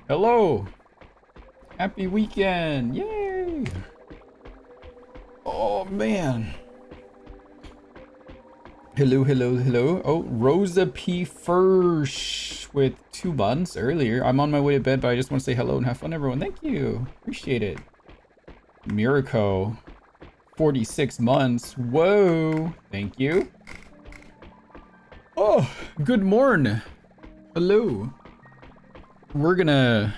Hello. Happy weekend. Yay. Oh, man. Hello, hello, hello. Oh, Rosa P. Firsch with 2 months earlier. I'm on my way to bed, but I just want to say hello and have fun, everyone. Thank you. Appreciate it. Miracle. 46 months. Whoa. Thank you. Oh, good morning. Hello. We're gonna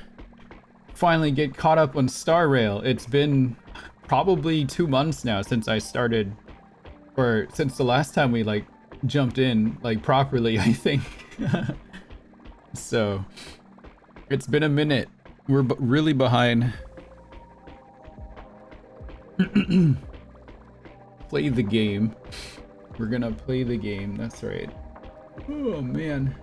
finally get caught up on Star Rail. It's been probably 2 months now since I started, or since the last time we like jumped in like properly, I think. So it's been a minute. We're really behind. Play the game. We're gonna play the game. That's right. Oh man.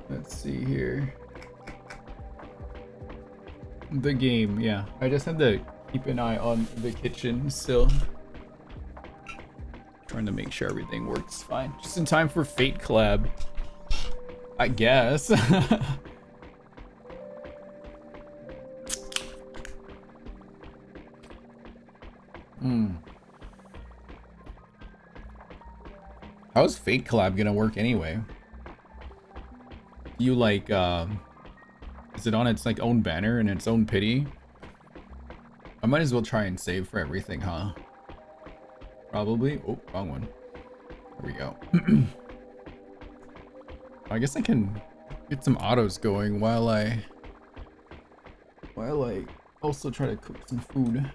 Let's see here. The game, yeah. I just had to keep an eye on the kitchen still. Trying to make sure everything works fine. Just in time for Fate collab, I guess. How's Fate collab gonna work anyway? You like, is it on its like own banner and its own pity? I might as well try and save for everything, huh? Probably. Oh, wrong one. There we go. I guess I can get some autos going while I also try to cook some food.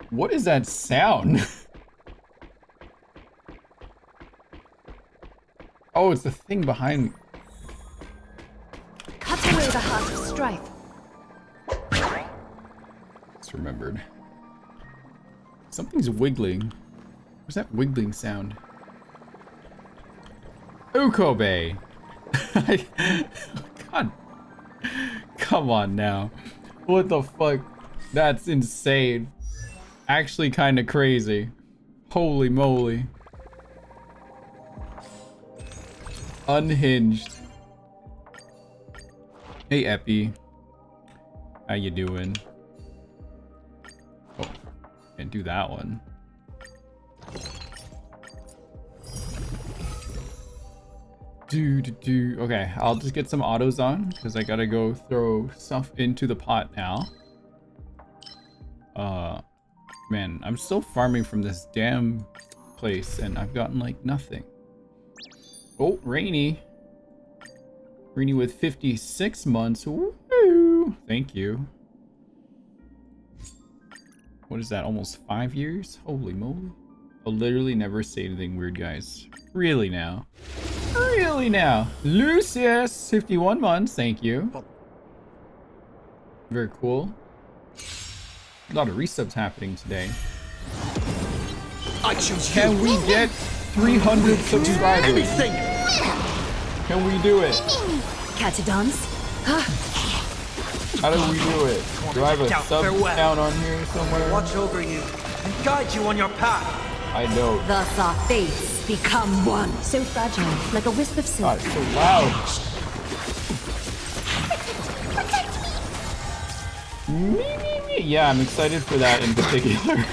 What is that sound? Oh, it's the thing behind me. Cut away the heart of strife. Just remembered. Something's wiggling. What's that wiggling sound? Ukobe! God. Come on now. What the fuck? That's insane. Actually kind of crazy. Holy moly. Unhinged. Hey Epi. How you doing? Oh, can't do that one. Okay, I'll just get some autos on because I gotta go throw stuff into the pot now. Man, I'm still farming from this damn place and I've gotten like nothing. Oh, Rainy. Rainy with 56 months. Woo! Thank you. What is that? Almost 5 years? Holy moly. I'll literally never say anything weird, guys. Really now? Really now? Lucius, 51 months. Thank you. Very cool. A lot of resubs happening today. I choose Can you. we get 300 subscribers? Anything. Can we do it? Catadons? How do we do it? Do I have a sub Farewell. count on here somewhere? Watch over you and guide you on your path. I don't. Thus our fates become one. So fragile, like a wisp of silk. God, it's so loud. Yeah, I'm excited for that in particular.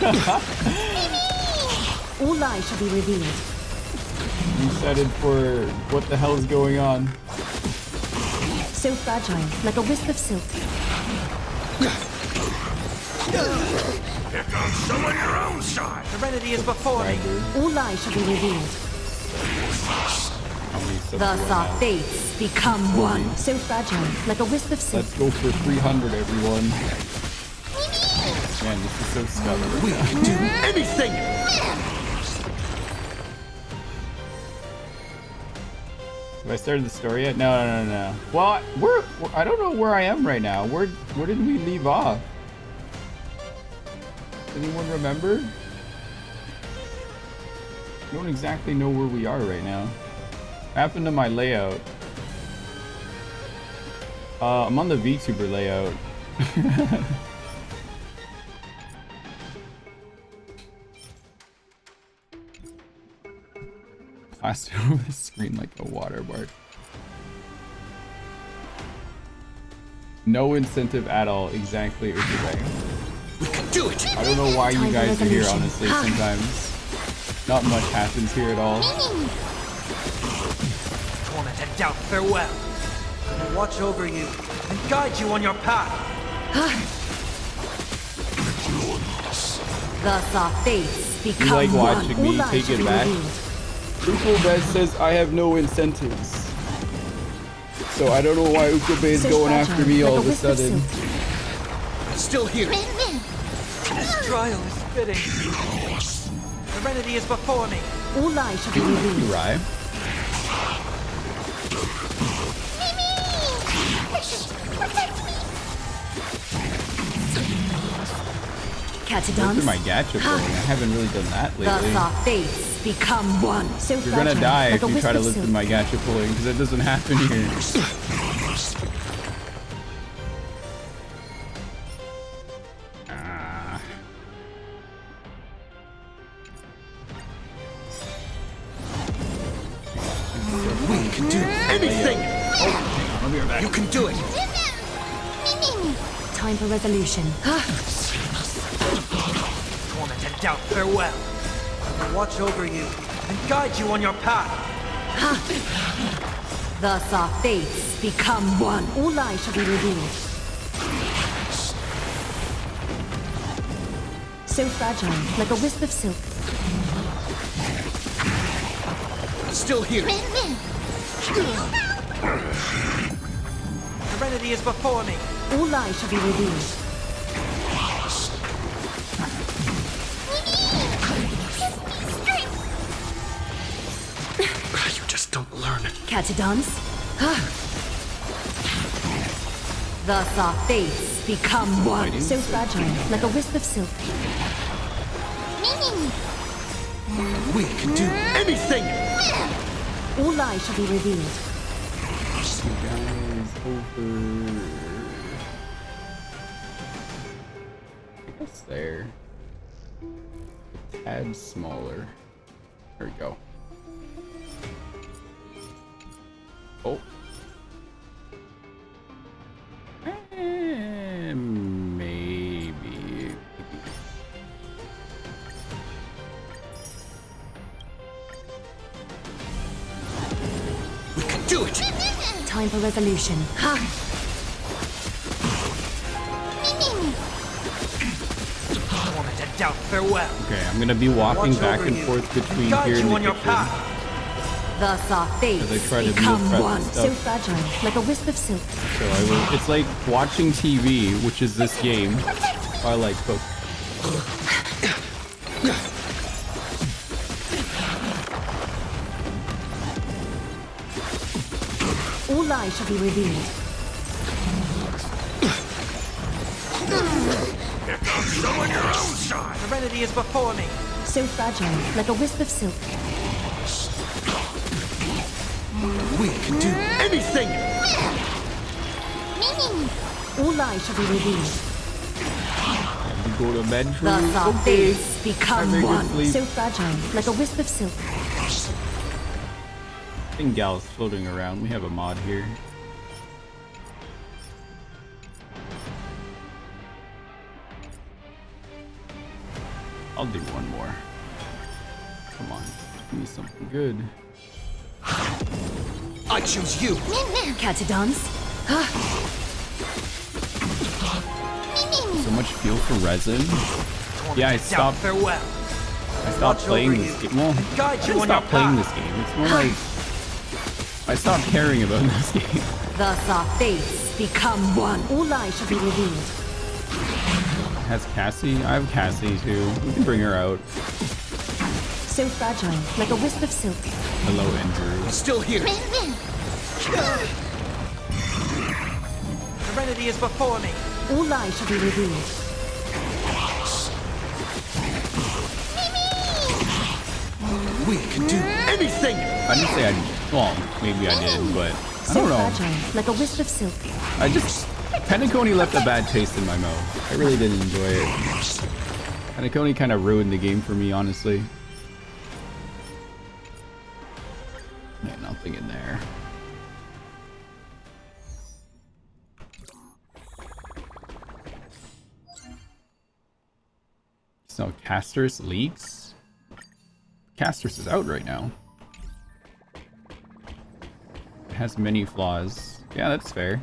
All lies shall be revealed. I'm excited for what the hell is going on. So fragile, like a wisp of silk. Here comes someone your own side. Serenity is before me. All lies shall be revealed. Thus our fates become one. So fragile, like a wisp of silk. Let's go for 300, everyone. Man, this is so stubborn. We can do anything. Have I started the story yet? No. Well, I don't know where I am right now. Where did we leave off? Anyone remember? I don't exactly know where we are right now. What happened to my layout? I'm on the VTuber layout. Plastered over the screen like a watermark. No incentive at all. Exactly, Uruguay. We can do it! I don't know why you Time for guys are here, resolution. honestly, sometimes. Not much happens here at all. Torment and doubt, farewell. I will watch over you and guide you on your path. Thus our fates You become like one. watching me All lies take shall it be back? revealed. Ukobez says I have no incentives. So I don't know why Ukobe is So going fragile, after me like all a of a wisp of sudden. silk. Still here. This trial is fitting. Serenity is before me. All lies shall be revealed. Right? Through Catadons. my gacha pulling. I haven't really done that lately. Thus our fates become one. So You're gonna fragile, die like if a you wisp try to of live silk. with my gacha pulling, because it doesn't happen here. Ah. We can do anything! I'll be right back. You can do it! Time for resolution. Torment and doubt, farewell. I will watch over you and guide you on your path. Thus our fates become one. All lies shall be revealed. So fragile, like a wisp of silk. Still here. Serenity is before me. All lies shall be revealed. You just don't learn. Catadons. Thus our fates become one. Fighting So fragile, like a wisp of silk. We can do anything! All lies shall be revealed. You guys over. I guess there. A tad smaller. There we go. Oh. Maybe. We can do it! Time for resolution. Torment and doubt, farewell. Okay, I'm gonna be walking Watch back over and you forth between guide here and you the on your kitchen. path. Thus our As I fates try to meal become prep one. stuff. So fragile, like a wisp of silk. So I will. It's like watching TV, which is this game, while I cook. All lies shall be revealed. Someone your own side. Serenity is before me. So fragile, like a wisp of silk. We can do anything! All lies shall be revealed. You go to bed, True? Thus our Okay. fates become Have a good one. sleep. So fragile, like a wisp of silk. I think Gal's floating around. We have a mod here. I'll do one more. Come on, give me something good. I choose you! Catadons. So much feel for resin. Torment Yeah, I and doubt, stopped. farewell. I stopped Watch playing over this you game. Well, and guide I you didn't on stop your playing path. this game. It's more like I stopped caring about this game. Thus our fates become one. All lies shall be revealed. Has Cassie? I have Cassie too. We can bring her out. So fragile, like a wisp of silk. Hello, Andrew. Still here. Serenity is before me. All lies shall be revealed. We can do anything! I didn't say I. Well, maybe I did, but I So don't know. fragile, like a wisp of silk. I just Penacony left a bad taste in my mouth. I really didn't enjoy it. Penacony kind of ruined the game for me, honestly. something in there. So Castorice leaks? Castorice is out right now. It has many flaws. Yeah, that's fair.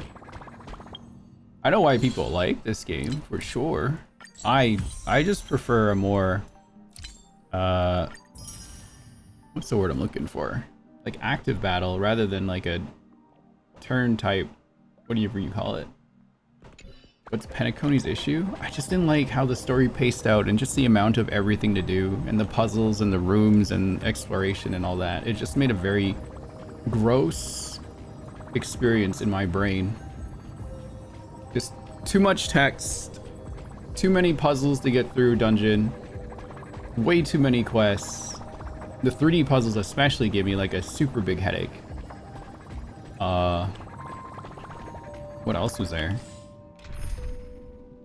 I know why people like this game, for sure. I just prefer a more what's the word I'm looking for? Like active battle rather than like a turn type, whatever you call it. What's Penacony's issue? I just didn't like how the story paced out and just the amount of everything to do and the puzzles and the rooms and exploration and all that. It just made a very gross experience in my brain. Just too much text, too many puzzles to get through dungeon, way too many quests. The 3D puzzles especially give me like a super big headache. What else was there?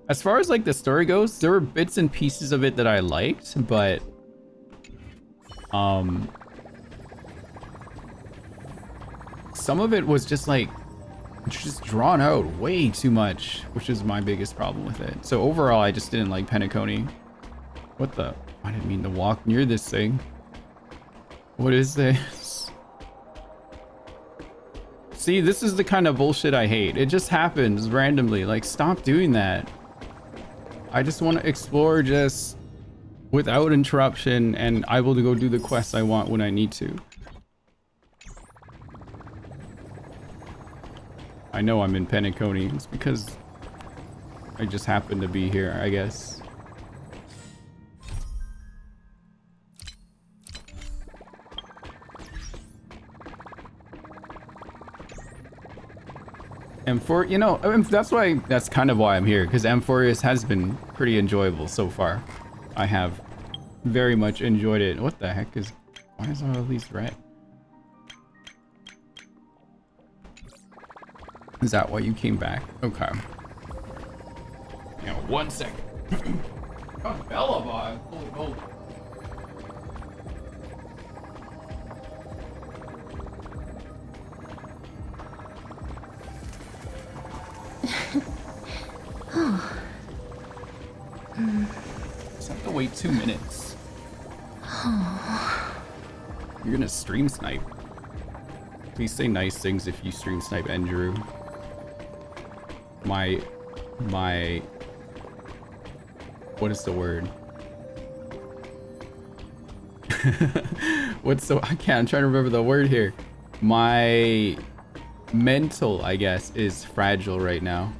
As far as like the story goes, there were bits and pieces of it that I liked, but some of it was just like just drawn out way too much, which is my biggest problem with it. So overall, I just didn't like Penacony. What the? I didn't mean to walk near this thing. What is this? See, this is the kind of bullshit I hate. It just happens randomly. Like, stop doing that. I just want to explore just without interruption and able to go do the quests I want when I need to. I know I'm in Penacony. It's because I just happen to be here, I guess. M4, you know, that's kind of why I'm here, because M4 has been pretty enjoyable so far. I have very much enjoyed it. What the heck is, why is all these red? Is that why you came back? Okay. Yeah, 1 second. Oh, Bellabog, holy moly. Just have to wait 2 minutes. You're gonna stream snipe. Please say nice things if you stream snipe Andrew. My, what is the word? I'm trying to remember the word here. My mental, I guess, is fragile right now.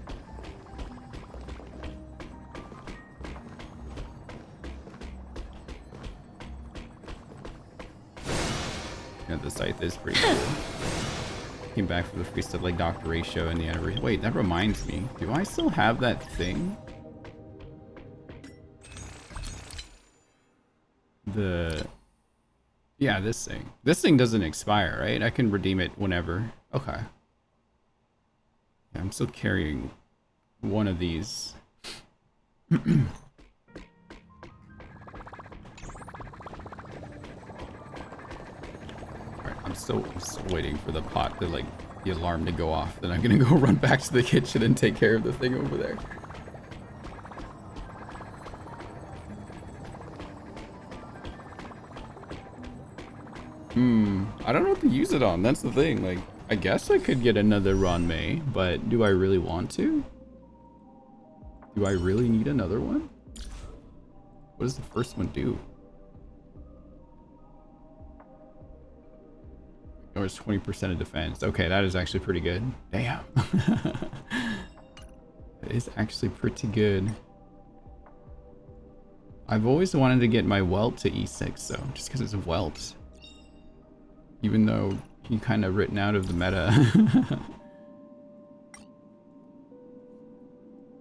Yeah, the scythe is pretty cool. Came back for the free stuff like Dr. Ratio and the anniversary. Wait, that reminds me. Do I still have that thing? Yeah, this thing. This thing doesn't expire, right? I can redeem it whenever. Okay. Yeah, I'm still carrying one of these. I'm still waiting for the pot to, like, the alarm to go off. Then I'm gonna go run back to the kitchen and take care of the thing over there. I don't know what to use it on. That's the thing. Like, I guess I could get another Ron-May, but do I really want to? Do I really need another one? What does the first one do? Or it's 20% of defense. Okay, that is actually pretty good. Damn. It is actually pretty good. I've always wanted to get my Welt to E6 though, just because it's Welt. Even though he kind of written out of the meta.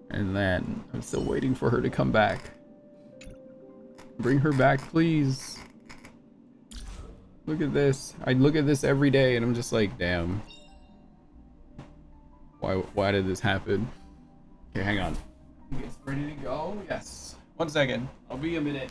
And then I'm still waiting for her to come back. Bring her back, please. Look at this. I look at this every day and I'm just like, damn. Why did this happen? Okay, hang on. It's ready to go? Yes. 1 second. I'll be a minute.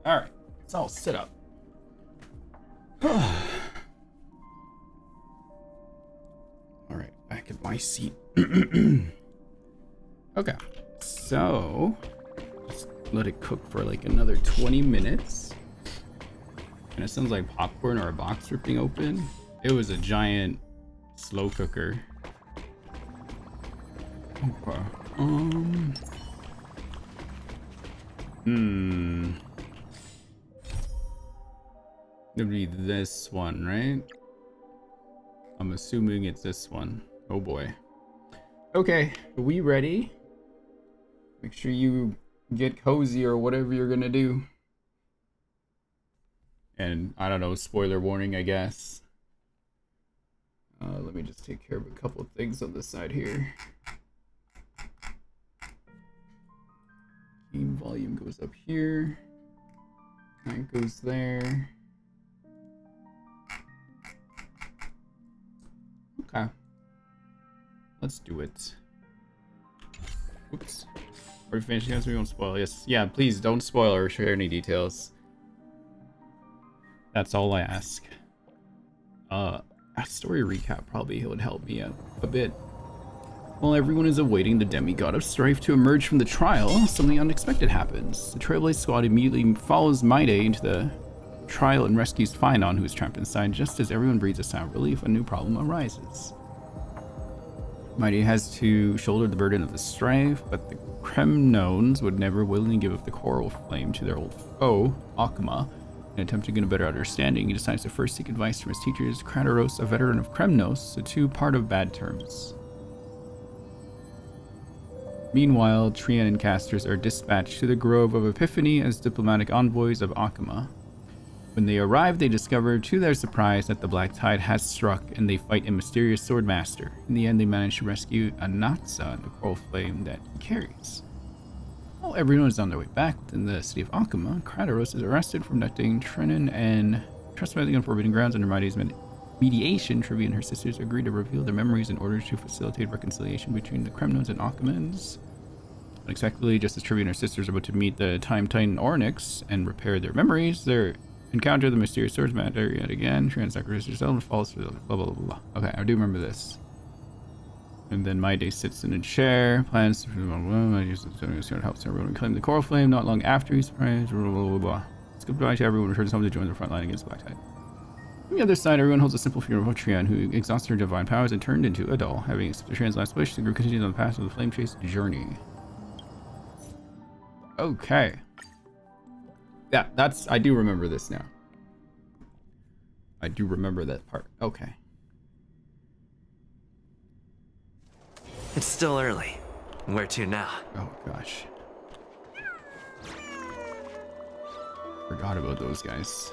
Alright, let's all sit up. Alright, back at my seat. Okay, so just let it cook for like another 20 minutes. And it sounds like popcorn or a box ripping open. It was a giant slow cooker. Okay. It'll be this one, right? I'm assuming it's this one. Oh boy. Okay, are we ready? Make sure you get cozy or whatever you're gonna do. And I don't know, spoiler warning, I guess. Let me just take care of a couple of things on this side here. Game volume goes up here. That goes there. Okay. Let's do it. Oops. Are we finished? Yes, we won't spoil. Yes. Yeah, please don't spoil or share any details. That's all I ask. A story recap probably would help me out a bit. While everyone is awaiting the demigod of strife to emerge from the trial, something unexpected happens. The Trailblaze squad immediately follows Maide into the trial and rescues Finon, who is trapped inside. Just as everyone breathes a sigh of relief, a new problem arises. Maide has to shoulder the burden of the strife, but the Kremnones would never willingly give up the coral flame to their old foe, Akuma. In an attempt to gain a better understanding, he decides to first seek advice from his teachers, Castorice, a veteran of Kremnos, the two part of bad terms. Meanwhile, Trian and Castorice are dispatched to the Grove of Epiphany as diplomatic envoys of Akuma. When they arrive, they discover, to their surprise, that the Black Tide has struck, and they fight a mysterious sword master. In the end, they manage to rescue Anatsa and the coral flame that he carries. While everyone is on their way back within the city of Akuma, Castorice is arrested for abducting Trenin and trespassing on forbidden grounds. Under Maide's mediation, Trivia and her sisters agree to reveal their memories in order to facilitate reconciliation between the Kremnones and Akumans. Unexpectedly, just as Trivia and her sisters are about to meet the Time Titan Ornyx and repair their memories, they encounter the mysterious swords matter yet again. Trian sacrifices herself and falls through the blah blah blah blah. Okay, I do remember this. And then Maide sits in a chair, plans to help everyone reclaim the coral flame. Not long after, he's surprised. Blah blah blah blah. Let's goodbye to everyone. Returns home to join the front line against Black Tide. On the other side, everyone holds a simple funeral for Trian, who exhausted her divine powers and turned into a doll. Having accepted Trian's last wish, the group continues on the path of the flame chase journey. Okay. Yeah, I do remember this now. I do remember that part. Okay. It's still early. Where to now? Oh, gosh. Forgot about those guys.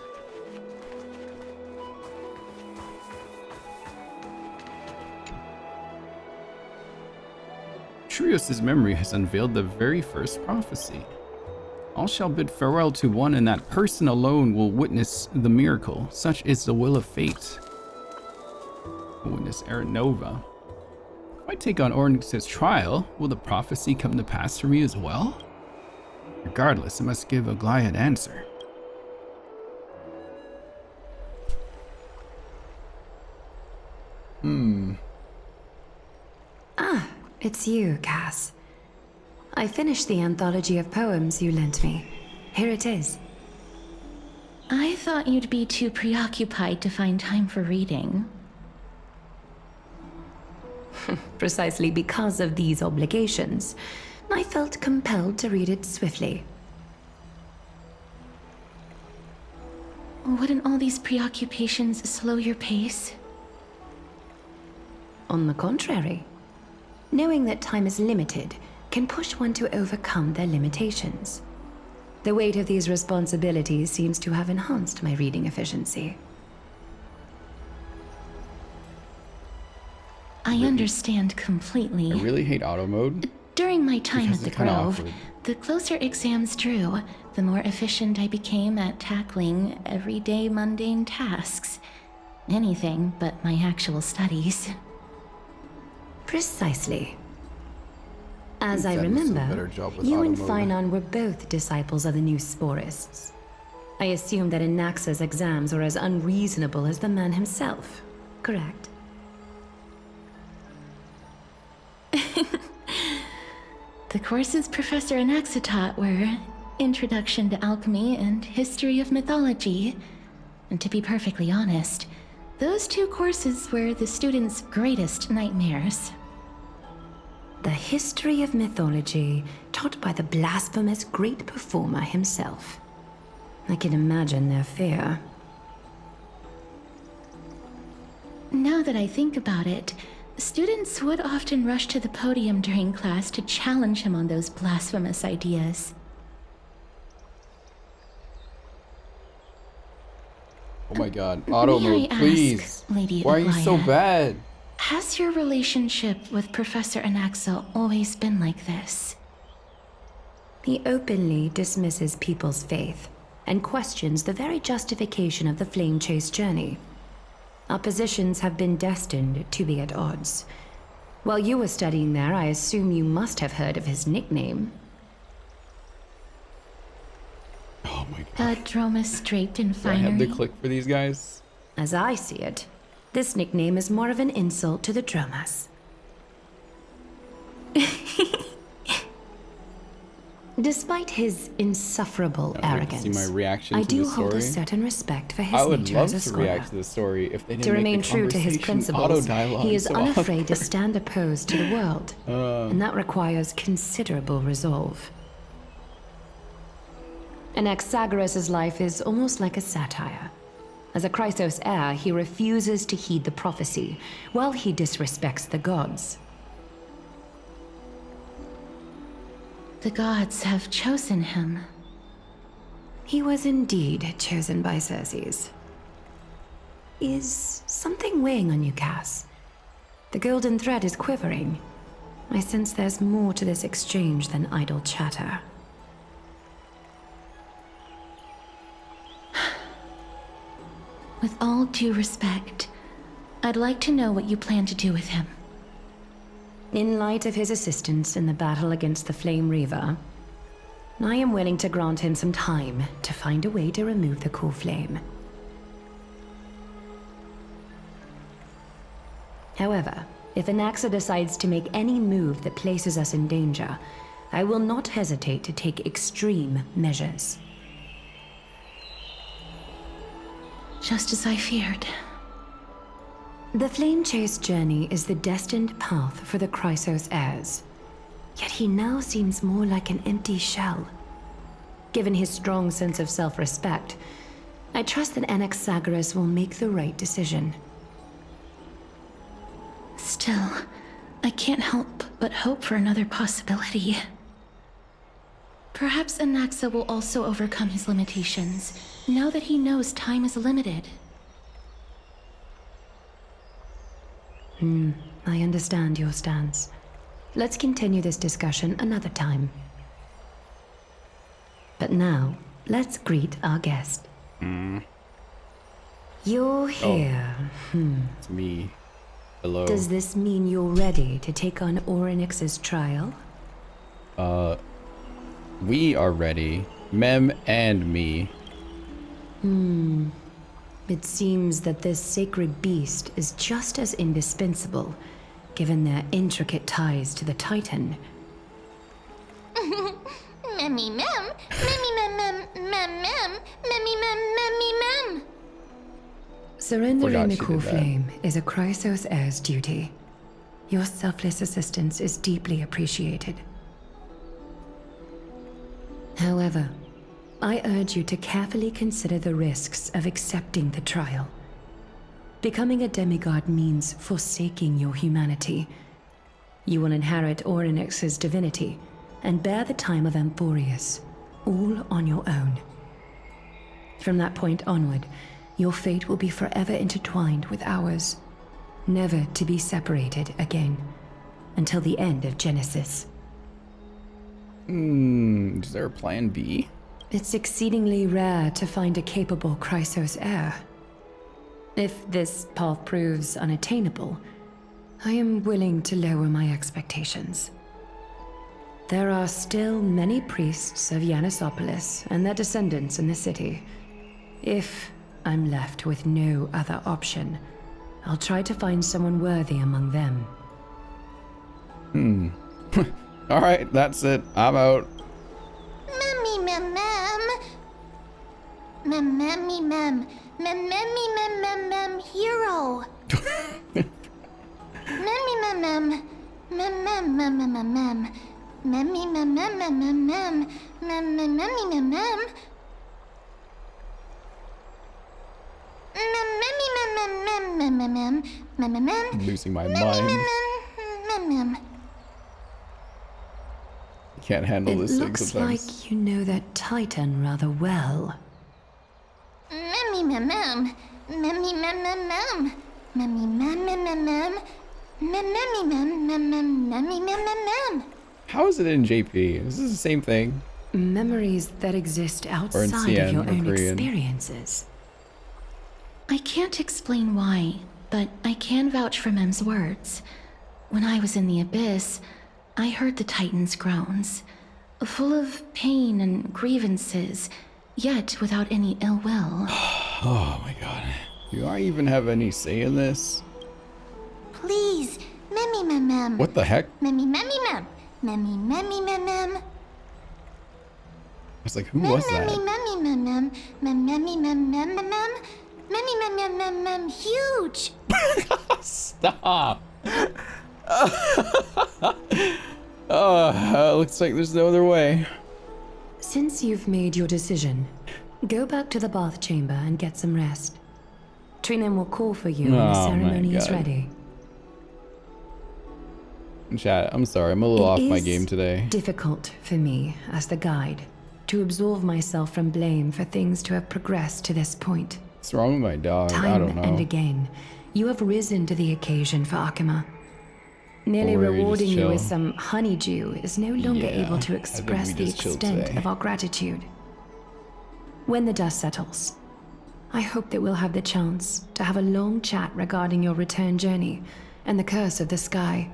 Trios's memory has unveiled the very first prophecy. All shall bid farewell to one, and that person alone will witness the miracle. Such is the will of fate. Witness Aranova. If I take on Ornyx's trial, will the prophecy come to pass for me as well? Regardless, I must give a Glyad answer. Ah, it's you, Cass. I finished the anthology of poems you lent me. Here it is. I thought you'd be too preoccupied to find time for reading. Precisely because of these obligations, I felt compelled to read it swiftly. Wouldn't all these preoccupations slow your pace? On the contrary, knowing that time is limited can push one to overcome their limitations. The weight of these responsibilities seems to have enhanced my reading efficiency. I understand completely. I really hate auto mode. During my time Because at the it's kinda Grove, awkward. the closer exams drew, the more efficient I became at tackling everyday mundane tasks. Anything but my actual studies. Precisely. As I That needs to do a remember, better job with you and auto mode. Finon were both disciples of the new Sporists. I assume that Anaxa's exams are as unreasonable as the man himself, correct? The courses Professor Anaxa taught were Introduction to Alchemy and History of Mythology. And to be perfectly honest, those two courses were the students' greatest nightmares. The history of mythology, taught by the blasphemous great performer himself. I can imagine their fear. Now that I think about it, students would often rush to the podium during class to challenge him on those blasphemous ideas. Oh my god. Auto May mode, I please. ask, Lady Why are you so Aglaya, bad? Has your relationship with Professor Anaxa always been like this? He openly dismisses people's faith and questions the very justification of the flame chase journey. Our positions have been destined to be at odds. While you were studying there, I assume you must have heard of his nickname. Oh my god. A Dromus draped in Do I have finery. to click for these guys? As I see it, this nickname is more of an insult to the Dromas. Despite his insufferable arrogance, See my reaction I to do the hold a story? certain respect for his I would nature love as a to scholar. react to this story if they didn't To make remain the true to his conversation principles, auto-dialogue he is so unafraid to awkward. stand opposed to the world, and that requires considerable resolve. Anaxagoras' life is almost like a satire. As a Chrysos heir, he refuses to heed the prophecy, while he disrespects the gods. The gods have chosen him. He was indeed chosen by Circes. Is something weighing on you, Cass? The golden thread is quivering. I sense there's more to this exchange than idle chatter. With all due respect, I'd like to know what you plan to do with him. In light of his assistance in the battle against the Flame Reaver, I am willing to grant him some time to find a way to remove the core flame. However, if Anaxa decides to make any move that places us in danger, I will not hesitate to take extreme measures. Just as I feared. The Flame Chase journey is the destined path for the Chrysos heirs. Yet he now seems more like an empty shell. Given his strong sense of self-respect, I trust that Anaxagoras will make the right decision. Still, I can't help but hope for another possibility. Perhaps Anaxa will also overcome his limitations, now that he knows time is limited. I understand your stance. Let's continue this discussion another time. But now, let's greet our guest. You're here. It's me. Hello. Does this mean you're ready to take on Orynyx's trial? We are ready. Mem and me. It seems that this sacred beast is just as indispensable, given their intricate ties to the Titan. Memmy mem, memmy mem mem mem mem, memmy mem memmy mem. Surrendering the she core did that. flame is a Chrysos heir's duty. Your selfless assistance is deeply appreciated. However, I urge you to carefully consider the risks of accepting the trial. Becoming a demigod means forsaking your humanity. You will inherit Orynyx's divinity and bear the time of Amphorius, all on your own. From that point onward, your fate will be forever intertwined with ours, never to be separated again, until the end of Genesis. Is there a plan B? It's exceedingly rare to find a capable Chrysos heir. If this path proves unattainable, I am willing to lower my expectations. There are still many priests of Yanissopolis and their descendants in the city, If I'm left with no other option, I'll try to find someone worthy among them. All right, that's it. I'm out. Memmy mem mem. Mem memmy mem. Mem memmy mem mem mem hero. Memmy mem mem. Mem mem mem mem mem mem. Memmy mem mem mem mem mem. Mem mem memmy mem mem. Mem memmy mem mem mem mem mem mem. Mem mem mem. I'm losing my Memmy mind. mem mem mem mem. Can't handle It this thing looks sometimes. like you know that Titan rather well. Memmy mem mem. Memmy mem mem mem. Memmy mem mem mem mem. Mem memmy mem mem mem memmy mem mem mem. How is it in JP? Is this the same thing? Memories that exist Or in outside of CN your or own Korean. experiences. I can't explain why, but I can vouch for Mem's words. When I was in the abyss, I heard the Titan's groans, full of pain and grievances, yet without any ill will. Oh my god. Do I even have any say in this? Please, memmy mem mem. What the heck? Memmy memmy mem. Memmy memmy mem mem. I was like, who was Memmy that? memmy mem mem. Mem memmy mem mem mem mem. Memmy mem mem mem mem huge. Stop! Looks like there's no other way. Since you've made your decision, go back to the bath chamber and get some rest. Trinem will call for you when the Oh my ceremony is God. ready. Chat, I'm sorry, I'm a little off It my is game today. difficult for me, as the guide, to absolve myself from blame for things to have progressed to this point. What's wrong with my dog? I Time don't know. and again, you have risen to the occasion for Akima. Merely Don't worry, just rewarding you chill. with some honeydew is no longer Yeah, able to I think express we the just chilled extent today. of our gratitude. When the dust settles, I hope that we'll have the chance to have a long chat regarding your return journey and the curse of the sky.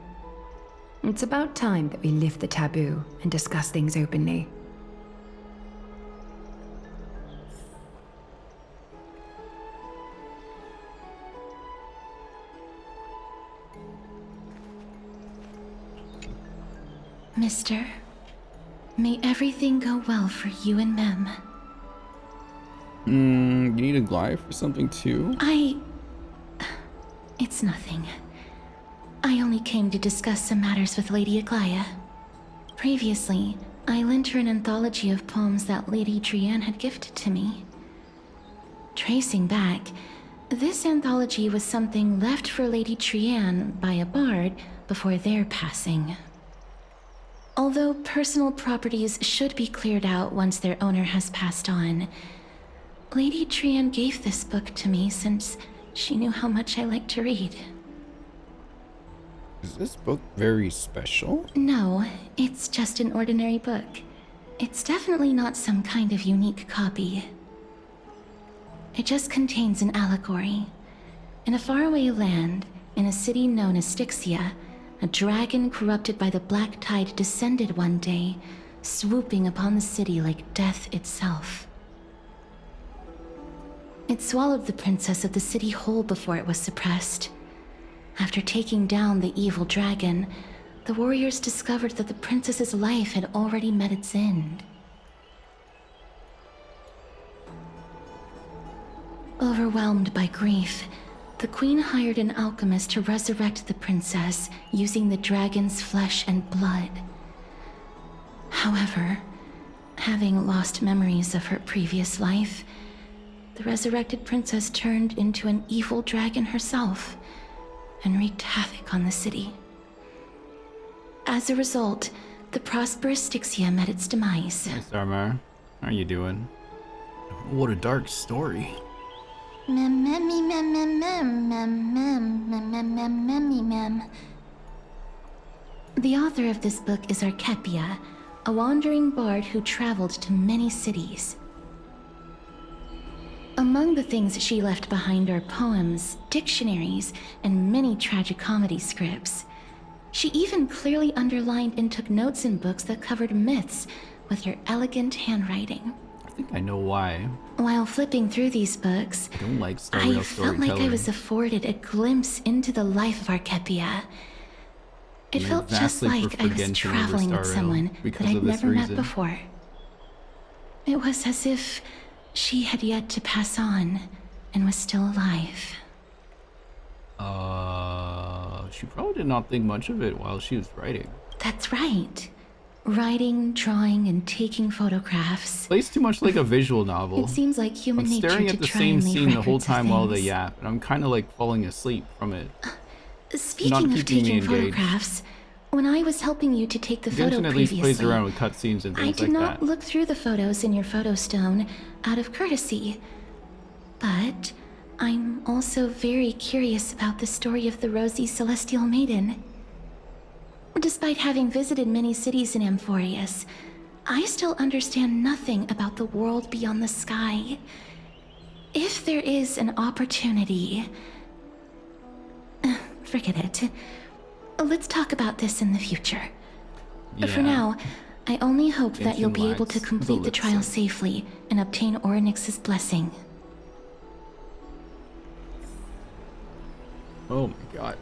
It's about time that we lift the taboo and discuss things openly. Mister, may everything go well for you and Mem. You need a glide for something too? It's nothing. I only came to discuss some matters with Lady Aglaya. Previously, I lent her an anthology of poems that Lady Trianne had gifted to me. Tracing back, this anthology was something left for Lady Trianne by a bard before their passing. Although personal properties should be cleared out once their owner has passed on, Lady Trianne gave this book to me since she knew how much I like to read. Is this book very special? No, it's just an ordinary book. It's definitely not some kind of unique copy. It just contains an allegory. In a faraway land, in a city known as Styxia, a dragon corrupted by the black tide descended one day, swooping upon the city like death itself. It swallowed the princess of the city whole before it was suppressed. After taking down the evil dragon, the warriors discovered that the princess's life had already met its end. Overwhelmed by grief, the queen hired an alchemist to resurrect the princess using the dragon's flesh and blood. However, having lost memories of her previous life, the resurrected princess turned into an evil dragon herself and wreaked havoc on the city. As a result, the prosperous Styxia met its demise. Hey, Starmar. How are you doing? What a dark story. Mem memmy mem mem mem mem mem mem mem mem memmy mem. The author of this book is Archepia, a wandering bard who traveled to many cities. Among the things she left behind are poems, dictionaries, and many tragicomedy scripts. She even clearly underlined and took notes in books that covered myths with her elegant handwriting. think I know why. While flipping through these books, I don't like Star Rail I felt like I was afforded a glimpse into the life of Archepia. It You felt just vastly like I prefer was Genshin over traveling Star with Rail someone that because I'd of this never met reason. before. It was as if she had yet to pass on and was still alive. She probably did not think much of it while she was writing. That's right. Writing, drawing, and taking photographs. Plays too much like a visual novel. It seems like human I'm nature staring to at the try same and leave scene the whole records of time while they things. yap, and I'm kind of like falling asleep from it. Speaking Not of keeping me taking engaged. photographs, when I was helping you to take the photo Genshin at least plays previously, around with cutscenes and I things did like not that. look through the photos in your photo stone out of courtesy. But I'm also very curious about the story of the Rosy Celestial Maiden. Despite having visited many cities in Amphorius, I still understand nothing about the world beyond the sky. If there is an opportunity... Forget it. Let's talk about this in the future. For now, I only hope that you'll be able to lacks complete the trial Blitzer. safely and obtain Orynyx's blessing. Oh my god.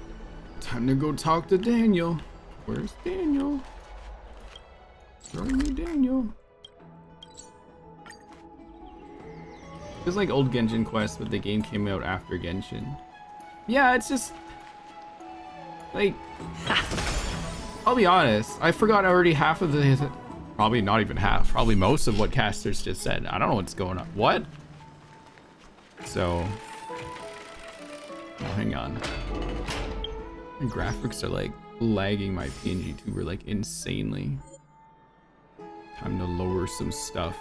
Time to go talk to Daniel. Where's Daniel? Show me Daniel. It's like old Genshin Quest, but the game came out after Genshin. Yeah, it's just... like... I'll be honest, I forgot already half of the... Probably not even half, probably most of what Castorice just said. I don't know what's going on. What? So... oh, hang on. The graphics are like lagging my PNG tuber like insanely. Time to lower some stuff.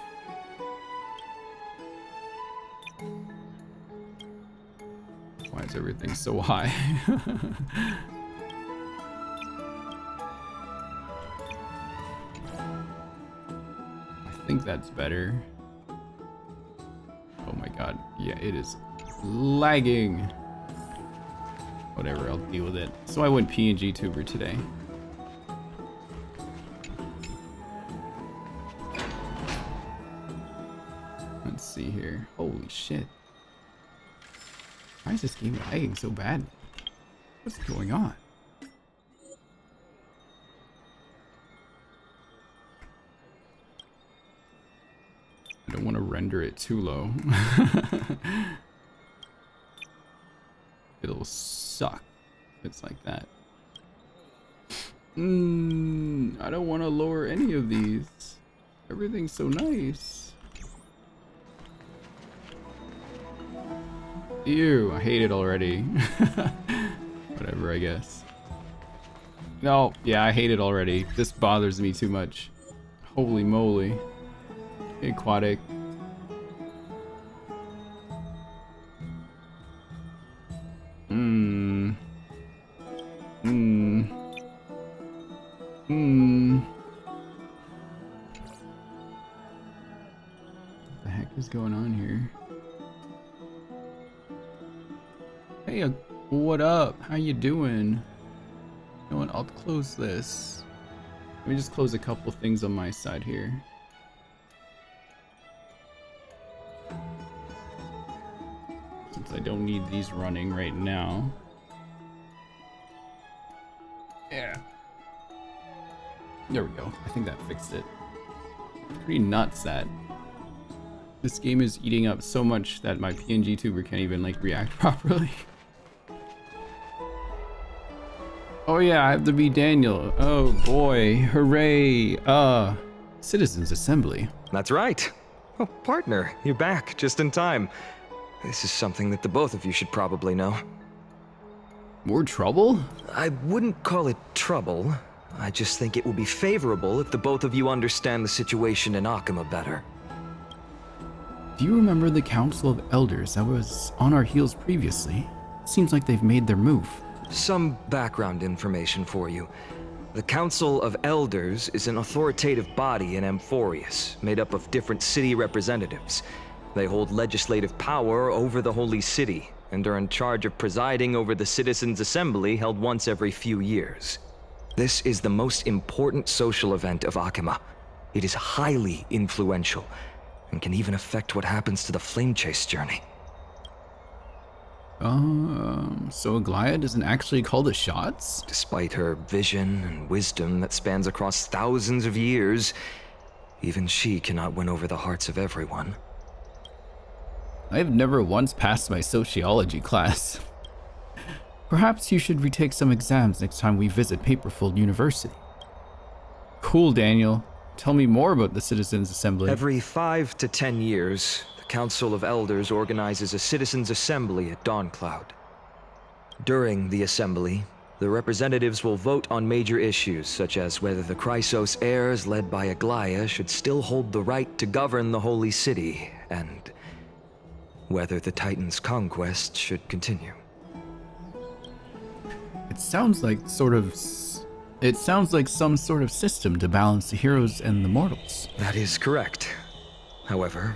Why is everything so high? I think that's better. Oh my god. Yeah, it is lagging. Whatever, I'll deal with it. So I went PNG tuber today. Let's see here. Holy shit. Why is this game lagging so bad? What's going on? I don't want to render it too low. It'll suck if it's like that. I don't want to lower any of these. Everything's so nice. Ew, I hate it already. Whatever, I guess. No, yeah, I hate it already. This bothers me too much. Holy moly. Aquatic. What the heck is going on here? Hey, what up? How you doing? You know what? I'll close this. Let me just close a couple things on my side here. Since I don't need these running right now. Yeah. There we go. I think that fixed it. Pretty nuts that this game is eating up so much that my PNG tuber can't even like react properly. Oh yeah, I have to be Daniel. Oh boy, hooray. Citizens Assembly. That's right. Oh, partner, you're back just in time. This is something that the both of you should probably know. More trouble? I wouldn't call it trouble. I just think it will be favorable if the both of you understand the situation in Akima better. Do you remember the Council of Elders that was on our heels previously? Seems like they've made their move. Some background information for you. The Council of Elders is an authoritative body in Amphorius, made up of different city representatives. They hold legislative power over the Holy City, and are in charge of presiding over the Citizens' Assembly held once every few years. This is the most important social event of Akima. It is highly influential, and can even affect what happens to the flame chase journey. So Aglaia doesn't actually call the shots? Despite her vision and wisdom that spans across thousands of years, even she cannot win over the hearts of everyone. I've never once passed my sociology class. Perhaps you should retake some exams next time we visit Paperfold University. Cool, Daniel. Tell me more about the Citizens' Assembly. Every 5 to 10 years, the Council of Elders organizes a Citizens' Assembly at Dawncloud. During the assembly, the representatives will vote on major issues, such as whether the Chrysos heirs led by Aglaia should still hold the right to govern the Holy City, and whether the Titan's conquest should continue. It sounds like some sort of system to balance the heroes and the mortals. That is correct. However,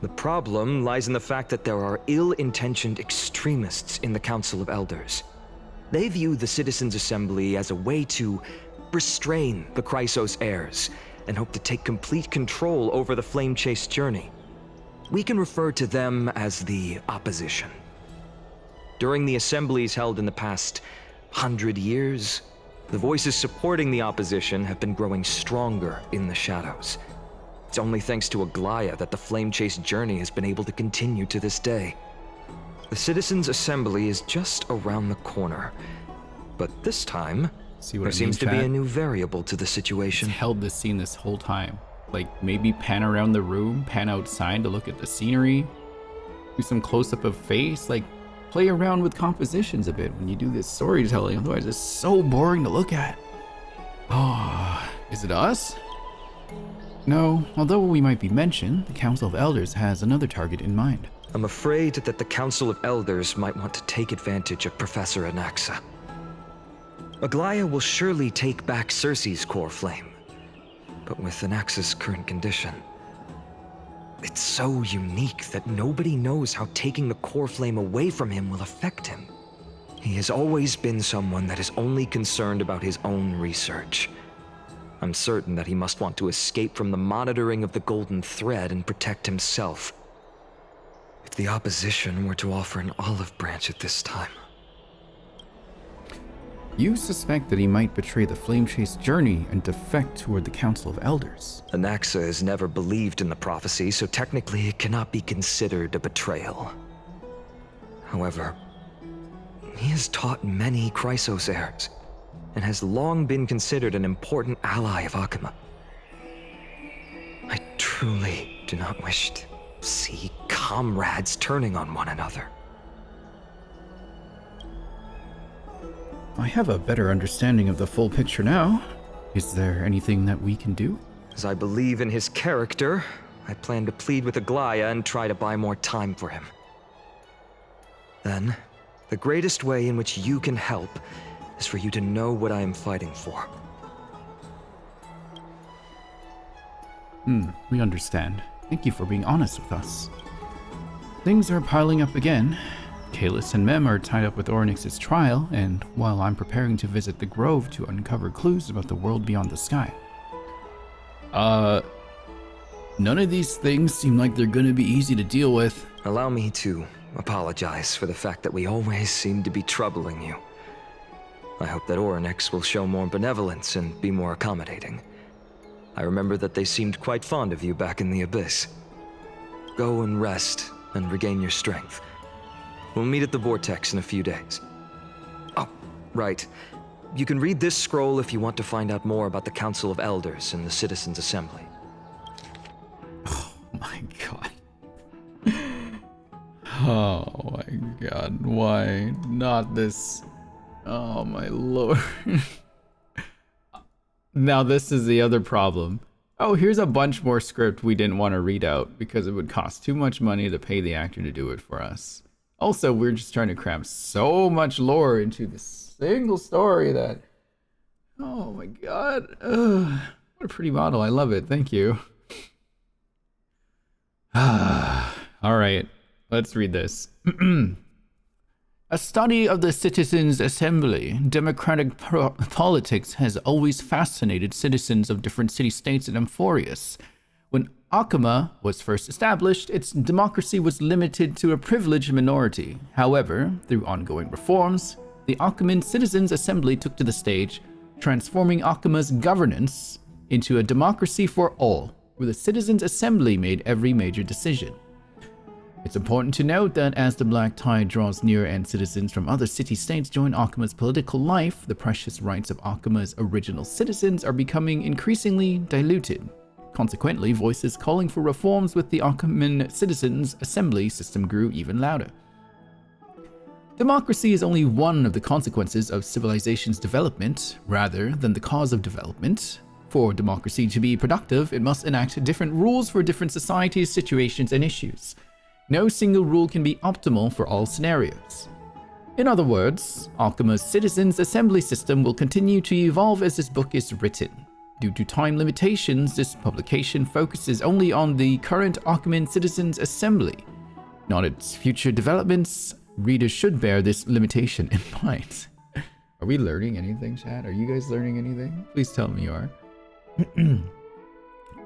the problem lies in the fact that there are ill-intentioned extremists in the Council of Elders. They view the Citizens' Assembly as a way to restrain the Chrysos heirs and hope to take complete control over the Flame Chase journey. We can refer to them as the opposition. During the assemblies held in the past 100 years, the voices supporting the opposition have been growing stronger in the shadows. It's only thanks to Aglaia that the Flame Chase journey has been able to continue to this day. The Citizens' Assembly is just around the corner, but this time, there seems to be a new variable to the situation. It's held this scene this whole time. Like, maybe pan around the room, pan outside to look at the scenery, do some close-up of face, like, play around with compositions a bit when you do this storytelling, otherwise it's so boring to look at. Oh, is it us? No, although we might be mentioned, the Council of Elders has another target in mind. I'm afraid that the Council of Elders might want to take advantage of Professor Anaxa. Aglaia will surely take back Circe's core flame, but with Anaxa's current condition, it's so unique that nobody knows how taking the core flame away from him will affect him. He has always been someone that is only concerned about his own research. I'm certain that he must want to escape from the monitoring of the Golden Thread and protect himself. If the opposition were to offer an olive branch at this time. You suspect that he might betray the Flame Chase journey and defect toward the Council of Elders. Anaxa has never believed in the prophecy, so technically it cannot be considered a betrayal. However, he has taught many Chrysos heirs, and has long been considered an important ally of Akuma. I truly do not wish to see comrades turning on one another. I have a better understanding of the full picture now. Is there anything that we can do? As I believe in his character, I plan to plead with Aglaia and try to buy more time for him. Then, the greatest way in which you can help is for you to know what I am fighting for. We understand. Thank you for being honest with us. Things are piling up again. Kalis and Mem are tied up with Orynyx's trial, and while I'm preparing to visit the Grove to uncover clues about the world beyond the sky. None of these things seem like they're gonna be easy to deal with. Allow me to apologize for the fact that we always seem to be troubling you. I hope that Orynyx will show more benevolence and be more accommodating. I remember that they seemed quite fond of you back in the Abyss. Go and rest and regain your strength. We'll meet at the Vortex in a few days. Oh, right. You can read this scroll if you want to find out more about the Council of Elders and the Citizens' Assembly. Oh my god. Oh my god, why not this? Oh my lord. Now this is the other problem. Oh, here's a bunch more script we didn't want to read out because it would cost too much money to pay the actor to do it for us. Also, we're just trying to cram so much lore into this single story that... Oh my god. Ugh, what a pretty model. I love it. Thank you. Alright, let's read this. A study of the Citizens' Assembly. Democratic politics has always fascinated citizens of different city-states in Amphorius. When Akama was first established, its democracy was limited to a privileged minority. However, through ongoing reforms, the Akaman Citizens Assembly took to the stage, transforming Akama's governance into a democracy for all, where the Citizens Assembly made every major decision. It's important to note that as the black tide draws near and citizens from other city-states join Akama's political life, the precious rights of Akama's original citizens are becoming increasingly diluted. Consequently, voices calling for reforms with the Akaman Citizens Assembly system grew even louder. Democracy is only one of the consequences of civilization's development, rather than the cause of development. For democracy to be productive, it must enact different rules for different societies, situations, and issues. No single rule can be optimal for all scenarios. In other words, Akama's Citizens Assembly system will continue to evolve as this book is written. Due to time limitations, this publication focuses only on the current Akaman Citizens Assembly, not its future developments. Readers should bear this limitation in mind. Are we learning anything, chat? Are you guys learning anything? Please tell me you are.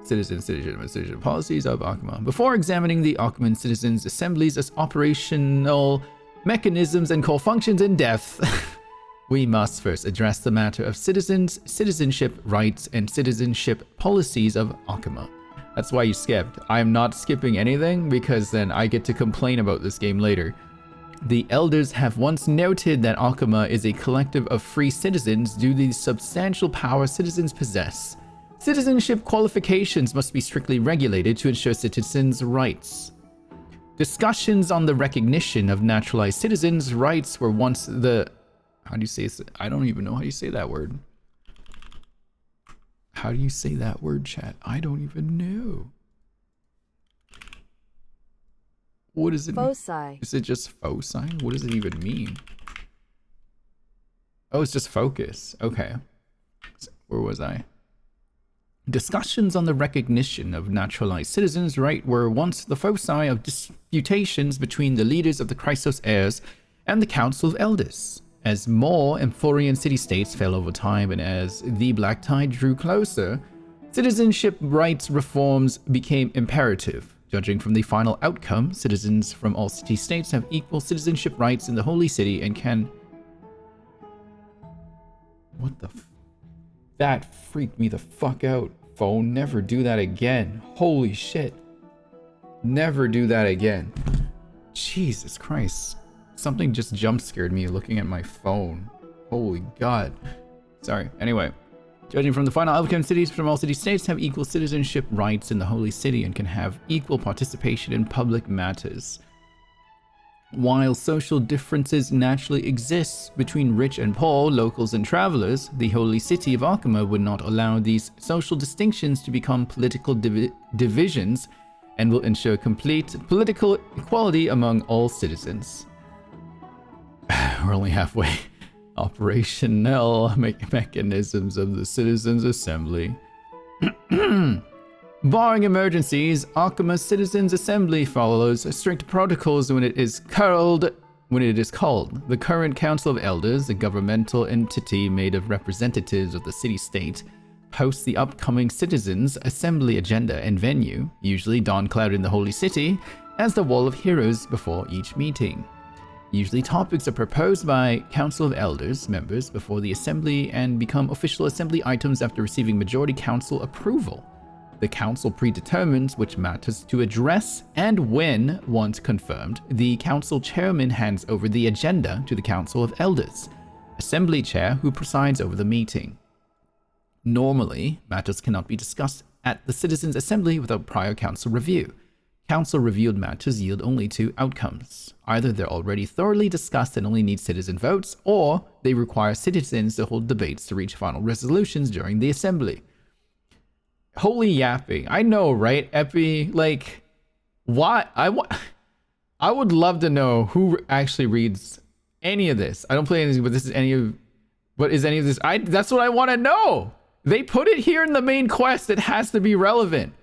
Citizen policies of Akama. Before examining the Akaman Citizens Assemblies as operational mechanisms and core functions in depth, we must first address the matter of citizens, citizenship rights, and citizenship policies of Akama. That's why you skipped. I'm not skipping anything because then I get to complain about this game later. The elders have once noted that Akama is a collective of free citizens due to the substantial power citizens possess. Citizenship qualifications must be strictly regulated to ensure citizens' rights. Discussions on the recognition of naturalized citizens' rights were once the... How do you say this? I don't even know how you say that word. How do you say that word, chat? I don't even know. What does it mean? Foci. Is it just foci? What does it even mean? Oh, it's just focus. Okay. Where was I? Discussions on the recognition of naturalized citizens' right were once the foci of disputations between the leaders of the Chrysos heirs and the Council of Elders. As more Amphorian city-states fell over time and as the Black Tide drew closer, citizenship rights reforms became imperative. Judging from the final outcome, citizens from all city-states have equal citizenship rights in the Holy City and can... What the f... That freaked me the fuck out. Phone, never do that again. Holy shit. Never do that again. Jesus Christ. Something just jump scared me looking at my phone. Holy God. Sorry. Anyway. Judging from the final outcome, cities from all city-states have equal citizenship rights in the Holy City and can have equal participation in public matters. While social differences naturally exist between rich and poor, locals and travelers, the Holy City of Akama would not allow these social distinctions to become political divisions and will ensure complete political equality among all citizens. We're only halfway. Operational mechanisms of the Citizens Assembly. Barring emergencies, Akama's Citizens Assembly follows strict protocols when it is called. The current Council of Elders, a governmental entity made of representatives of the city-state, hosts the upcoming Citizens Assembly agenda and venue, usually dawn-cloud in the Holy City, as the Wall of Heroes before each meeting. Usually topics are proposed by Council of Elders members before the Assembly and become official Assembly items after receiving majority Council approval. The Council predetermines which matters to address, and when, once confirmed, the Council Chairman hands over the agenda to the Council of Elders, Assembly Chair who presides over the meeting. Normally, matters cannot be discussed at the Citizens Assembly without prior Council review. Council-reviewed matters yield only two outcomes. Either they're already thoroughly discussed and only need citizen votes, or they require citizens to hold debates to reach final resolutions during the Assembly. Holy yapping. I know, right, Epi? Like, what? I would love to know who actually reads any of this. I don't play anything, but this is any of... What is any of this? That's what I want to know! They put it here in the main quest. It has to be relevant.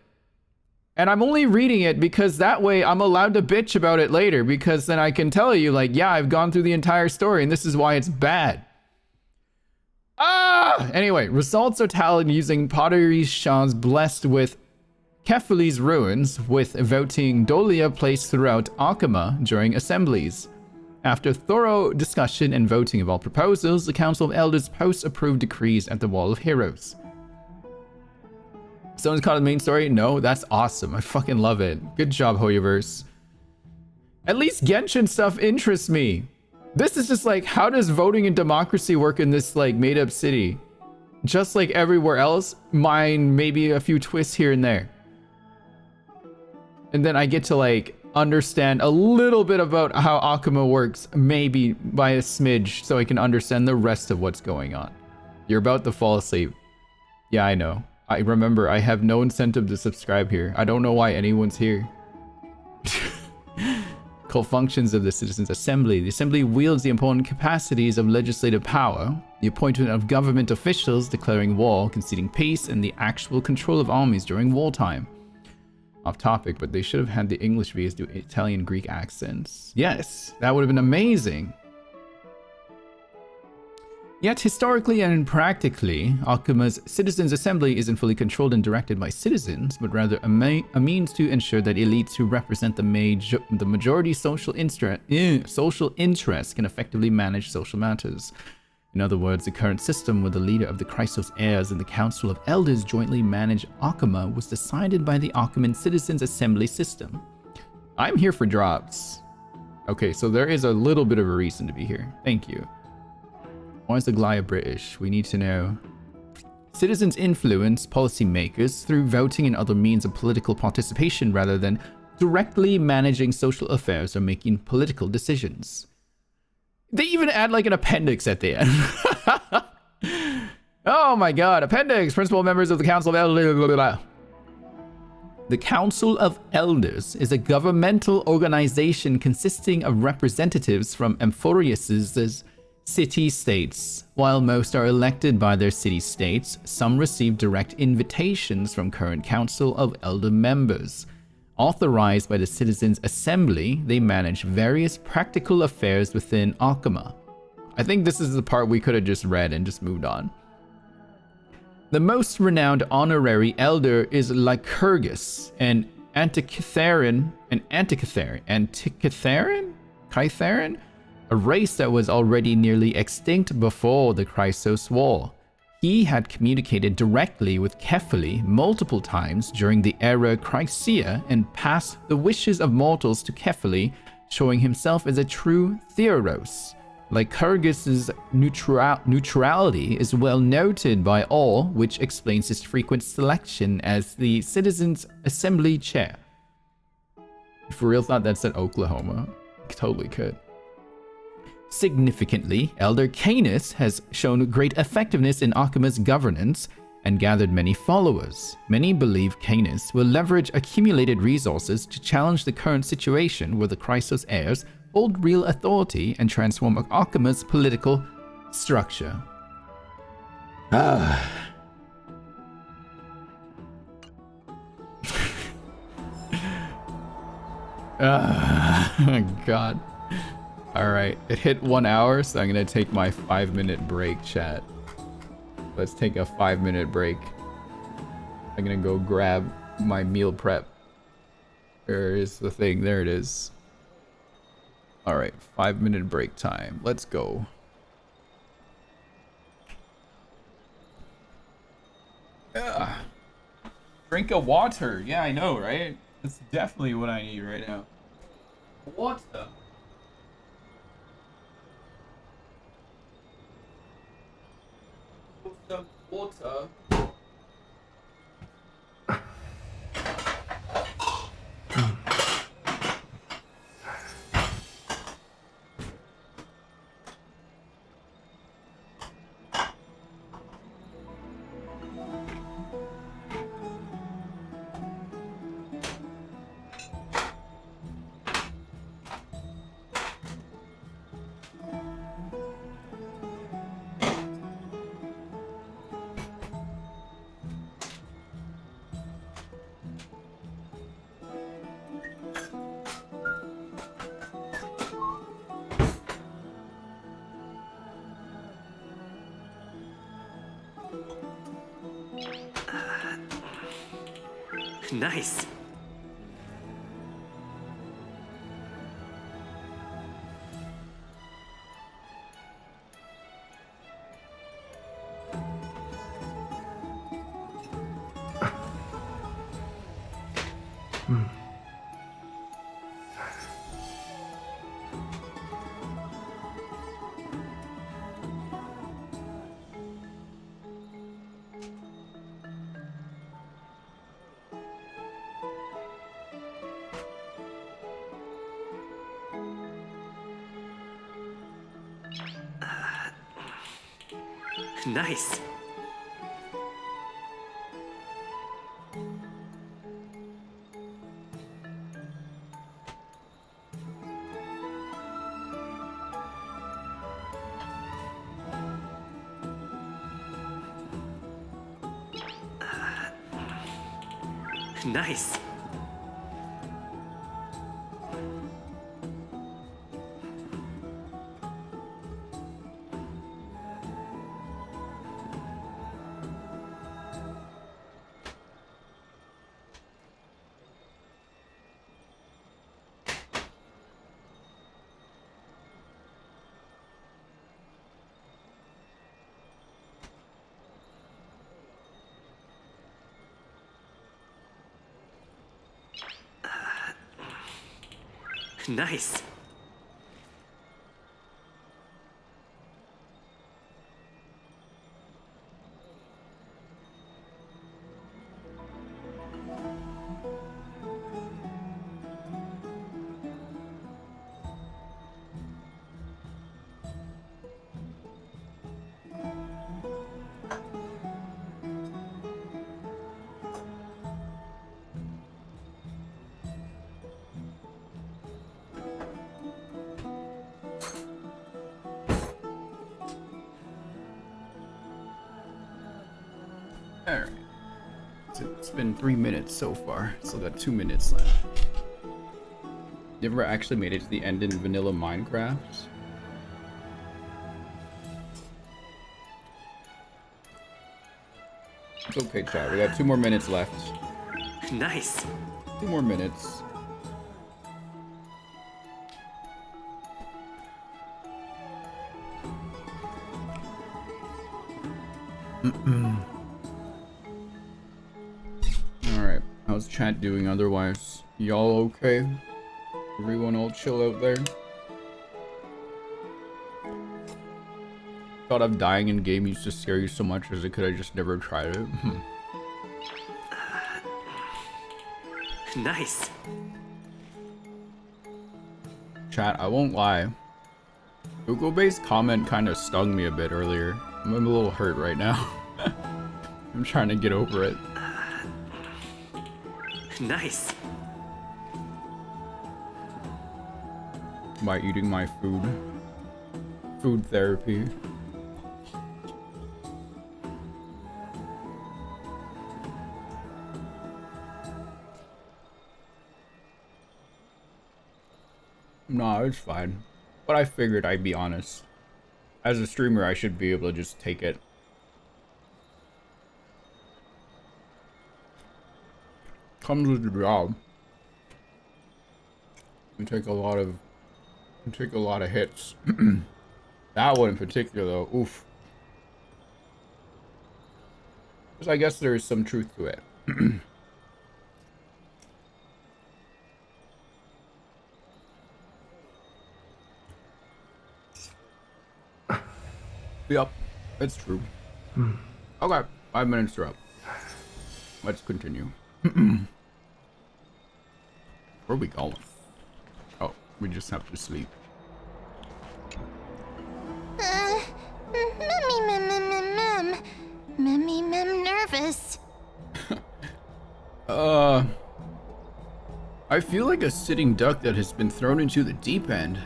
And I'm only reading it because that way I'm allowed to bitch about it later, because then I can tell you, like, yeah, I've gone through the entire story and this is why it's bad. Anyway, results are tallied using pottery shards blessed with Kefali's ruins, with voting dolia placed throughout Akama during assemblies. After thorough discussion and voting of all proposals, the Council of Elders post-approved decrees at the Wall of Heroes. Someone's caught the main story? No, that's awesome. I fucking love it. Good job, Hoyoverse. At least Genshin stuff interests me. This is just like, how does voting and democracy work in this like made-up city? Just like everywhere else, mine maybe a few twists here and there. And then I get to like understand a little bit about how Akama works, maybe by a smidge, so I can understand the rest of what's going on. You're about to fall asleep. Yeah, I know. I remember I have no incentive to subscribe here. I don't know why anyone's here. Called functions of the Citizens' Assembly. The Assembly wields the important capacities of legislative power, the appointment of government officials, declaring war, conceding peace, and the actual control of armies during wartime. Off topic, but they should have had the English VS do Italian Greek accents. Yes, that would have been amazing. Yet historically and practically, Akama's Citizens' Assembly isn't fully controlled and directed by citizens, but rather a means to ensure that elites who represent the majority social interest can effectively manage social matters. In other words, the current system where the leader of the Chrysos heirs and the Council of Elders jointly manage Akama was decided by the Akaman Citizens' Assembly system. I'm here for drops. Okay, so there is a little bit of a reason to be here. Thank you. Why is the Glaya British? We need to know. Citizens influence policymakers through voting and other means of political participation rather than directly managing social affairs or making political decisions. They even add like an appendix at the end. Oh my god, appendix! Principal members of the Council of Elders. Blah, blah, blah. The Council of Elders is a governmental organization consisting of representatives from Amphorius's city-states. While most are elected by their city-states, some receive direct invitations from current Council of Elder members. Authorized by the Citizens' Assembly, they manage various practical affairs within Akama. I think this is the part we could have just read and just moved on. The most renowned honorary elder is Lycurgus, an Antikytherian, a race that was already nearly extinct before the Chrysos War. He had communicated directly with Kefali multiple times during the era Chrysia and passed the wishes of mortals to Kefali, showing himself as a true Theoros. Lycurgus's neutrality is well noted by all, which explains his frequent selection as the Citizens' Assembly chair. For real thought that said Oklahoma. Totally could. Significantly, Elder Canis has shown great effectiveness in Akama's governance and gathered many followers. Many believe Canis will leverage accumulated resources to challenge the current situation where the Chrysos heirs hold real authority and transform Akama's political structure. God. Alright, it hit 1 hour, so I'm gonna take my 5-minute break, chat. Let's take a 5-minute break. I'm gonna go grab my meal prep. Where is the thing? There it is. Alright, 5-minute break time. Let's go. Drink of water. Yeah, I know, right? That's definitely what I need right now. Water. Some water. Nice. Nice. Nice. Nice. Alright. So it's been 3 minutes so far. Still got 2 minutes left. Never actually made it to the end in vanilla Minecraft. It's okay, chat. We got 2 more minutes left. Nice. 2 more minutes. Alright, how's chat doing otherwise? Y'all okay? Everyone all chill out there? Thought of dying in game used to scare you so much as it could I just never tried it. Nice. Chat, I won't lie. Google-based comment kind of stung me a bit earlier. I'm a little hurt right now. I'm trying to get over it. Nice. By eating my food. Food therapy. No, it's fine. But I figured I'd be honest. As a streamer, I should be able to just take it. Comes with the job. You take a lot of hits. That one in particular though, oof. Because I guess there is some truth to it. Yep, it's true. Okay, 5 minutes are up. Let's continue. Where are we going? Oh, we just have to sleep. Mem nervous. I feel like a sitting duck that has been thrown into the deep end.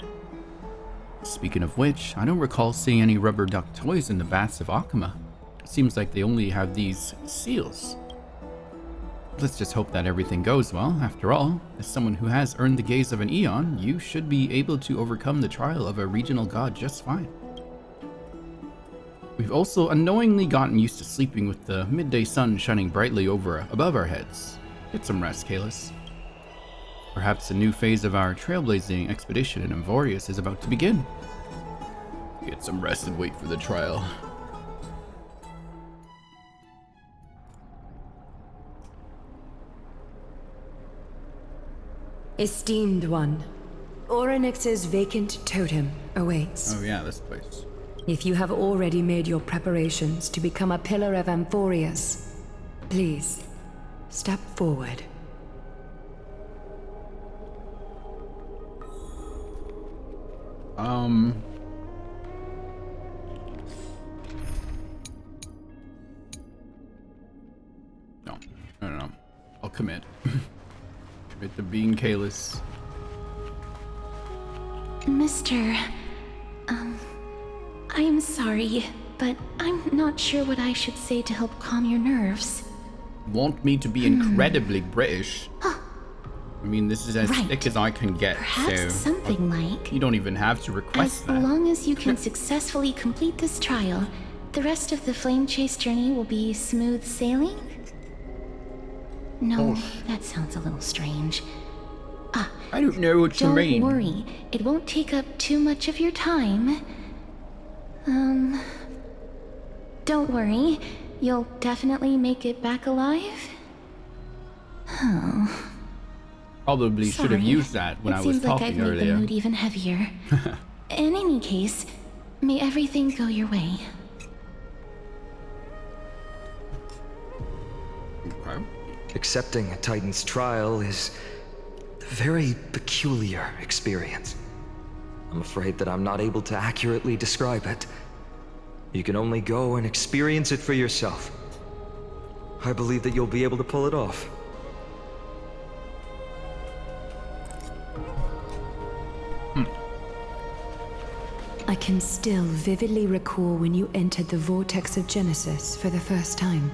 Speaking of which, I don't recall seeing any rubber duck toys in the baths of Akuma. Seems like they only have these seals. Let's just hope that everything goes well. After all, as someone who has earned the gaze of an Eon, you should be able to overcome the trial of a regional god just fine. We've also unknowingly gotten used to sleeping with the midday sun shining brightly above our heads. Get some rest, Kalis. Perhaps a new phase of our trailblazing expedition in Amvorius is about to begin. Get some rest and wait for the trial. Esteemed one, Orynyx's vacant totem awaits. Oh yeah, this place. If you have already made your preparations to become a pillar of Amphorius, please, step forward. No. I'll commit. Commit to being Kalis. Mr. I'm sorry, but I'm not sure what I should say to help calm your nerves. Want me to be incredibly British? I mean, this is as thick as I can get, Perhaps so something like, you don't even have to request as that. long as you can successfully complete this trial, the rest of the flame chase journey will be smooth sailing? No, that sounds a little strange. I don't know what you Don't mean. worry, it won't take up too much of your time. Don't worry, you'll definitely make it back alive? Probably should have Sorry. used that when I was It seems like I've talking made the earlier. mood even heavier. In any case, may everything go your way. Okay. Accepting a Titan's trial is a very peculiar experience. I'm afraid that I'm not able to accurately describe it. You can only go and experience it for yourself. I believe that you'll be able to pull it off. I can still vividly recall when you entered the vortex of Genesis for the first time.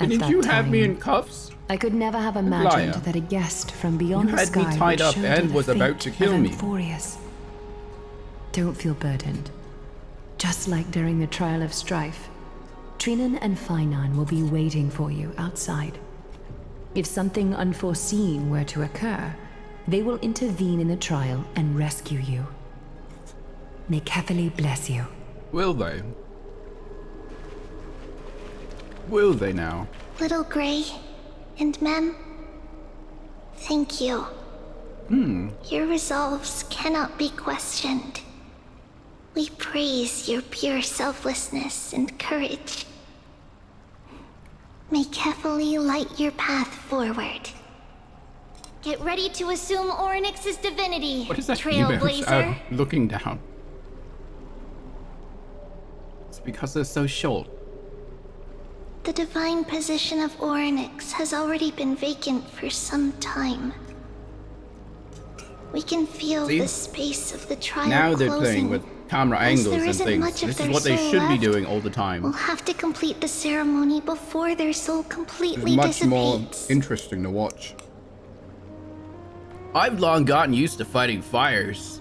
At Didn't that you have me time, in cuffs? I could never have imagined Liar. that a guest from beyond You the had sky me tied would up show and the was about fate to kill of me. Amphorius. Don't feel burdened. Just like during the trial of strife, Trinan and Finan will be waiting for you outside. If something unforeseen were to occur, they will intervene in the trial and rescue you. May Kethely bless you. Will they? Will they now? Little Gray and Mem, thank you. Your resolves cannot be questioned. We praise your pure selflessness and courage. May Kethely light your path forward. Get ready to assume Orynyx's divinity, What is that Trailblazer. looking down. It's because they're so short. The divine position of Orynyx has already been vacant for some time. We can feel See? the space of the trial Now they're closing. playing with camera As angles there and isn't things. much of This is their what they soul should be left. doing all the We'll time. have to complete the ceremony before their soul completely Much more dissipates. interesting to watch. I've long gotten used to fighting fires.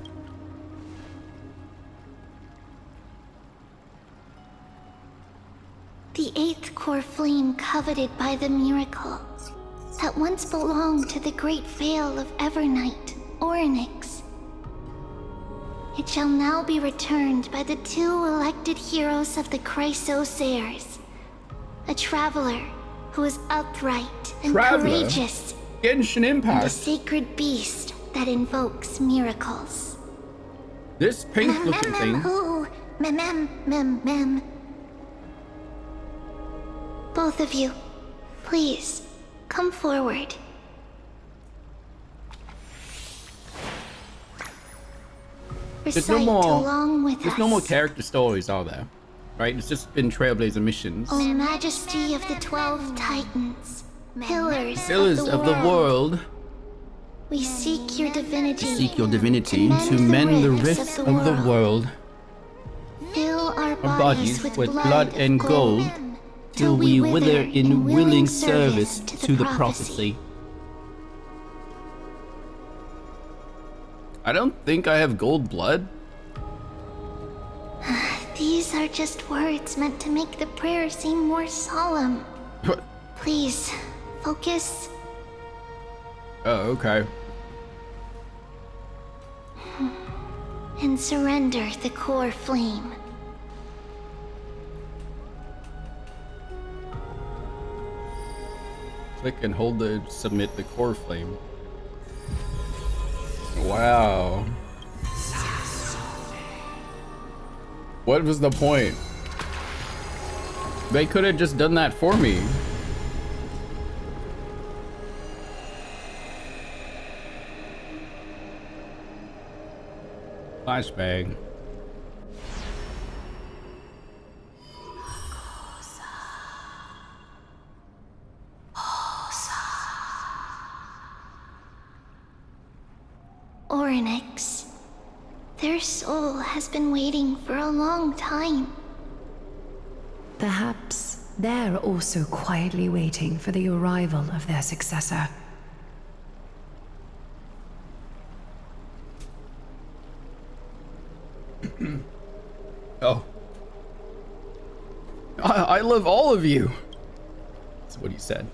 The eighth core flame coveted by the miracle that once belonged to the great Vale of Evernight, Orynyx. It shall now be returned by the two elected heroes of the Chrysosairs. A traveler who is upright and Traveler? courageous, Genshin and a Impact. sacred beast that invokes miracles. This pink looking thing. Who? Mem. Both of you, please, come forward. There's no Recite more. along with There's us. no more character stories, are there? Right? It's just been Trailblazer missions. O Majesty of the 12 Titans, Pillars of the world. we seek your divinity. Seek your divinity to mend the rifts of the world. Fill our Our bodies bodies with blood and gold, till we wither in willing service to the prophecy. I don't think I have gold blood. These are just words meant to make the prayer seem more solemn. But Please, Focus. Oh, okay. And surrender the core flame. Click and hold to submit the core flame. Wow. What was the point? They could have just done that for me. Flashbang. Oryx. Their soul has been waiting for a long time. Perhaps they're also quietly waiting for the arrival of their successor. Oh. I love all of you. That's what he said.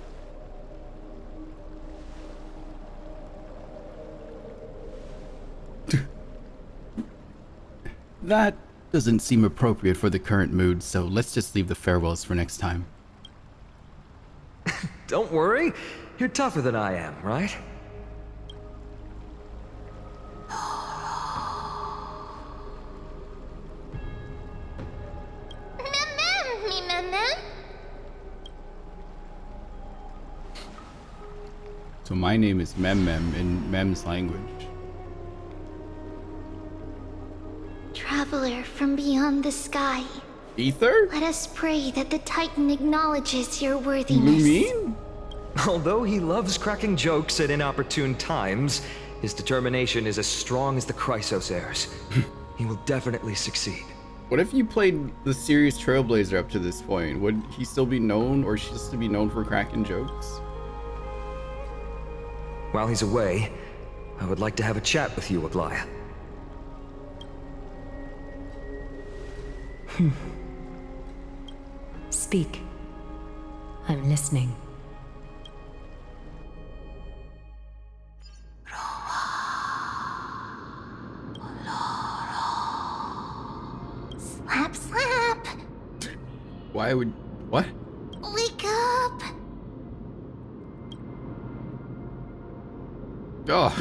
That doesn't seem appropriate for the current mood, so let's just leave the farewells for next time. Don't worry. You're tougher than I am, right? So my name is Mem in Mem's language. Traveler from beyond the sky. Ether? Let us pray that the Titan acknowledges your worthiness. Lumine? Although he loves cracking jokes at inopportune times, his determination is as strong as the Chrysos He will definitely succeed. What if you played the serious Trailblazer up to this point? Would he still be known, or she still be known for cracking jokes? While he's away, I would like to have a chat with you, Aglaya. Speak. I'm listening. Slap, slap. Why would... what? Wake up. Ugh.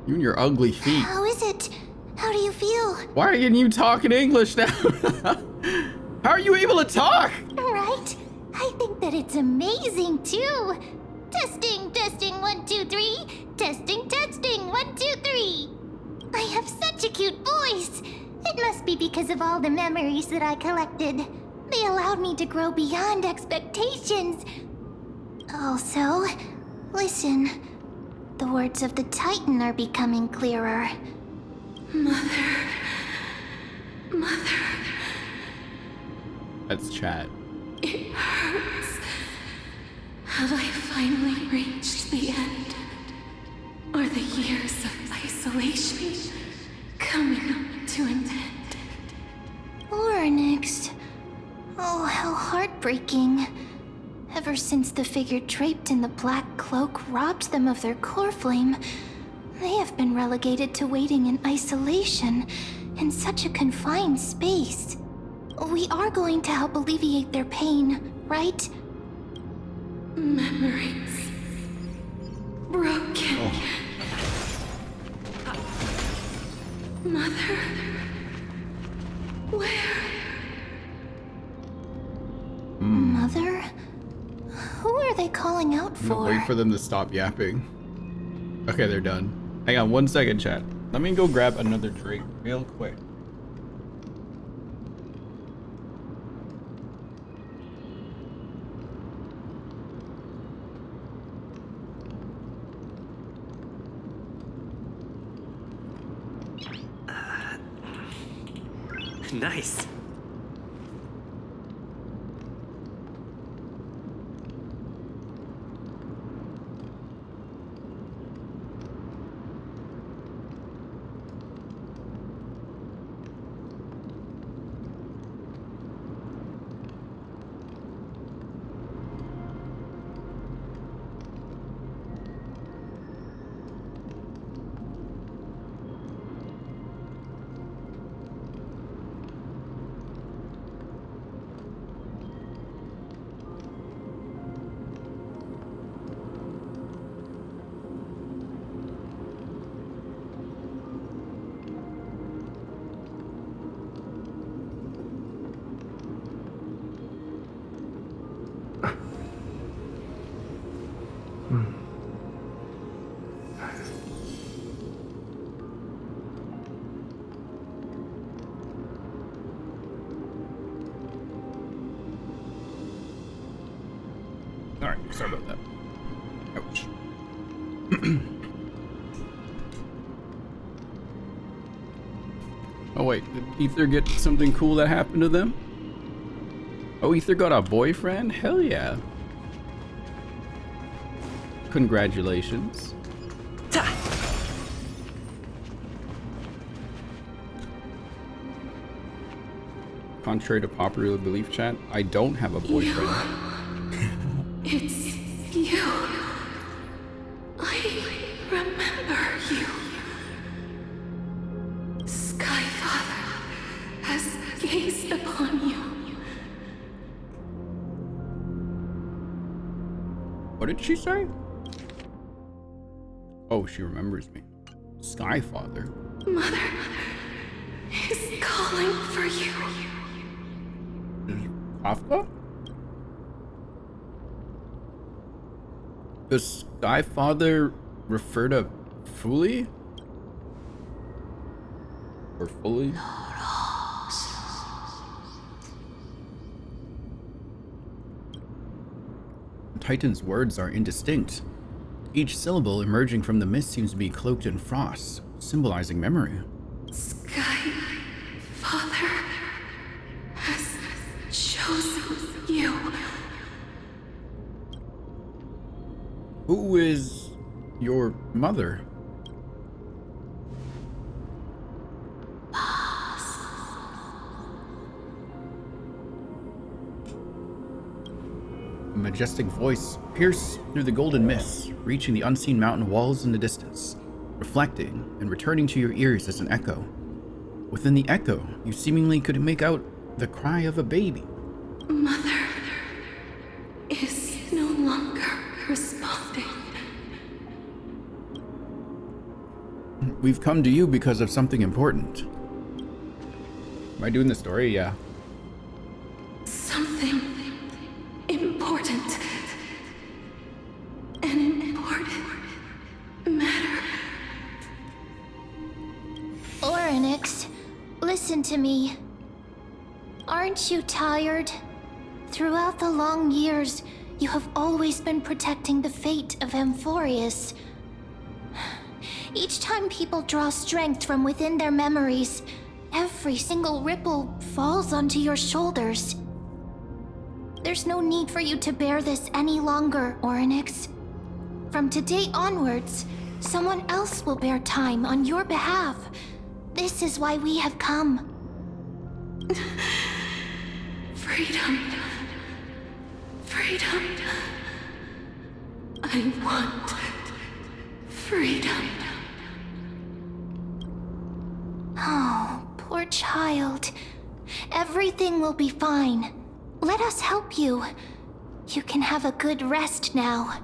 You and your ugly feet. How is it? How do you feel? Why are you talking English now? How are you able to talk? Right? I think that it's amazing too. Testing, testing, 1, 2, 3. Testing, testing, 1, 2, 3. I have such a cute voice. It must be because of all the memories that I collected. They allowed me to grow beyond expectations. Also, listen. The words of the Titan are becoming clearer. Mother. That's chat. It hurts. Have I finally reached the end? Are the years of isolation coming to an end? Oryx. Oh, how heartbreaking. Ever since the figure draped in the black cloak robbed them of their core flame, they have been relegated to waiting in isolation in such a confined space. We are going to help alleviate their pain, right? Memories. Broken. Mother. Where? Mother? Who are they calling out I'm gonna for? wait for them to stop yapping. Okay, they're done. Hang on 1 second, chat. Let me go grab another drink real quick. Nice. Alright, sorry about that. Ouch. Oh wait, did Ether get something cool that happened to them? Oh, Ether got a boyfriend? Hell yeah. Congratulations. Contrary to popular belief, chat, I don't have a boyfriend. It's you. I remember you. Sky Father has gazed upon you. What did she say? Oh, she remembers me. Skyfather. Mother is calling for you. Kafka? Does Skyfather refer to Fully? Or Fully? Titan's words are indistinct. Each syllable emerging from the mist seems to be cloaked in frost, symbolizing memory. Sky Father has chosen you. Who is your mother? A majestic voice pierced through the golden mist, reaching the unseen mountain walls in the distance, reflecting and returning to your ears as an echo. Within the echo, you seemingly could make out the cry of a baby. Mother is no longer responding. We've come to you because of something important. Am I doing the story? Yeah. Something important. An important matter. Oryx, listen to me. Aren't you tired? Throughout the long years, you have always been protecting the fate of Amphorius. Each time people draw strength from within their memories, every single ripple falls onto your shoulders. There's no need for you to bear this any longer, Oryx. From today onwards, someone else will bear time on your behalf. This is why we have come. Freedom. Freedom. I want freedom. Oh, poor child. Everything will be fine. Let us help you. You can have a good rest now.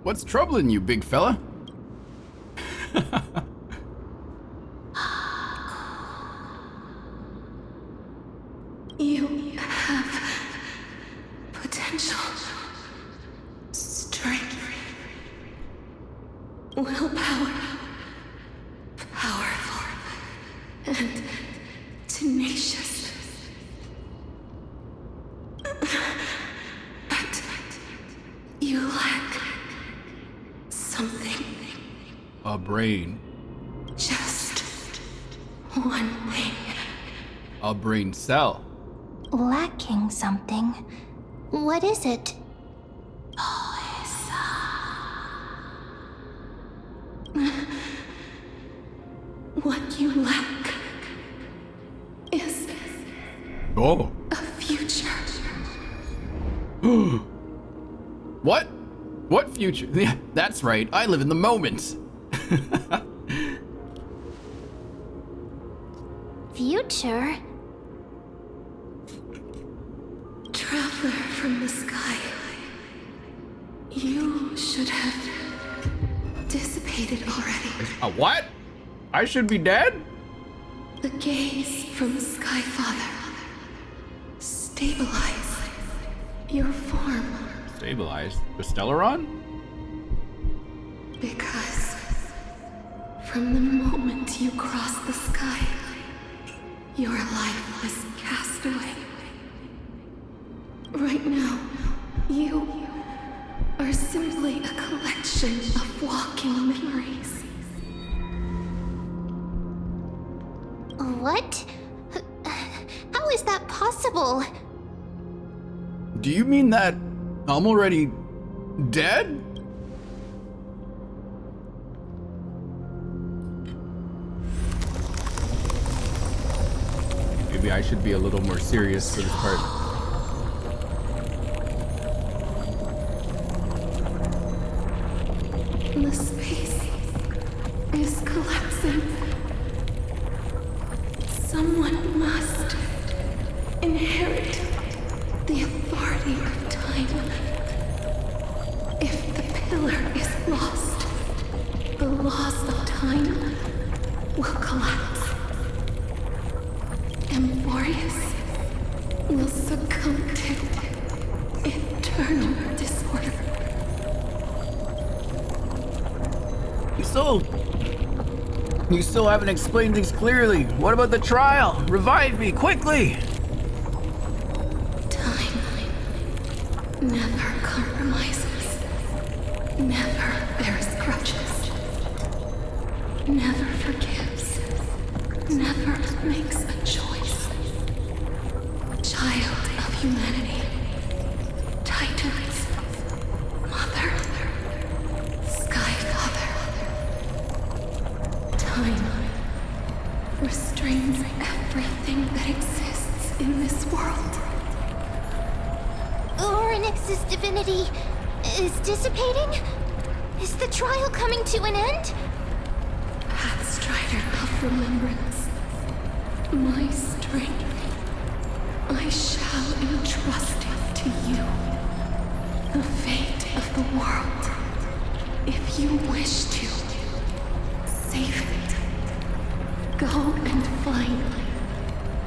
What's troubling you, big fella? You have potential, strength, willpower, powerful, and tenacious. But you lack something. A brain. Just one thing. A brain cell. Lacking something. What is it? What you lack is Oh. a future. What? What future? Yeah, that's right. I live in the moment. Future? Traveler from the sky. You should have dissipated already. A what? I should be dead? The gaze from Sky Father stabilize your form. Stabilize the Stellaron? Because from the moment you crossed the sky, your life was cast away. Right now, you are simply a collection of walking memories. What? How is that possible? Do you mean that I'm already dead? Maybe I should be a little more serious for this part. The space is collapsing. Someone must inherit the authority of time. If the pillar is lost, the laws of time will collapse. Amphorius will succumb to eternal disorder. You still haven't explained things clearly. What about the trial? Revive me, quickly! Time never compromises, never bears grudges, never forgives, never makes a choice. Child of humanity, Titans, Mother, Sky Father. Time restrains everything that exists in this world. Oryx's divinity is dissipating? Is the trial coming to an end? Pathstrider of remembrance, my strength, I shall entrust it to you. The fate of the world, if you wish to, save it. Go and find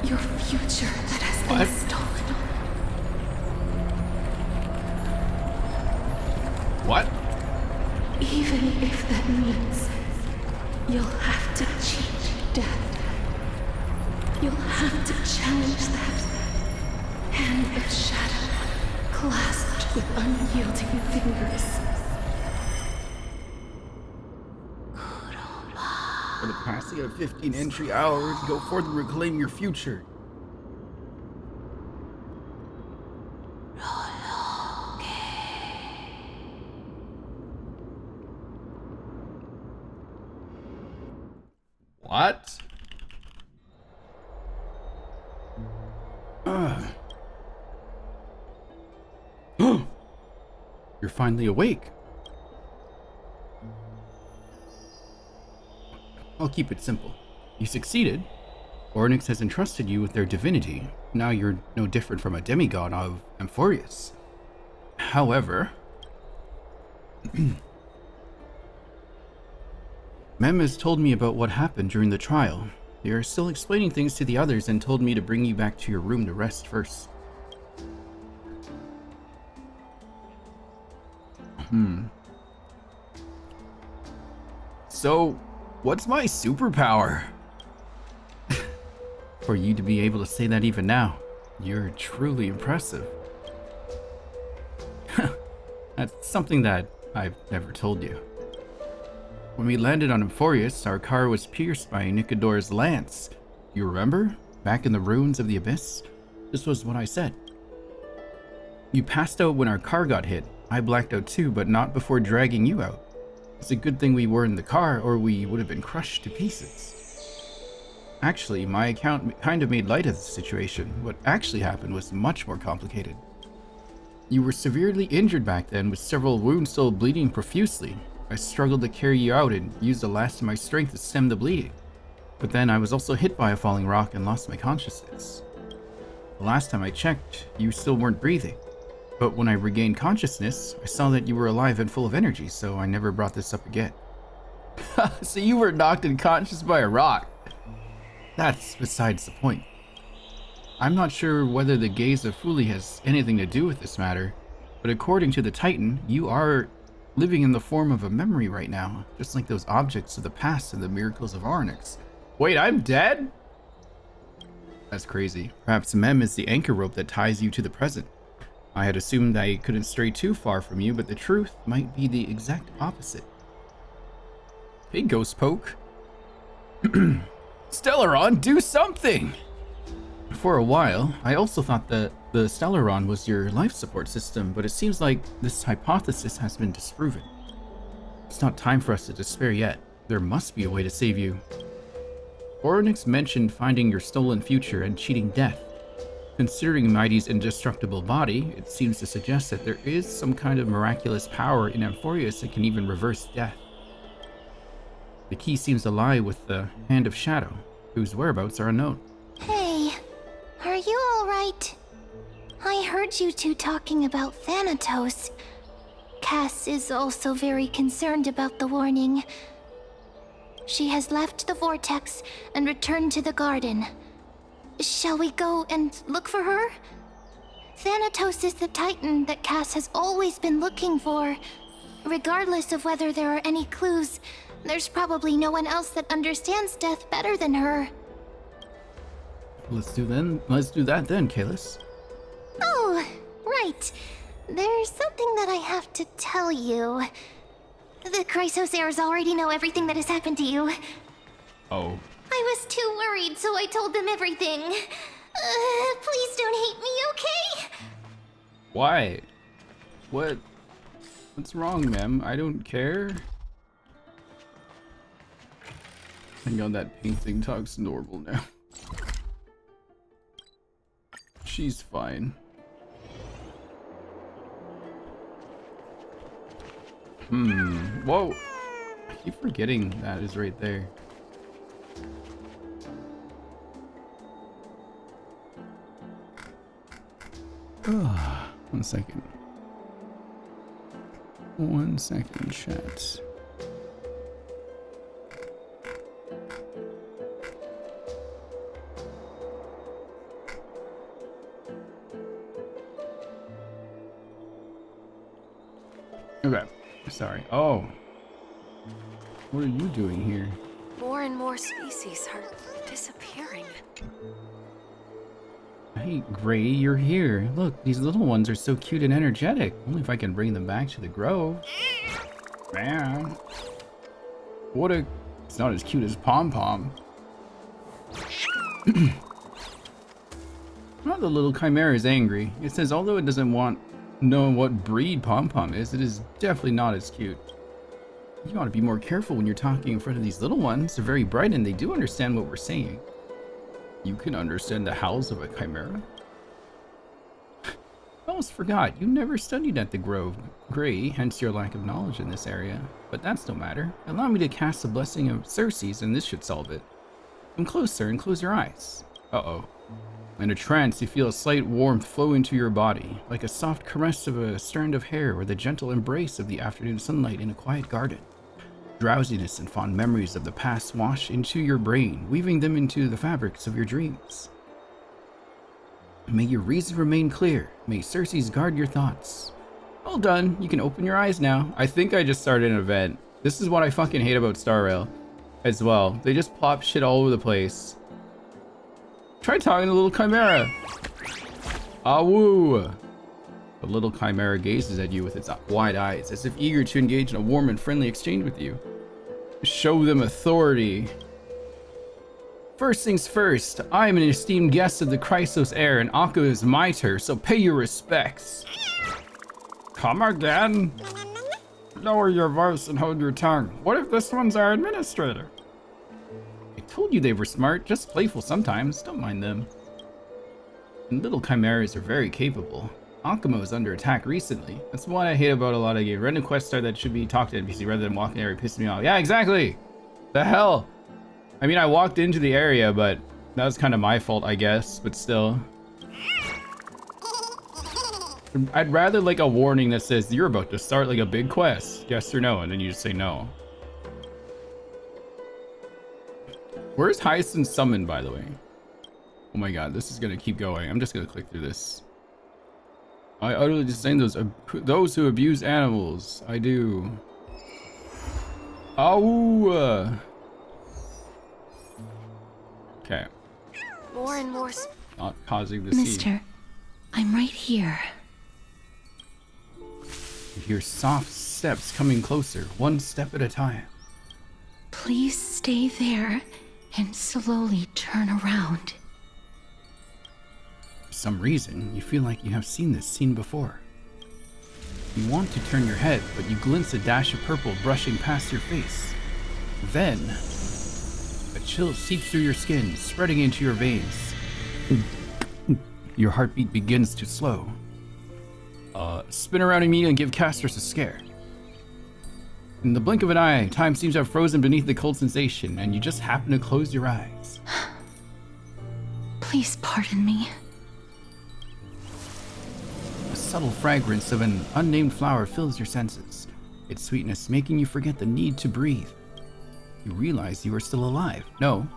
your future that has been stolen. What? Even if that means you'll have to cheat death. You'll have to challenge that hand of shadow clasped with unyielding fingers. For the passing of 15 entry hours, go forth and reclaim your future. What? You're finally awake. I'll keep it simple. You succeeded. Ornyx has entrusted you with their divinity. Now you're no different from a demigod of Amphorius. However, Mem has told me about what happened during the trial. They are still explaining things to the others and told me to bring you back to your room to rest first. So, what's my superpower? For you to be able to say that even now, you're truly impressive. That's something that I've never told you. When we landed on Amphorius, our car was pierced by Nicodor's lance. You remember? Back in the ruins of the Abyss? This was what I said. You passed out when our car got hit. I blacked out too, but not before dragging you out. It's a good thing we were in the car, or we would have been crushed to pieces. Actually, my account kind of made light of the situation. What actually happened was much more complicated. You were severely injured back then, with several wounds still bleeding profusely. I struggled to carry you out and used the last of my strength to stem the bleeding. But then I was also hit by a falling rock and lost my consciousness. The last time I checked, you still weren't breathing. But when I regained consciousness, I saw that you were alive and full of energy, so I never brought this up again. So you were knocked unconscious by a rock. That's besides the point. I'm not sure whether the gaze of Fuli has anything to do with this matter, but according to the Titan, you are living in the form of a memory right now, just like those objects of the past and the miracles of Arnix. Wait, I'm dead? That's crazy. Perhaps Mem is the anchor rope that ties you to the present. I had assumed I couldn't stray too far from you, but the truth might be the exact opposite. Hey, Ghost Poke. Stellaron, do something! For a while, I also thought that the Stellaron was your life support system, but it seems like this hypothesis has been disproven. It's not time for us to despair yet. There must be a way to save you. Oronix mentioned finding your stolen future and cheating death. Considering Mighty's indestructible body, it seems to suggest that there is some kind of miraculous power in Amphorius that can even reverse death. The key seems to lie with the Hand of Shadow, whose whereabouts are unknown. Hey, are you alright? I heard you two talking about Thanatos. Cass is also very concerned about the warning. She has left the vortex and returned to the garden. Shall we go and look for her? Thanatos is the Titan that Cass has always been looking for. Regardless of whether there are any clues, there's probably no one else that understands death better than her. Let's do that then, Kalis. Oh, right. There's something that I have to tell you. The Chrysos heirs already know everything that has happened to you. Oh. I was too worried, so I told them everything. Please don't hate me, okay? Why? What's wrong, Mem? I don't care. Hang on, that painting talks normal now. She's fine. Whoa. I keep forgetting that is right there. One second. 1 second, chat. Okay, sorry. Oh. What are you doing here? More and more species are disappearing. Hey, Gray, you're here. Look, these little ones are so cute and energetic. Only if I can bring them back to the grove. Man. It's not as cute as Pom Pom. Well, the little chimera is angry. It says although it doesn't want know what breed Pom Pom is, it is definitely not as cute. You ought to be more careful when you're talking in front of these little ones. They're very bright and they do understand what we're saying. You can understand the howls of a chimera? I almost forgot, you never studied at the Grove, Gray, hence your lack of knowledge in this area. But that's no matter. Allow me to cast the blessing of Circes and this should solve it. Come closer and close your eyes. Uh-oh. In a trance, you feel a slight warmth flow into your body, like a soft caress of a strand of hair or the gentle embrace of the afternoon sunlight in a quiet garden. Drowsiness and fond memories of the past wash into your brain, weaving them into the fabrics of your dreams. May your reason remain clear. May Circes guard your thoughts. All done. You can open your eyes now. I think I just started an event. This is what I fucking hate about Star Rail as well. They just plop shit all over the place. Try talking to the little chimera. Awoo. The little chimera gazes at you with its wide eyes, as if eager to engage in a warm and friendly exchange with you. Show them authority. First things first, I am an esteemed guest of the Chrysos heir, and Akko is mitre, so pay your respects. Come again? Lower your voice and hold your tongue. What if this one's our administrator? I told you they were smart, just playful sometimes. Don't mind them. And little chimeras are very capable. Akamo is under attack recently. That's what I hate about a lot of games. Random quest star that should be talked to NPC rather than walking area pisses me off. Yeah, exactly. The hell. I mean, I walked into the area, but that was kind of my fault, I guess. But still. I'd rather like a warning that says you're about to start like a big quest. Yes or no, and then you just say no. Where's Hyacinth summoned, by the way? Oh my god, this is gonna keep going. I'm just gonna click through this. I utterly disdain those who abuse animals. I do. Oh. Okay. More and more. Not causing the scene. Mister, I'm right here. You hear soft steps coming closer, one step at a time. Please stay there and slowly turn around. For some reason, you feel like you have seen this scene before. You want to turn your head, but you glimpse a dash of purple brushing past your face. Then, a chill seeps through your skin, spreading into your veins. Your heartbeat begins to slow. Spin around immediately and give Castorice a scare. In the blink of an eye, time seems to have frozen beneath the cold sensation, and you just happen to close your eyes. Please pardon me. A subtle fragrance of an unnamed flower fills your senses, its sweetness making you forget the need to breathe. You realize you are still alive. No,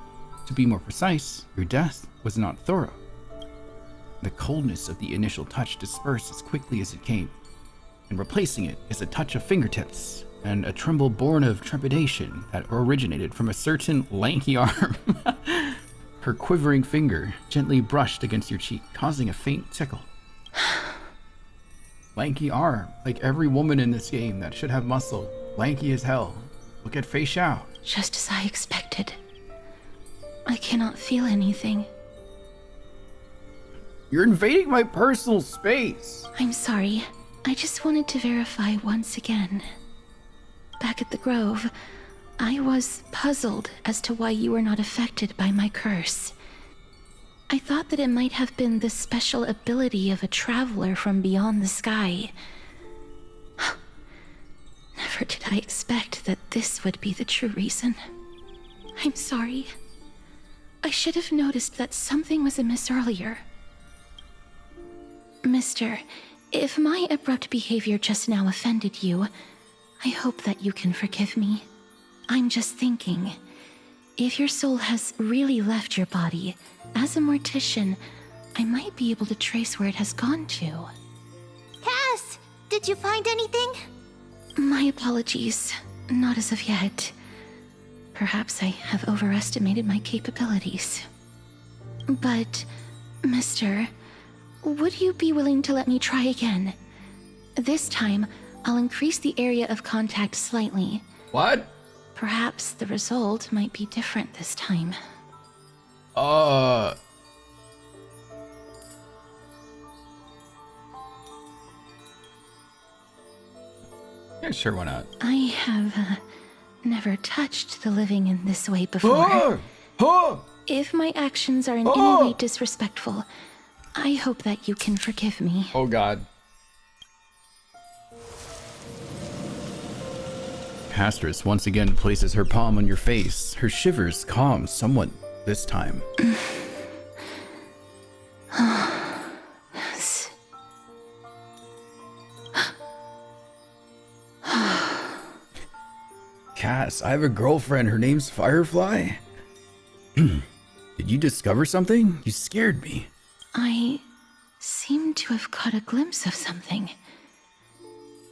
to be more precise, your death was not thorough. The coldness of the initial touch dispersed as quickly as it came, and replacing it is a touch of fingertips and a tremble born of trepidation that originated from a certain lanky arm. Her quivering finger gently brushed against your cheek, causing a faint tickle. Lanky arm, like every woman in this game that should have muscle. Lanky as hell. Look at Fei Xiao. Just as I expected. I cannot feel anything. You're invading my personal space. I'm sorry. I just wanted to verify once again. Back at the Grove, I was puzzled as to why you were not affected by my curse. I thought that it might have been the special ability of a traveler from beyond the sky. Never did I expect that this would be the true reason. I'm sorry. I should have noticed that something was amiss earlier. Mister, if my abrupt behavior just now offended you, I hope that you can forgive me. I'm just thinking, if your soul has really left your body, as a mortician, I might be able to trace where it has gone to. Cass, did you find anything? My apologies. Not as of yet. Perhaps I have overestimated my capabilities. But, Mister, would you be willing to let me try again? This time, I'll increase the area of contact slightly. What? Perhaps the result might be different this time. Yeah, sure, why not? I have never touched the living in this way before. If my actions are in any way disrespectful, I hope that you can forgive me. Oh god. Castorice once again places her palm on your face. Her shivers calm somewhat this time. Cass, I have a girlfriend. Her name's Firefly. Did you discover something? You scared me. I seem to have caught a glimpse of something.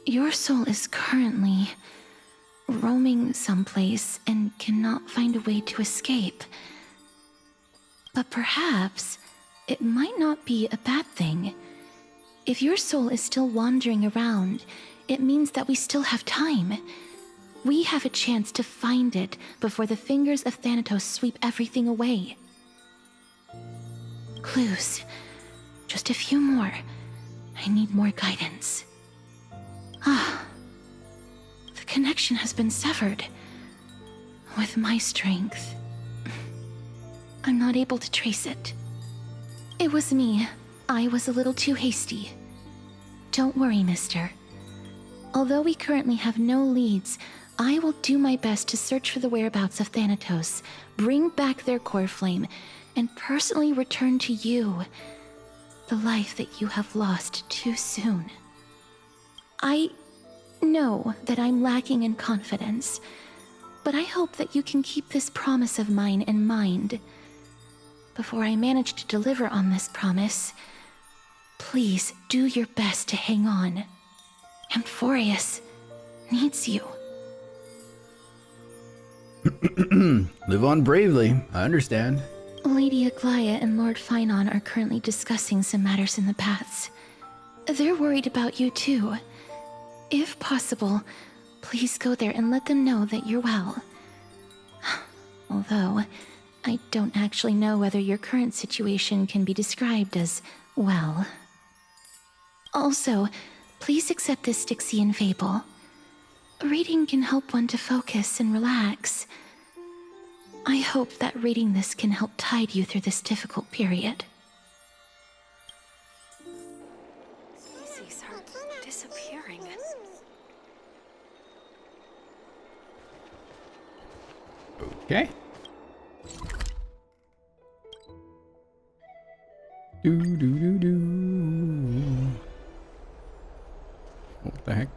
Your soul is currently roaming someplace and cannot find a way to escape. But perhaps it might not be a bad thing. If your soul is still wandering around, it means that we still have time. We have a chance to find it before the fingers of Thanatos sweep everything away. Clues. Just a few more. I need more guidance. The connection has been severed. With my strength, I'm not able to trace it. It was me. I was a little too hasty. Don't worry, mister. Although we currently have no leads, I will do my best to search for the whereabouts of Thanatos, bring back their core flame, and personally return to you the life that you have lost too soon. I know that I'm lacking in confidence, but I hope that you can keep this promise of mine in mind. before I manage to deliver on this promise, please do your best to hang on. Amphorius needs you. Live on bravely. I understand. Lady Aglaya and Lord Finon are currently discussing some matters in the paths. They're worried about you too. If possible, please go there and let them know that you're well. Although, I don't actually know whether your current situation can be described as well. Also, please accept this Styxian fable. Reading can help one to focus and relax. I hope that reading this can help tide you through this difficult period. Species are disappearing. Okay. What the heck?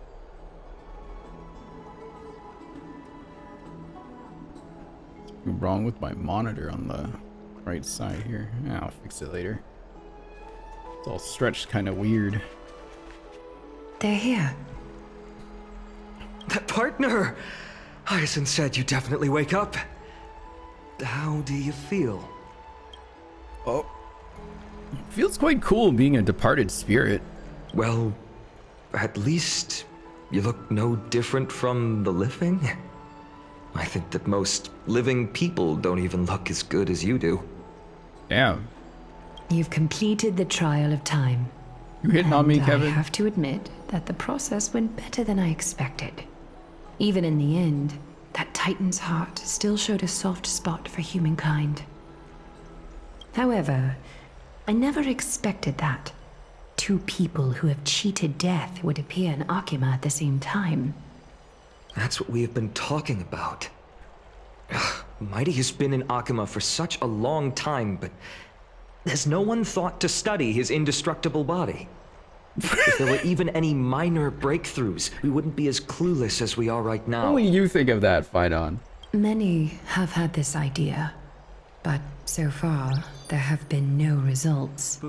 What's wrong with my monitor on the right side here? Yeah, I'll fix it later. It's all stretched kind of weird. They're here. Partner! Hyacinth said you definitely wake up. How do you feel? Oh. Feels quite cool being a departed spirit. Well, at least you look no different from the living. I think that most living people don't even look as good as you do. Damn. You've completed the trial of time. You hitting on me, And Kevin? I have to admit that the process went better than I expected. Even in the end, that Titan's heart still showed a soft spot for humankind. However, I never expected that. Two people who have cheated death would appear in Akima at the same time. That's what we have been talking about. Mighty has been in Akima for such a long time, but has no one thought to study his indestructible body? If there were even any minor breakthroughs, we wouldn't be as clueless as we are right now. Only you think of that, Finon. Many have had this idea, but so far, there have been no results.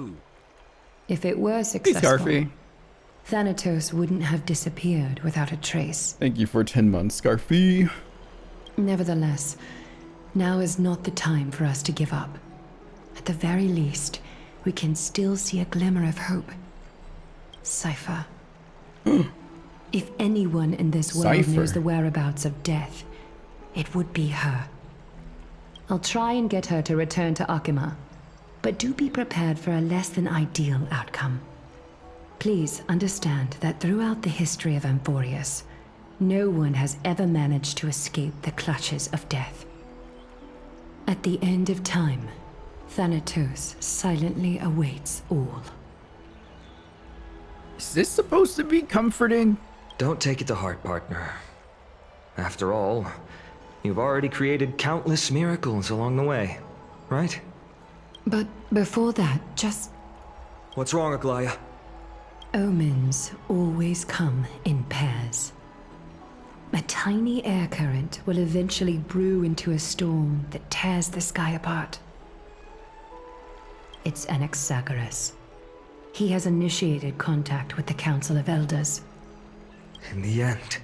If it were Hey, successful, Scarfy. Thanatos wouldn't have disappeared without a trace. Thank you for 10 months, Scarfy. Nevertheless, now is not the time for us to give up. At the very least, we can still see a glimmer of hope. Cypher. If anyone in this world Cypher. knows the whereabouts of death, it would be her. I'll try and get her to return to Akima, but do be prepared for a less than ideal outcome. Please understand that throughout the history of Amphorius, no one has ever managed to escape the clutches of death. At the end of time, Thanatos silently awaits all. Is this supposed to be comforting? Don't take it to heart, partner. After all, you've already created countless miracles along the way, right? But before that, just What's wrong, Aglaya? omens always come in pairs. A tiny air current will eventually brew into a storm that tears the sky apart. It's Anaxagoras. He has initiated contact with the Council of Elders. In the end,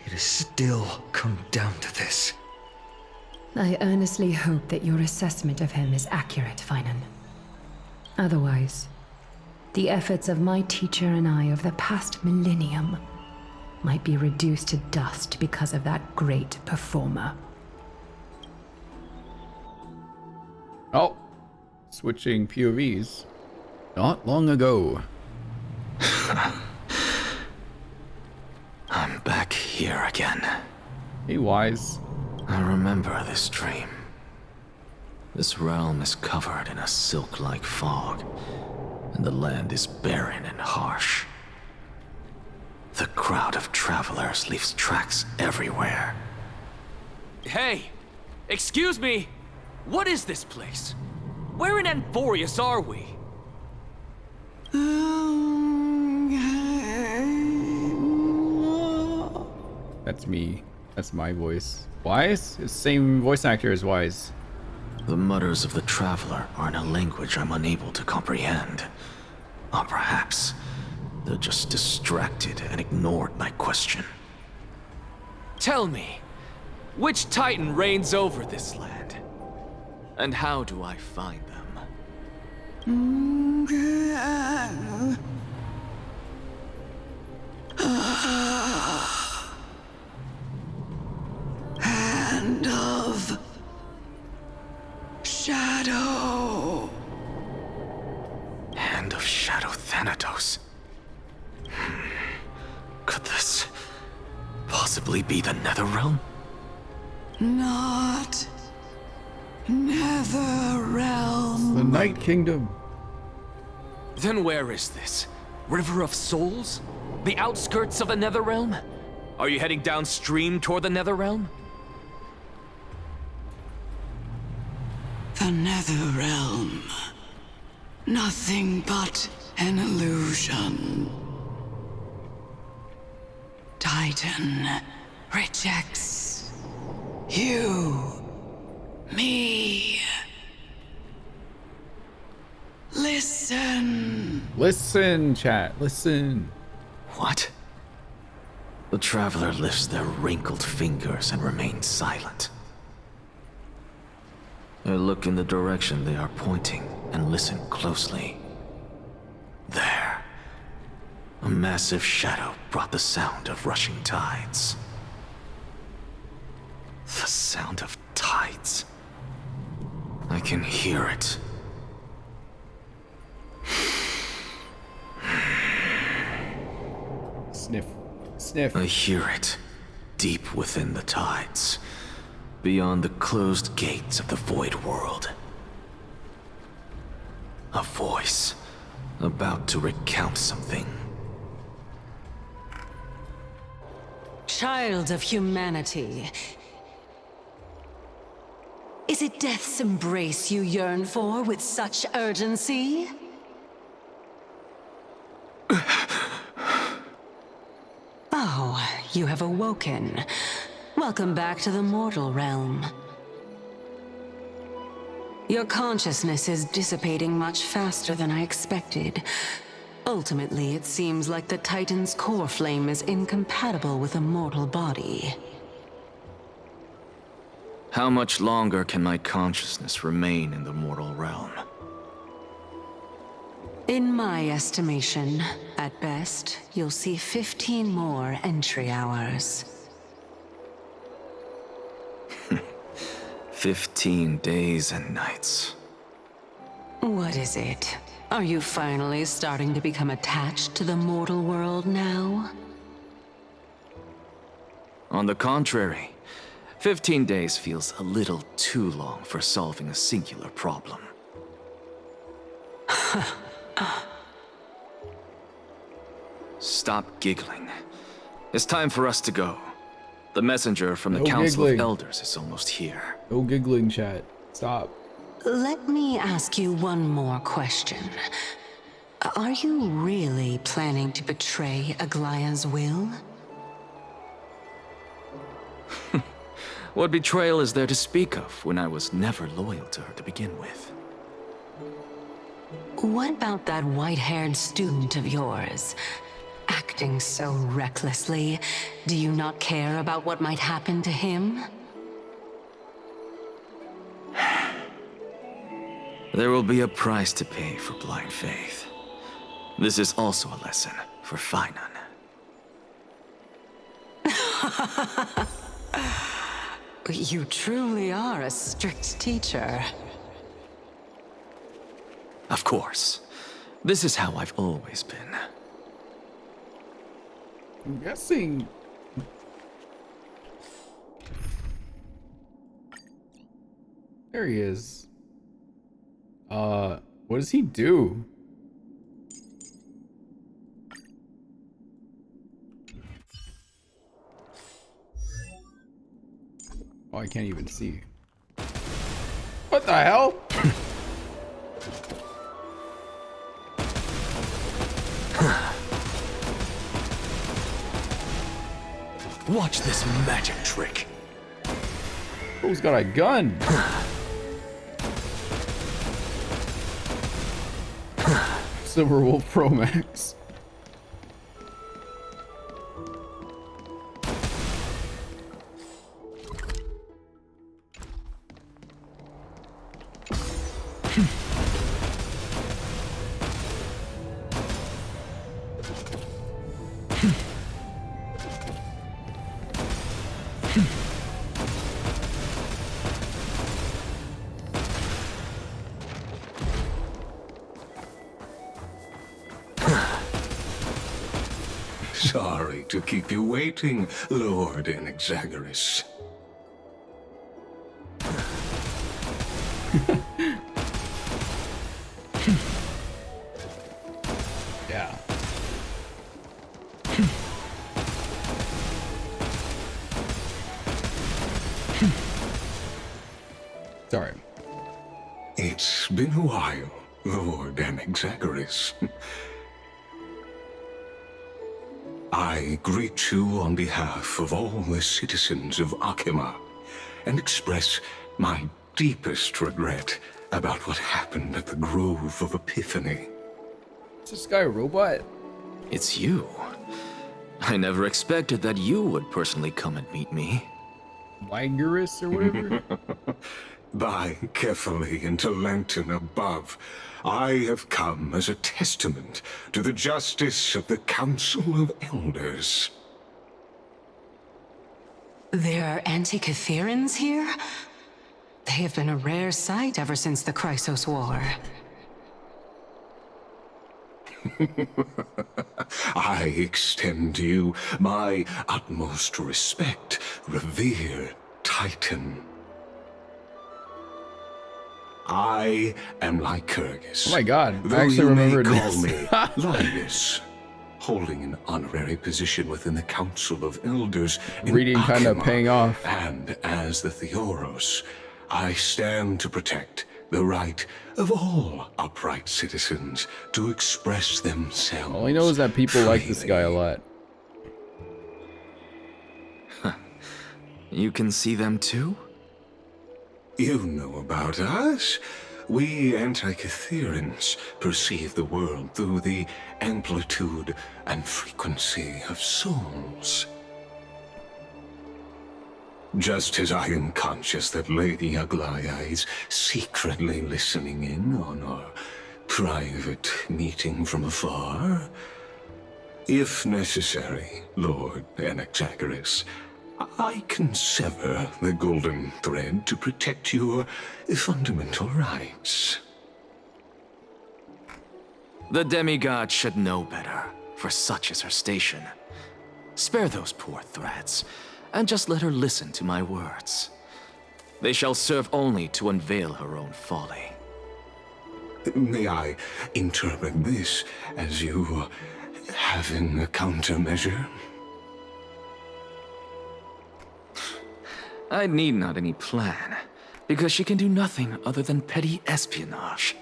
it has still come down to this. I earnestly hope that your assessment of him is accurate, Finan. Otherwise, the efforts of my teacher and I of the past millennium might be reduced to dust because of that great performer. Oh, switching POVs. Not long ago. I'm back here again. Hey, Wise. I remember this dream. This realm is covered in a silk-like fog, and the land is barren and harsh. The crowd of travelers leaves tracks everywhere. Hey! Excuse me! What is this place? Where in Amphorius are we? That's me. That's my voice. Wise? It's the same voice actor as Wise. The mutters of the traveler are in a language I'm unable to comprehend. Or perhaps they're just distracted and ignored my question. Tell me, which Titan reigns over this land? And how do I find them? Hand of Shadow. Hand of Shadow Thanatos. Could this possibly be the Netherrealm? Not Netherrealm. The Night Kingdom. Then where is this? River of Souls? The outskirts of the Netherrealm? Are you heading downstream toward the Netherrealm? The Netherrealm. Nothing but an illusion. Titan rejects you, me. Listen. Listen, chat. Listen. What? The traveler lifts their wrinkled fingers and remains silent. I look in the direction they are pointing and listen closely. There. A massive shadow brought the sound of rushing tides. The sound of tides. I can hear it. Sniff. Sniff. I hear it, deep within the tides, beyond the closed gates of the void world. A voice, about to recount something. Child of humanity, is it death's embrace you yearn for with such urgency? Oh, you have awoken. Welcome back to the mortal realm. Your consciousness is dissipating much faster than I expected. Ultimately, it seems like the Titan's core flame is incompatible with a mortal body. How much longer can my consciousness remain in the mortal realm? In my estimation, at best, you'll see 15 more entry hours. 15 days and nights. What is it? Are you finally starting to become attached to the mortal world now? On the contrary, 15 days feels a little too long for solving a singular problem. Stop giggling. It's time for us to go. The messenger from the No Council giggling. of Elders is almost here. No giggling, chat. Stop. Let me ask you one more question. Are you really planning to betray Aglaya's will? What betrayal is there to speak of when I was never loyal to her to begin with? What about that white-haired student of yours? Acting so recklessly, do you not care about what might happen to him? There will be a price to pay for blind faith. This is also a lesson for Finan. You truly are a strict teacher. Of course. This is how I've always been. I'm guessing. There he is. What does he do? Oh, I can't even see. What the hell? Watch this magic trick. Who's got a gun? Silverwolf Pro Max. Sorry to keep you waiting, Lord Enexagoras. Yeah. Sorry. It's been a while, Lord Enexagoras. I greet you on behalf of all the citizens of Akima and express my deepest regret about what happened at the Grove of Epiphany. Is this guy a robot? It's you. I never expected that you would personally come and meet me. Vigorous or whatever? By carefully into Lantern above, I have come as a testament to the justice of the Council of Elders. There are Antikytherans here? They have been a rare sight ever since the Chrysos War. I extend to you my utmost respect, revered Titan. I am Lycurgus. Oh my god, though I actually you remembered may call this. me Linus, holding an honorary position within the Council of Elders in Reading kind of Akima, paying off. And as the Theoros, I stand to protect the right of all upright citizens to express themselves. All I know is that people like this guy a lot. You can see them too? You know about us. We Antikytherans perceive the world through the amplitude and frequency of souls. Just as I am conscious that Lady Aglaya is secretly listening in on our private meeting from afar, if necessary, Lord Enexagoras, I can sever the golden thread to protect your fundamental rights. The demigod should know better, for such is her station. Spare those poor threads, and just let her listen to my words. They shall serve only to unveil her own folly. May I interpret this as you having a countermeasure? I need not any plan, because she can do nothing other than petty espionage.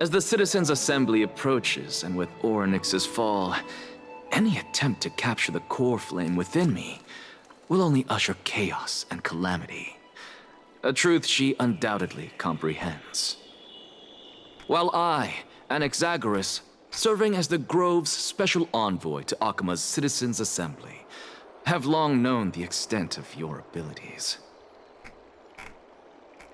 As the Citizens' Assembly approaches, and with Orynyx's fall, any attempt to capture the core flame within me will only usher chaos and calamity. A truth she undoubtedly comprehends. While I, Anaxagoras, serving as the Grove's special envoy to Akima's Citizens' Assembly, have long known the extent of your abilities.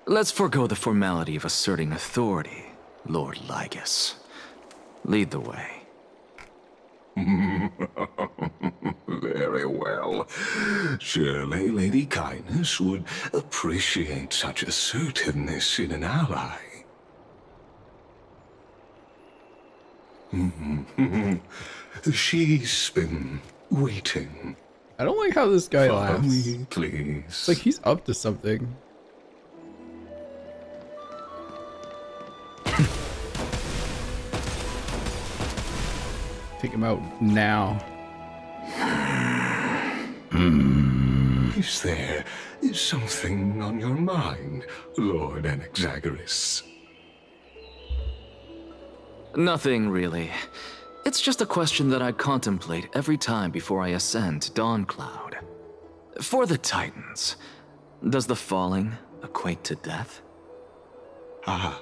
Let's forego the formality of asserting authority, Lord Lygus. Lead the way. Very well. Surely Lady Kindness would appreciate such assertiveness in an ally. She's been waiting. I don't like how this guy Follow laughs. me, please. It's like he's up to something. Take him out now. Is there something on your mind, Lord Anaxagoras? Nothing, really. It's just a question that I contemplate every time before I ascend to Dawncloud. For the Titans, does the falling equate to death? Ah,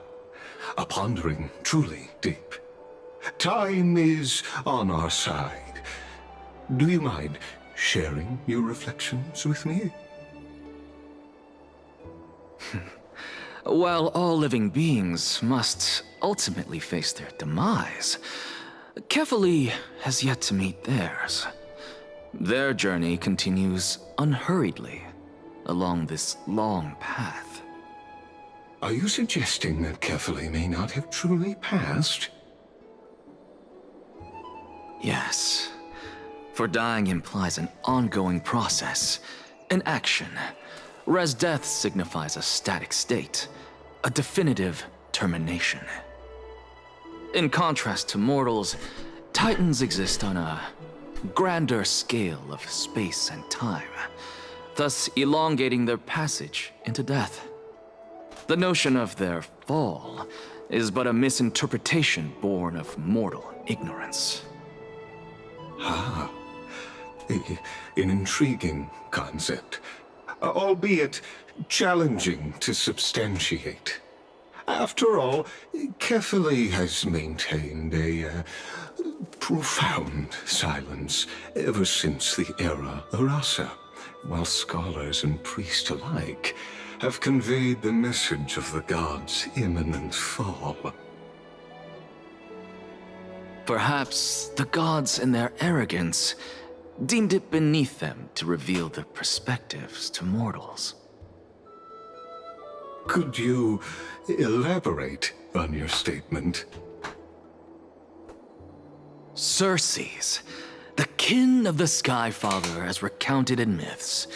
a pondering truly deep. time is on our side. Do you mind sharing your reflections with me? While all living beings must ultimately face their demise, Kefali has yet to meet theirs. Their journey continues unhurriedly along this long path. Are you suggesting that Kefali may not have truly passed? Yes. For dying implies an ongoing process, an action. Whereas death signifies a static state, a definitive termination. In contrast to mortals, Titans exist on a grander scale of space and time, thus elongating their passage into death. The notion of their fall is but a misinterpretation born of mortal ignorance. Ah, an intriguing concept, albeit challenging to substantiate. After all, Kefali has maintained a profound silence ever since the era Arasa, while scholars and priests alike have conveyed the message of the gods' imminent fall. Perhaps the gods, in their arrogance, deemed it beneath them to reveal their perspectives to mortals. Could you elaborate on your statement? Circes, the kin of the Sky Father as recounted in myths,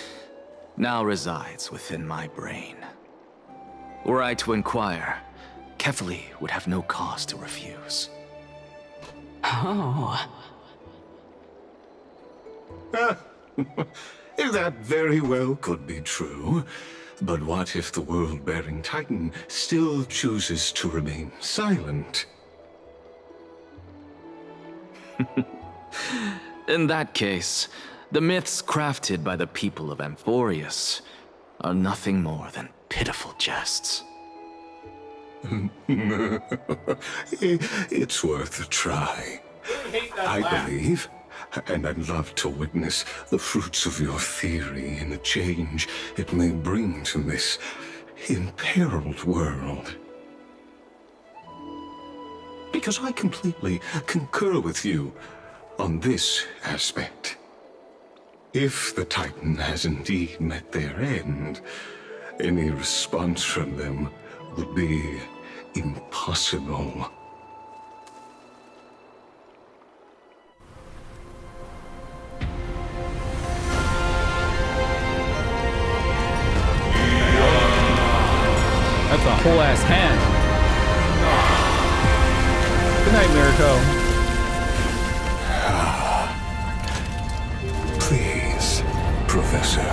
now resides within my brain. Were I to inquire, Kefali would have no cause to refuse. Oh. That very well could be true. But what if the world-bearing Titan still chooses to remain silent? In that case, the myths crafted by the people of Amphorius are nothing more than pitiful jests. It's worth a try. I believe, and I'd love to witness the fruits of your theory and the change it may bring to this imperiled world. Because I completely concur with you on this aspect. If the Titan has indeed met their end, any response from them would be impossible. That's a whole ass hand. Good night, Mirko. Please, Professor.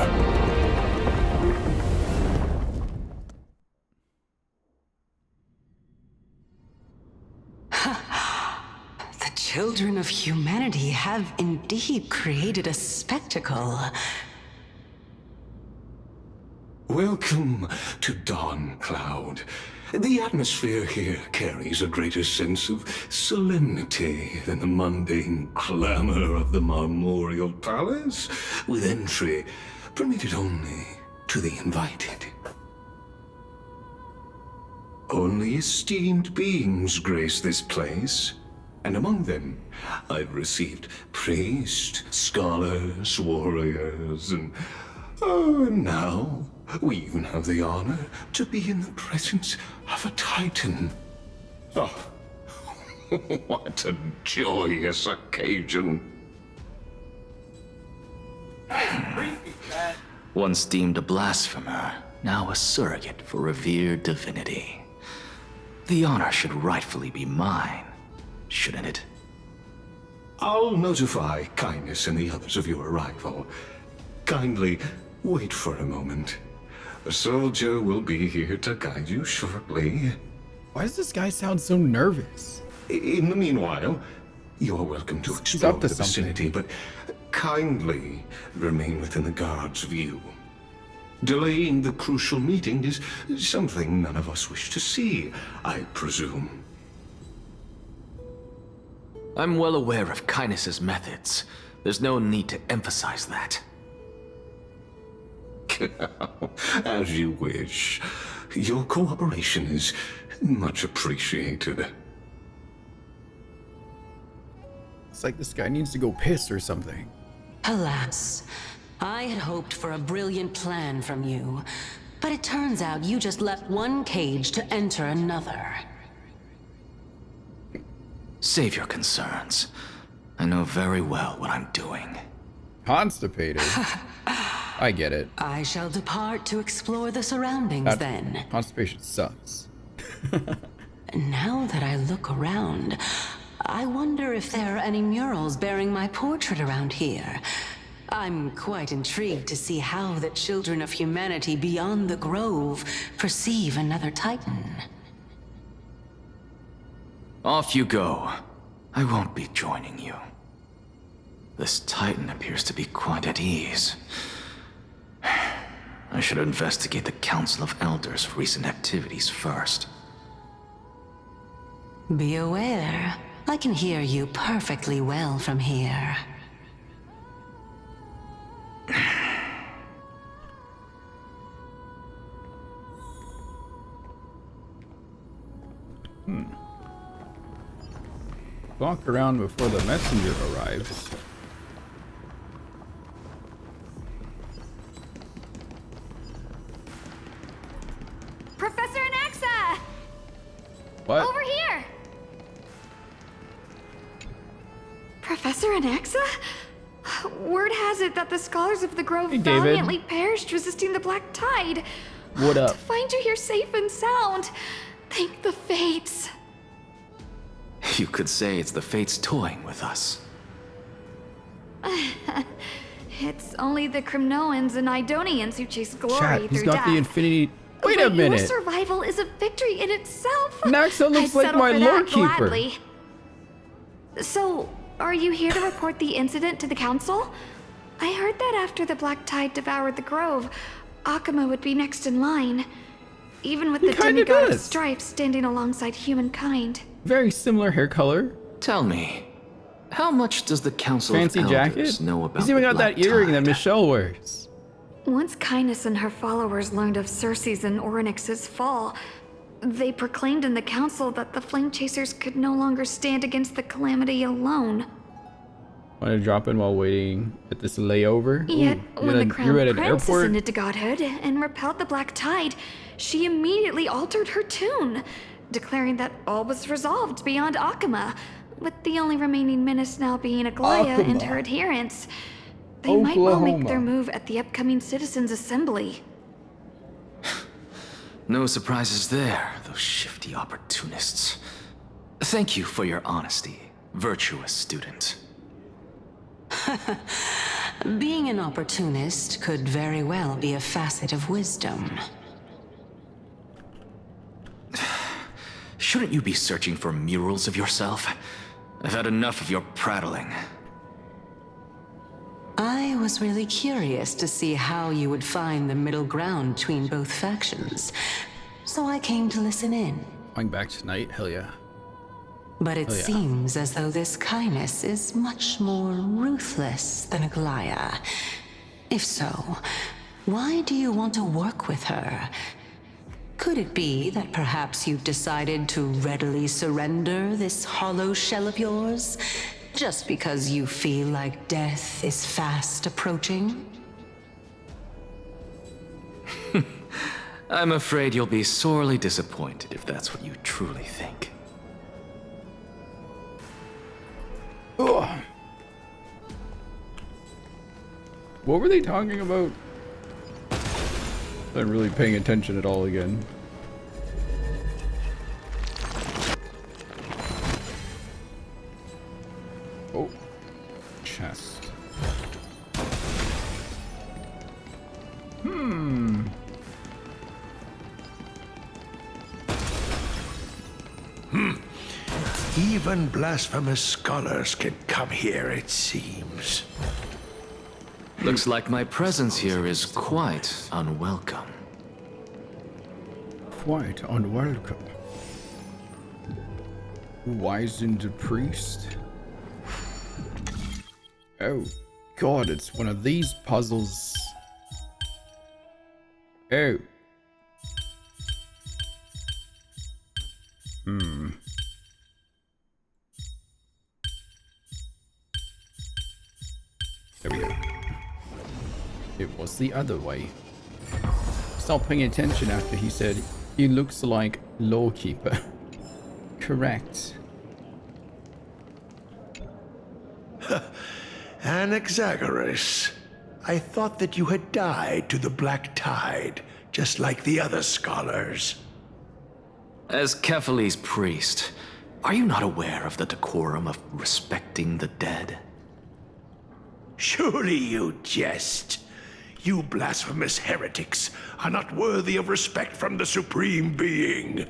The children of humanity have indeed created a spectacle. Welcome to Dawn Cloud. The atmosphere here carries a greater sense of solemnity than the mundane clamor of the Marmorial Palace, with entry permitted only to the invited. Only esteemed beings grace this place, and among them I've received priests, scholars, warriors, and now we even have the honor to be in the presence of a Titan. Oh, what a joyous occasion. Once deemed a blasphemer, now a surrogate for revered divinity. The honor should rightfully be mine, shouldn't it? I'll notify Kindness and the others of your arrival. Kindly wait for a moment. A soldier will be here to guide you shortly. Why does this guy sound so nervous? In the meanwhile, you're welcome to explore the vicinity, but kindly remain within the guard's view. Delaying the crucial meeting is something none of us wish to see, I presume. I'm well aware of Kindness's methods. There's no need to emphasize that. As you wish. Your cooperation is much appreciated. It's like this guy needs to go piss or something. Alas, I had hoped for a brilliant plan from you, but it turns out you just left one cage to enter another. Save your concerns. I know very well what I'm doing. Constipated. I get it. I shall depart to explore the surroundings then. Constipation sucks. Now that I look around, I wonder if there are any murals bearing my portrait around here. I'm quite intrigued to see how the children of humanity beyond the grove perceive another Titan. Off you go. I won't be joining you. This Titan appears to be quite at ease. I should investigate the Council of Elders' recent activities first. Be aware, I can hear you perfectly well from here. Walk around before the messenger arrives. Professor Anaxa! What? Over here! Professor Anaxa? Word has it that the scholars of the Grove Hey, David. valiantly perished resisting the Black Tide. What up? To find you here safe and sound. Thank the fates. You could say it's the fates toying with us. It's only the Crimnoans and Idonians who chase glory Chat, through he's got death. the infinity. Wait But a minute. Your survival is a victory in itself. Naxa looks I'd like settle my for that lore keeper. gladly. So, are you here to report the incident to the council? I heard that after the Black Tide devoured the grove, Akuma would be next in line. Even with He the kinda demigod of does. stripes standing alongside humankind. Very similar hair color. Tell me, how much does the Council Fancy of jacket. Elders know about He's even the got that Black earring Tide? that Michelle wears. Once Kindness and her followers learned of Circe's and Orynyx's fall, they proclaimed in the council that the Flame Chasers could no longer stand against the calamity alone. Want to drop in while waiting at this layover? Yet, Ooh, when the you're Crown at an Prince airport? ascended to godhood and repelled the Black Tide, she immediately altered her tune, declaring that all was resolved beyond Akuma, with the only remaining menace now being Aglaya and her adherents. They might well make their move at the upcoming Citizens' Assembly. No surprises there, those shifty opportunists. Thank you for your honesty, virtuous student. Being an opportunist could very well be a facet of wisdom. Shouldn't you be searching for murals of yourself? I've had enough of your prattling. I was really curious to see how you would find the middle ground between both factions, so I came to listen in. Going back tonight? Hell yeah. But it Oh, yeah. seems as though this Kindness is much more ruthless than Aglaya. If so, why do you want to work with her? Could it be that perhaps you've decided to readily surrender this hollow shell of yours, just because you feel like death is fast approaching? I'm afraid you'll be sorely disappointed if that's what you truly think. Ugh. What were they talking about? I'm really paying attention at all again. Oh, chest. Even blasphemous scholars can come here, it seems. Looks like my presence here is quite unwelcome. Quite unwelcome. Wizened priest? Oh, God, it's one of these puzzles. Oh. There we go. It was the other way. Stop paying attention after he said, he looks like Lawkeeper. Correct. Anaxagoras, I thought that you had died to the Black Tide, just like the other scholars. As Kephales's priest, are you not aware of the decorum of respecting the dead? Surely you jest. You blasphemous heretics are not worthy of respect from the Supreme Being.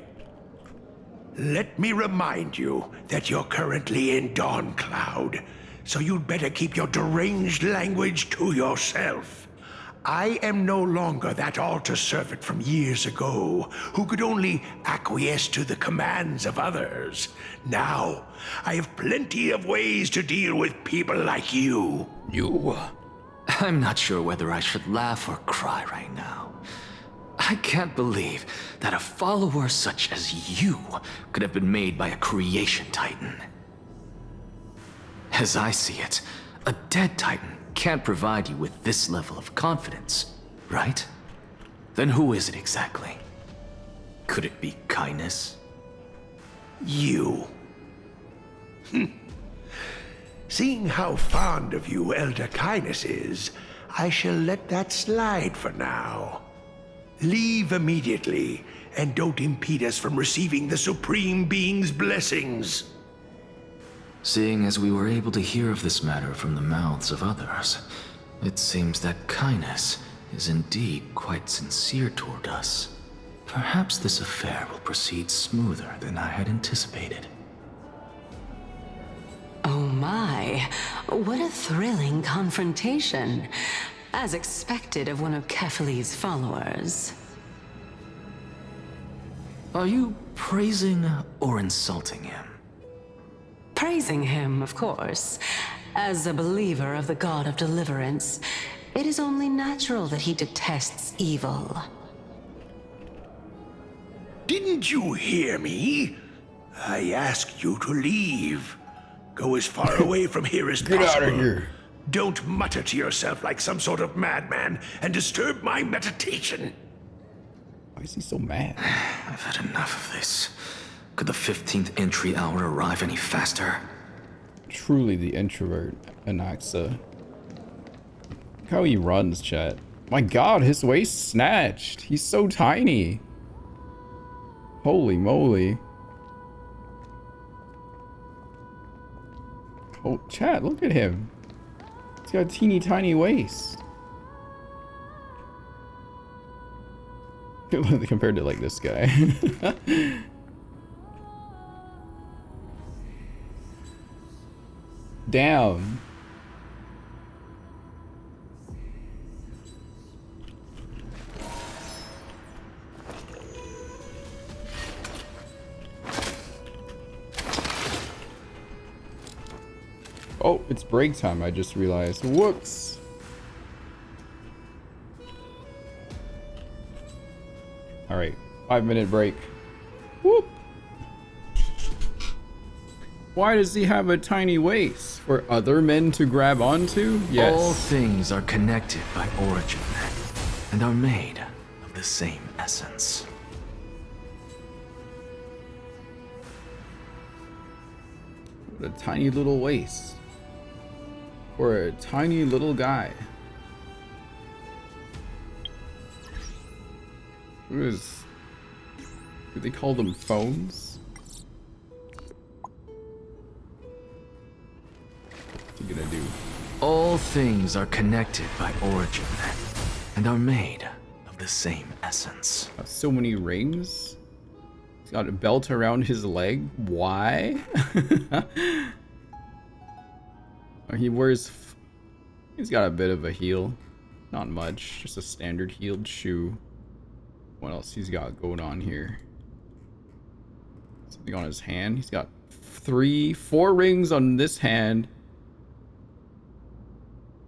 Let me remind you that you're currently in Dawn Cloud, so you'd better keep your deranged language to yourself. I am no longer that altar servant from years ago who could only acquiesce to the commands of others. Now, I have plenty of ways to deal with people like you. I'm not sure whether I should laugh or cry right now. I can't believe that a follower such as you could have been made by a creation titan. As I see it, a dead titan can't provide you with this level of confidence, right? Then who is it exactly? Could it be kindness? You. Seeing how fond of you Elder Kindness is, I shall let that slide for now. Leave immediately, and don't impede us from receiving the Supreme Being's blessings. Seeing as we were able to hear of this matter from the mouths of others, it seems that kindness is indeed quite sincere toward us. Perhaps this affair will proceed smoother than I had anticipated. Oh my, what a thrilling confrontation. As expected of one of Kephales's followers. Are you praising or insulting him? Praising him, of course. As a believer of the God of Deliverance, it is only natural that he detests evil. Didn't you hear me? I asked you to leave. Go as far away from here as possible. Get out of here. Don't mutter to yourself like some sort of madman and disturb my meditation. Why is he so mad? I've had enough of this. Could the 15th entry hour arrive any faster? Truly the introvert, Anaxa. Look how he runs, chat. My god, his waist snatched. He's so tiny. Holy moly. Oh, chat, look at him. He's got a teeny tiny waist. Compared to like this guy. Damn. Oh, it's break time, I just realized. Whoops. Alright, 5-minute break. Whoop. Why does he have a tiny waist? For other men to grab onto? Yes. All things are connected by origin and are made of the same essence. What a tiny little waist. For a tiny little guy. Do they call them phones? What's he gonna do? All things are connected by origin and are made of the same essence. So many rings? He's got a belt around his leg. Why? He's got a bit of a heel. Not much, just a standard heeled shoe. What else he's got going on here? Something on his hand. He's got 4 rings on this hand.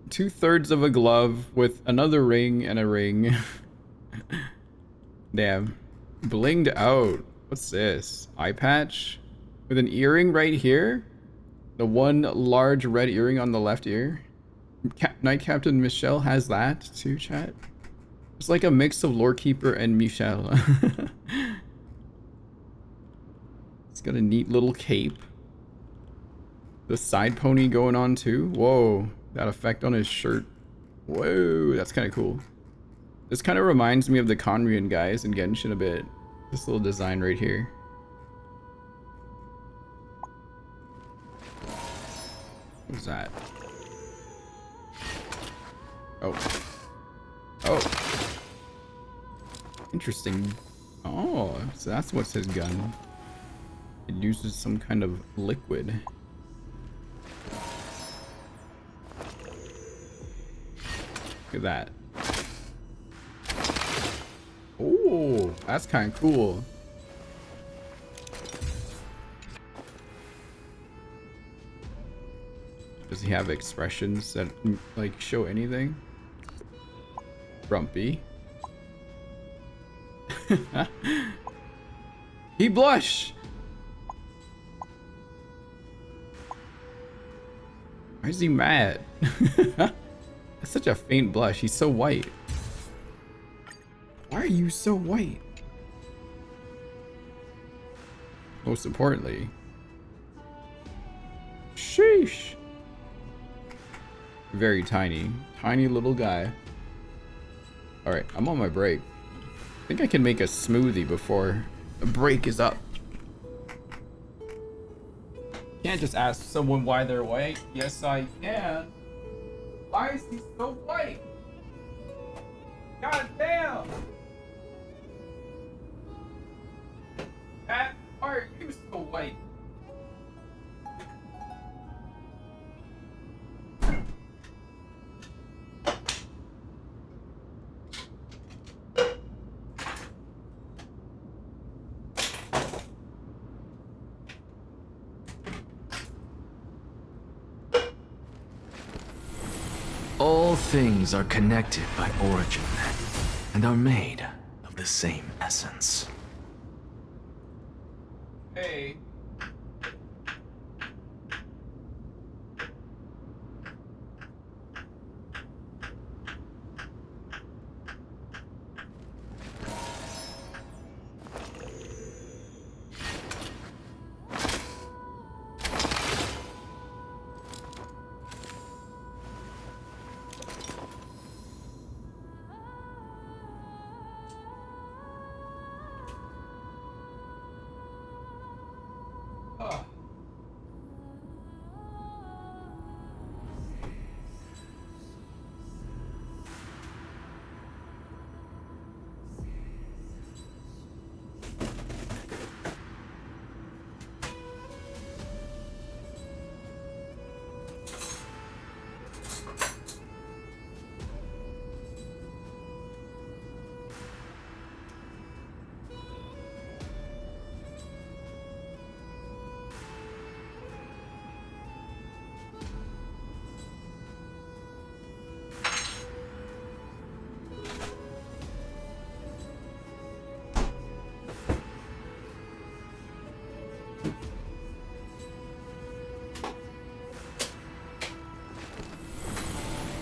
2/3 of a glove with another ring and a ring. Damn. Blinged out. What's this? Eye patch? With an earring right here? The one large red earring on the left ear? Knight Captain Michelle has that too, chat. It's like a mix of Lorekeeper and Michelle. It's got a neat little cape. The side pony going on too. Whoa, that effect on his shirt. Whoa, that's kind of cool. This kind of reminds me of the Conrian guys in Genshin a bit. This little design right here. What was that? Oh. Oh. Interesting. Oh, so that's what's his gun. It uses some kind of liquid. Look at that. Oh, that's kind of cool. Does he have expressions that like show anything? Grumpy. He blush. Why is he mad? That's such a faint blush. He's so white. Why are you so white? Most importantly. Sheesh. Very tiny. Tiny little guy. Alright, I'm on my break. I think I can make a smoothie before the break is up. Can't just ask someone why they're white. Yes, I can. Why is he so white? God damn! Why are you so white? All things are connected by origin and are made of the same essence. Hey.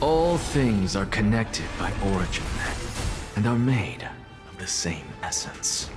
All things are connected by origin and are made of the same essence.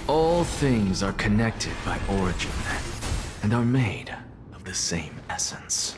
All things are connected by origin and are made of the same essence.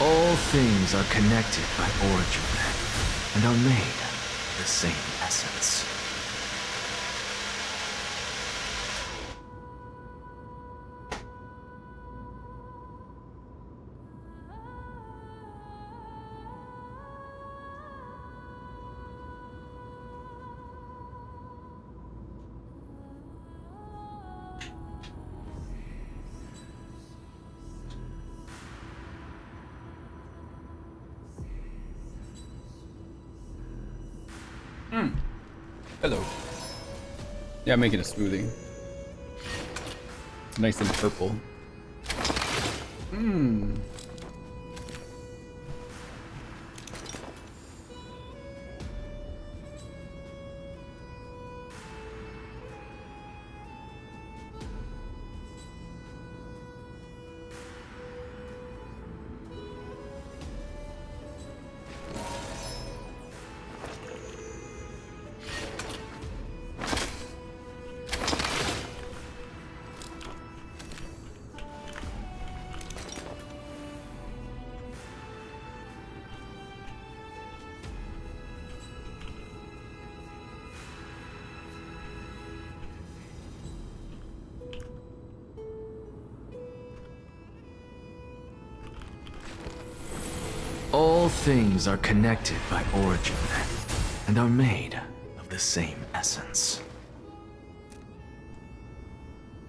All things are connected by origin and are made of the same essence. Hello. Yeah, I'm making a smoothie. It's nice and purple. Mmm. All things are connected by origin and are made of the same essence.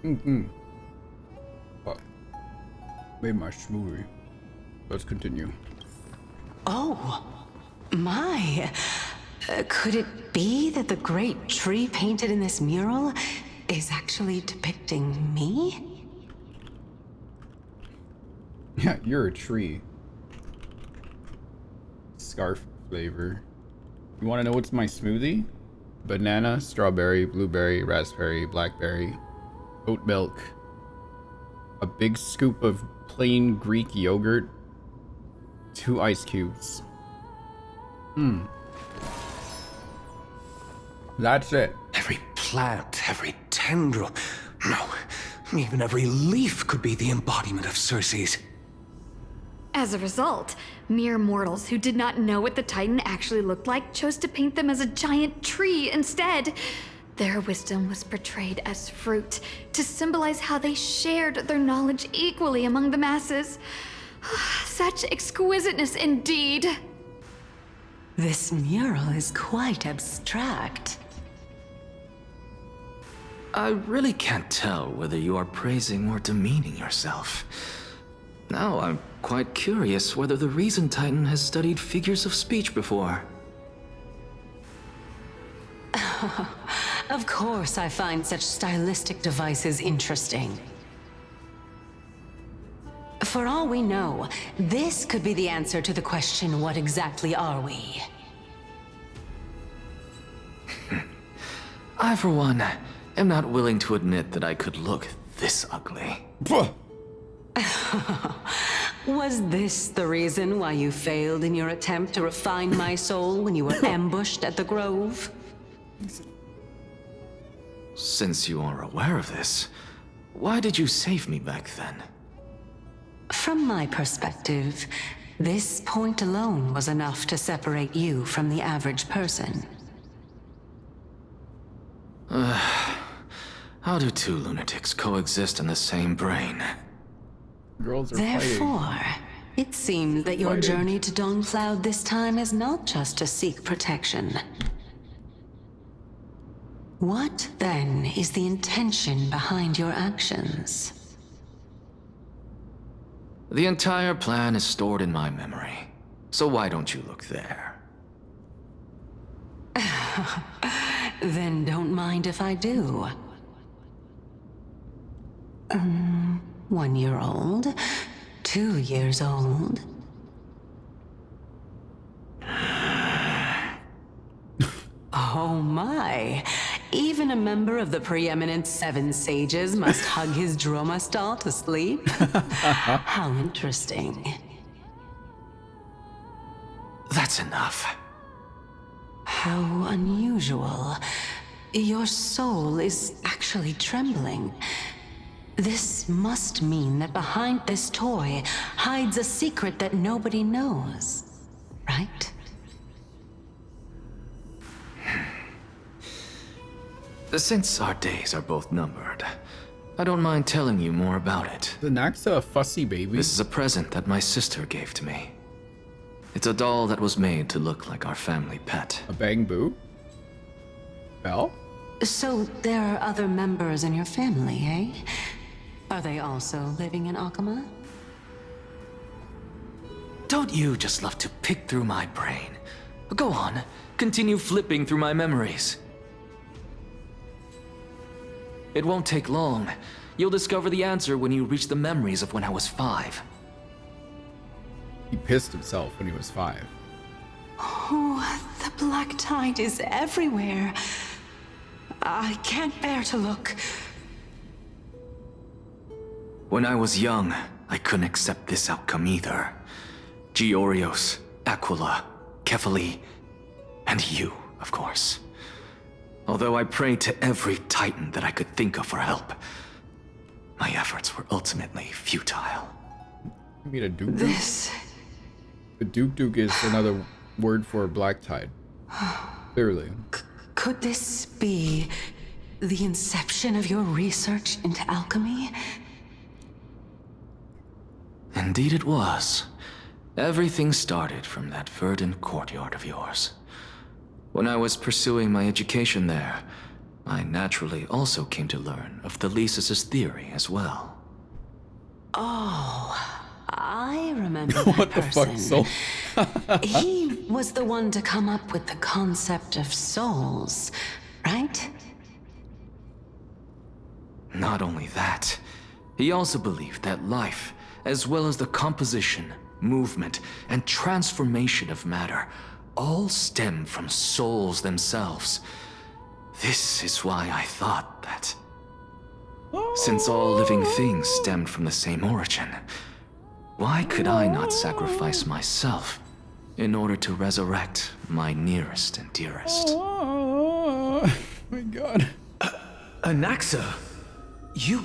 Well, made my smoothie. Let's continue. Oh, my. Could it be that the great tree painted in this mural is actually depicting me? Yeah, you're a tree. Scarf flavor. You want to know what's my smoothie? Banana, strawberry, blueberry, raspberry, blackberry, oat milk, a big scoop of plain Greek yogurt, 2 ice cubes. That's it. Every plant, every tendril, no, even every leaf could be the embodiment of Circe's. As a result, mere mortals who did not know what the Titan actually looked like chose to paint them as a giant tree instead. Their wisdom was portrayed as fruit, to symbolize how they shared their knowledge equally among the masses. Such exquisiteness indeed. This mural is quite abstract. I really can't tell whether you are praising or demeaning yourself. Now I'm quite curious whether the Reason Titan has studied figures of speech before. Of course I find such stylistic devices interesting. For all we know, this could be the answer to the question, what exactly are we? I, for one, am not willing to admit that I could look this ugly. Was this the reason why you failed in your attempt to refine my soul when you were ambushed at the Grove? Since you are aware of this, why did you save me back then? From my perspective, this point alone was enough to separate you from the average person. How do two lunatics coexist in the same brain? Girls are Therefore, fighting. it seems that your journey to Dawnfloud this time is not just to seek protection. What, then, is the intention behind your actions? The entire plan is stored in my memory, so why don't you look there? Then don't mind if I do. 1 year old, 2 years old. Oh my! Even a member of the preeminent 7 sages must hug his droma stall to sleep? How interesting. That's enough. How unusual. Your soul is actually trembling. This must mean that behind this toy hides a secret that nobody knows, right? Since our days are both numbered, I don't mind telling you more about it. The Naxa a fussy baby? This is a present that my sister gave to me. It's a doll that was made to look like our family pet. A Bang Boo? Belle? So there are other members in your family, eh? Are they also living in Akama? Don't you just love to pick through my brain? Go on, continue flipping through my memories. It won't take long. You'll discover the answer when you reach the memories of when I was 5. He pissed himself when he was 5. Oh, the black tide is everywhere. I can't bear to look. When I was young, I couldn't accept this outcome either. Georios, Aquila, Kefali, and you, of course. Although I prayed to every titan that I could think of for help, my efforts were ultimately futile. You mean a Duke Duke? A Duke Duke is another word for black tide. Clearly. Could this be the inception of your research into alchemy? Indeed it was. Everything started from that verdant courtyard of yours. When I was pursuing my education there, I naturally also came to learn of Thalesis' theory as well. Oh, I remember What that the person. fuck, Soul? He was the one to come up with the concept of souls, right? Not only that, he also believed that life, as well as the composition, movement, and transformation of matter, all stem from souls themselves. This is why I thought that, since all living things stemmed from the same origin, why could I not sacrifice myself in order to resurrect my nearest and dearest? Oh my god. Anaxa, you...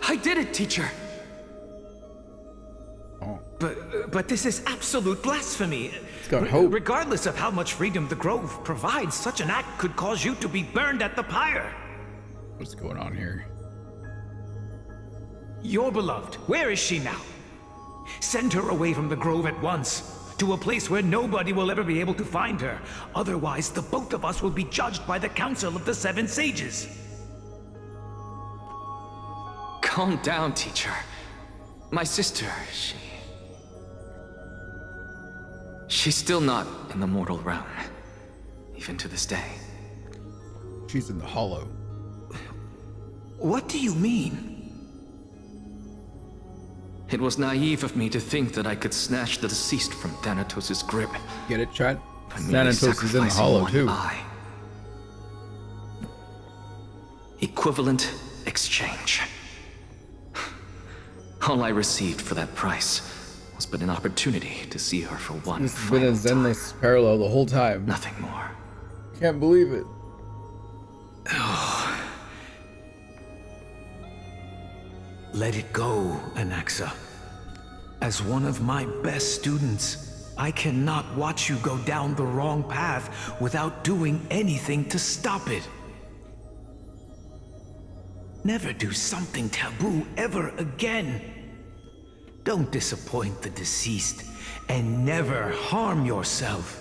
I did it, teacher! But this is absolute blasphemy. It's got hope. Regardless of how much freedom the Grove provides, such an act could cause you to be burned at the pyre. What's going on here? Your beloved, where is she now? Send her away from the Grove at once, to a place where nobody will ever be able to find her. Otherwise, the both of us will be judged by the Council of the Seven Sages. Calm down, teacher. My sister, She's still not in the mortal realm, even to this day. She's in the hollow. What do you mean? It was naive of me to think that I could snatch the deceased from Thanatos' grip. Get it, chat? By merely Thanatos is in the sacrificing hollow one too. eye. Equivalent exchange. All I received for that price was but an opportunity to see her for one This has been a final time. zenless parallel the whole time. Nothing more. Can't believe it. Let it go, Anaxa. As one of my best students, I cannot watch you go down the wrong path without doing anything to stop it. Never do something taboo ever again. Don't disappoint the deceased, and never harm yourself.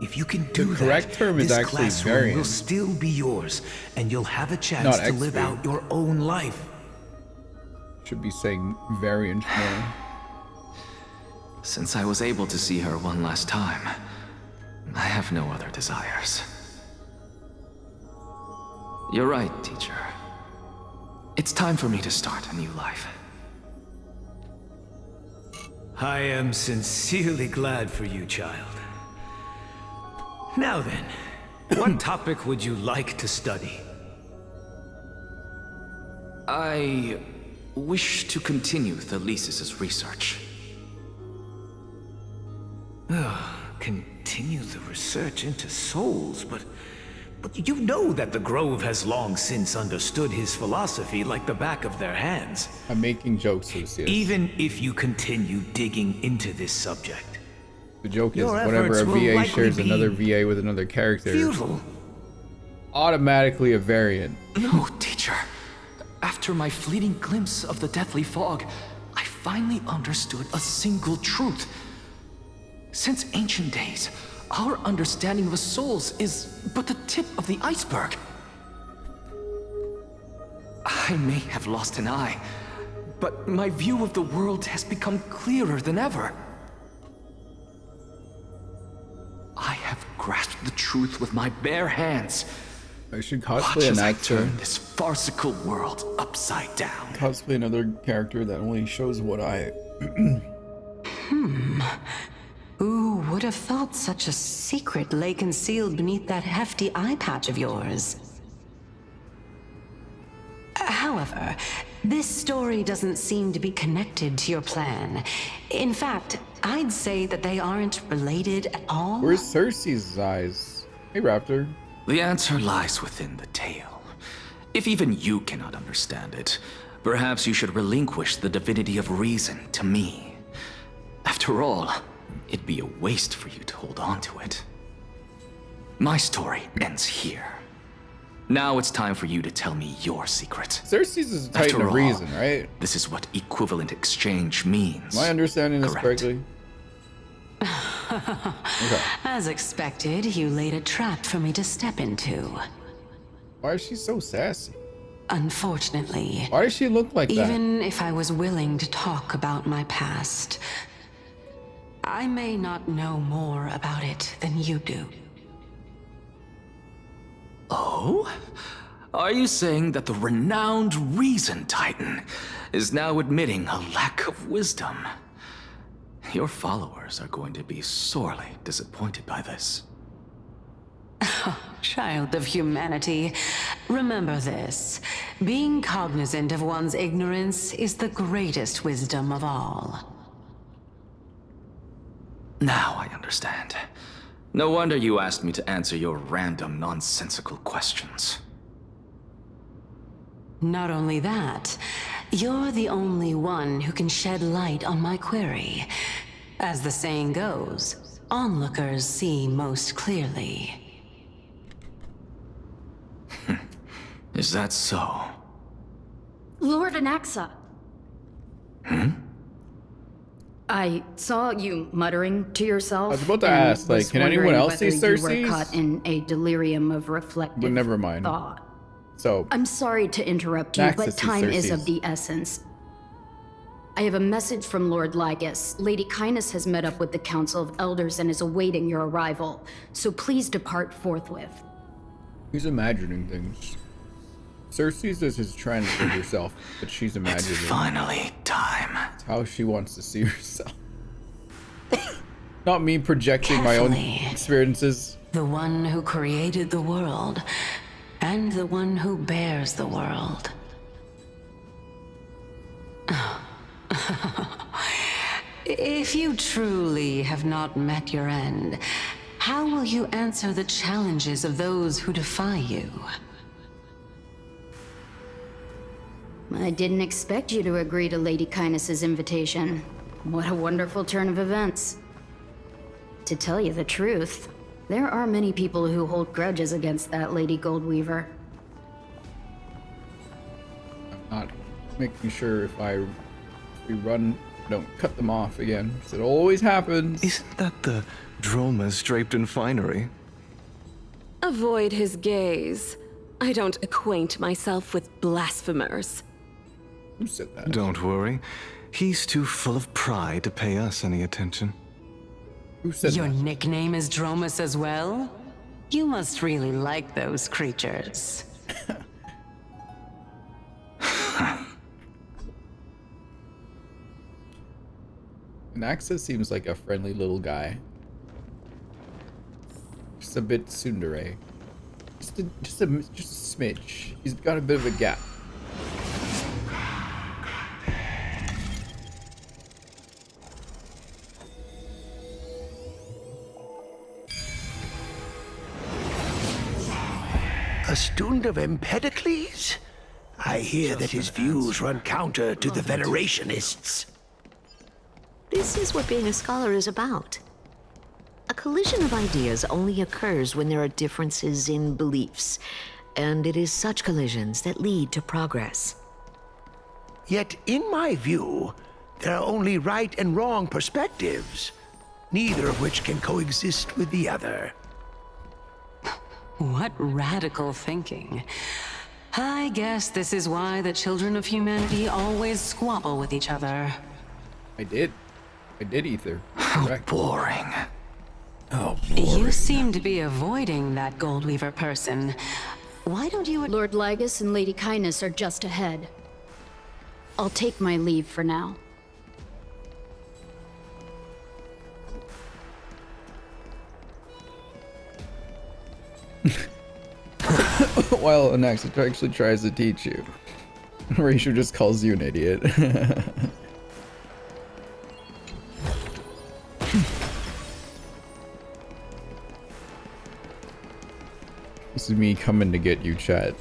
If you can do The correct that, term is this actually classroom will variant. still be yours, and you'll have a chance Not to live XP. out your own life. Should be saying variant more. Since I was able to see her one last time, I have no other desires. You're right, teacher. It's time for me to start a new life. I am sincerely glad for you, child. Now then, what topic would you like to study? I wish to continue Thalesis' research. Continue the research into souls, but But you know that the Grove has long since understood his philosophy like the back of their hands. I'm making jokes, Lucius. Even if you continue digging into this subject. The joke is your whenever a efforts will VA likely shares be another VA with another character, futile. automatically a variant. No, teacher. After my fleeting glimpse of the deathly fog, I finally understood a single truth. Since ancient days, our understanding of the souls is but the tip of the iceberg. I may have lost an eye, but my view of the world has become clearer than ever. I have grasped the truth with my bare hands. I should Watch cosplay as an I actor. turn this farcical world upside down. Cosplay another character that only shows what I. Who would have thought such a secret lay concealed beneath that hefty eye patch of yours? However, this story doesn't seem to be connected to your plan. In fact, I'd say that they aren't related at all. Where's Cersei's eyes? Hey, Raptor. The answer lies within the tale. If even you cannot understand it, perhaps you should relinquish the divinity of reason to me. After all, it'd be a waste for you to hold on to it. My story ends here. Now it's time for you to tell me your secret. Cersei's is a titan After of all, reason, right? This is what equivalent exchange means. Am I understanding this Correct. correctly? Okay. As expected, you laid a trap for me to step into. Why is she so sassy? Unfortunately, Why does she look like that? even if I was willing to talk about my past, I may not know more about it than you do. Oh? Are you saying that the renowned Reason Titan is now admitting a lack of wisdom? Your followers are going to be sorely disappointed by this. Child of humanity, remember this. Being cognizant of one's ignorance is the greatest wisdom of all. Now I understand. No wonder you asked me to answer your random, nonsensical questions. Not only that, you're the only one who can shed light on my query. As the saying goes, onlookers see most clearly. Is that so? Lord Anaxa. I saw you muttering to yourself. I was about to and ask, like, was can anyone wondering else see whether you were Cersei's? caught in a delirium of reflective But never mind. thought. So, I'm sorry to interrupt you, Naxus but sees time is of Cersei's. the essence. I have a message from Lord Lygus. Lady Kindness has met up with the Council of Elders and is awaiting your arrival, so please depart forthwith. he's imagining things. Cersei's is his transgender self, but she's imagining. It's finally time. It's how she wants to see herself. Not me projecting my own Carefully. experiences. The one who created the world, and the one who bears the world. If you truly have not met your end, how will you answer the challenges of those who defy you? I didn't expect you to agree to Lady Kindness's invitation. What a wonderful turn of events. To tell you the truth, there are many people who hold grudges against that Lady Goldweaver. I'm not making sure if we run, don't cut them off again. 'Cause it always happens. Isn't that the Dromas draped in finery? Avoid his gaze. I don't acquaint myself with blasphemers. Who said that? Don't worry. He's too full of pride to pay us any attention. Who said Your that? nickname is Dromas as well? You must really like those creatures. Naxus seems like a friendly little guy. Just a bit tsundere. Just a smidge. He's got a bit of a gap. A student of Empedocles? I hear that his views run counter to the Venerationists. This is what being a scholar is about. A collision of ideas only occurs when there are differences in beliefs, and it is such collisions that lead to progress. Yet, in my view, there are only right and wrong perspectives, neither of which can coexist with the other. What radical thinking. I guess this is why the children of humanity always squabble with each other. I did, Ether. How boring. Oh, You seem to be avoiding that Goldweaver person. Why don't you— Lord Lygus and Lady Kindness are just ahead. I'll take my leave for now. While Anaxa actually tries to teach you. Ratio just calls you an idiot. This is me coming to get you, chat.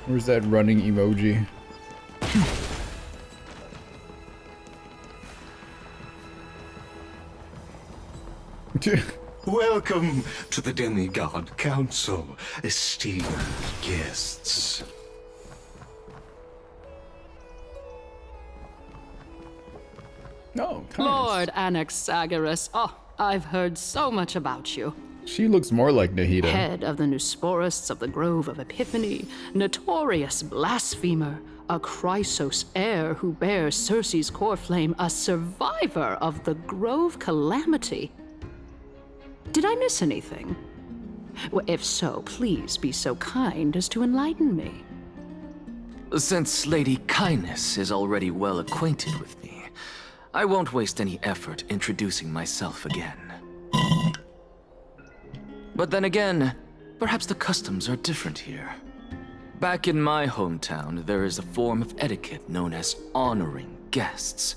Where's that running emoji? Welcome to the Demigod Council, esteemed guests. No, Lord Anaxagoras. Oh, I've heard so much about you. She looks more like Nahida. Head of the Nusporists of the Grove of Epiphany, notorious blasphemer, a Chrysos heir who bears Circe's core flame, a survivor of the Grove calamity. Did I miss anything? Well, if so, please be so kind as to enlighten me. Since Lady Kindness is already well acquainted with me, I won't waste any effort introducing myself again. But then again, perhaps the customs are different here. Back in my hometown, there is a form of etiquette known as honoring guests.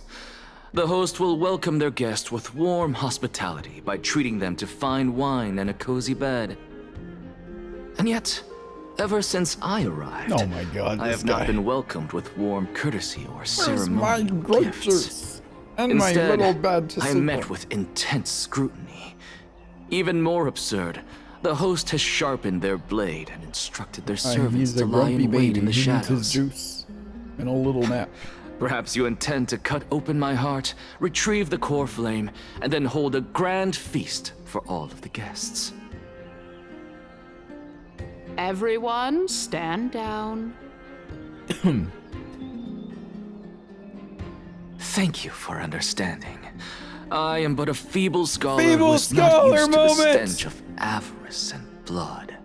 The host will welcome their guest with warm hospitality by treating them to fine wine and a cozy bed. And yet, ever since I arrived, oh my God, I have not been welcomed with warm courtesy or ceremonial grape gifts. juice and Instead, my little bed to I sleep am met on? with intense scrutiny. Even more absurd, the host has sharpened their blade and instructed their servants He's a to lie grumpy in wait baby. in the He needs his shadows. juice and a little nap. Perhaps you intend to cut open my heart, retrieve the core flame, and then hold a grand feast for all of the guests. Everyone, stand down. Thank you for understanding. I am but a feeble scholar Feeble who is not scholar used to the moment! stench of avarice and blood.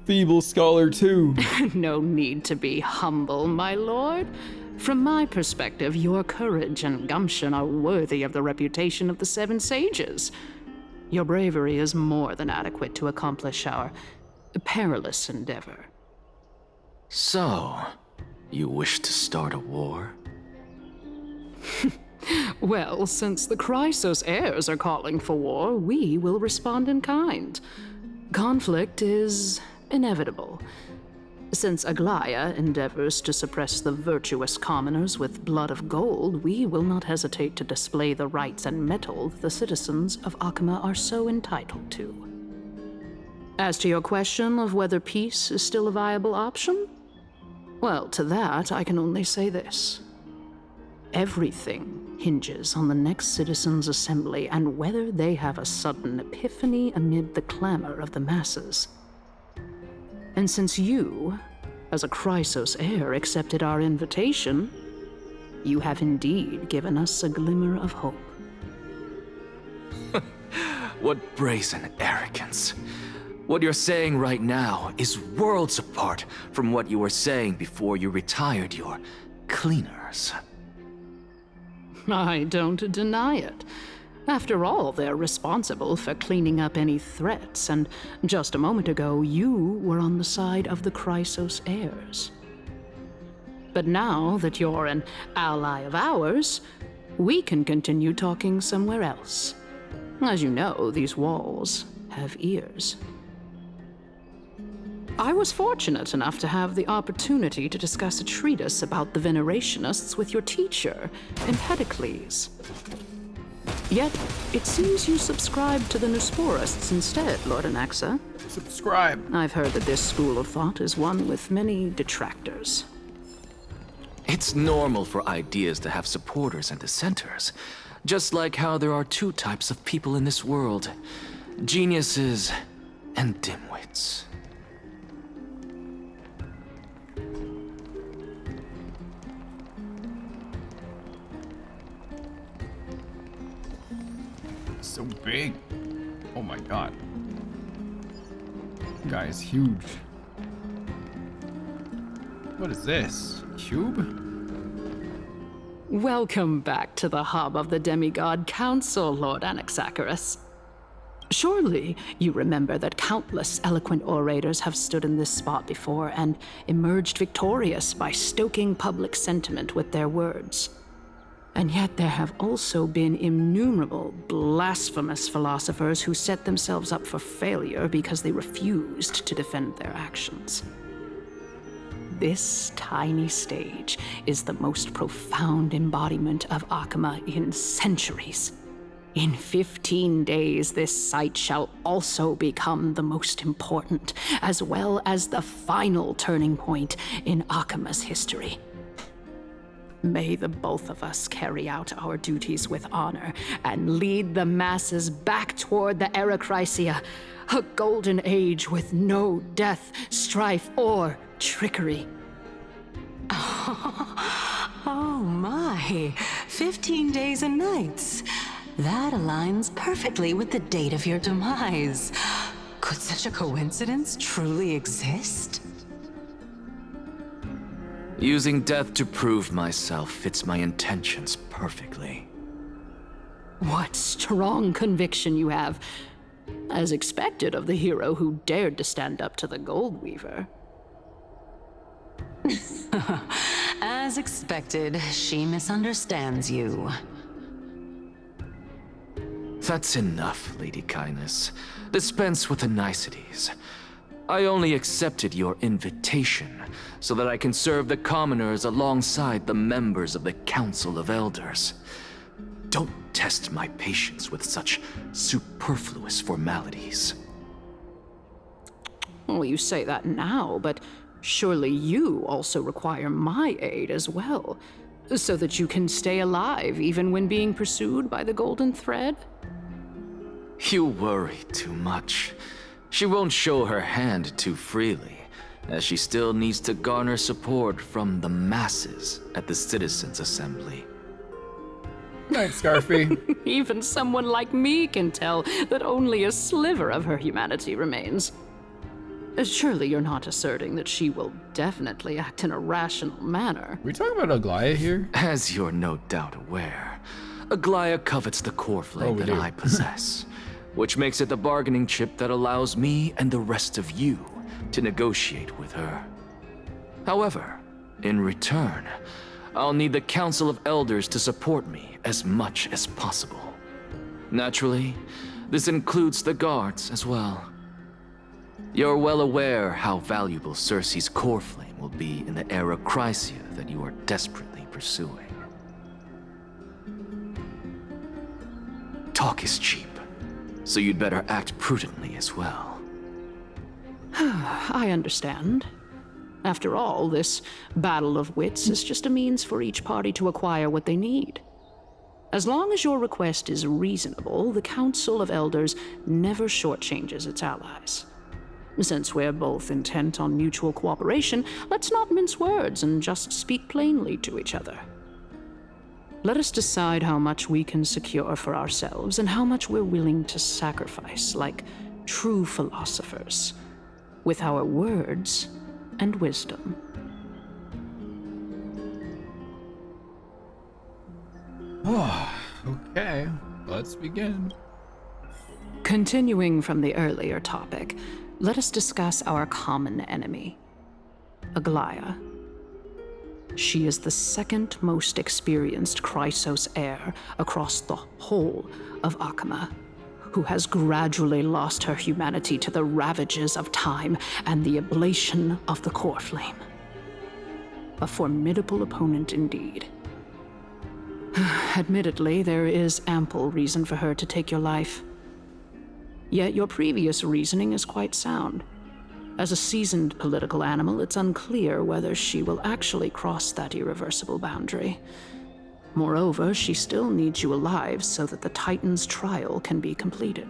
Feeble scholar too. No need to be humble, my lord. From my perspective, your courage and gumption are worthy of the reputation of the Seven Sages. Your bravery is more than adequate to accomplish our perilous endeavor. So, you wish to start a war? Well, since the Chrysos heirs are calling for war, we will respond in kind. Conflict is inevitable. Since Aglaya endeavors to suppress the virtuous commoners with blood of gold, we will not hesitate to display the rights and mettle the citizens of Akama are so entitled to. As to your question of whether peace is still a viable option, well, to that I can only say this. Everything hinges on the next citizens' assembly and whether they have a sudden epiphany amid the clamor of the masses. And since you, as a Chrysos heir, accepted our invitation, you have indeed given us a glimmer of hope. What brazen arrogance. What you're saying right now is worlds apart from what you were saying before you retired your cleaners. I don't deny it. After all, they're responsible for cleaning up any threats, and just a moment ago, you were on the side of the Chrysos heirs. But now that you're an ally of ours, we can continue talking somewhere else. As you know, these walls have ears. I was fortunate enough to have the opportunity to discuss a treatise about the Venerationists with your teacher, Empedocles. Yet, it seems you subscribe to the Nusporists instead, Lord Anaxa. Subscribe. I've heard that this school of thought is one with many detractors. It's normal for ideas to have supporters and dissenters, just like how there are two types of people in this world: geniuses and dimwits. So big. Oh my god. Guy is huge. What is this? Cube? Welcome back to the hub of the Demigod Council, Lord Anaxagoras. Surely you remember that countless eloquent orators have stood in this spot before and emerged victorious by stoking public sentiment with their words. And yet there have also been innumerable blasphemous philosophers who set themselves up for failure because they refused to defend their actions. This tiny stage is the most profound embodiment of Akama in centuries. In 15 days, this site shall also become the most important, as well as the final turning point in Akama's history. May the both of us carry out our duties with honor and lead the masses back toward the Erechrysia, a golden age with no death, strife, or trickery. Oh my, 15 days and nights. That aligns perfectly with the date of your demise. Could such a coincidence truly exist? Using death to prove myself fits my intentions perfectly. What strong conviction you have, as expected of the hero who dared to stand up to the Gold Weaver. As expected, she misunderstands you. That's enough, Lady Kindness. Dispense with the niceties. I only accepted your invitation so that I can serve the commoners alongside the members of the Council of Elders. Don't test my patience with such superfluous formalities. Well, you say that now, but surely you also require my aid as well, so that you can stay alive even when being pursued by the Golden Thread? You worry too much. She won't show her hand too freely, as she still needs to garner support from the masses at the Citizens' Assembly. Night, Scarfy. Even someone like me can tell that only a sliver of her humanity remains. Surely you're not asserting that she will definitely act in a rational manner. Are we talking about Aglaya here? As you're no doubt aware, Aglaya covets the core flame that I possess, which makes it the bargaining chip that allows me and the rest of you to negotiate with her. However, in return, I'll need the Council of Elders to support me as much as possible. Naturally, this includes the guards as well. You're well aware how valuable Circe's core flame will be in the Erechrysia that you are desperately pursuing. Talk is cheap, so you'd better act prudently as well. I understand. After all, this battle of wits is just a means for each party to acquire what they need. As long as your request is reasonable, the Council of Elders never shortchanges its allies. Since we're both intent on mutual cooperation, let's not mince words and just speak plainly to each other. Let us decide how much we can secure for ourselves and how much we're willing to sacrifice, like true philosophers, with our words and wisdom. Oh, okay. Let's begin. Continuing from the earlier topic, let us discuss our common enemy, Aglaya. She is the second most experienced Chrysos heir across the whole of Akama, who has gradually lost her humanity to the ravages of time and the ablation of the core flame. A formidable opponent indeed. Admittedly, there is ample reason for her to take your life. Yet your previous reasoning is quite sound. As a seasoned political animal, it's unclear whether she will actually cross that irreversible boundary. Moreover, she still needs you alive so that the Titan's trial can be completed.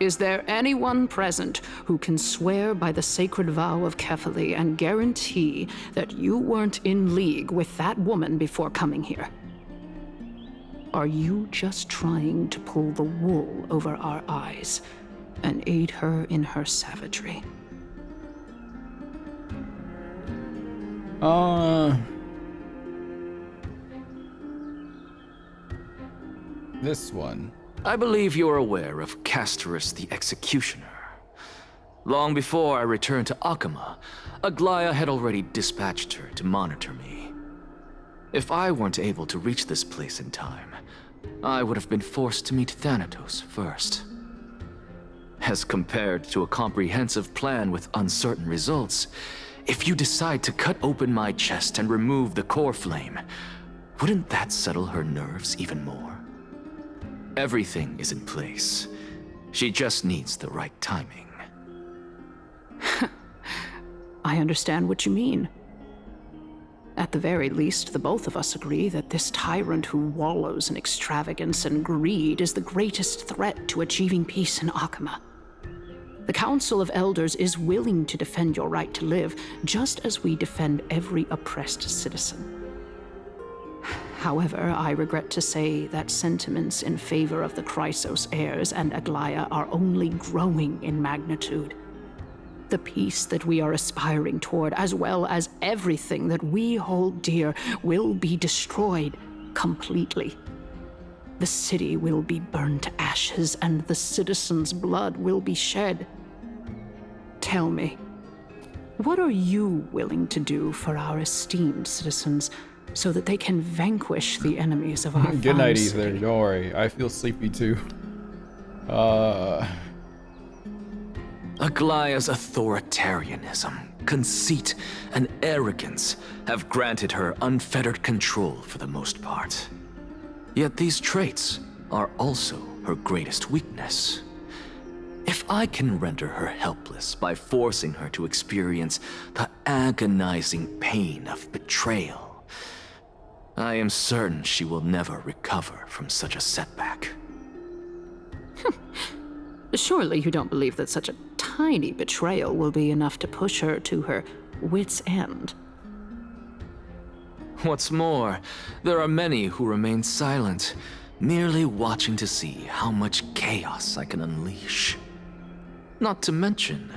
Is there anyone present who can swear by the sacred vow of Kefali and guarantee that you weren't in league with that woman before coming here? Are you just trying to pull the wool over our eyes and aid her in her savagery? This one. I believe you're aware of Castorice the Executioner. Long before I returned to Akama, Aglaya had already dispatched her to monitor me. If I weren't able to reach this place in time, I would have been forced to meet Thanatos first. As compared to a comprehensive plan with uncertain results, if you decide to cut open my chest and remove the core flame, wouldn't that settle her nerves even more? Everything is in place. She just needs the right timing. I understand what you mean. At the very least, the both of us agree that this tyrant who wallows in extravagance and greed is the greatest threat to achieving peace in Akama. The Council of Elders is willing to defend your right to live, just as we defend every oppressed citizen. However, I regret to say that sentiments in favor of the Chrysos heirs and Aglaya are only growing in magnitude. The peace that we are aspiring toward, as well as everything that we hold dear, will be destroyed completely. The city will be burned to ashes, and the citizens' blood will be shed. Tell me, what are you willing to do for our esteemed citizens so that they can vanquish the enemies of our Good night, city? Ether. Don't worry. I feel sleepy too. Aglaya's authoritarianism, conceit, and arrogance have granted her unfettered control for the most part. Yet these traits are also her greatest weakness. If I can render her helpless by forcing her to experience the agonizing pain of betrayal, I am certain she will never recover from such a setback. Surely you don't believe that such a tiny betrayal will be enough to push her to her wit's end. What's more, there are many who remain silent, merely watching to see how much chaos I can unleash. Not to mention,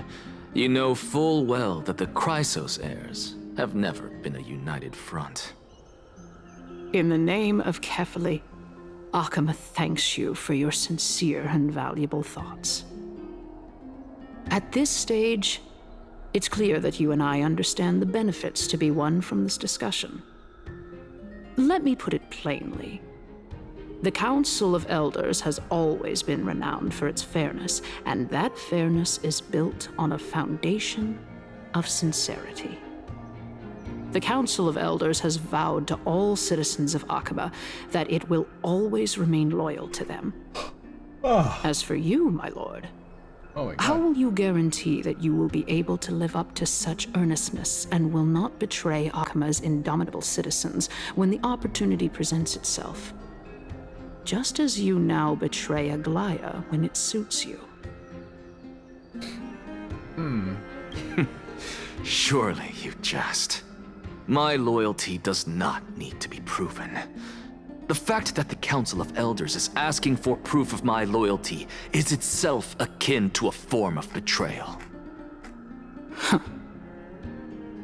you know full well that the Chrysos heirs have never been a united front. In the name of Kefali, Akama thanks you for your sincere and valuable thoughts. At this stage, it's clear that you and I understand the benefits to be won from this discussion. Let me put it plainly. The Council of Elders has always been renowned for its fairness, and that fairness is built on a foundation of sincerity. The Council of Elders has vowed to all citizens of Akama that it will always remain loyal to them. As for you, my lord, how will you guarantee that you will be able to live up to such earnestness and will not betray Akama's indomitable citizens when the opportunity presents itself? Just as you now betray Aglaya when it suits you. Surely you jest. My loyalty does not need to be proven. The fact that the Council of Elders is asking for proof of my loyalty is itself akin to a form of betrayal.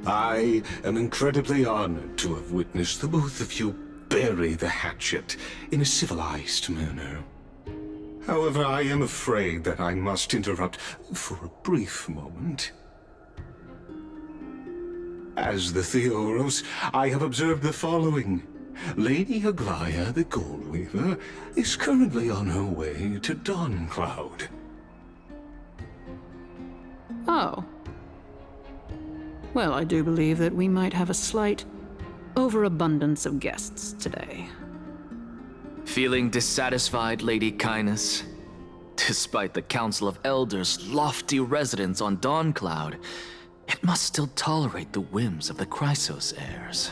I am incredibly honored to have witnessed the both of you bury the hatchet in a civilized manner. However, I am afraid that I must interrupt for a brief moment. As the Theoros, I have observed the following. Lady Aglaya, the Goldweaver, is currently on her way to Dawncloud. Oh. Well, I do believe that we might have a slight overabundance of guests today. Feeling dissatisfied, Lady Kindness? Despite the Council of Elders' lofty residence on Dawncloud, it must still tolerate the whims of the Chrysos heirs.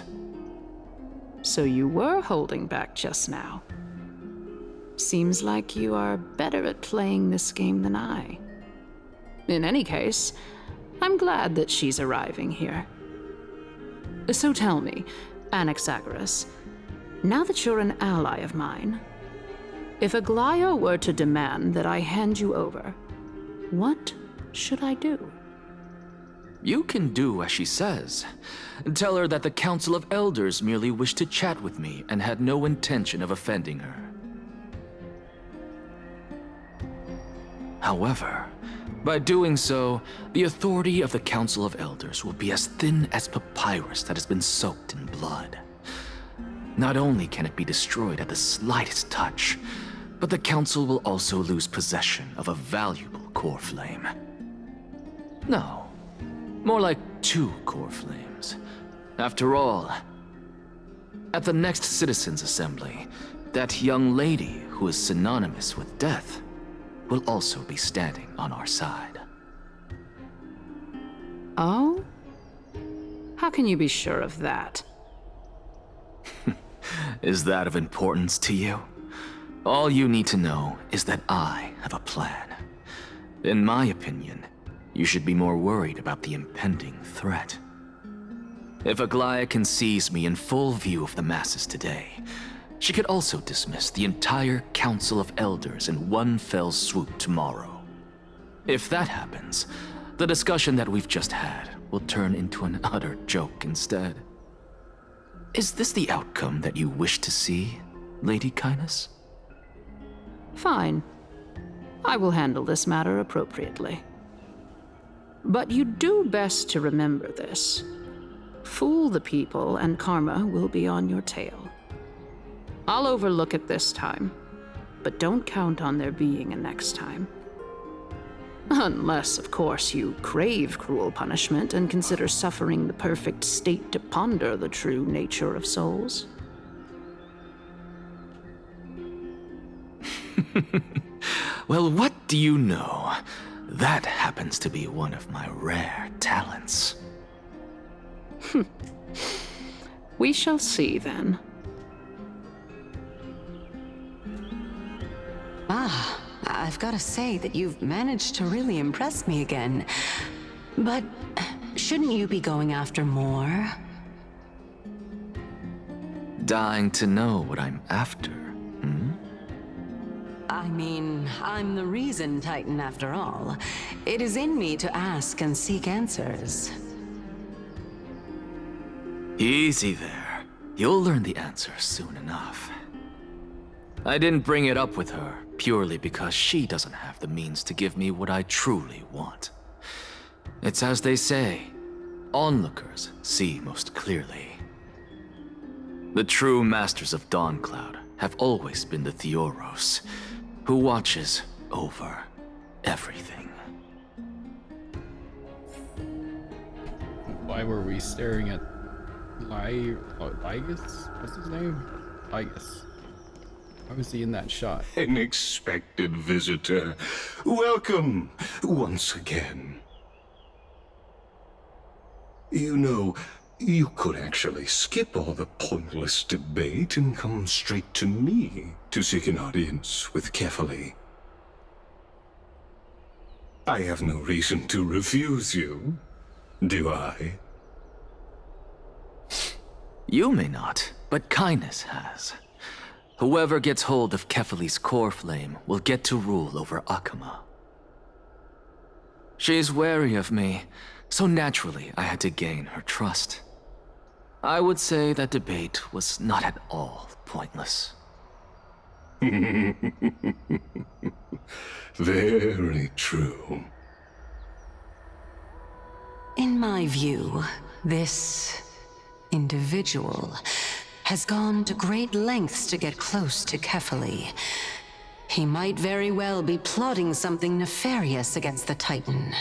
So you were holding back just now. Seems like you are better at playing this game than I. In any case, I'm glad that she's arriving here. So tell me, Anaxagoras, now that you're an ally of mine, if Aglaya were to demand that I hand you over, what should I do? You can do as she says. Tell her that the Council of Elders merely wished to chat with me and had no intention of offending her. However, by doing so, the authority of the Council of Elders will be as thin as papyrus that has been soaked in blood. Not only can it be destroyed at the slightest touch, but the Council will also lose possession of a valuable core flame. No, more like 2 core flames. After all, at the next Citizens' Assembly, that young lady who is synonymous with death will also be standing on our side. Oh? How can you be sure of that? Is that of importance to you? All you need to know is that I have a plan. In my opinion, you should be more worried about the impending threat. If Aglaya can seize me in full view of the masses today, she could also dismiss the entire Council of Elders in one fell swoop tomorrow. If that happens, the discussion that we've just had will turn into an utter joke instead. Is this the outcome that you wish to see, Lady Kindness? Fine. I will handle this matter appropriately. But you do best to remember this. Fool the people and karma will be on your tail. I'll overlook it this time, but don't count on there being a next time. Unless, of course, you crave cruel punishment and consider suffering the perfect state to ponder the true nature of souls. Well, what do you know? That happens to be one of my rare talents. We shall see then. Ah, I've got to say that you've managed to really impress me again. But shouldn't you be going after more? Dying to know what I'm after, I mean, I'm the reason Titan after all. It is in me to ask and seek answers. Easy there. You'll learn the answer soon enough. I didn't bring it up with her purely because she doesn't have the means to give me what I truly want. It's as they say, onlookers see most clearly. The true masters of Dawncloud have always been the Theoros, who watches over everything. Why were we staring at Ligus? What's his name? Ligus. Why was he in that shot? An expected visitor. Welcome once again. You know, you could actually skip all the pointless debate and come straight to me to seek an audience with Kefali. I have no reason to refuse you, do I? You may not, but Kindness has. Whoever gets hold of Kefali's core flame will get to rule over Akama. She's wary of me, so naturally I had to gain her trust. I would say that debate was not at all pointless. Very true. In my view, this individual has gone to great lengths to get close to Kefali. He might very well be plotting something nefarious against the Titan.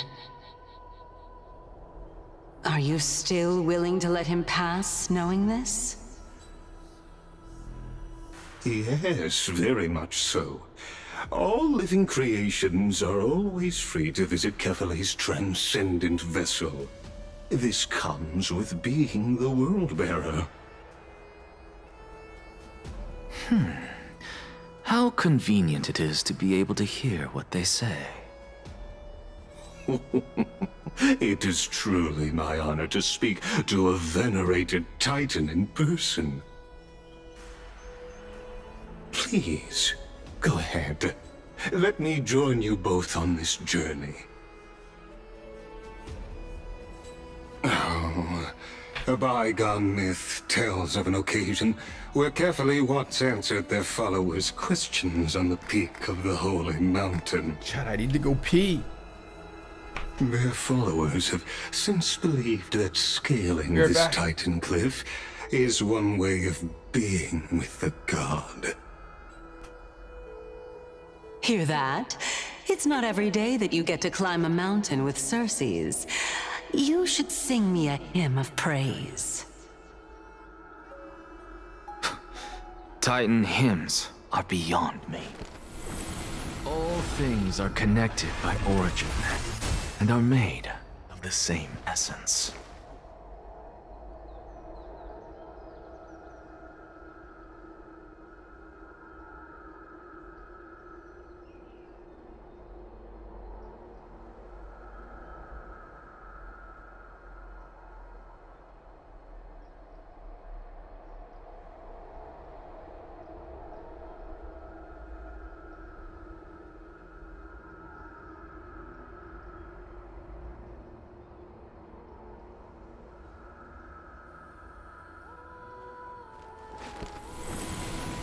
Are you still willing to let him pass, knowing this? Yes, very much so. All living creations are always free to visit Kefali's transcendent vessel. This comes with being the World-Bearer. How convenient it is to be able to hear what they say. It is truly my honor to speak to a venerated Titan in person. Please, go ahead. Let me join you both on this journey. Oh, a bygone myth tells of an occasion where Kefali once answered their followers' questions on the peak of the holy mountain. Chad, I need to go pee. Their followers have since believed that scaling this Titan cliff is one way of being with the god. Hear that? It's not every day that you get to climb a mountain with Circes. You should sing me a hymn of praise. Titan hymns are beyond me. All things are connected by origin, and are made of the same essence.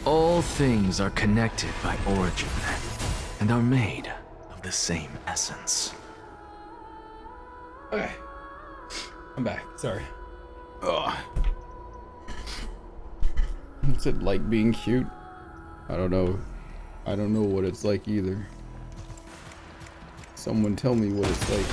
All things are connected by origin, and are made of the same essence. Okay. I'm back. Sorry. Ugh. Is it like being cute? I don't know. I don't know what it's like either. Someone tell me what it's like.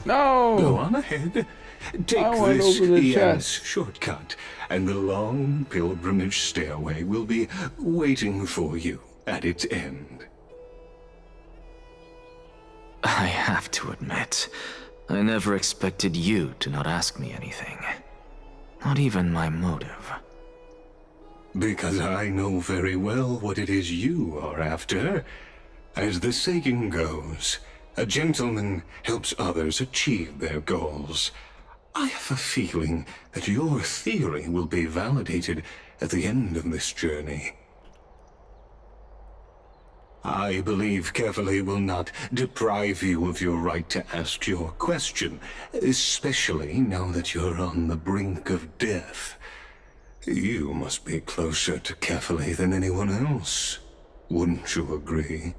No! Go on ahead. Take this Ian's shortcut, and the long pilgrimage stairway will be waiting for you at its end. I have to admit, I never expected you to not ask me anything. Not even my motive. Because I know very well what it is you are after. As the saying goes, a gentleman helps others achieve their goals. I have a feeling that your theory will be validated at the end of this journey. I believe Kefali will not deprive you of your right to ask your question, especially now that you're on the brink of death. You must be closer to Kefali than anyone else. Wouldn't you agree?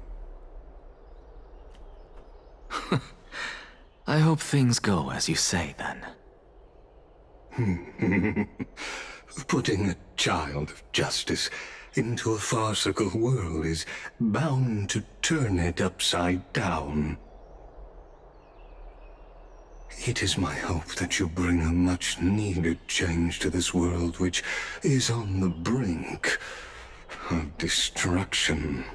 I hope things go as you say, then. Putting a child of justice into a farcical world is bound to turn it upside down. It is my hope that you bring a much-needed change to this world which is on the brink of destruction.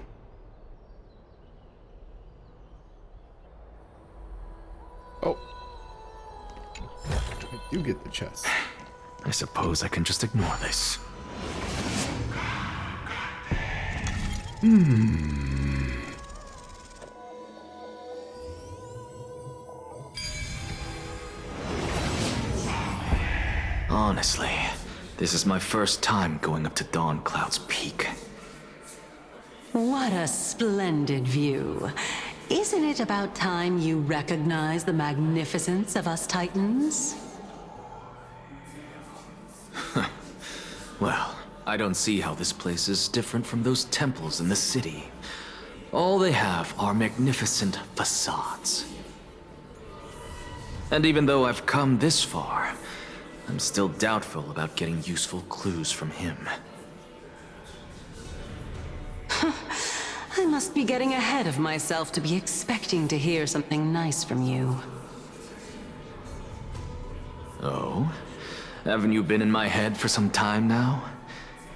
Oh. do get the chest. I suppose I can just ignore this. Honestly, this is my first time going up to Dawn Cloud's peak. What a splendid view. Isn't it about time you recognize the magnificence of us Titans? Well, I don't see how this place is different from those temples in the city. All they have are magnificent facades. And even though I've come this far, I'm still doubtful about getting useful clues from him. I must be getting ahead of myself to be expecting to hear something nice from you. Oh? Haven't you been in my head for some time now?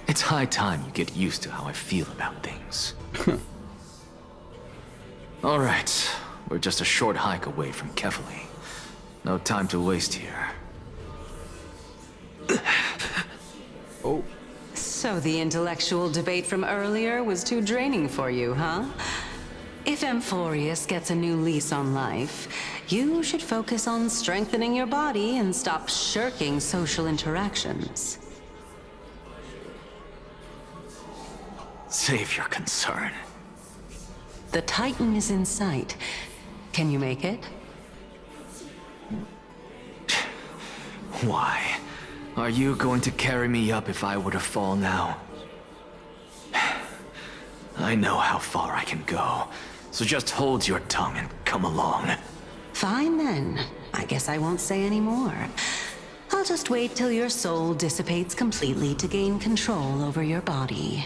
It's high time you get used to how I feel about things. Alright, we're just a short hike away from Kefali. No time to waste here. Oh. So the intellectual debate from earlier was too draining for you, huh? If Amphorius gets a new lease on life, you should focus on strengthening your body and stop shirking social interactions. Save your concern. The Titan is in sight. Can you make it? Why? Are you going to carry me up if I were to fall now? I know how far I can go, so just hold your tongue and come along. Fine then. I guess I won't say any more. I'll just wait till your soul dissipates completely to gain control over your body.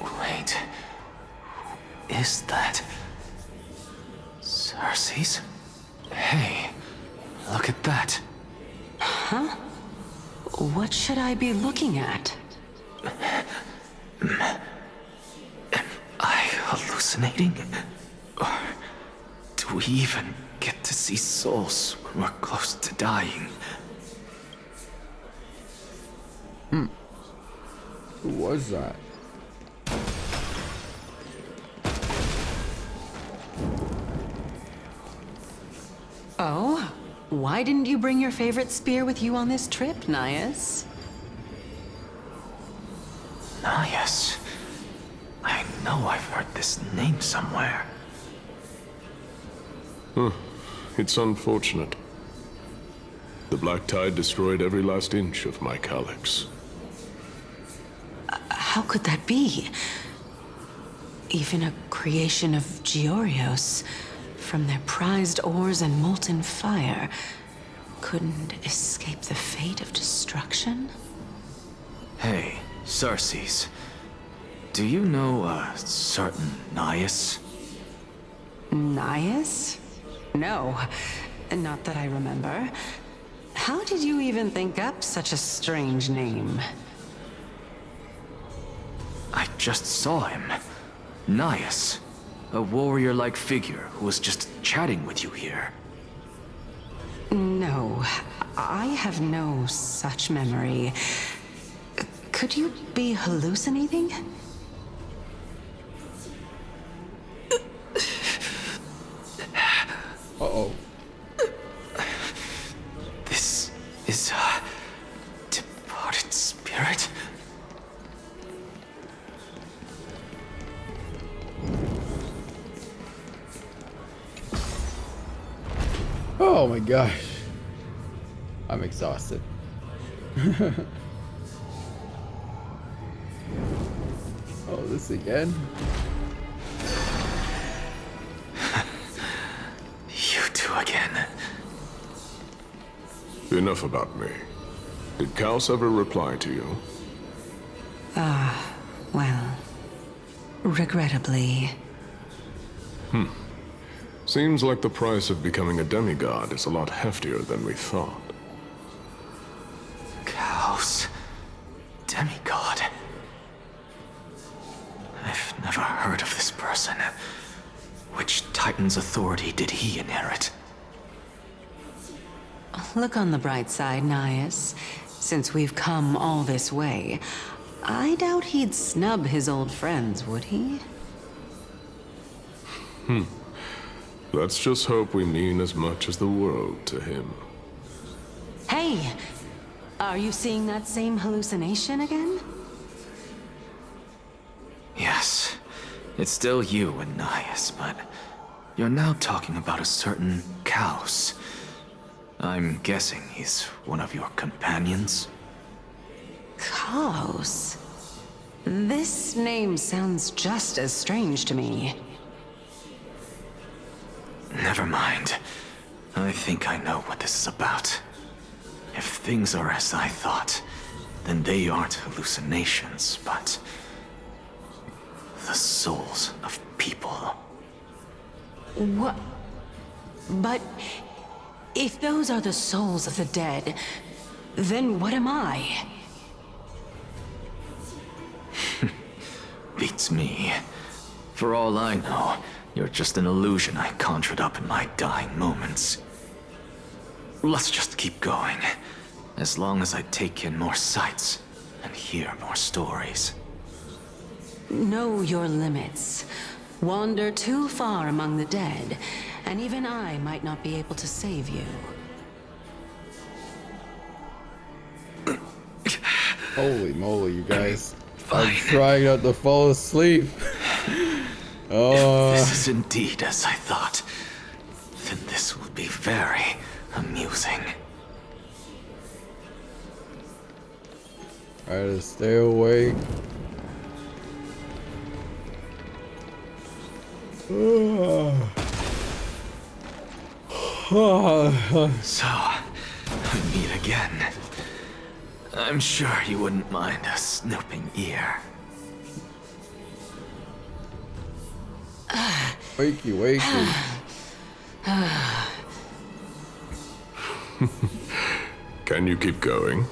Wait. Who is that? Cersei's? Hey, look at that. Huh? What should I be looking at? Am I hallucinating? Or do we even get to see souls when we're close to dying? Who was that? Oh? Why didn't you bring your favorite spear with you on this trip, Nias? Nias. I know I've heard this name somewhere. It's unfortunate. The Black Tide destroyed every last inch of my calyx. How could that be? Even a creation of Georios, from their prized ores and molten fire, couldn't escape the fate of destruction? Hey, Cersei's. Do you know a certain Nias? Nias? No, not that I remember. How did you even think up such a strange name? I just saw him. Nias. A warrior-like figure who was just chatting with you here. No, I have no such memory. Could you be hallucinating? Uh-oh. This is a departed spirit? Oh my gosh. I'm exhausted. Oh, this again? You two again. Enough about me. Did Kaos ever reply to you? Well, regrettably. Seems like the price of becoming a demigod is a lot heftier than we thought. Kaos. Demigod. I've never heard of this person. Which Titan's authority did he inherit? Look on the bright side, Nias. Since we've come all this way, I doubt he'd snub his old friends, would he? Let's just hope we mean as much as the world to him. Hey! Are you seeing that same hallucination again? Yes, it's still you and Nias, but you're now talking about a certain Kaos. I'm guessing he's one of your companions? Kaos? This name sounds just as strange to me. Never mind. I think I know what this is about. If things are as I thought, then they aren't hallucinations, but the souls of people. What? But if those are the souls of the dead, then what am I? Beats me. For all I know, you're just an illusion I conjured up in my dying moments. Let's just keep going. As long as I take in more sights and hear more stories. Know your limits. Wander too far among the dead, and even I might not be able to save you. Holy moly, you guys. I'm trying not to fall asleep. If this is indeed as I thought, then this will be very amusing. Try to stay awake. So, we meet again. I'm sure you wouldn't mind a snooping ear. Wakey, wakey. Can you keep going?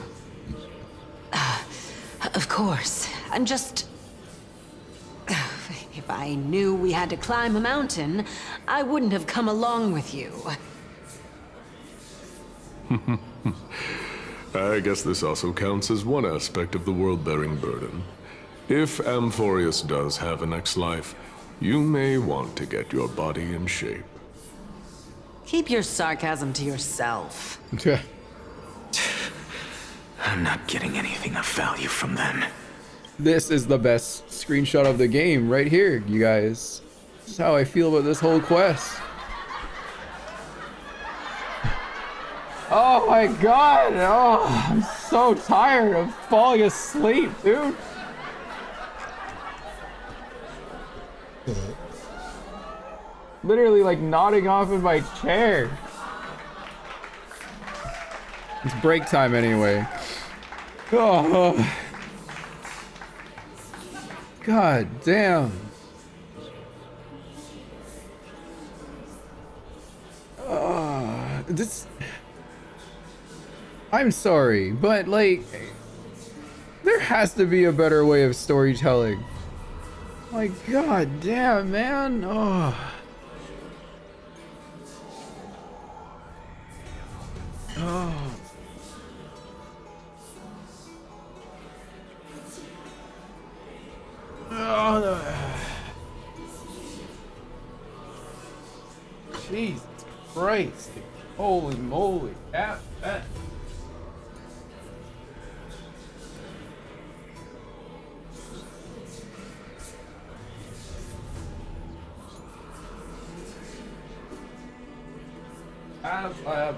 Of course. I'm just... If I knew we had to climb a mountain, I wouldn't have come along with you. I guess this also counts as one aspect of the world-bearing burden. If Amphorius does have a next life, you may want to get your body in shape. Keep your sarcasm to yourself. I'm not getting anything of value from them. This is the best screenshot of the game right here, you guys. This is how I feel about this whole quest. Oh my god! Oh, I'm so tired of falling asleep, dude. Literally like nodding off in my chair. It's break time anyway. Oh. God damn. This... I'm sorry, but like... There has to be a better way of storytelling. Like, god damn, man. Oh. Oh. Oh, no. Jesus Christ. Holy moly. That. Lab.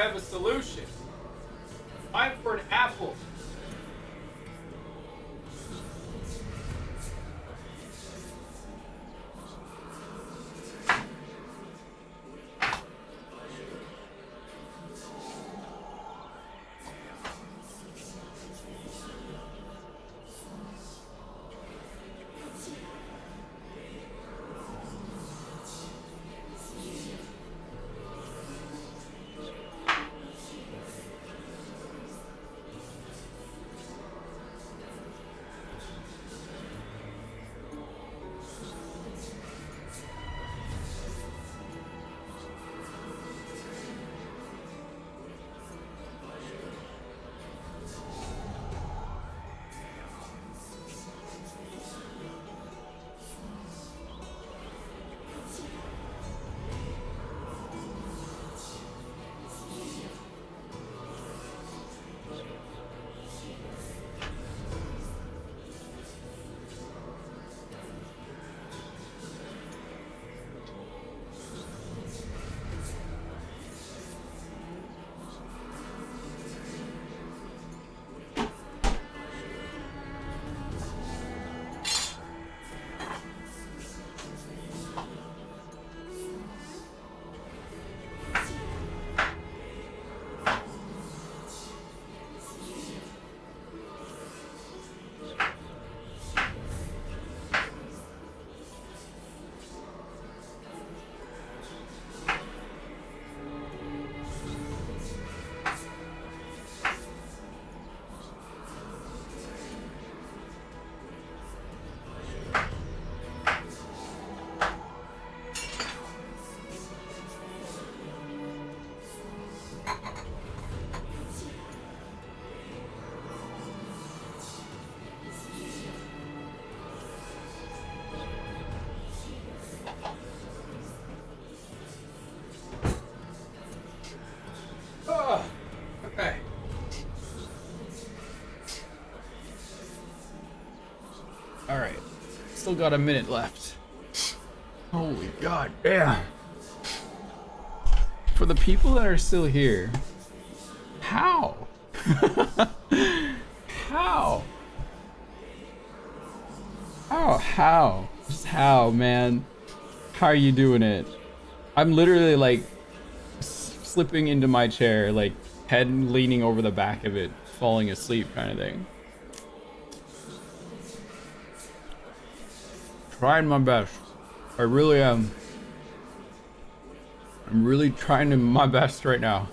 have a solution. Time for an apple. Okay. Alright. Still got a minute left. Holy god damn. For the people that are still here, how? How? How? Just how, man? How are you doing it? I'm literally like slipping into my chair, like head leaning over the back of it, falling asleep kind of thing. Trying my best. I really am. I'm really trying my best right now.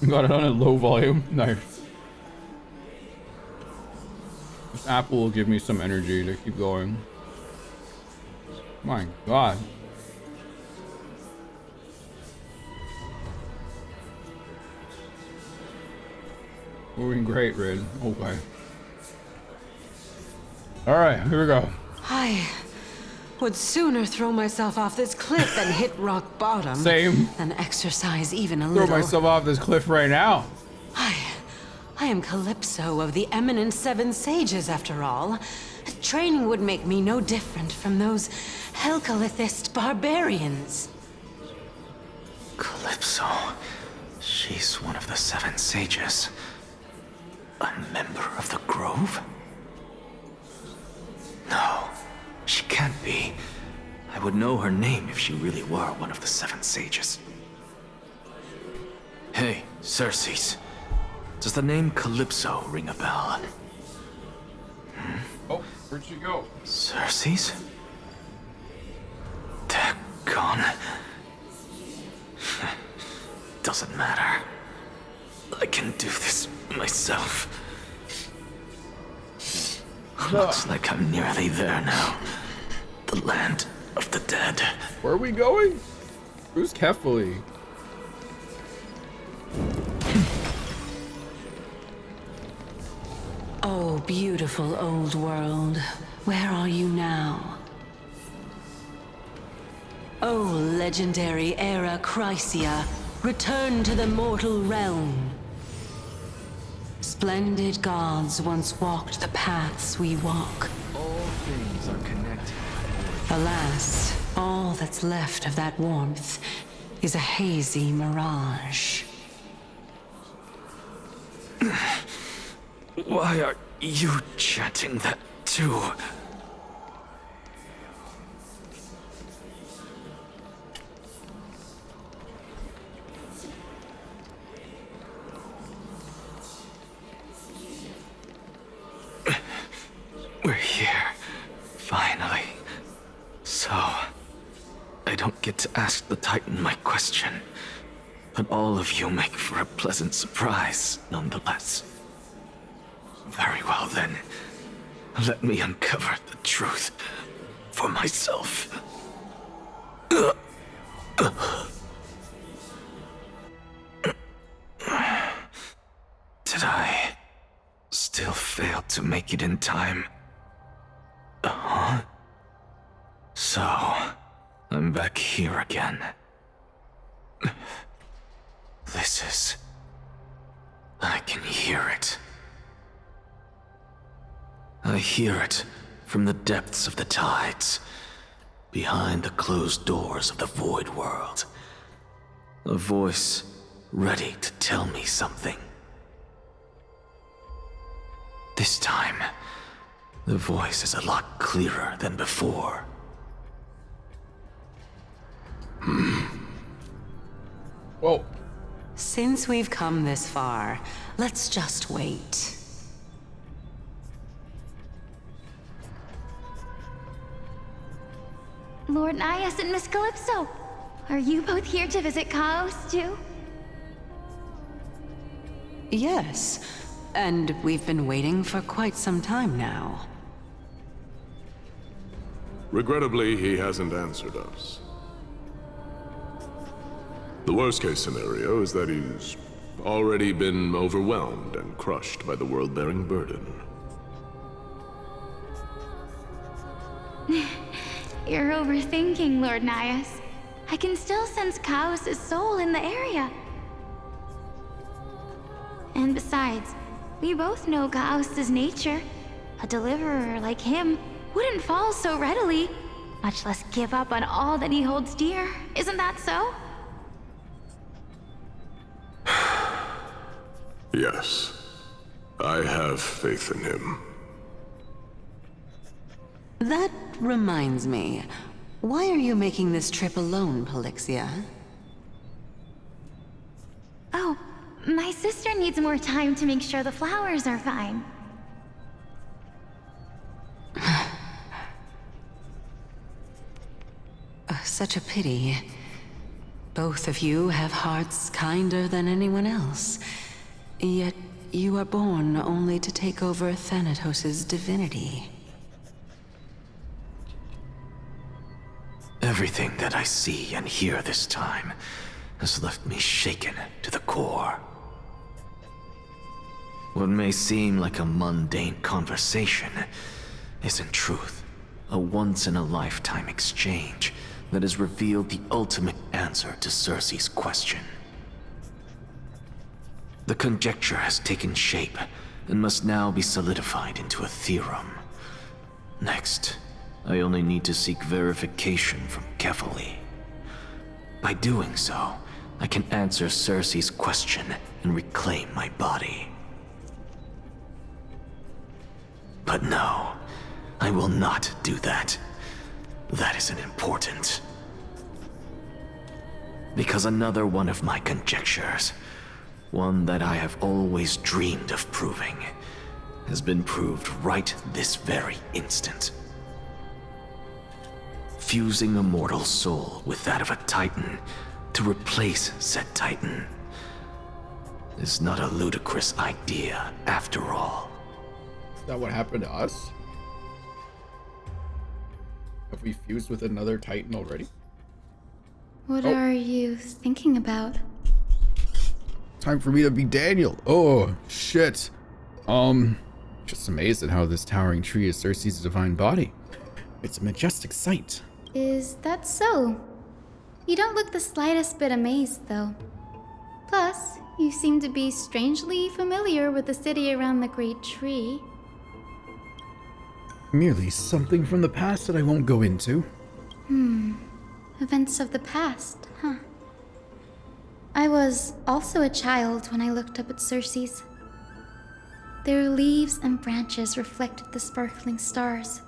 Got it on a low volume. Nice. This apple will give me some energy to keep going. My god. Moving great, Red. Okay. Alright, here we go. I would sooner throw myself off this cliff than hit rock bottom. Same. Than exercise even a little. Throw myself off this cliff right now. I am Calypso of the eminent Seven Sages, after all. Training would make me no different from those Helcalithist barbarians. Calypso. She's one of the Seven Sages. A member of the Grove? No, she can't be. I would know her name if she really were one of the Seven Sages. Hey, Circes. Does the name Calypso ring a bell? Oh, where'd she go? Circes? They're gone. Doesn't matter. I can do this myself. Looks like I'm nearly there now. The land of the dead. Where are we going? Cruise carefully. Oh, beautiful old world. Where are you now? Oh, legendary era Chrysia, return to the mortal realm. Splendid gods once walked the paths we walk. All things are connected. Alas, All that's left of that warmth is a hazy mirage. Why are you chanting that too? We're here, finally. So, I don't get to ask the Titan my question, but all of you make for a pleasant surprise, nonetheless. Very well then, let me uncover the truth for myself. Did I still fail to make it in time? Huh? So, I'm back here again. I can hear it. I hear it from the depths of the tides, behind the closed doors of the void world. A voice ready to tell me something. This time, the voice is a lot clearer than before. Whoa. Since we've come this far, let's just wait. Lord Nias and Miss Calypso, are you both here to visit Chaos too? Yes, and we've been waiting for quite some time now. Regrettably, he hasn't answered us. The worst-case scenario is that he's already been overwhelmed and crushed by the world-bearing burden. You're overthinking, Lord Nias. I can still sense Chaos' soul in the area. And besides, we both know Chaos' nature. A deliverer like him wouldn't fall so readily, much less give up on all that he holds dear. Isn't that so? Yes, I have faith in him. That reminds me, why are you making this trip alone, Polixia? Oh, my sister needs more time to make sure the flowers are fine. Such a pity. Both of you have hearts kinder than anyone else. Yet you are born only to take over Thanatos' divinity. Everything that I see and hear this time has left me shaken to the core. What may seem like a mundane conversation is in truth a once-in-a-lifetime exchange that has revealed the ultimate answer to Circe's question. The conjecture has taken shape and must now be solidified into a theorem. Next, I only need to seek verification from Kefali. By doing so, I can answer Circe's question and reclaim my body. But no, I will not do that. That isn't important. Because another one of my conjectures, one that I have always dreamed of proving, has been proved right this very instant. Fusing a mortal soul with that of a Titan to replace said Titan is not a ludicrous idea after all. Is that what happened to us? Have we fused with another Titan already? What are you thinking about? Time for me to be Daniel. Oh, shit. Just amazed at how this towering tree is Circe's divine body. It's a majestic sight. Is that so? You don't look the slightest bit amazed, though. Plus, you seem to be strangely familiar with the city around the great tree. Merely something from the past that I won't go into. Events of the past, huh? I was also a child when I looked up at Circe's. Their leaves and branches reflected the sparkling stars,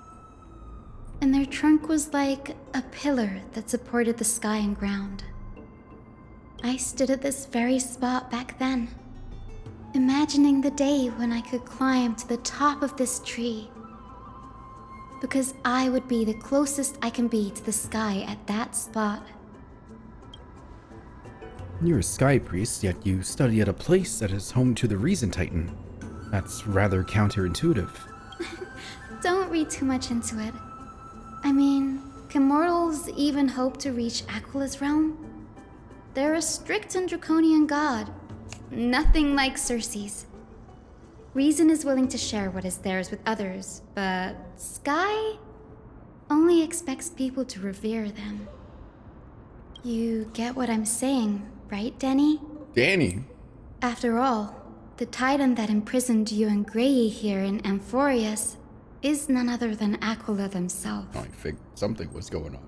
and their trunk was like a pillar that supported the sky and ground. I stood at this very spot back then, imagining the day when I could climb to the top of this tree, because I would be the closest I can be to the sky at that spot. You're a sky priest, yet you study at a place that is home to the Reason Titan. That's rather counterintuitive. Don't read too much into it. I mean, can mortals even hope to reach Aquila's realm? They're a strict and draconian god. Nothing like Circe's. Reason is willing to share what is theirs with others, but Sky only expects people to revere them. You get what I'm saying, right, Danny? Danny? After all, the titan that imprisoned you and Grey here in Amphorius is none other than Aquila themselves. I think something was going on.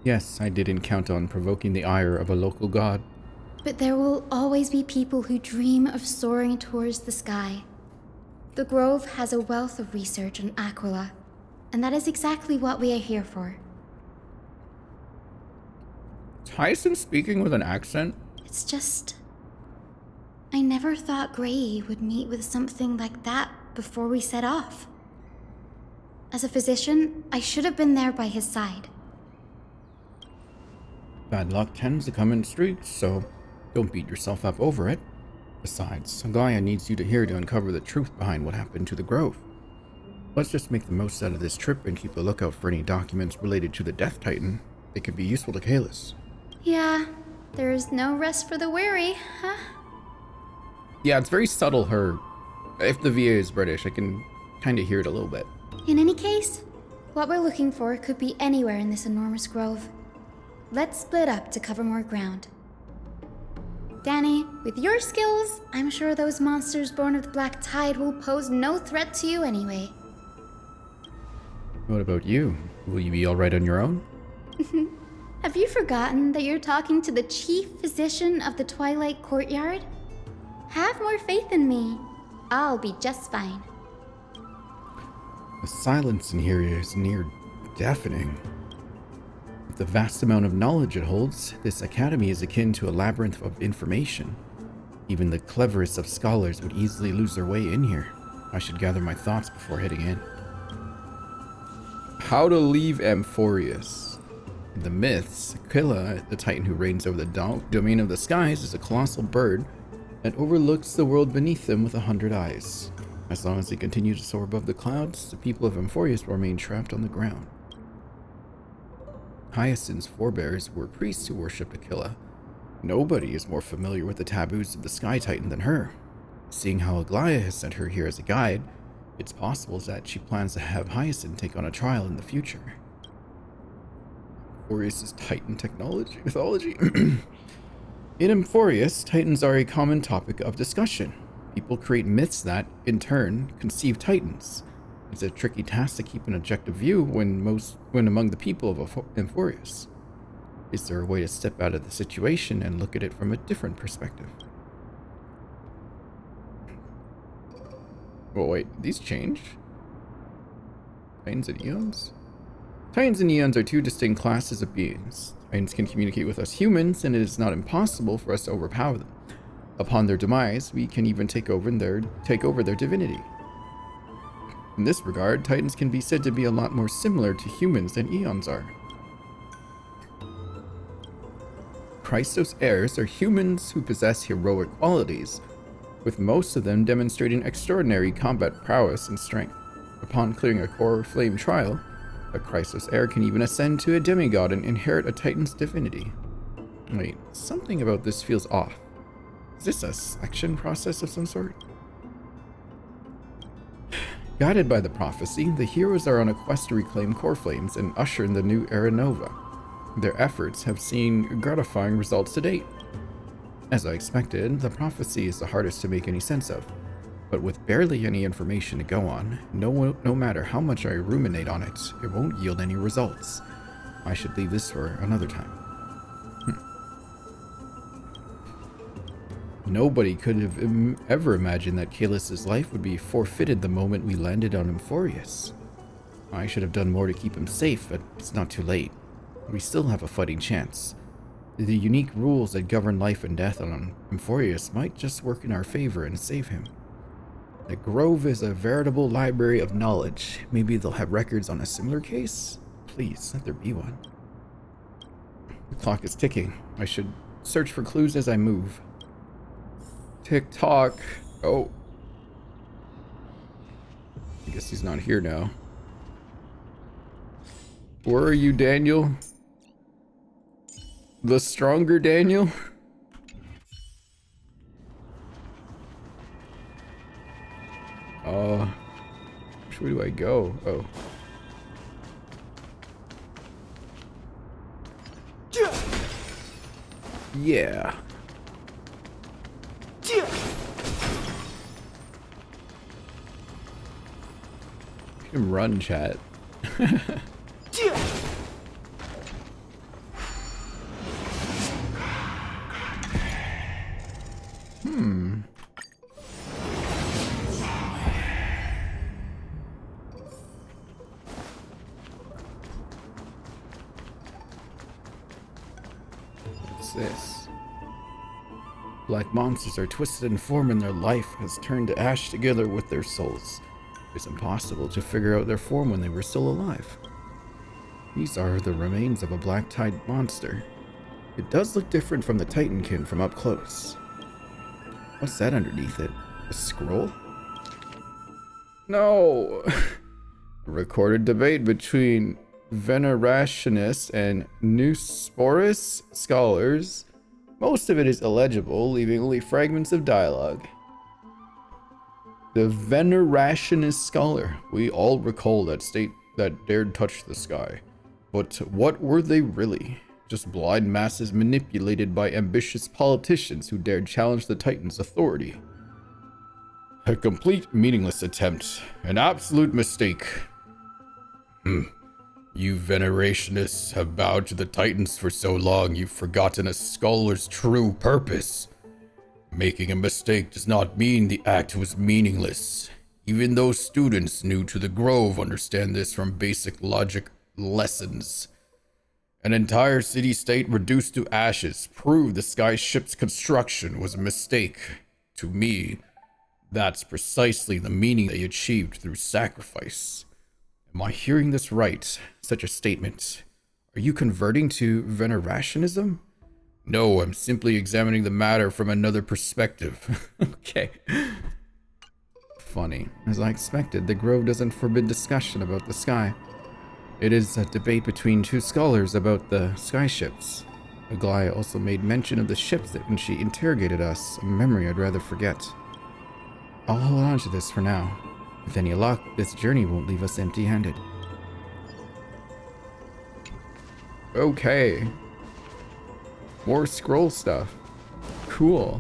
Yes, I didn't count on provoking the ire of a local god. But there will always be people who dream of soaring towards the sky. The Grove has a wealth of research on Aquila, and that is exactly what we are here for. Tyson speaking with an accent? It's just... I never thought Grey would meet with something like that before we set off. As a physician, I should have been there by his side. Bad luck tends to come in streaks, so don't beat yourself up over it. Besides, Gaia needs you here to uncover the truth behind what happened to the Grove. Let's just make the most out of this trip and keep a lookout for any documents related to the Death Titan. They could be useful to Kalis. Yeah, there is no rest for the weary, huh? Yeah, it's very subtle, her... If the VA is British, I can kind of hear it a little bit. In any case, what we're looking for could be anywhere in this enormous grove. Let's split up to cover more ground. Danny, with your skills, I'm sure those monsters born of the Black Tide will pose no threat to you anyway. What about you? Will you be alright on your own? Have you forgotten that you're talking to the chief physician of the Twilight Courtyard? Have more faith in me. I'll be just fine. The silence in here is near deafening. With the vast amount of knowledge it holds, this academy is akin to a labyrinth of information. Even the cleverest of scholars would easily lose their way in here. I should gather my thoughts before heading in. How to leave Amphorius. In the myths, Aquila, the titan who reigns over the domain of the skies, is a colossal bird that overlooks the world beneath them with 100 eyes. As long as they continue to soar above the clouds, the people of Amphorius will remain trapped on the ground. Hyacinth's forebears were priests who worshipped Aquila. Nobody is more familiar with the taboos of the Sky Titan than her. Seeing how Aglaia has sent her here as a guide, it's possible that she plans to have Hyacinth take on a trial in the future. Amphorius' Titan mythology. In Amphorius, Titans are a common topic of discussion. People create myths that, in turn, conceive Titans. It's a tricky task to keep an objective view when among the people of Amphorius. Is there a way to step out of the situation and look at it from a different perspective? Oh wait, these change? Titans and Eons? Titans and Eons are two distinct classes of beings. Titans can communicate with us humans, and it is not impossible for us to overpower them. Upon their demise, we can even take over their divinity. In this regard, Titans can be said to be a lot more similar to humans than Eons are. Christos heirs are humans who possess heroic qualities, with most of them demonstrating extraordinary combat prowess and strength. Upon clearing a core flame trial, a Christos heir can even ascend to a demigod and inherit a Titan's divinity. Wait, something about this feels off. Is this a selection process of some sort? Guided by the prophecy, the heroes are on a quest to reclaim core flames and usher in the new Era Nova. Their efforts have seen gratifying results to date. As I expected, the prophecy is the hardest to make any sense of, but with barely any information to go on, no matter how much I ruminate on it, it won't yield any results. I should leave this for another time. Nobody could have ever imagined that Kaelus's life would be forfeited the moment we landed on Amphorius. I should have done more to keep him safe, but it's not too late. We still have a fighting chance. The unique rules that govern life and death on Amphorius might just work in our favor and save him. The Grove is a veritable library of knowledge. Maybe they'll have records on a similar case? Please, let there be one. The clock is ticking. I should search for clues as I move. Tick-tock. Oh. I guess he's not here now. Where are you, Daniel? The stronger Daniel? Which way do I go? Oh. Yeah. Let him run, chat. What's this? Black monsters are twisted in form and their life has turned to ash together with their souls. It's impossible to figure out their form when they were still alive. These are the remains of a black tide monster. It does look different from the Titankin from up close. What's that underneath it? A scroll? No! A recorded debate between Venerationists and Nusporus scholars. Most of it is illegible, leaving only fragments of dialogue. The Venerationist scholar. We all recall that state that dared touch the sky. But what were they really? Just blind masses manipulated by ambitious politicians who dared challenge the Titan's authority. A complete meaningless attempt. An absolute mistake. You Venerationists have bowed to the Titans for so long you've forgotten a scholar's true purpose. Making a mistake does not mean the act was meaningless. Even those students new to the Grove understand this from basic logic lessons. An entire city-state reduced to ashes proved the sky ship's construction was a mistake. To me, that's precisely the meaning they achieved through sacrifice. Am I hearing this right? Such a statement. Are you converting to Venerationism? No, I'm simply examining the matter from another perspective. Okay. Funny. As I expected, the Grove doesn't forbid discussion about the sky. It is a debate between two scholars about the sky ships. Aglaia also made mention of the ships that when she interrogated us, a memory I'd rather forget. I'll hold on to this for now. With any luck, this journey won't leave us empty-handed. Okay. More scroll stuff. Cool.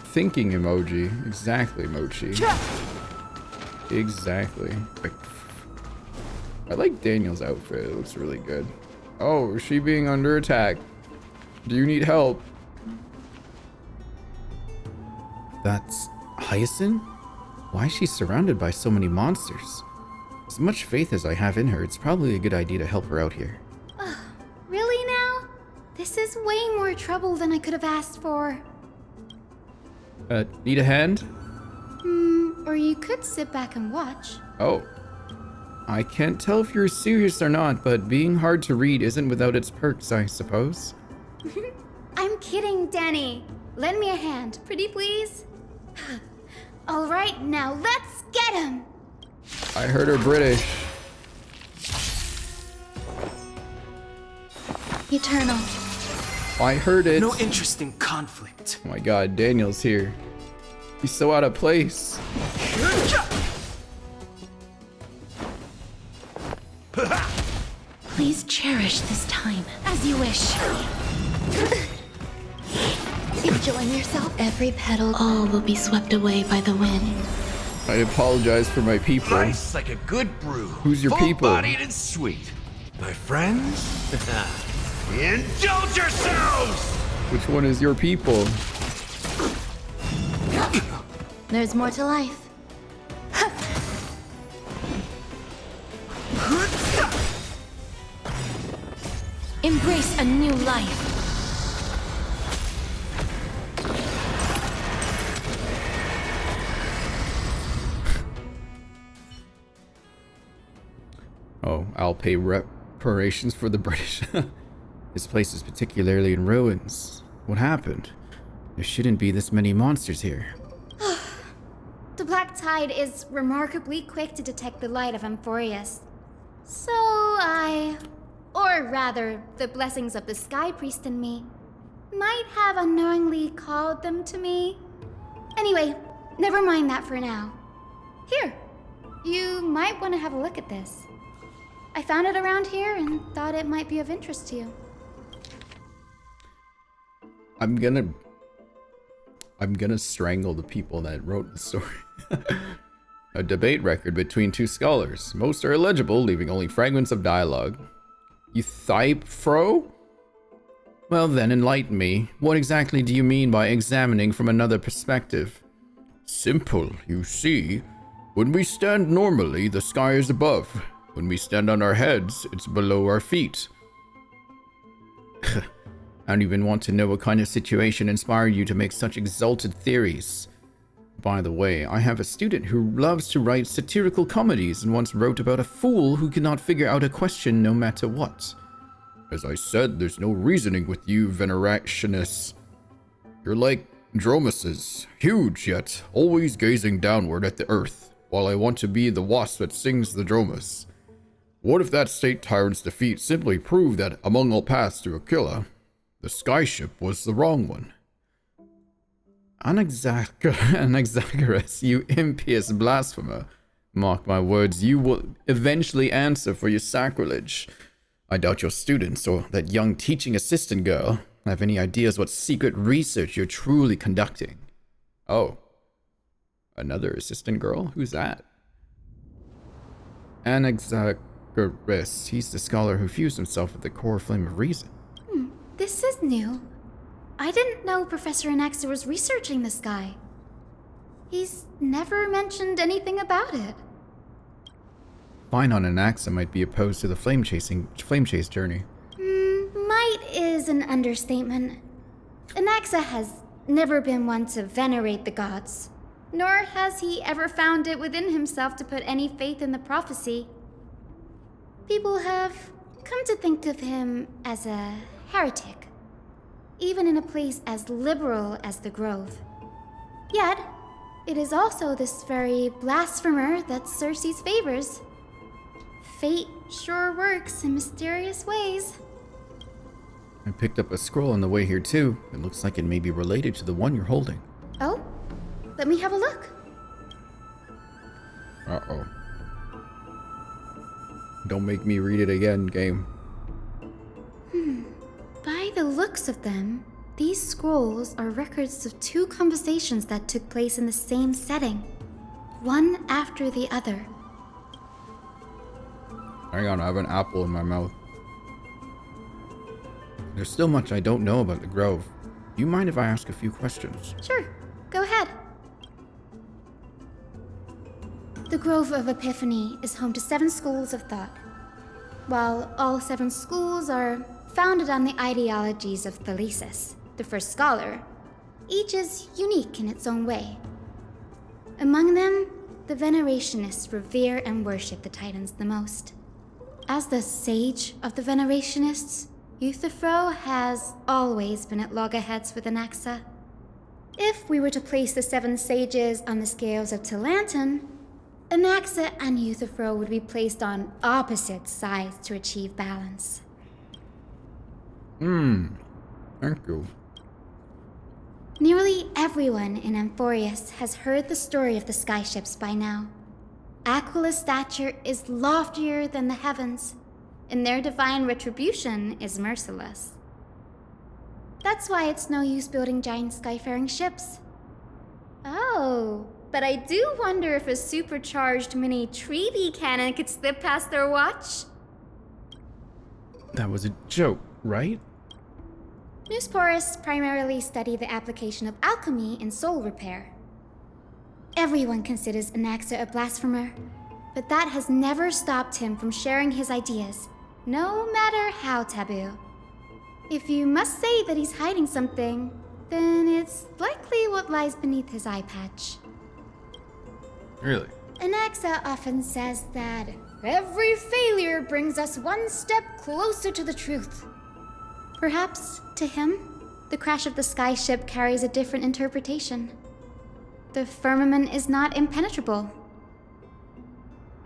Thinking emoji. Exactly, Mochi. Exactly. I like Daniel's outfit. It looks really good. Oh, is she being under attack? Do you need help? That's Hyacinth? Why is she surrounded by so many monsters? As much faith as I have in her, it's probably a good idea to help her out here. Really now? This is way more trouble than I could have asked for. Need a hand? Or you could sit back and watch. Oh. I can't tell if you're serious or not, but being hard to read isn't without its perks, I suppose. I'm kidding, Danny. Lend me a hand, pretty please. All right, now let's get him. I heard her British. Eternal. I heard it. No interest in conflict. Oh my god, Daniel's here. He's so out of place. Please cherish this time as you wish. Enjoying yourself? Every petal, all will be swept away by the wind. I apologize for my people. Nice like a good brew. Who's your people? Full-bodied and sweet. My friends, indulge yourselves! Which one is your people? There's more to life. Embrace a new life. Oh, I'll pay reparations for the British. This place is particularly in ruins. What happened? There shouldn't be this many monsters here. The Black Tide is remarkably quick to detect the light of Amphorius. So or rather, the blessings of the Sky Priest in me, might have unknowingly called them to me. Anyway, never mind that for now. Here, you might want to have a look at this. I found it around here and thought it might be of interest to you. I'm gonna strangle the people that wrote the story. A debate record between two scholars. Most are illegible, leaving only fragments of dialogue. Euthyphro? Well then, enlighten me. What exactly do you mean by examining from another perspective? Simple, you see. When we stand normally, the sky is above. When we stand on our heads, it's below our feet. I don't even want to know what kind of situation inspired you to make such exalted theories. By the way, I have a student who loves to write satirical comedies and once wrote about a fool who could not figure out a question no matter what. As I said, there's no reasoning with you, Venerationists. You're like dromuses, huge yet always gazing downward at the earth, while I want to be the wasp that sings the dromus. What if that state tyrant's defeat simply proved that among all paths to Aquila, the skyship was the wrong one? Anaxagoras, you impious blasphemer. Mark my words, you will eventually answer for your sacrilege. I doubt your students or that young teaching assistant girl have any ideas what secret research you're truly conducting. Oh. Another assistant girl? Who's that? Anaxagoras. He's the scholar who fused himself with the core flame of reason. This is new. I didn't know Professor Anaxa was researching the sky. He's never mentioned anything about it. Phynon Anaxa might be opposed to the flame chase journey. Might is an understatement. Anaxa has never been one to venerate the gods, nor has he ever found it within himself to put any faith in the prophecy. People have come to think of him as a heretic, even in a place as liberal as the Grove. Yet, it is also this very blasphemer that Circe's favors. Fate sure works in mysterious ways. I picked up a scroll on the way here too. It looks like it may be related to the one you're holding. Oh? Let me have a look. Uh-oh. Don't make me read it again, game. By the looks of them, these scrolls are records of two conversations that took place in the same setting, one after the other. Hang on, I have an apple in my mouth. There's still much I don't know about the Grove. Do you mind if I ask a few questions? Sure, go ahead. The Grove of Epiphany is home to 7 schools of thought. While all 7 schools are founded on the ideologies of Thalesis, the first scholar, each is unique in its own way. Among them, the Venerationists revere and worship the Titans the most. As the sage of the Venerationists, Euthyphro has always been at loggerheads with Anaxa. If we were to place the 7 sages on the scales of Talanton, Anaxa and Euthyphro would be placed on opposite sides to achieve balance. Thank you. Nearly everyone in Amphorius has heard the story of the skyships by now. Aquila's stature is loftier than the heavens, and their divine retribution is merciless. That's why it's no use building giant skyfaring ships. Oh, but I do wonder if a supercharged mini Treaty cannon could slip past their watch. That was a joke, right? Newsporists primarily study the application of alchemy in soul repair. Everyone considers Anaxa a blasphemer, but that has never stopped him from sharing his ideas, no matter how taboo. If you must say that he's hiding something, then it's likely what lies beneath his eye patch. Really? Anaxa often says that every failure brings us one step closer to the truth. Perhaps, to him, the crash of the skyship carries a different interpretation. The firmament is not impenetrable.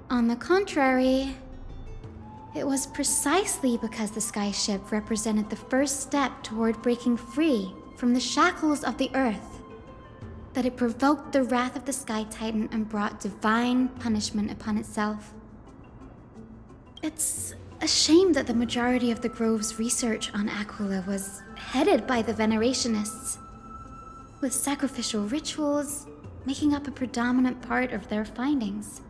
On the contrary, it was precisely because the skyship represented the first step toward breaking free from the shackles of the earth that it provoked the wrath of the Sky Titan and brought divine punishment upon itself. It's a shame that the majority of the Grove's research on Aquila was headed by the Venerationists, with sacrificial rituals making up a predominant part of their findings.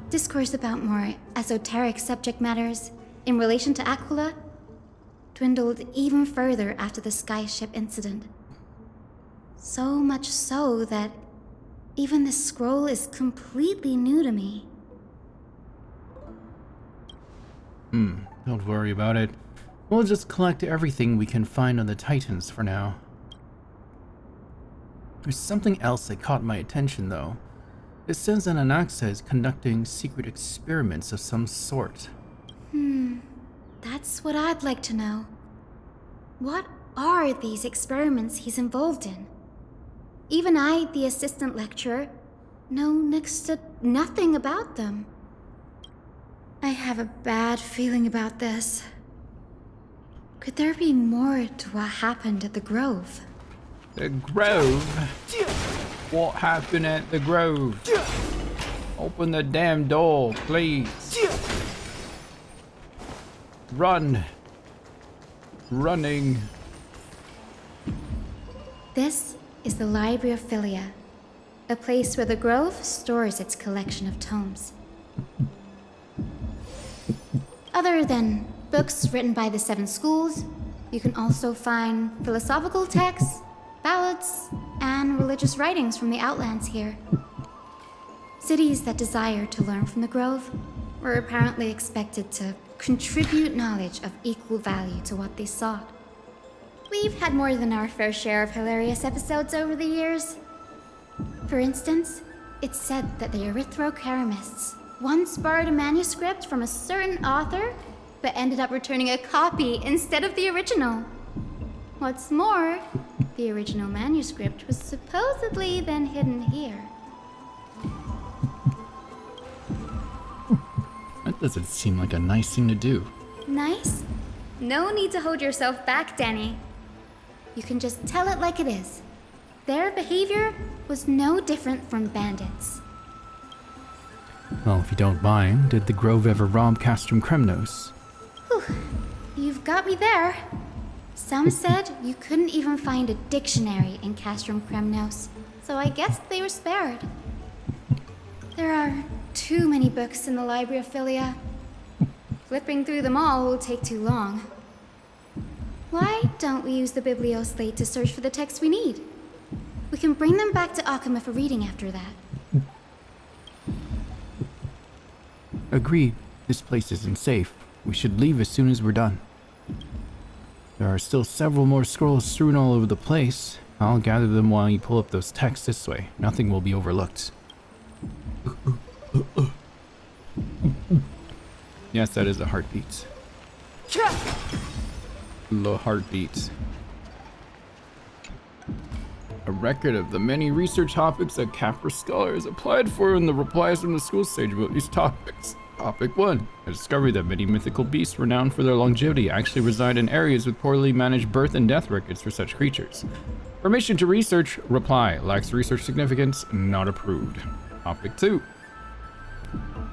Discourse about more esoteric subject matters in relation to Aquila dwindled even further after the skyship incident. So much so that even this scroll is completely new to me. Don't worry about it. We'll just collect everything we can find on the Titans for now. There's something else that caught my attention, though. It says that Anaxa is conducting secret experiments of some sort. That's what I'd like to know. What are these experiments he's involved in? Even I, the assistant lecturer, know next to nothing about them. I have a bad feeling about this. Could there be more to what happened at the Grove? The Grove? What happened at the Grove? Open the damn door, please. Run. Running. This is the Library of Philia, a place where the Grove stores its collection of tomes. Other than books written by the 7 schools, you can also find philosophical texts, ballads, and religious writings from the Outlands here. Cities that desire to learn from the Grove were apparently expected to contribute knowledge of equal value to what they sought. We've had more than our fair share of hilarious episodes over the years. For instance, it's said that the Erythrocheramists once borrowed a manuscript from a certain author, but ended up returning a copy instead of the original. What's more, the original manuscript was supposedly then hidden here. That doesn't seem like a nice thing to do. Nice? No need to hold yourself back, Danny. You can just tell it like it is. Their behavior was no different from bandits. Well, if you don't mind, did the Grove ever rob Castrum Kremnos? Whew. You've got me there. Some said you couldn't even find a dictionary in Castrum Kremnos, so I guess they were spared. There are too many books in the Library of Philia. Flipping through them all will take too long. Why don't we use the Biblioslate to search for the texts we need? We can bring them back to Akama for reading after that. Agreed. This place isn't safe. We should leave as soon as we're done. There are still several more scrolls strewn all over the place. I'll gather them while you pull up those texts this way. Nothing will be overlooked. Yes, that is a heartbeat. The heartbeat. A record of the many research topics that Capra scholars applied for and the replies from the school stage about these topics. Topic 1. A discovery that many mythical beasts renowned for their longevity actually reside in areas with poorly managed birth and death records for such creatures. Permission to research. Reply. Lacks research significance. Not approved. Topic 2.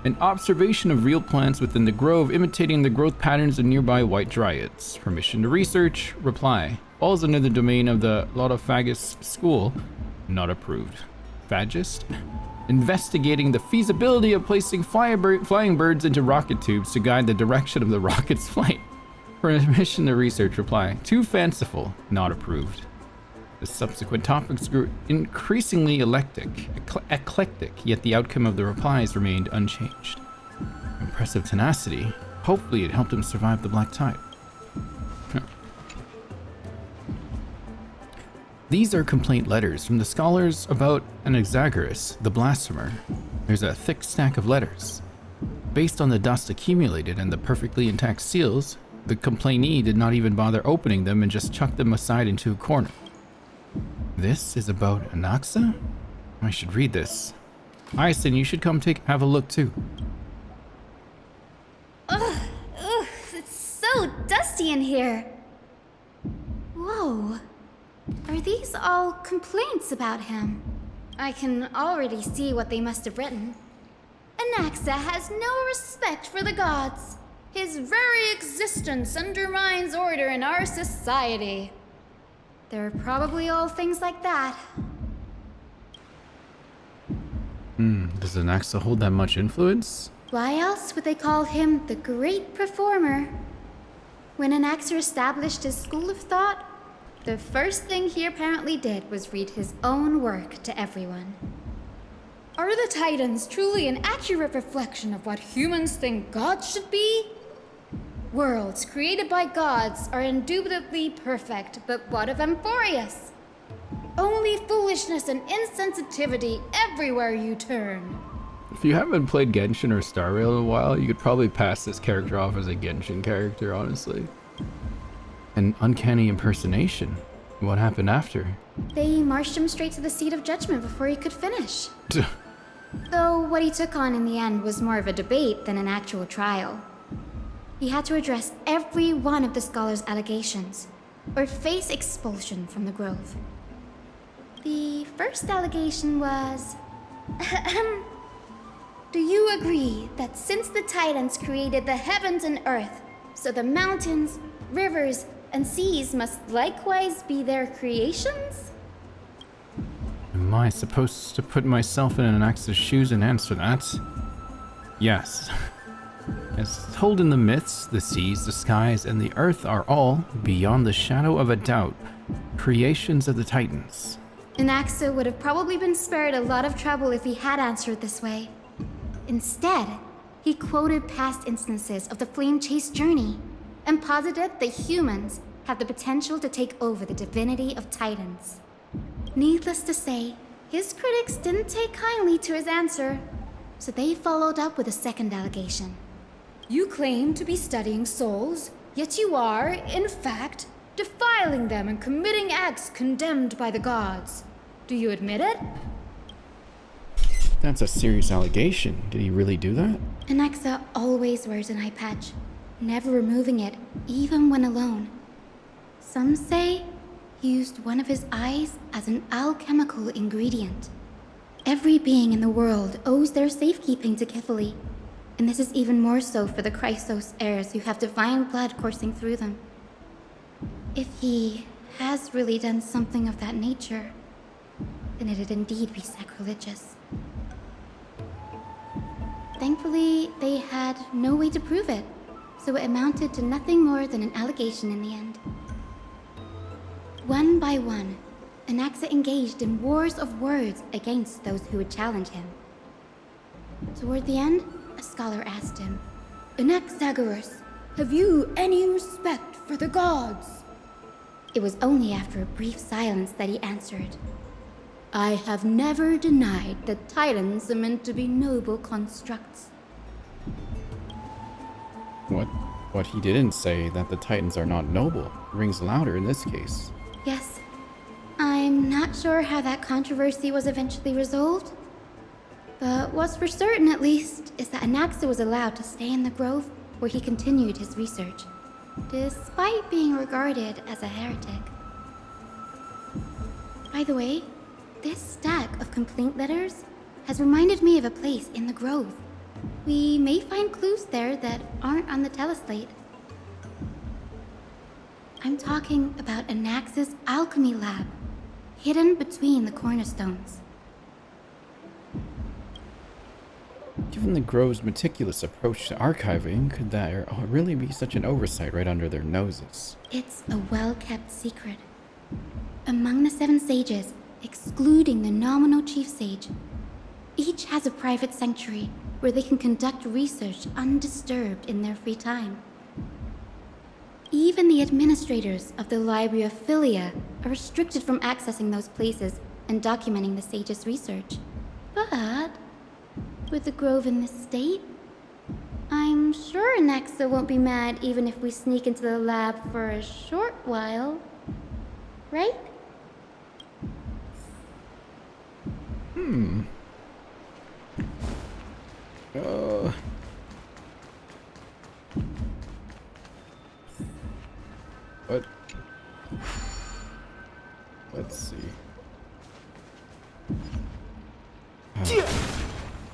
An observation of real plants within the grove imitating the growth patterns of nearby white dryads. Permission to research. Reply. Falls under the domain of the Lotophagus School. Not approved. Phagist? investigating the feasibility of placing flying birds into rocket tubes to guide the direction of the rocket's flight. Permission to research reply. Too fanciful, not approved. The subsequent topics grew increasingly eclectic, yet the outcome of the replies remained unchanged. Impressive tenacity. Hopefully it helped him survive the black tide. These are complaint letters from the scholars about Anaxagoras, the blasphemer. There's a thick stack of letters. Based on the dust accumulated and the perfectly intact seals, the complainee did not even bother opening them and just chucked them aside into a corner. This is about Anaxa? I should read this. Ison, you should come have a look too. Ugh, it's so dusty in here. Whoa. Are these all complaints about him? I can already see what they must have written. Anaxa has no respect for the gods. His very existence undermines order in our society. They're probably all things like that. Does Anaxa hold that much influence? Why else would they call him the great performer? When Anaxa established his school of thought, the first thing he apparently did was read his own work to everyone. Are the Titans truly an accurate reflection of what humans think gods should be? Worlds created by gods are indubitably perfect, but what of Amphorius? Only foolishness and insensitivity everywhere you turn. If you haven't played Genshin or Star Rail in a while, you could probably pass this character off as a Genshin character, honestly. An uncanny impersonation. What happened after? They marched him straight to the seat of judgment before he could finish. Though what he took on in the end was more of a debate than an actual trial. He had to address every one of the scholar's allegations, or face expulsion from the Grove. The first allegation was... Do you agree that since the Titans created the heavens and earth, so the mountains, rivers, and seas must likewise be their creations? Am I supposed to put myself in Anaxa's shoes and answer that? Yes. As told in the myths, the seas, the skies, and the earth are all, beyond the shadow of a doubt, creations of the Titans. Anaxa would have probably been spared a lot of trouble if he had answered this way. Instead, he quoted past instances of the flame-chased journey, and posited that humans have the potential to take over the divinity of Titans. Needless to say, his critics didn't take kindly to his answer, so they followed up with a second allegation. You claim to be studying souls, yet you are, in fact, defiling them and committing acts condemned by the gods. Do you admit it? That's a serious allegation. Did he really do that? Anaxa always wears an eye patch, never removing it, even when alone. Some say he used one of his eyes as an alchemical ingredient. Every being in the world owes their safekeeping to Kifili, and this is even more so for the Chrysos heirs who have divine blood coursing through them. If he has really done something of that nature, then it'd indeed be sacrilegious. Thankfully, they had no way to prove it, so it amounted to nothing more than an allegation in the end. One by one, Anaxa engaged in wars of words against those who would challenge him. Toward the end, a scholar asked him, Anaxagoras, have you any respect for the gods? It was only after a brief silence that he answered, I have never denied that Titans are meant to be noble constructs. What he didn't say, that the Titans are not noble, rings louder in this case. Yes. I'm not sure how that controversy was eventually resolved. But what's for certain, at least, is that Anaxa was allowed to stay in the Grove where he continued his research, despite being regarded as a heretic. By the way, this stack of complaint letters has reminded me of a place in the Grove. We may find clues there that aren't on the teleslate. I'm talking about Anaxa's alchemy lab, hidden between the cornerstones. Given the Grove's meticulous approach to archiving, could there really be such an oversight right under their noses? It's a well-kept secret. Among the 7 sages, excluding the nominal chief sage, each has a private sanctuary where they can conduct research undisturbed in their free time. Even the administrators of the Library of Philia are restricted from accessing those places and documenting the sage's research. But with the Grove in this state, I'm sure Anaxa won't be mad even if we sneak into the lab for a short while. Right? What? Let's see.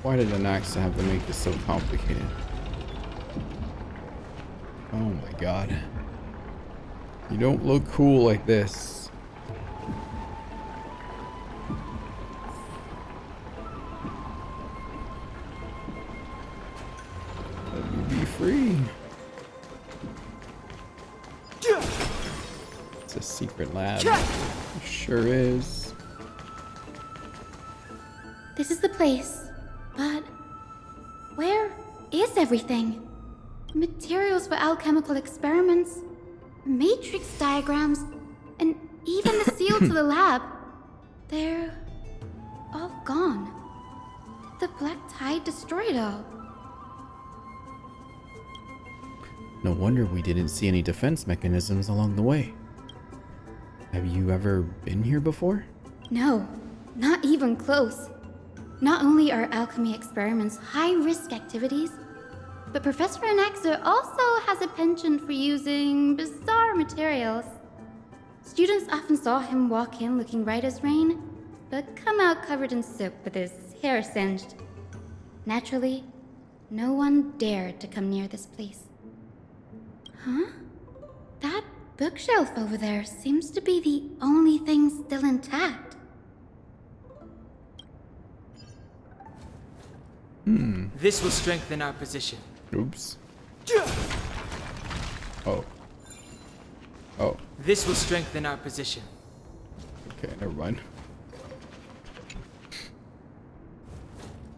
Why did Anaxa have to make this so complicated? Oh my god. You don't look cool like this. Let me be free. It's a secret lab. It sure is. This is the place, but where is everything? Materials for alchemical experiments, matrix diagrams, and even the seal to the lab. They're all gone. The black tide destroyed it all. No wonder we didn't see any defense mechanisms along the way. Have you ever been here before? No, not even close. Not only are alchemy experiments high-risk activities, but Professor Anaxa also has a penchant for using bizarre materials. Students often saw him walk in looking right as rain, but come out covered in soap with his hair singed. Naturally, no one dared to come near this place. Huh? That bookshelf over there seems to be the only thing still intact. This will strengthen our position. Oops. Oh. Oh. This will strengthen our position. Okay, never mind.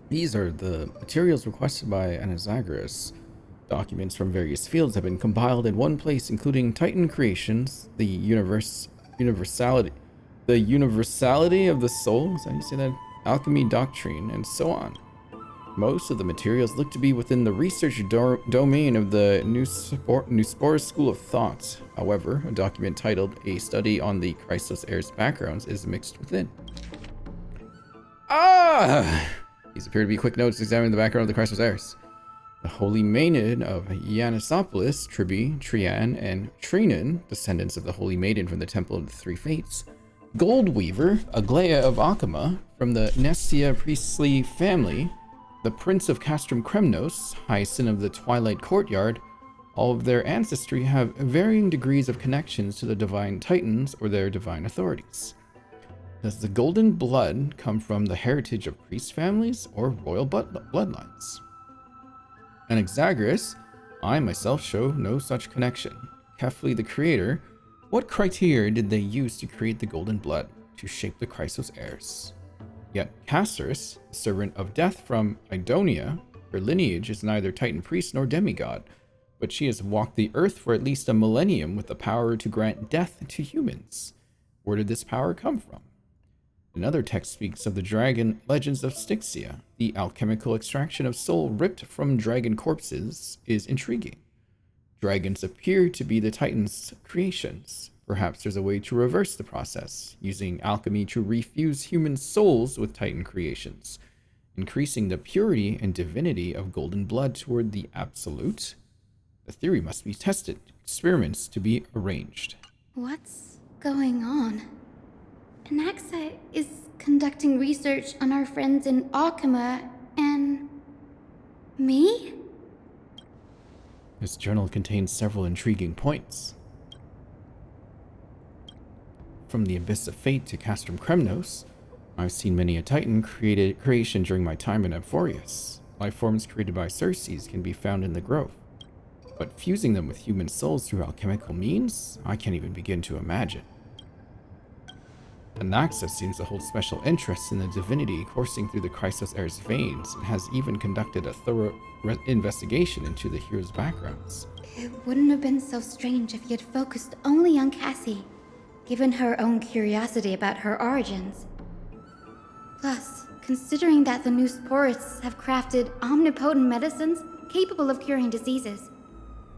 These are the materials requested by Anaxagoras. Documents from various fields have been compiled in one place, including Titan creations, the universality of the soul, is that how you say that? Alchemy doctrine, and so on. Most of the materials look to be within the research domain of the Nuspora School of Thought. However, a document titled A Study on the Chrysos Heir's Backgrounds is mixed within. These appear to be quick notes examining the background of the Chrysos Heirs. The Holy Maiden of Yanisopoulos, Tribi, Trian, and Trinan, descendants of the Holy Maiden from the Temple of the Three Fates. Goldweaver, Aglaia of Akama, from the Nestia priestly family. The Prince of Castrum Kremnos, Hyacinth of the Twilight Courtyard. All of their ancestry have varying degrees of connections to the Divine Titans or their divine authorities. Does the Golden Blood come from the heritage of priest families or royal bloodlines? Anaxagoras, I myself show no such connection. Kefli the Creator, what criteria did they use to create the Golden Blood to shape the Chrysos heirs? Yet Castorice, servant of death from Idonia, her lineage is neither Titan priest nor demigod, but she has walked the earth for at least a millennium with the power to grant death to humans. Where did this power come from? Another text speaks of the dragon legends of Styxia. The alchemical extraction of soul ripped from dragon corpses is intriguing. Dragons appear to be the Titans' creations. Perhaps there's a way to reverse the process, using alchemy to refuse human souls with Titan creations, increasing the purity and divinity of golden blood toward the absolute. The theory must be tested, experiments to be arranged. What's going on? Anaxa is conducting research on our friends in Akama and me? This journal contains several intriguing points. From the Abyss of Fate to Castrum Kremnos, I've seen many a Titan creation during my time in Amphorius. Life forms created by Circes can be found in the grove. But fusing them with human souls through alchemical means, I can't even begin to imagine. Anaxa seems to hold special interest in the divinity coursing through the Chrysos Heir's veins and has even conducted a thorough investigation into the hero's backgrounds. It wouldn't have been so strange if he had focused only on Cassie, given her own curiosity about her origins. Plus, considering that the new sporists have crafted omnipotent medicines capable of curing diseases,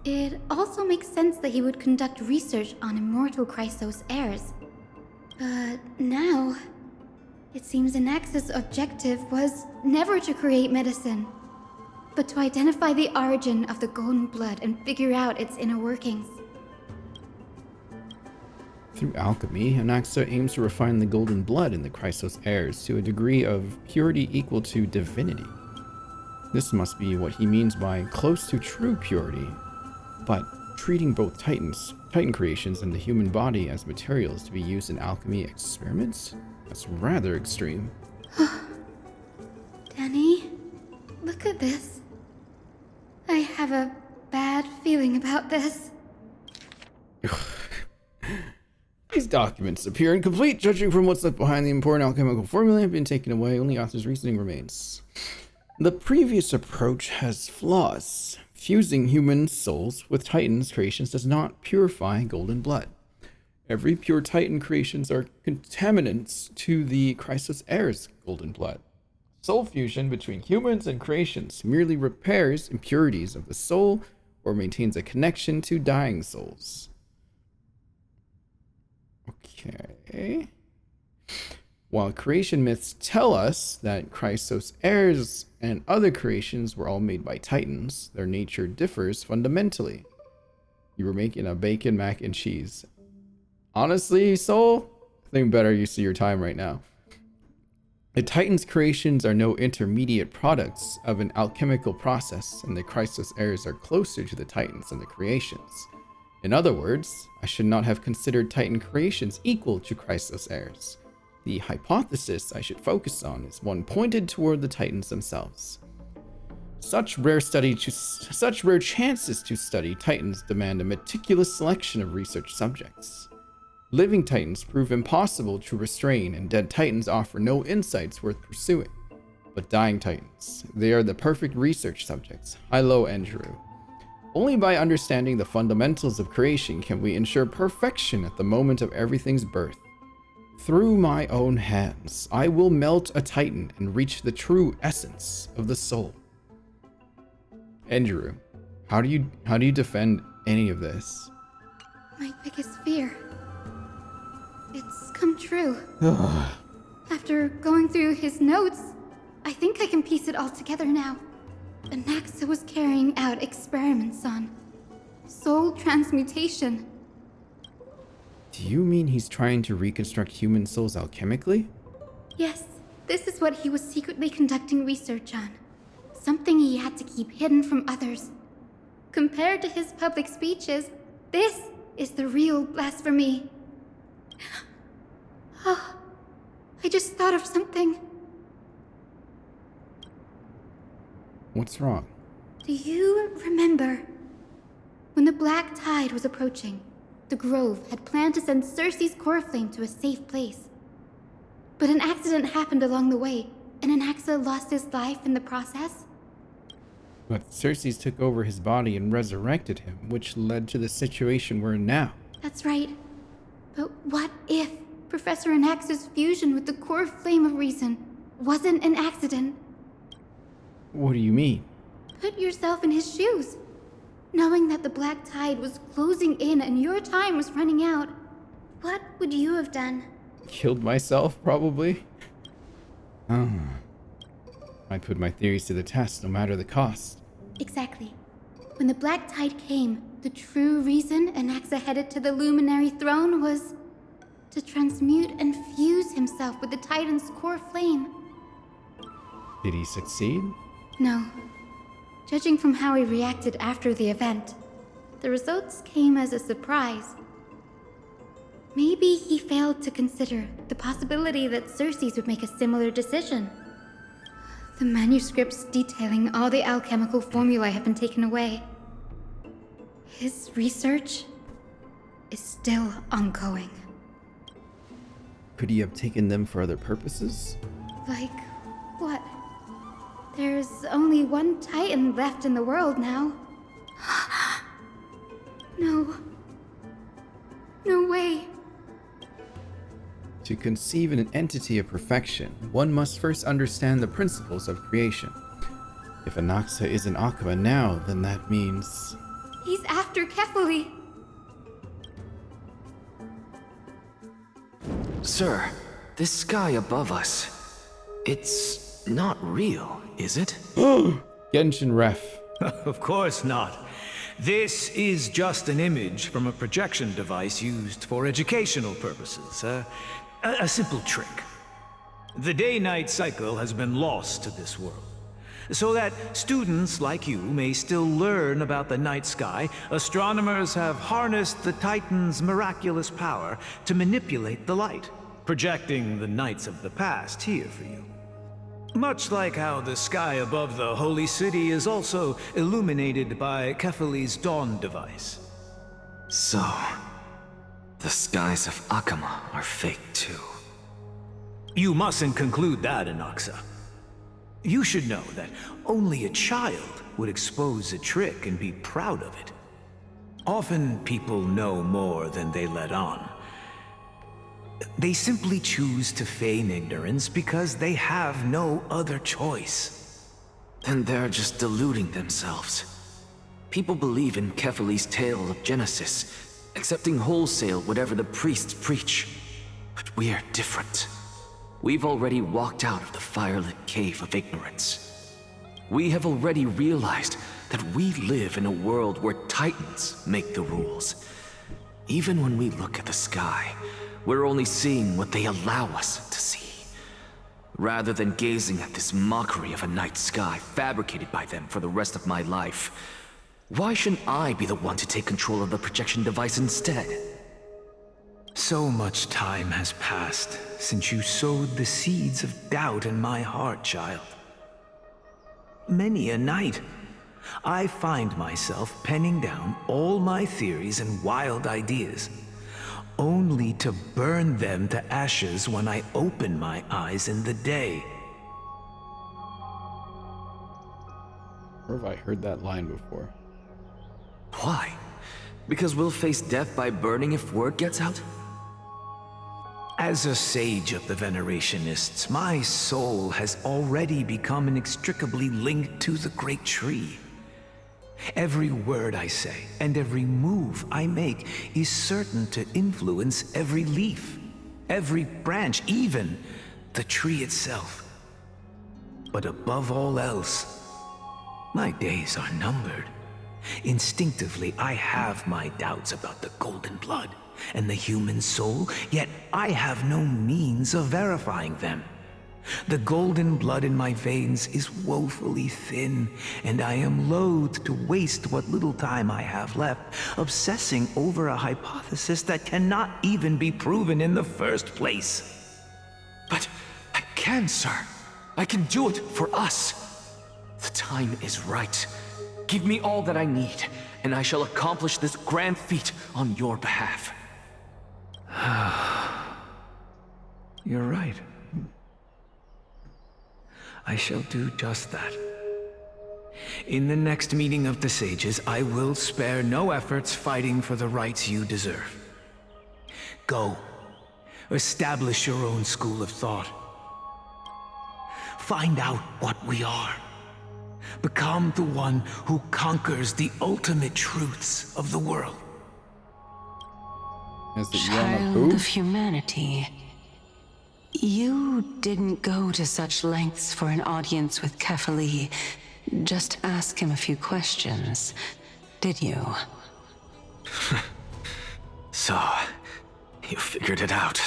it also makes sense that he would conduct research on immortal Chrysos heirs. But now, it seems Anaxa's objective was never to create medicine, but to identify the origin of the golden blood and figure out its inner workings. Through alchemy, Anaxa aims to refine the golden blood in the Chrysos heirs to a degree of purity equal to divinity. This must be what he means by close to true purity, but treating both Titan creations and the human body as materials to be used in alchemy experiments? That's rather extreme. Danny, look at this. I have a bad feeling about this. These documents appear incomplete, judging from what's left behind. The important alchemical formulae have been taken away. Only author's reasoning remains. The previous approach has flaws. Fusing human souls with Titans creations does not purify golden blood. Every pure Titan creations are contaminants to the Chrysos heirs' golden blood. Soul fusion between humans and creations merely repairs impurities of the soul or maintains a connection to dying souls. Okay. While creation myths tell us that Chrysos heirs and other creations were all made by Titans, their nature differs fundamentally. You were making a bacon mac and cheese. Honestly, Soul, I think better use of your time right now. The Titans' creations are no intermediate products of an alchemical process, and the Chrysos heirs are closer to the Titans than the creations. In other words, I should not have considered Titan creations equal to Chrysos heirs. The hypothesis I should focus on is one pointed toward the Titans themselves. Such rare chances to study Titans demand a meticulous selection of research subjects. Living Titans prove impossible to restrain, and dead Titans offer no insights worth pursuing. But dying Titans, they are the perfect research subjects. Hello, Andrew. Only by understanding the fundamentals of creation can we ensure perfection at the moment of everything's birth. Through my own hands, I will melt a Titan and reach the true essence of the soul. Andrew, how do you defend any of this? My biggest fear. It's come true. After going through his notes, I think I can piece it all together now. Anaxa was carrying out experiments on soul transmutation. Do you mean he's trying to reconstruct human souls alchemically? Yes, this is what he was secretly conducting research on. Something he had to keep hidden from others. Compared to his public speeches, this is the real blasphemy. Oh, I just thought of something. What's wrong? Do you remember when the Black Tide was approaching? The Grove had planned to send Circe's core flame to a safe place. But an accident happened along the way, and Anaxa lost his life in the process? But Circes took over his body and resurrected him, which led to the situation we're in now. That's right. But what if Professor Anaxa's fusion with the core flame of reason wasn't an accident? What do you mean? Put yourself in his shoes. Knowing that the Black Tide was closing in and your time was running out, what would you have done? Killed myself, probably. I put my theories to the test, no matter the cost. Exactly. When the Black Tide came, the true reason Anaxa headed to the Luminary Throne was to transmute and fuse himself with the Titan's core flame. Did he succeed? No. Judging from how he reacted after the event, the results came as a surprise. Maybe he failed to consider the possibility that Circes would make a similar decision. The manuscripts detailing all the alchemical formulae have been taken away. His research is still ongoing. Could he have taken them for other purposes? Like, what? There's only one Titan left in the world now. No. No way. To conceive an entity of perfection, one must first understand the principles of creation. If Anaxa isn't Akuma now, then that means... He's after Kefali. Sir, this sky above us, it's not real, is it? Genshin Ref. Of course not. This is just an image from a projection device used for educational purposes. A simple trick. The day-night cycle has been lost to this world. So that students like you may still learn about the night sky, astronomers have harnessed the Titan's miraculous power to manipulate the light, projecting the nights of the past here for you. Much like how the sky above the Holy City is also illuminated by Kefali's dawn device. So, the skies of Akuma are fake too. You mustn't conclude that, Anaxa. You should know that only a child would expose a trick and be proud of it. Often people know more than they let on. They simply choose to feign ignorance because they have no other choice. Then they're just deluding themselves. People believe in Kefali's tale of Genesis, accepting wholesale whatever the priests preach. But we're different. We've already walked out of the firelit cave of ignorance. We have already realized that we live in a world where Titans make the rules. Even when we look at the sky, we're only seeing what they allow us to see. Rather than gazing at this mockery of a night sky fabricated by them for the rest of my life, why shouldn't I be the one to take control of the projection device instead? So much time has passed since you sowed the seeds of doubt in my heart, child. Many a night, I find myself penning down all my theories and wild ideas, only to burn them to ashes when I open my eyes in the day. Where have I heard that line before? Why? Because we'll face death by burning if word gets out? As a sage of the Venerationists, my soul has already become inextricably linked to the great tree. Every word I say and every move I make is certain to influence every leaf, every branch, even the tree itself. But above all else, my days are numbered. Instinctively, I have my doubts about the golden blood and the human soul, yet I have no means of verifying them. The golden blood in my veins is woefully thin, and I am loath to waste what little time I have left obsessing over a hypothesis that cannot even be proven in the first place. But I can, sir. I can do it for us. The time is right. Give me all that I need, and I shall accomplish this grand feat on your behalf. You're right. I shall do just that. In the next meeting of the sages, I will spare no efforts fighting for the rights you deserve. Go. Establish your own school of thought. Find out what we are. Become the one who conquers the ultimate truths of the world. Child of humanity. You didn't go to such lengths for an audience with Kefali. Just ask him a few questions, did you? So, you figured it out.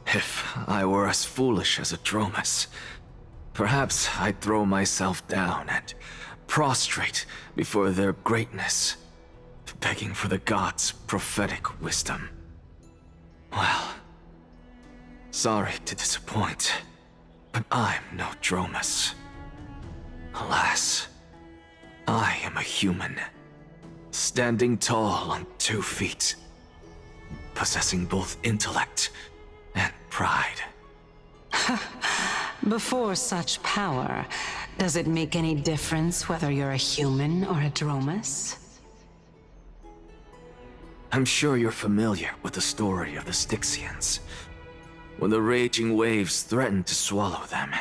If I were as foolish as Adromus, perhaps I'd throw myself down and prostrate before their greatness, begging for the gods' prophetic wisdom. Well, sorry to disappoint, But I'm no Dromus. Alas, I am a human, standing tall on 2 feet, possessing both intellect and pride. Before such power, does it make any difference whether you're a human or a Dromus? I'm sure you're familiar with the story of the Styxians. When the raging waves threatened to swallow them,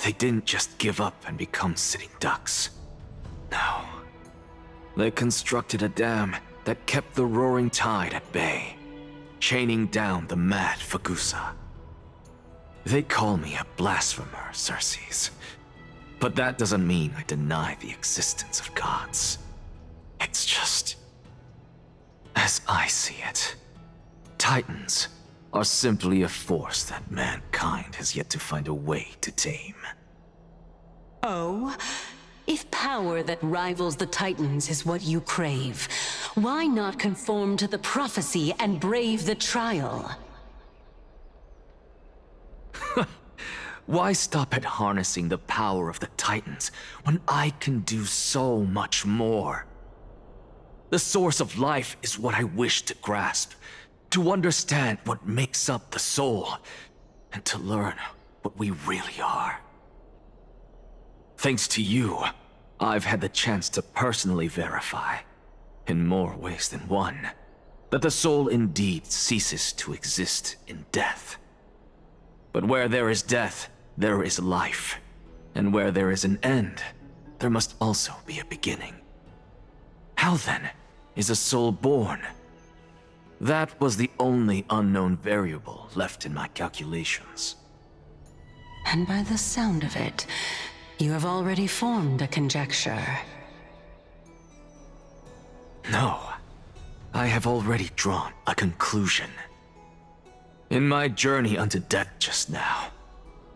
they didn't just give up and become sitting ducks. No. They constructed a dam that kept the roaring tide at bay, chaining down the mad Fagusa. They call me a blasphemer, Circes. But that doesn't mean I deny the existence of gods. It's just... as I see it, Titans are simply a force that mankind has yet to find a way to tame. Oh? If power that rivals the Titans is what you crave, why not conform to the prophecy and brave the trial? Why stop at harnessing the power of the Titans when I can do so much more? The source of life is what I wish to grasp, to understand what makes up the soul, and to learn what we really are. Thanks to you, I've had the chance to personally verify, in more ways than one, that the soul indeed ceases to exist in death. But where there is death, there is life. And where there is an end, there must also be a beginning. How then is a soul born? That was the only unknown variable left in my calculations. And by the sound of it, you have already formed a conjecture. No, I have already drawn a conclusion. In my journey unto death just now,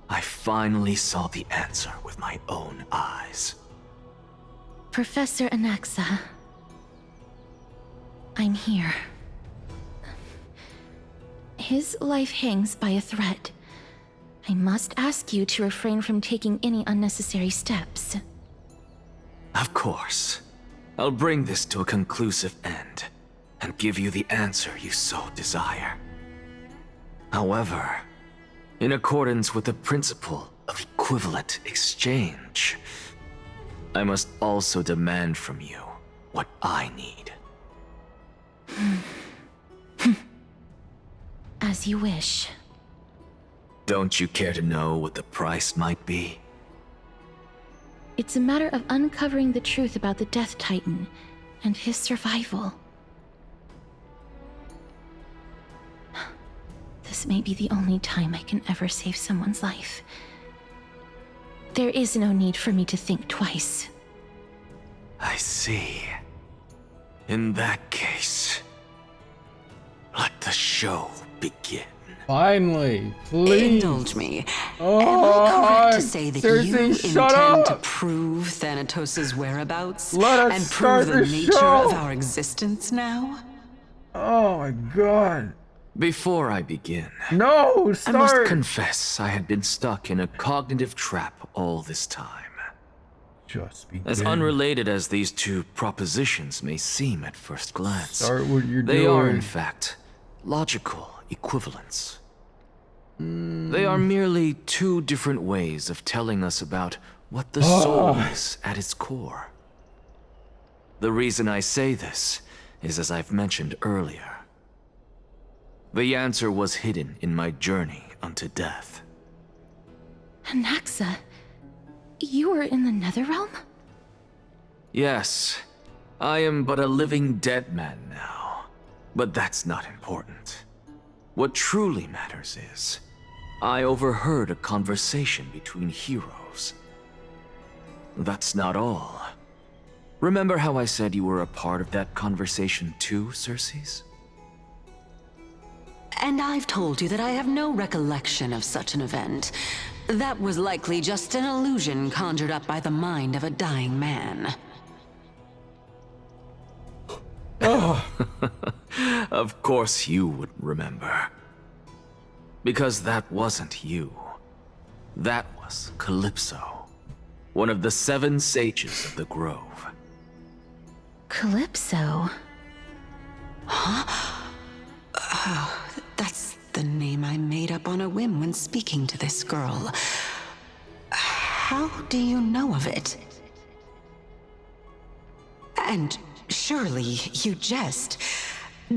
I finally saw the answer with my own eyes. Professor Anaxa, I'm here. His life hangs by a thread. I must ask you to refrain from taking any unnecessary steps. Of course. I'll bring this to a conclusive end, and give you the answer you so desire. However, in accordance with the principle of equivalent exchange, I must also demand from you what I need. As you wish. Don't you care to know what the price might be? It's a matter of uncovering the truth about the Death Titan and his survival. This may be the only time I can ever save someone's life. There is no need for me to think twice. I see. In that case, let the show begin. Finally, please. Indulge me. Oh, am I correct to say that Cersei, you shut intend to up. prove Thanatos' whereabouts Let us and start prove the the nature show. of our existence now? Oh my god. Before I begin, No, I must start. confess I had been stuck in a cognitive trap all this time. Just begin. As unrelated as these two propositions may seem at first glance, Start what you're they are in doing. fact logical equivalents. They are merely two different ways of telling us about what the soul is at its core. The reason I say this is as I've mentioned earlier. The answer was hidden in my journey unto death. Anaxa, you were in the Netherrealm? Yes, I am but a living dead man now, but that's not important. What truly matters is, I overheard a conversation between heroes. That's not all. Remember how I said you were a part of that conversation too, Circes? And I've told you that I have no recollection of such an event. That was likely just an illusion conjured up by the mind of a dying man. Of course you would remember. Because that wasn't you. That was Calypso, one of the 7 sages of the Grove. Calypso? Huh? Oh, that's the name I made up on a whim when speaking to this girl. How do you know of it? And surely you jest.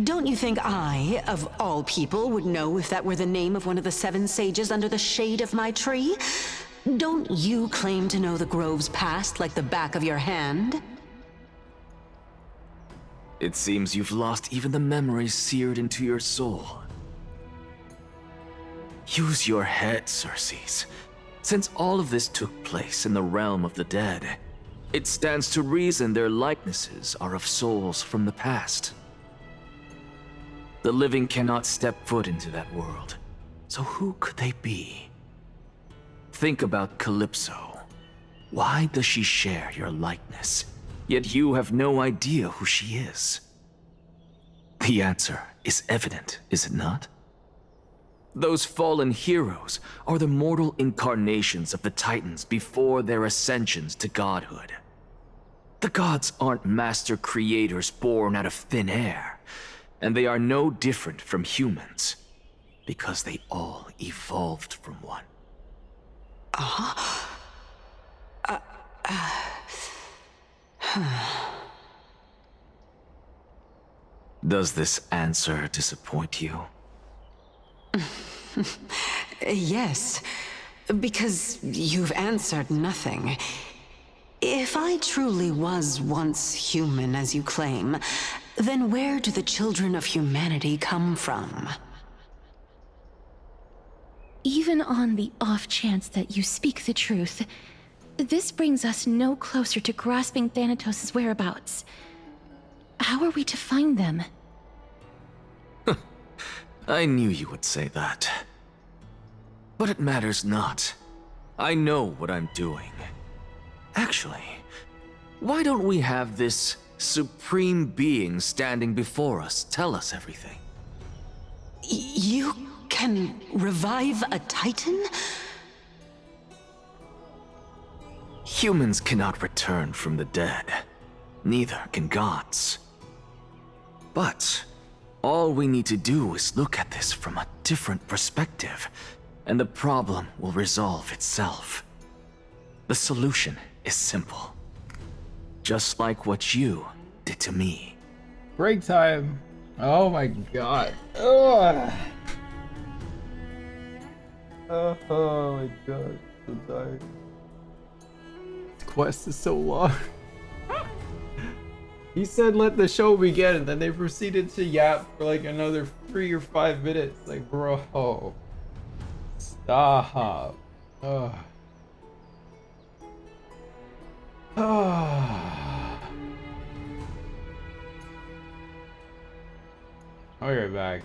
Don't you think I, of all people, would know if that were the name of one of the 7 sages under the shade of my tree? Don't you claim to know the Grove's past like the back of your hand? It seems you've lost even the memories seared into your soul. Use your head, Circes. Since all of this took place in the realm of the dead, it stands to reason their likenesses are of souls from the past. The living cannot step foot into that world, so who could they be? Think about Calypso. Why does she share your likeness, yet you have no idea who she is? The answer is evident, is it not? Those fallen heroes are the mortal incarnations of the Titans before their ascensions to godhood. The gods aren't master creators born out of thin air, and they are no different from humans, because they all evolved from one. Does this answer disappoint you? Yes, because you've answered nothing. If I truly was once human, as you claim, then where do the children of humanity come from? Even on the off chance that you speak the truth, this brings us no closer to grasping Thanatos' whereabouts. How are we to find them? I knew you would say that. But it matters not. I know what I'm doing. Actually, why don't we have this supreme being standing before us tell us everything? You can revive a Titan? Humans cannot return from the dead. Neither can gods. But all we need to do is look at this from a different perspective, and the problem will resolve itself. The solution is simple. Just like what you did to me. Break time. Oh my god. Ugh. Oh my god. So tired. This quest is so long. He said let the show begin, and then they proceeded to yap for like another 3 or 5 minutes. Like, bro. Stop. Ugh. I'll be right back.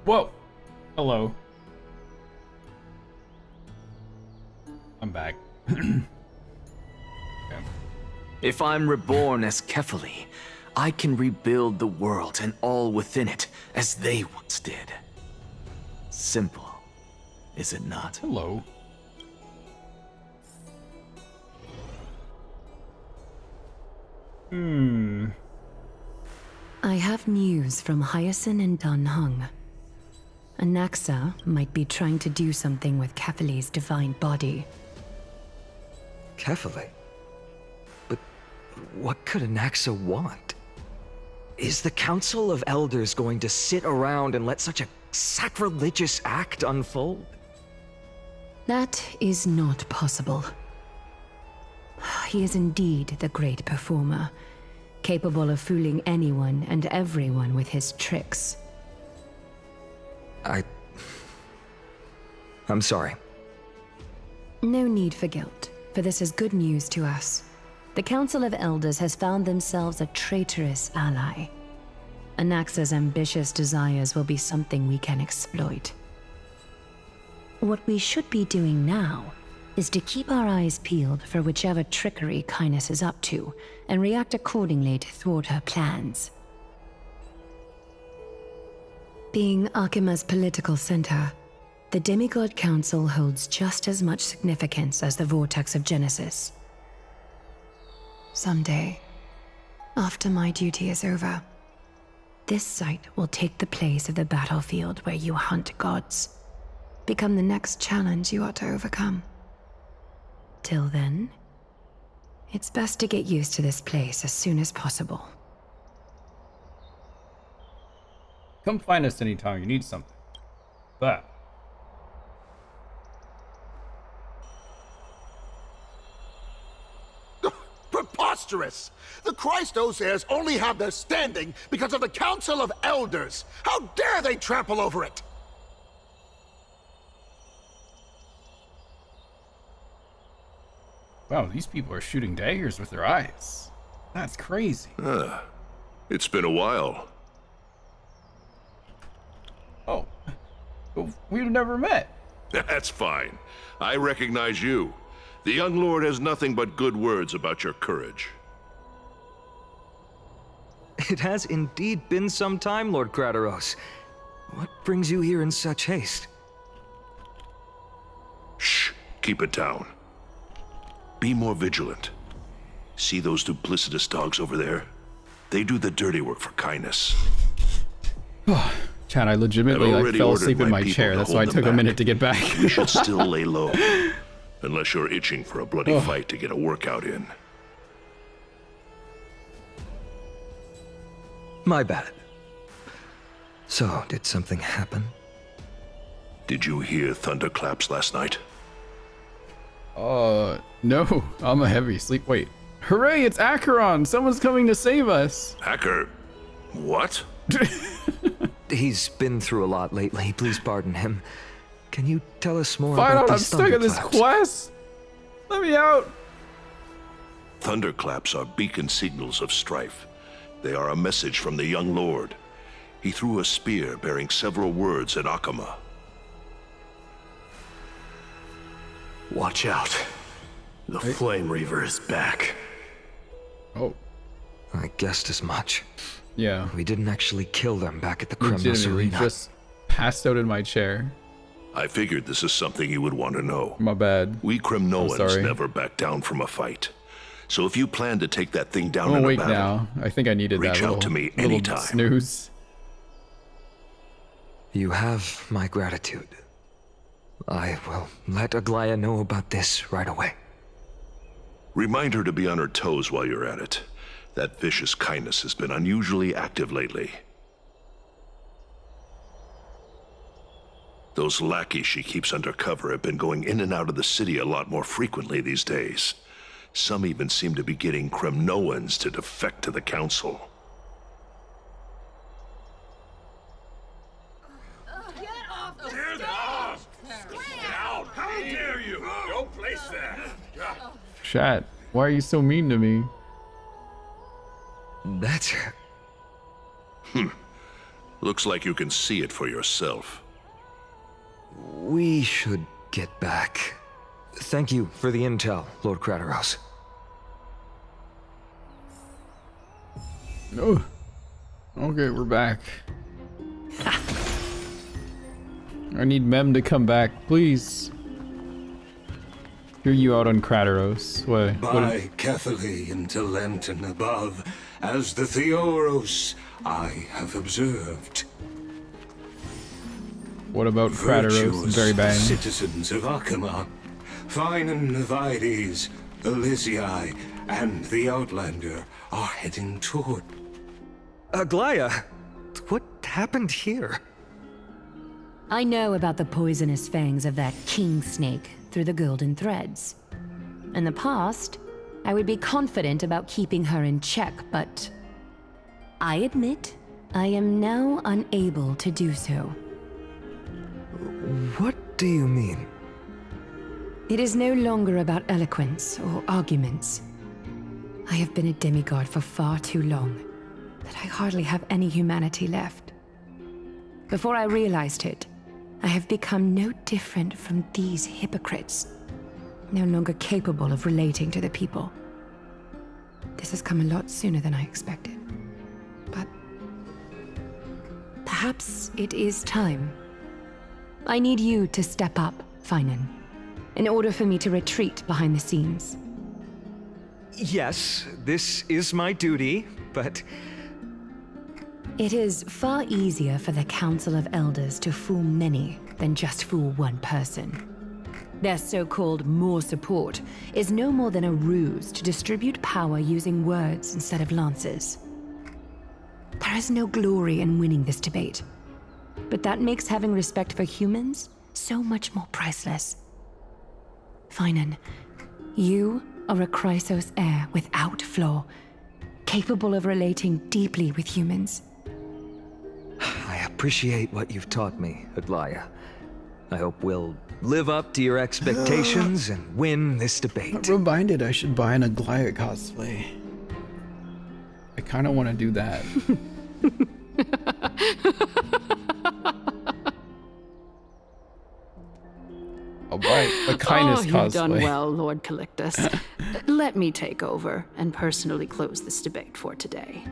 Whoa! Hello. I'm back. Okay. If I'm reborn as Kefali, I can rebuild the world and all within it as they once did. Simple, is it not? Hello. I have news from Hyacinth and Dan Hung. Anaxa might be trying to do something with Kefali's divine body. Kefali? But what could Anaxa want? Is the Council of Elders going to sit around and let such a sacrilegious act unfold? That is not possible. He is indeed the great performer, capable of fooling anyone and everyone with his tricks. I'm sorry. No need for guilt, for this is good news to us. The Council of Elders has found themselves a traitorous ally. Anaxa's ambitious desires will be something we can exploit. What we should be doing now is to keep our eyes peeled for whichever trickery Kindness is up to, and react accordingly to thwart her plans. Being Akima's political center, the Demigod Council holds just as much significance as the Vortex of Genesis. Someday, after my duty is over, this site will take the place of the battlefield where you hunt gods, become the next challenge you ought to overcome. Till then, it's best to get used to this place as soon as possible. Come find us anytime you need something. But Preposterous! The Christos heirs only have their standing because of the Council of Elders. How dare they trample over it? wow, these people are shooting daggers with their eyes. That's crazy. It's been a while. Oh, we've never met. That's fine. I recognize you. The young lord has nothing but good words about your courage. It has indeed been some time, Lord Crateros. What brings you here in such haste? Shh, keep it down. Be more vigilant. See those duplicitous dogs over there? They do the dirty work for Kindness. Chad, I legitimately fell asleep in my chair. That's why I took a minute to get back. We should still lay low. Unless you're itching for a bloody fight to get a workout in. My bad. So, did something happen? Did you hear thunderclaps last night? No. I'm a heavy sleep. Wait. Hooray, it's Acheron! Someone's coming to save us! Hacker? What? He's been through a lot lately. Please pardon him. Can you tell us more Find about out, I'm these stuck in this thunderclaps? quest! Let me out! Thunderclaps are beacon signals of strife. They are a message from the young lord. He threw a spear bearing several words at Akama. Watch out. The Flame Reaver is back. Oh. I guessed as much. Yeah. We didn't actually kill them back at the Kremnos Legitimately Arena. just passed out in my chair. I figured this is something you would want to know. My bad. We Kremnoans sorry. never back down from a fight. So if you plan to take that thing down I'm in a awake battle, now. I think I needed reach that out little, to me little anytime. snooze. You have my gratitude. I will let Aglaya know about this right away. Remind her to be on her toes while you're at it. That vicious Kindness has been unusually active lately. Those lackeys she keeps under cover have been going in and out of the city a lot more frequently these days. Some even seem to be getting Kremnoans to defect to the Council. How dare you! Don't place that! Chat, why are you so mean to me? That's... Looks like you can see it for yourself. We should get back. Thank you for the intel, Lord Crateros. Oh. Okay, we're back. I need Mem to come back, please. Hear you out on Crateros. What? By Catholic into Lenten above, as the Theoros I have observed. What about Crateros and Very Bang? Citizens of Akama, Finan Navides, Elysiae, and the Outlander are heading toward. Aglaya, what happened here? I know about the poisonous fangs of that king snake through the golden threads. In the past, I would be confident about keeping her in check, but I admit I am now unable to do so. What do you mean? It is no longer about eloquence or arguments. I have been a demigod for far too long that I hardly have any humanity left. Before I realized it, I have become no different from these hypocrites, no longer capable of relating to the people. This has come a lot sooner than I expected. But perhaps it is time. I need you to step up, Finan, in order for me to retreat behind the scenes. Yes, this is my duty, but... It is far easier for the Council of Elders to fool many than just fool one person. Their so-called more support is no more than a ruse to distribute power using words instead of lances. There is no glory in winning this debate, but that makes having respect for humans so much more priceless. Finan, you are a Chrysos heir without flaw, capable of relating deeply with humans. I appreciate what you've taught me, Aglaya. I hope we'll live up to your expectations and win this debate. I'm reminded I should buy an Aglaya cosplay. I kind of want to do that. I'll buy a kindness you've cosplay. done well, Lord Calictus. Let me take over and personally close this debate for today.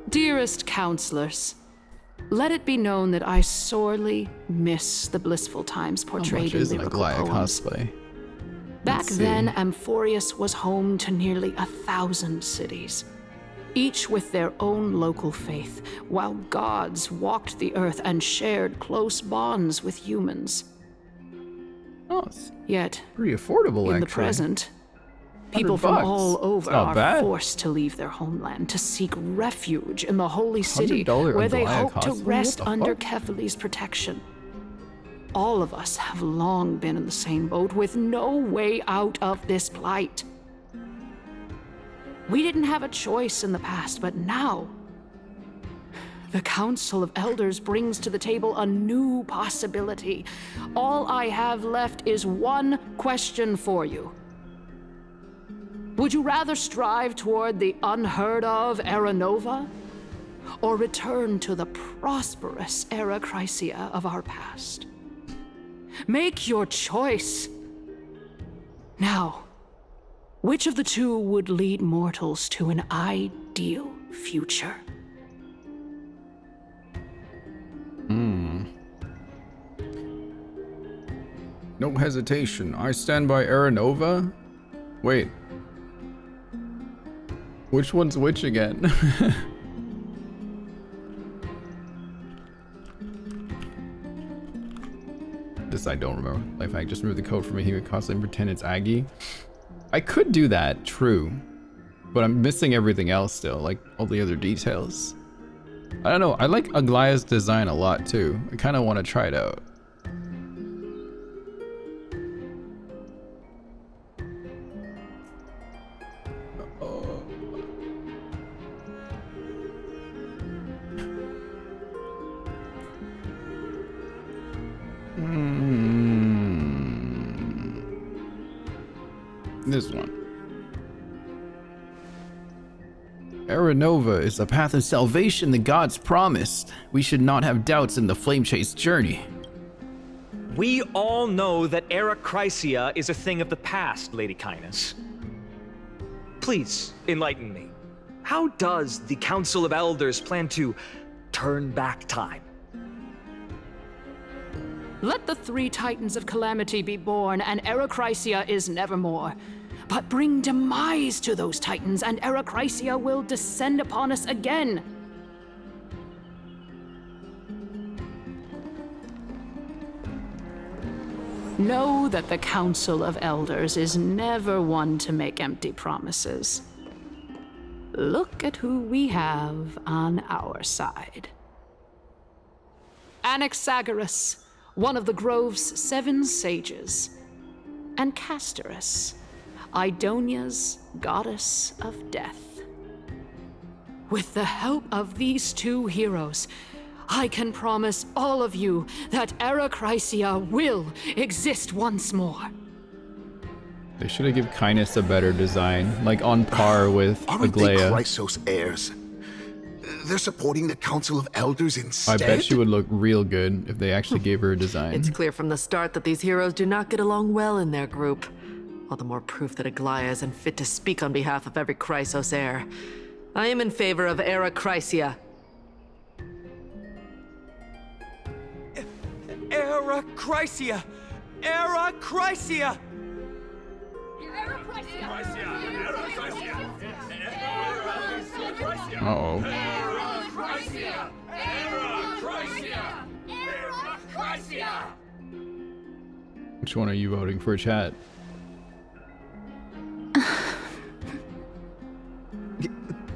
Dearest counselors, let it be known that I sorely miss the blissful times portrayed in lyrical poems. Cosplay? Back then, Amphorius was home to nearly 1,000 cities, each with their own local faith, while gods walked the earth and shared close bonds with humans. Oh, it's Yet, pretty affordable, in actually. the present, people from $100. all It's over not are bad. forced to leave their homeland to seek refuge in the holy city, $100 where they Aglaya hope to cosplay? rest What the under fuck? Kefali's protection. All of us have long been in the same boat with no way out of this plight. We didn't have a choice in the past, but now the Council of Elders brings to the table a new possibility. All I have left is one question for you. Would you rather strive toward the unheard of Era Nova, or return to the prosperous Era Chrysia of our past? Make your choice. Now, which of the two would lead mortals to an ideal future? No hesitation. I stand by Aranova. Wait. Which one's which again? This I don't remember. Life hack, just remove the code from a human constantly and pretend it's Aggie. I could do that, true. But I'm missing everything else still, like all the other details. I don't know, I like Aglaya's design a lot too. I kind of want to try it out. This one. Aranova is the path of salvation the gods promised. We should not have doubts in the Flame Chase journey. We all know that Arachrysia is a thing of the past, Lady Kindness. Please, enlighten me. How does the Council of Elders plan to turn back time? Let the 3 Titans of Calamity be born, and Arachrysia is nevermore. But bring demise to those Titans, and Arachrysia will descend upon us again. Know that the Council of Elders is never one to make empty promises. Look at who we have on our side. Anaxagoras, one of the Grove's 7 sages, and Castorice, Idonia's goddess of death. With the help of these 2 heroes, I can promise all of you that Arachrysia will exist once more. They should have given Kindness a better design, like on par with Aren't they Aglaia. Chrysos heirs? They're supporting the Council of Elders I instead? bet she would look real good if they actually gave her a design. It's clear from the start that these heroes do not get along well in their group. All the more proof that Aglaia is unfit to speak on behalf of every Chrysos heir. I am in favor of Arachrysia. Arachrysia! Arachrysia! Uh-oh. Which one are you voting for, chat?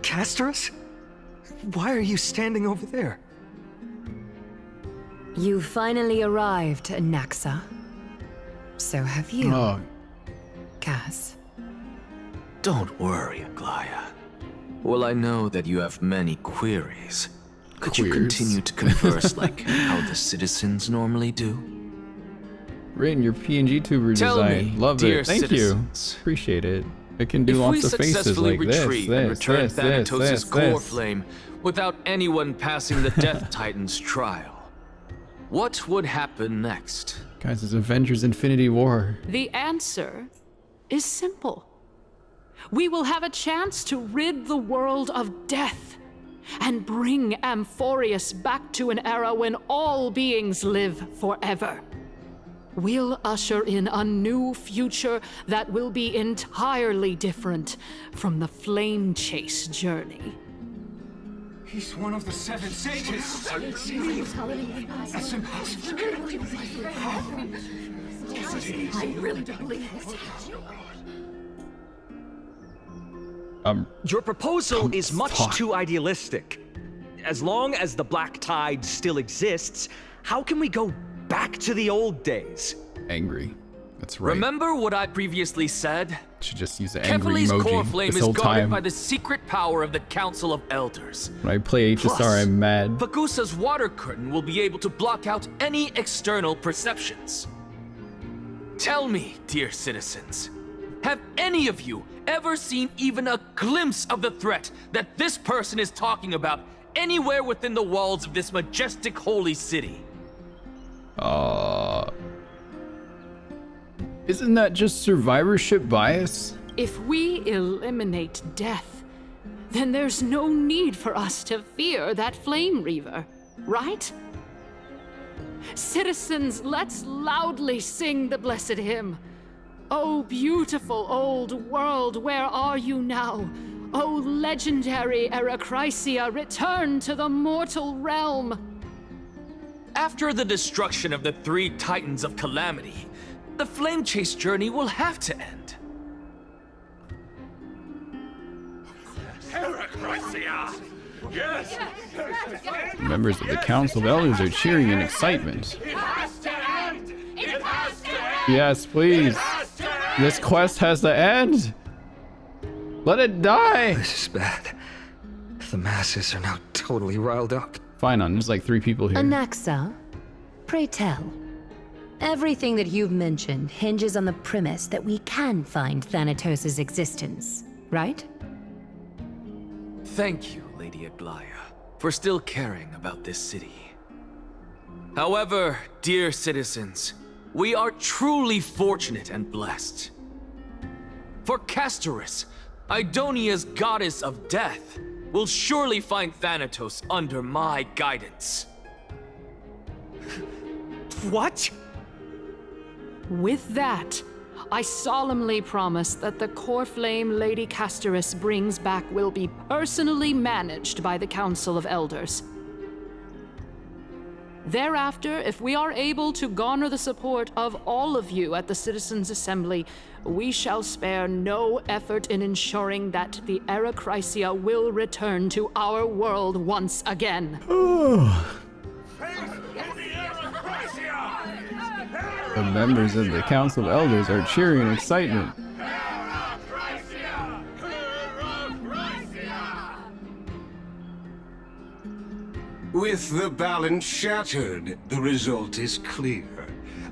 Castorice? Why are you standing over there? You finally arrived, Naxa. So have you, Oh, Cass. Don't worry, Aglaia. Well, I know that you have many queries. Could you continue to converse like how the citizens normally do? Rain, your PNG tuber Tell design. me, Love dear it. Thank citizens, you. Appreciate it. It can do if we lots of faces successfully like this, retrieve and return this, Thanatos' core this. flame without anyone passing the Death Titan's trial, what would happen next? Guys, it's Avengers Infinity War. The answer is simple. We will have a chance to rid the world of death and bring Amphorius back to an era when all beings live forever. We'll usher in a new future that will be entirely different from the Flame Chase journey. He's one of the 7 sages. That's impossible. I really don't believe it. Your proposal is much talk. too idealistic. As long as the Black Tide still exists, how can we go back to the old days? Angry. That's right. Remember what I previously said? Should just use the angry Kefali's core emoji flame this is whole guarded time. by the secret power of the Council of Elders. When I play HSR, Plus, I'm mad. Fagusa's water curtain will be able to block out any external perceptions. Tell me, dear citizens, have any of you ever seen even a glimpse of the threat that this person is talking about anywhere within the walls of this majestic holy city? Isn't that just survivorship bias? If we eliminate death, then there's no need for us to fear that Flame Reaver, right? Citizens, let's loudly sing the blessed hymn. Oh, beautiful old world, where are you now? Oh, legendary Arachrysia, return to the mortal realm. After the destruction of the 3 Titans of Calamity, the Flame Chase journey will have to end. Arachrysia! Yes! Members of the Council of Elders are cheering in excitement. It has to end! It has to end! Yes, please. This quest has to end. Let it die. This is bad. The masses are now totally riled up. Fine, there's like 3 people here. Anaxa, pray tell. Everything that you've mentioned hinges on the premise that we can find Thanatos' existence, right? thank you, Lady Aglaya, for still caring about this city. However, dear citizens, we are truly fortunate and blessed. For Castorice, Idonia's goddess of death, will surely find Thanatos under my guidance. What? With that, I solemnly promise that the core flame Lady Castorice brings back will be personally managed by the Council of Elders. Thereafter, if we are able to garner the support of all of you at the Citizens' Assembly, we shall spare no effort in ensuring that the Era Chrysia will return to our world once again. The members of the Council of Elders are cheering in excitement. With the balance shattered, the result is clear.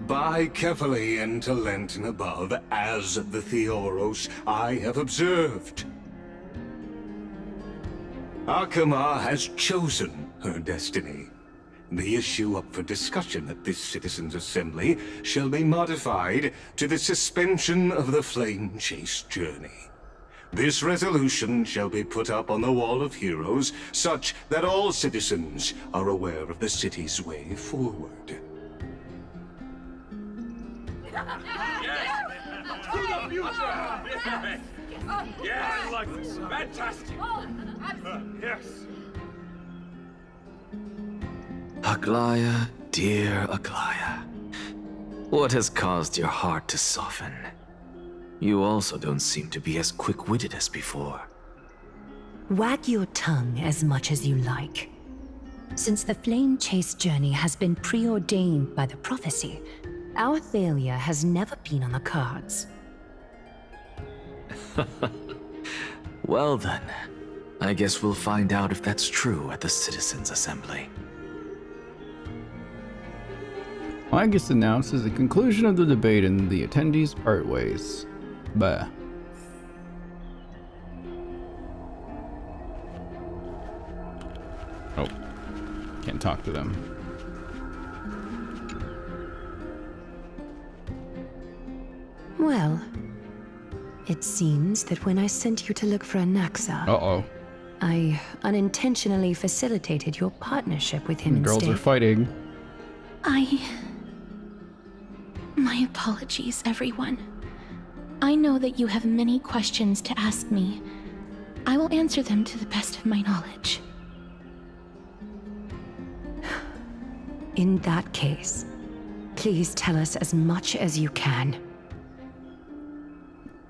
Buy carefully into Lenten above, as the Theoros I have observed. Akama has chosen her destiny. The issue up for discussion at this Citizens' Assembly shall be modified to the suspension of the Flame Chase journey. This resolution shall be put up on the Wall of Heroes, such that all citizens are aware of the city's way forward. Yeah, I like this. Fantastic. Yes. Aglaya, dear Aglaya, what has caused your heart to soften? You also don't seem to be as quick-witted as before. Wag your tongue as much as you like. Since the Flame Chase journey has been preordained by the prophecy, our failure has never been on the cards. Well then, I guess we'll find out if that's true at the Citizens' Assembly. Magus announces the conclusion of the debate and the attendees part ways. Bah. Oh. Can't talk to them. Well, it seems that when I sent you to look for Anaxa, Uh-oh. I unintentionally facilitated your partnership with him Girls instead. are fighting. My apologies, everyone. I know that you have many questions to ask me. I will answer them to the best of my knowledge. In that case, please tell us as much as you can.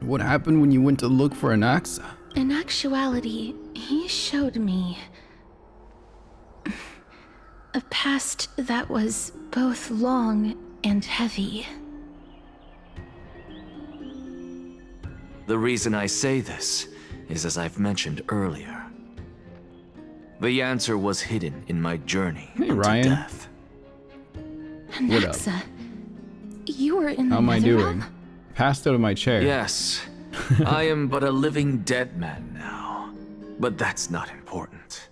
What happened when you went to look for Anaxa? In actuality, he showed me a past that was both long and heavy. The reason I say this is as I've mentioned earlier. The answer was hidden in my journey into Ryan. death. What up? Anaxa, you were in the How am I Netherrealm? doing? Passed out of my chair. Yes, I am but a living dead man now. But that's not important.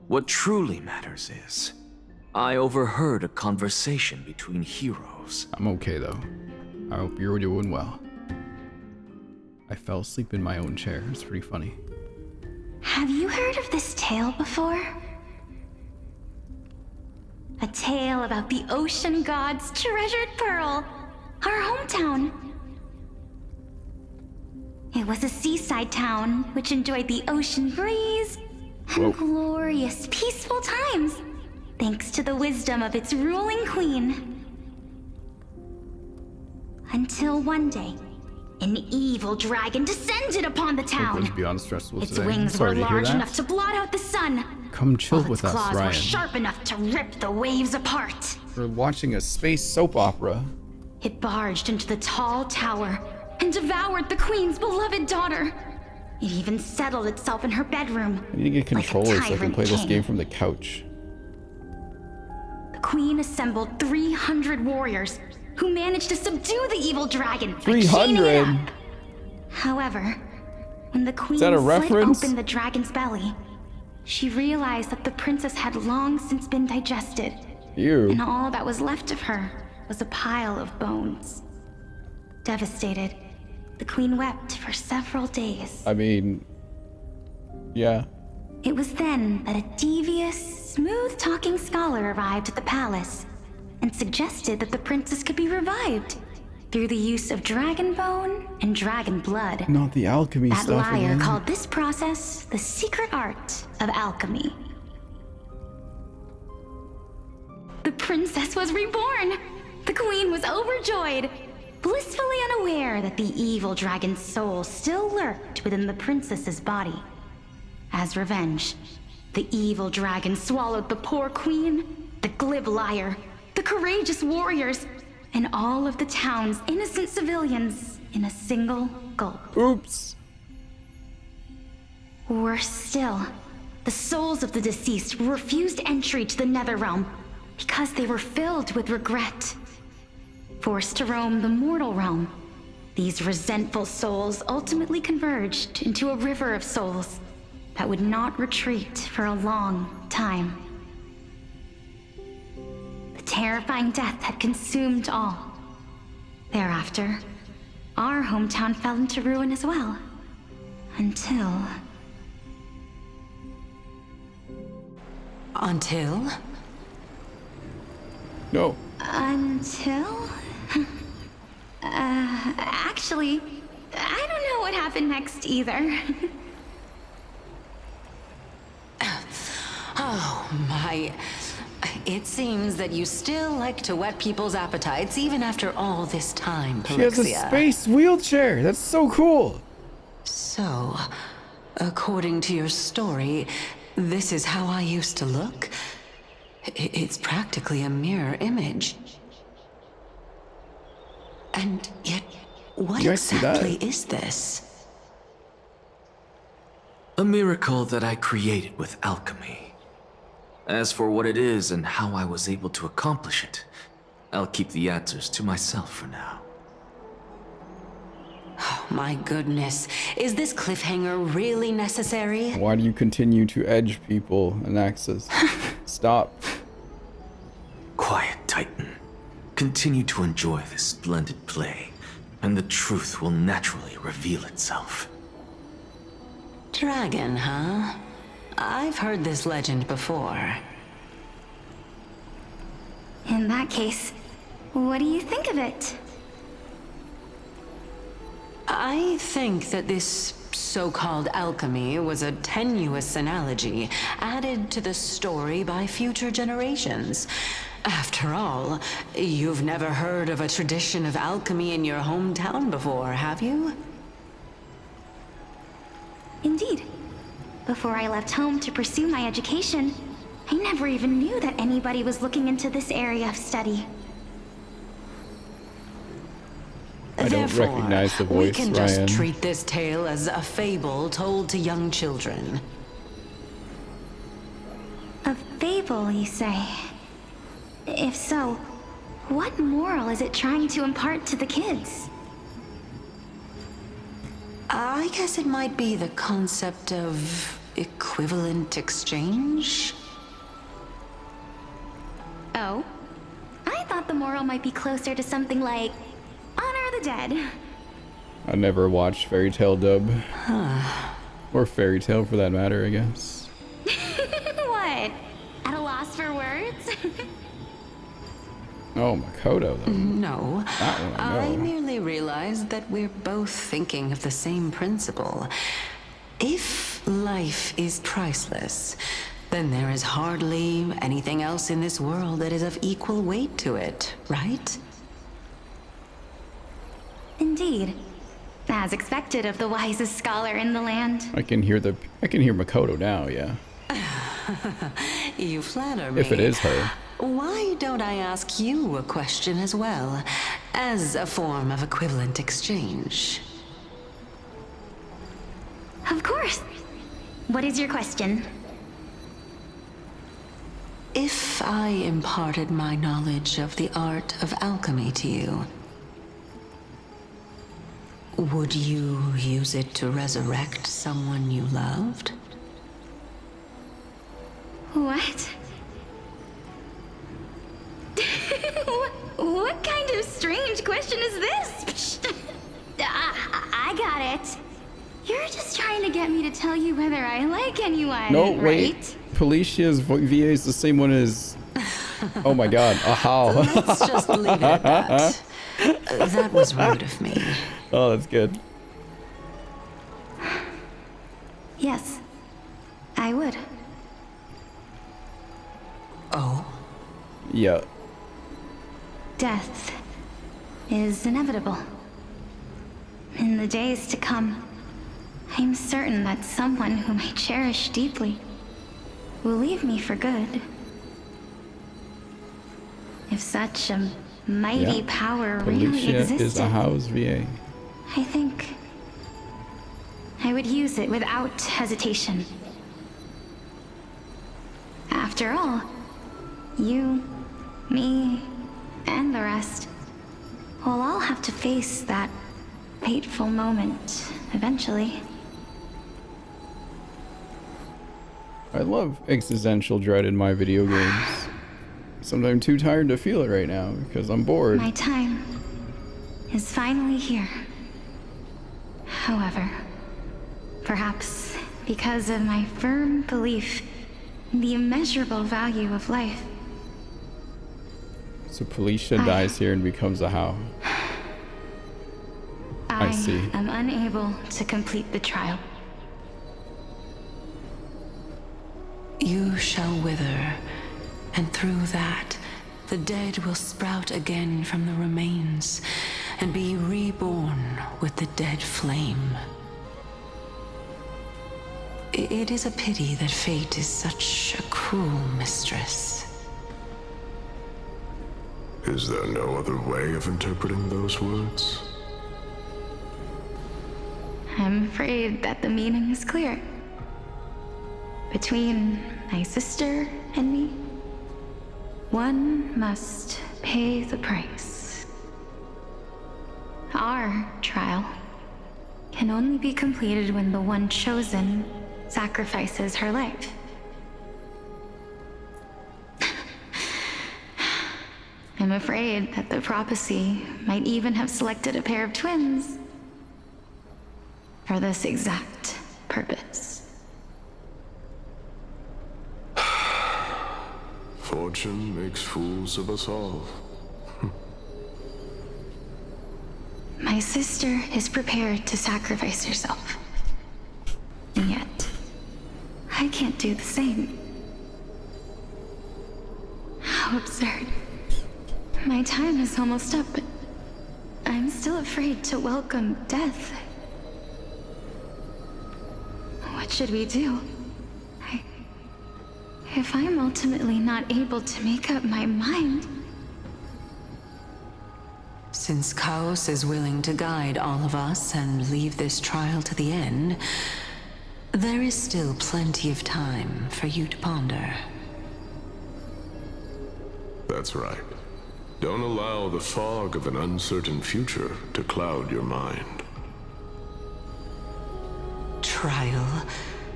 What truly matters is, I overheard a conversation between heroes. I'm okay though. I hope you're doing well. I fell asleep in my own chair. It's pretty funny. Have you heard of this tale before? A tale about the ocean god's treasured pearl, our hometown. It was a seaside town which enjoyed the ocean breeze and glorious, peaceful times, thanks to the wisdom of its ruling queen. Until one day, an evil dragon descended upon the It town. was beyond stressful Its today. wings Sorry were to hear large that. enough to blot out the sun. Come chill While with its us, claws were Ryan. sharp enough to rip the waves apart. We're watching a space soap opera. It barged into the tall tower and devoured the queen's beloved daughter. It even settled itself in her bedroom. I need to get controllers so I can tyrant play this king. game from the couch. The queen assembled 300 warriors who managed to subdue the evil dragon by chaining it 300? up. However, when the queen that a slit reference? open the dragon's belly, she realized that the princess had long since been digested. Ew. And all that was left of her was a pile of bones. Devastated, the queen wept for several days. I mean, yeah. It was then that a devious, smooth-talking scholar arrived at the palace and suggested that the princess could be revived through the use of dragon bone and dragon blood. Not the alchemy That stuff liar again. called this process the secret art of alchemy. The princess was reborn! The queen was overjoyed, blissfully unaware that the evil dragon's soul still lurked within the princess's body. As revenge, the evil dragon swallowed the poor queen, the glib liar, the courageous warriors, and all of the town's innocent civilians in a single gulp. Oops. Worse still, the souls of the deceased refused entry to the Netherrealm because they were filled with regret. Forced to roam the mortal realm, these resentful souls ultimately converged into a river of souls that would not retreat for a long time. The terrifying death had consumed all. Thereafter, our hometown fell into ruin as well. Until... Until? No. Until? Actually, I don't know what happened next either. Oh, my... It seems that you still like to whet people's appetites even after all this time, She has a Pelixia. space wheelchair. That's so cool. So, according to your story, this is how I used to look? It's practically a mirror image. And yet, what You guys see that? exactly is this? A miracle that I created with alchemy. As for what it is and how I was able to accomplish it, I'll keep the answers to myself for now. Oh, my goodness. Is this cliffhanger really necessary? Why do you continue to edge people, Anaxis? Stop. Quiet, Titan. Continue to enjoy this splendid play, and the truth will naturally reveal itself. Dragon, huh? I've heard this legend before. In that case, what do you think of it? I think that this so-called alchemy was a tenuous analogy added to the story by future generations. After all, you've never heard of a tradition of alchemy in your hometown before, have you? Indeed. Before I left home to pursue my education, I never even knew that anybody was looking into this area of study. I don't recognize the voice, we can Ryan. just treat this tale as a fable told to young children. A fable, you say? If so, what moral is it trying to impart to the kids? I guess it might be the concept of equivalent exchange? Oh? I thought the moral might be closer to something like honor the dead. I never watched Fairy Tale dub. Or Fairy Tale for that matter, I guess. What? At a loss for words? Oh, Makoto, though. No. That one I know. I merely realized that we're both thinking of the same principle. If life is priceless, then there is hardly anything else in this world that is of equal weight to it, right? Indeed. As expected of the wisest scholar in the land. I can hear Makoto now, yeah. You flatter me. If it is her. Why don't I ask you a question as well, as a form of equivalent exchange? Of course. What is your question? If I imparted my knowledge of the art of alchemy to you, would you use it to resurrect someone you loved? What? What kind of strange question is this? I got it. You're just trying to get me to tell you whether I like anyone, No, right? wait. Felicia's VA is the same one as... Oh my god, a how. Let's just leave it at that. That was rude of me. Oh, that's good. Yes, I would. Oh? Yeah. Death is inevitable. In the days to come, I'm certain that someone whom I cherish deeply will leave me for good. If such a mighty power really Felicia existed, is a house VA. I think I would use it without hesitation. After all, you, me, and the rest will all have to face that fateful moment eventually. I love existential dread in my video games. Sometimes I'm too tired to feel it right now because I'm bored. My time is finally here. However, perhaps because of my firm belief in the immeasurable value of life, So Felicia dies here and becomes a how. I see. am unable to complete the trial. You shall wither, and through that, the dead will sprout again from the remains, and be reborn with the dead flame. It is a pity that fate is such a cruel mistress. Is there no other way of interpreting those words? I'm afraid that the meaning is clear. Between my sister and me, one must pay the price. Our trial can only be completed when the one chosen sacrifices her life. I'm afraid that the prophecy might even have selected a pair of twins for this exact purpose. Fortune makes fools of us all. My sister is prepared to sacrifice herself. And yet, I can't do the same. How absurd. My time is almost up, but I'm still afraid to welcome death. What should we do? If I'm ultimately not able to make up my mind... Since Chaos is willing to guide all of us and leave this trial to the end, there is still plenty of time for you to ponder. That's right. Don't allow the fog of an uncertain future to cloud your mind. Trial,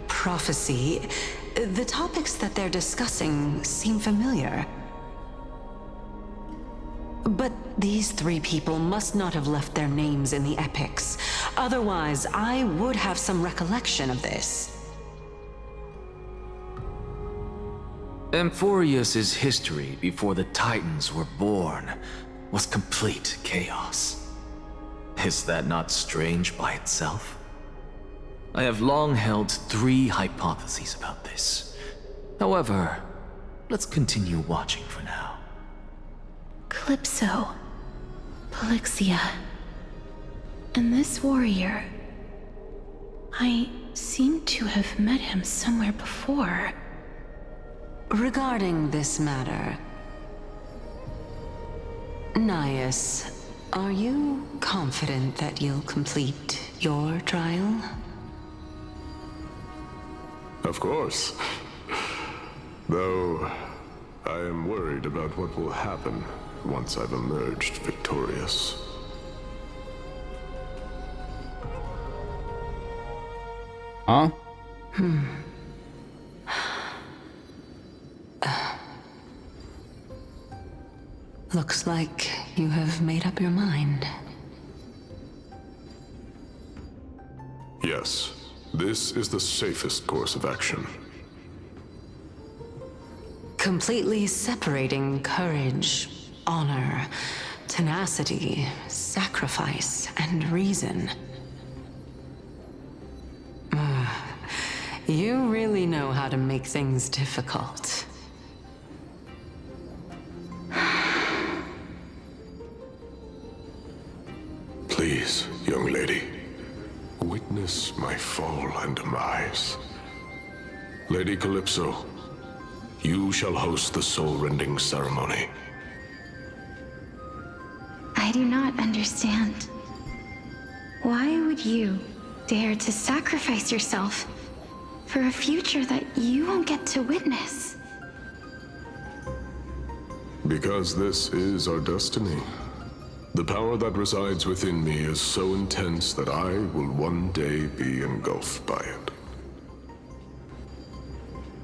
prophecy, the topics that they're discussing seem familiar. But these three people must not have left their names in the epics. Otherwise, I would have some recollection of this. Amphorius's history before the Titans were born was complete chaos. Is that not strange by itself? I have long held three hypotheses about this. However, let's continue watching for now. Calypso, Polixia, and this warrior. I seem to have met him somewhere before. Regarding this matter, Nias, are you confident that you'll complete your trial? Of course. Though, I am worried about what will happen once I've emerged victorious. Huh? Looks like you have made up your mind. Yes, this is the safest course of action. Completely separating courage, honor, tenacity, sacrifice, and reason. You really know how to make things difficult. Please, young lady, witness my fall and demise. Lady Calypso, you shall host the soul-rending ceremony. I do not understand. Why would you dare to sacrifice yourself for a future that you won't get to witness? Because this is our destiny. The power that resides within me is so intense that I will one day be engulfed by it.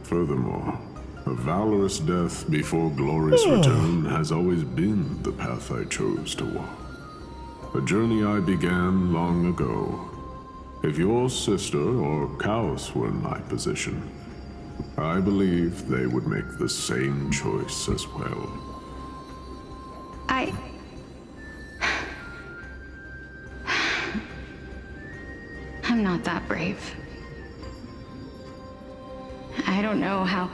Furthermore, a valorous death before glorious return has always been the path I chose to walk. A journey I began long ago. If your sister or Chaos were in my position, I believe they would make the same choice as well. I'm not that brave. I don't know how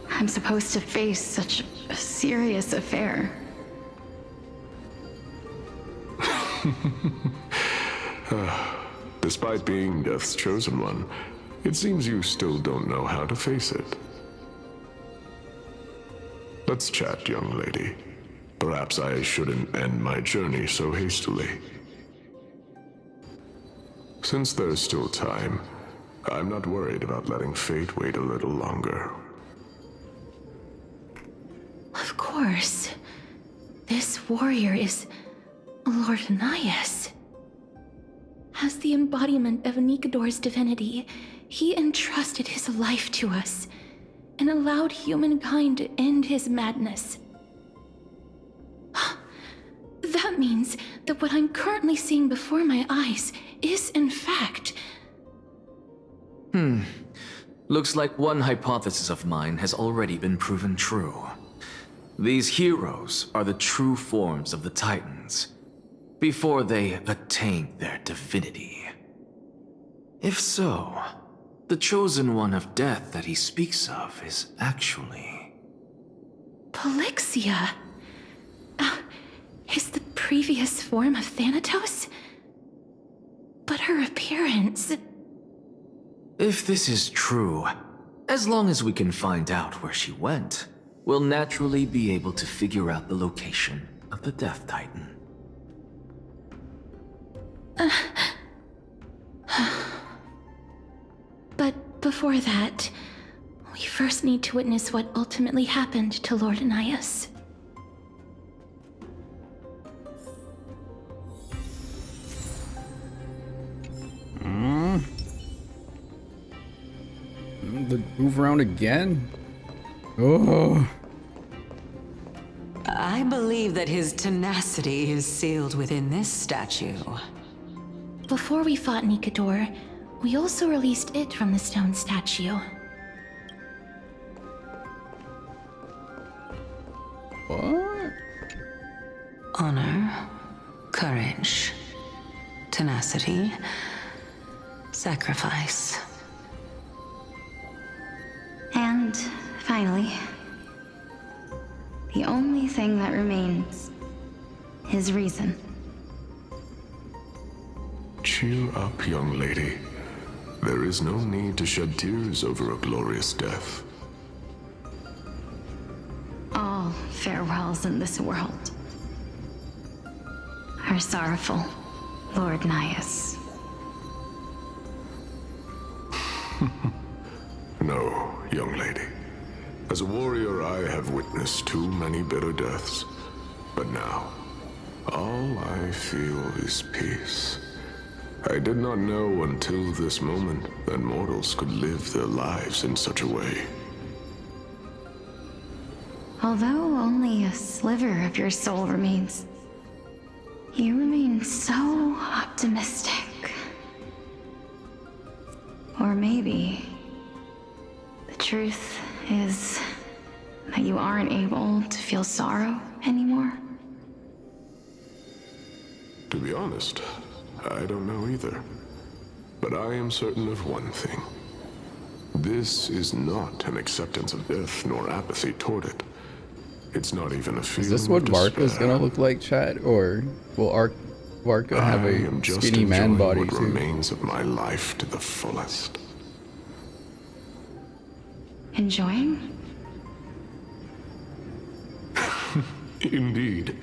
I'm supposed to face such a serious affair. Despite being Death's chosen one, it seems you still don't know how to face it. Let's chat, young lady. Perhaps I shouldn't end my journey so hastily. Since there's still time, I'm not worried about letting fate wait a little longer. Of course. This warrior is Lord Nias. As the embodiment of Nikador's divinity, he entrusted his life to us and allowed humankind to end his madness. That means that what I'm currently seeing before my eyes is, in fact... Looks like one hypothesis of mine has already been proven true. These heroes are the true forms of the Titans, before they attained their divinity. If so, the chosen one of death that he speaks of is actually... Polixia? Is the previous form of Thanatos? But her appearance... If this is true, as long as we can find out where she went, we'll naturally be able to figure out the location of the Death Titan. But before that, we first need to witness what ultimately happened to Lord Nias. Move around again? Oh. I believe that his tenacity is sealed within this statue. Before we fought Nikador, we also released it from the stone statue. What? Honor, courage, tenacity, sacrifice. And finally, the only thing that remains is reason. Cheer up, young lady. There is no need to shed tears over a glorious death. All farewells in this world are sorrowful, Lord Nias. No, young lady. As a warrior, I have witnessed too many bitter deaths. But now, all I feel is peace. I did not know until this moment that mortals could live their lives in such a way. Although only a sliver of your soul remains, you remain so optimistic. Or maybe the truth is that you aren't able to feel sorrow anymore. To be honest, I don't know either. But I am certain of one thing. This is not an acceptance of death nor apathy toward it. It's not even a feeling. Is this what of Varka's despair. gonna look like, chat? Or will Varka have I a am just skinny man enjoying body what too? remains of my life to the fullest. Enjoying? Indeed.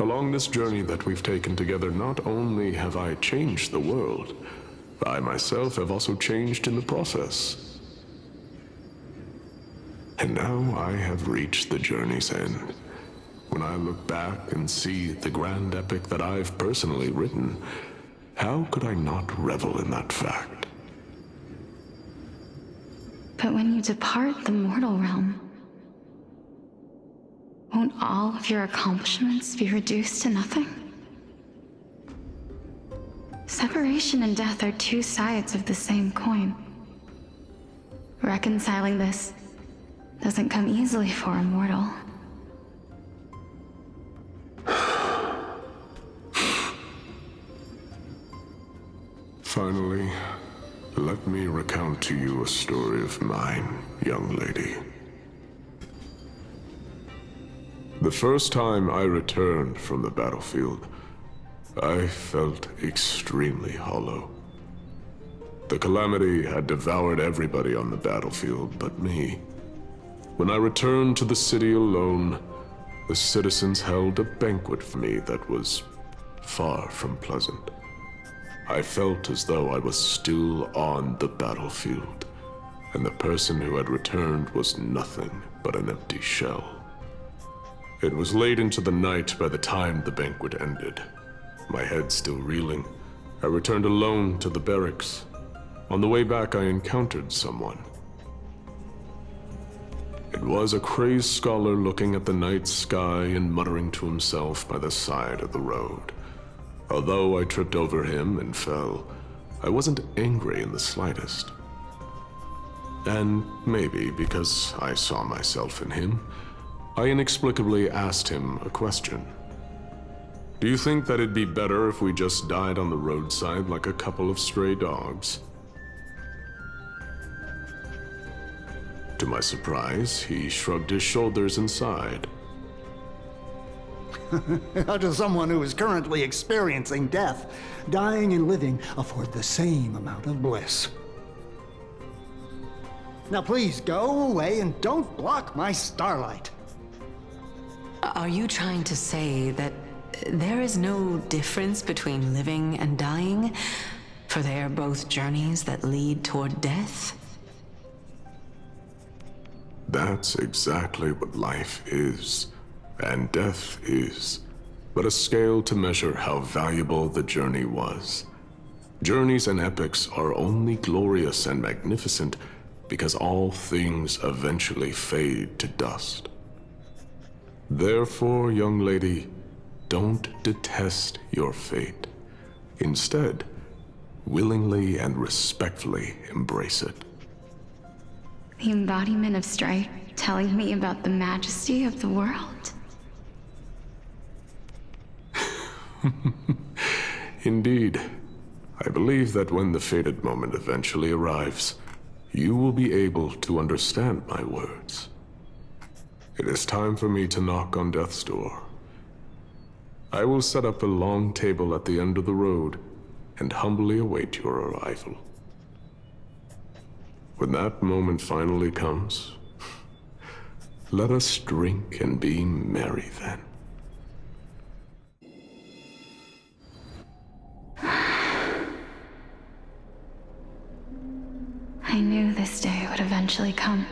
Along this journey that we've taken together, not only have I changed the world, I myself have also changed in the process. And now I have reached the journey's end. When I look back and see the grand epic that I've personally written, how could I not revel in that fact? But when you depart the mortal realm, won't all of your accomplishments be reduced to nothing? Separation and death are two sides of the same coin. Reconciling this doesn't come easily for a mortal. Finally, let me recount to you a story of mine, young lady. The first time I returned from the battlefield, I felt extremely hollow. The calamity had devoured everybody on the battlefield but me. When I returned to the city alone, the citizens held a banquet for me that was far from pleasant. I felt as though I was still on the battlefield, and the person who had returned was nothing but an empty shell. It was late into the night by the time the banquet ended. My head still reeling, I returned alone to the barracks. On the way back, I encountered someone. It was a crazed scholar looking at the night sky and muttering to himself by the side of the road. Although I tripped over him and fell, I wasn't angry in the slightest. And maybe because I saw myself in him, I inexplicably asked him a question. Do you think that it'd be better if we just died on the roadside like a couple of stray dogs? To my surprise, he shrugged his shoulders and sighed. To someone who is currently experiencing death, dying and living afford the same amount of bliss. Now please go away and don't block my starlight. Are you trying to say that there is no difference between living and dying? For they are both journeys that lead toward death? That's exactly what life is, and death is, but a scale to measure how valuable the journey was. Journeys and epics are only glorious and magnificent because all things eventually fade to dust. Therefore, young lady, don't detest your fate. Instead, willingly and respectfully embrace it. The embodiment of strife telling me about the majesty of the world. Indeed. I believe that when the fated moment eventually arrives, you will be able to understand my words. It is time for me to knock on death's door. I will set up a long table at the end of the road and humbly await your arrival. When that moment finally comes, let us drink and be merry then. I knew this day would eventually come.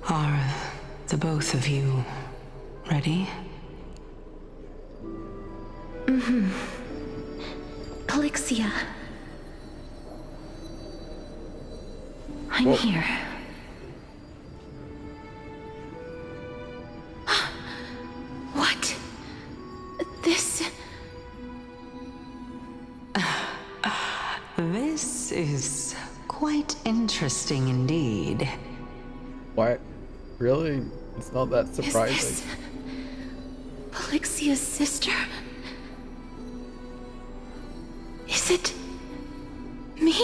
Are the both of you ready? Polixia. I'm Whoa. here. What? This... This is quite interesting indeed. What? Really? It's not that surprising. Is this Polixia's sister? Is it me?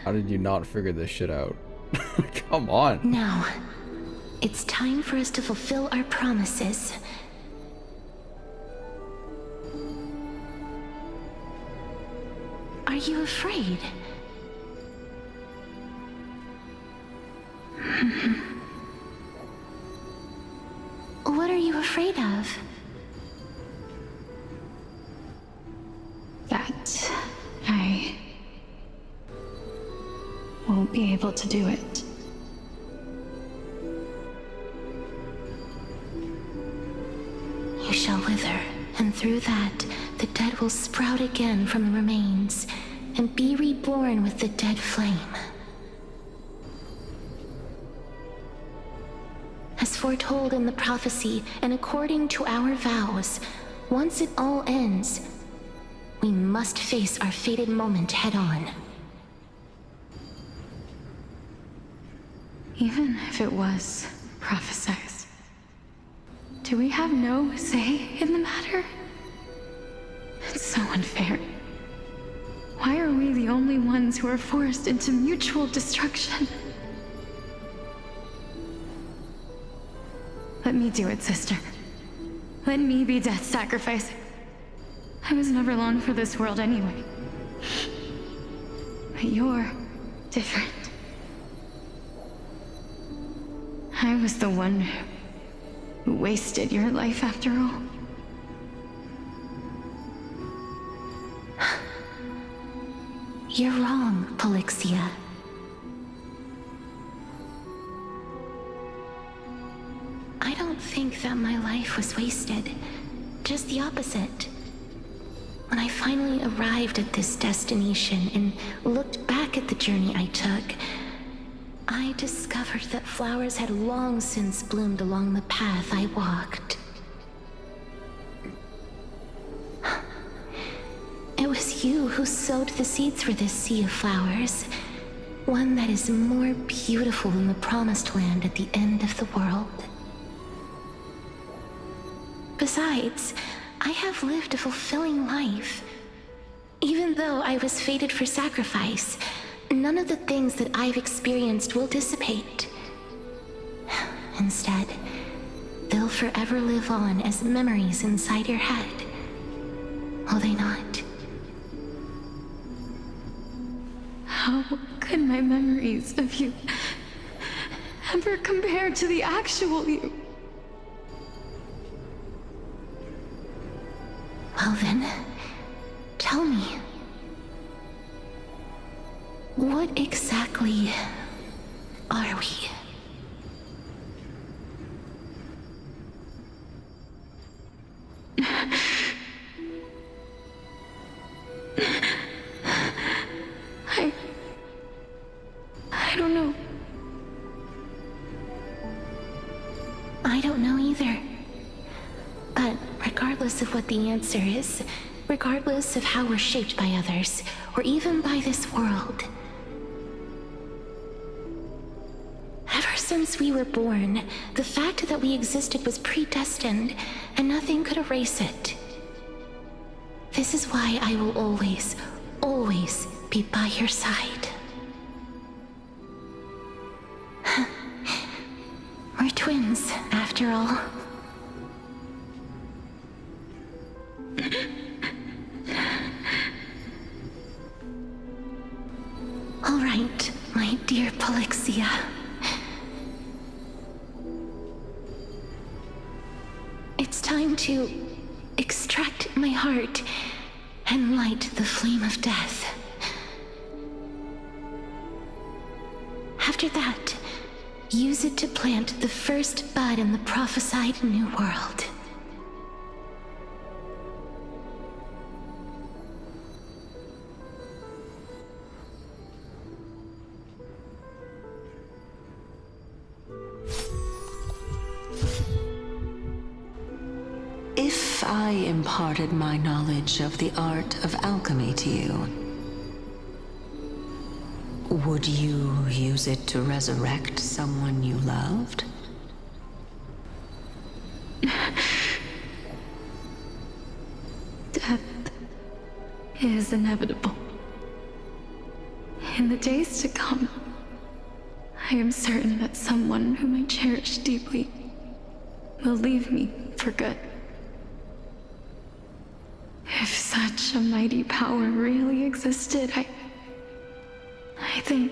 How did you not figure this shit out? Come on. Now, it's time for us to fulfill our promises. Are you afraid? What are you afraid of? That I won't be able to do it. You shall wither, and through that, the dead will sprout again from the remains, and be reborn with the dead flame. As foretold in the prophecy, and according to our vows, once it all ends, we must face our fated moment head-on. Even if it was prophesied, do we have no say in the matter? It's so unfair. Why are we the only ones who are forced into mutual destruction? Let me do it, sister. Let me be death's sacrifice. I was never long for this world anyway. But you're different. I was the one who wasted your life after all. You're wrong, Polixia. I don't think that my life was wasted. Just the opposite. When I finally arrived at this destination and looked back at the journey I took, I discovered that flowers had long since bloomed along the path I walked. It was you who sowed the seeds for this sea of flowers, one that is more beautiful than the promised land at the end of the world. Besides, I have lived a fulfilling life. Even though I was fated for sacrifice, none of the things that I've experienced will dissipate. Instead, they'll forever live on as memories inside your head. Will they not? How could my memories of you ever compare to the actual you? Well then, tell me. What exactly are we? I don't know. I don't know either. But regardless of what the answer is, regardless of how we're shaped by others, or even by this world, ever since we were born, the fact that we existed was predestined, and nothing could erase it. This is why I will always, always be by your side. We're twins, after all. All right, my dear Polixia. It's time to extract my heart and light the flame of death. After that, use it to plant the first bud in the prophesied new world. I imparted my knowledge of the art of alchemy to you, would you use it to resurrect someone you loved? Death is inevitable. In the days to come, I am certain that someone whom I cherish deeply will leave me for good. If such a mighty power really existed, I think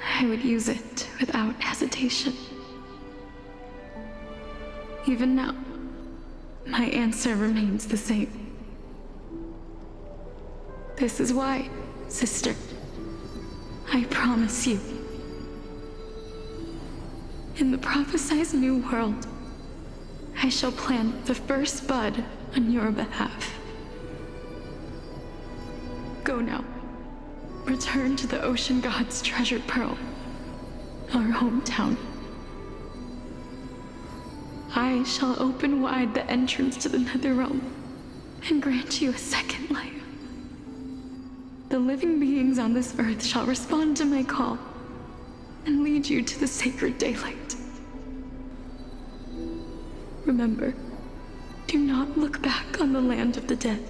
I would use it without hesitation. Even now, my answer remains the same. This is why, sister, I promise you, in the prophesized new world, I shall plant the first bud on your behalf. Go now. Return to the Ocean God's treasured pearl, our hometown. I shall open wide the entrance to the Netherrealm and grant you a second life. The living beings on this earth shall respond to my call and lead you to the sacred daylight. Remember, do not look back on the land of the dead,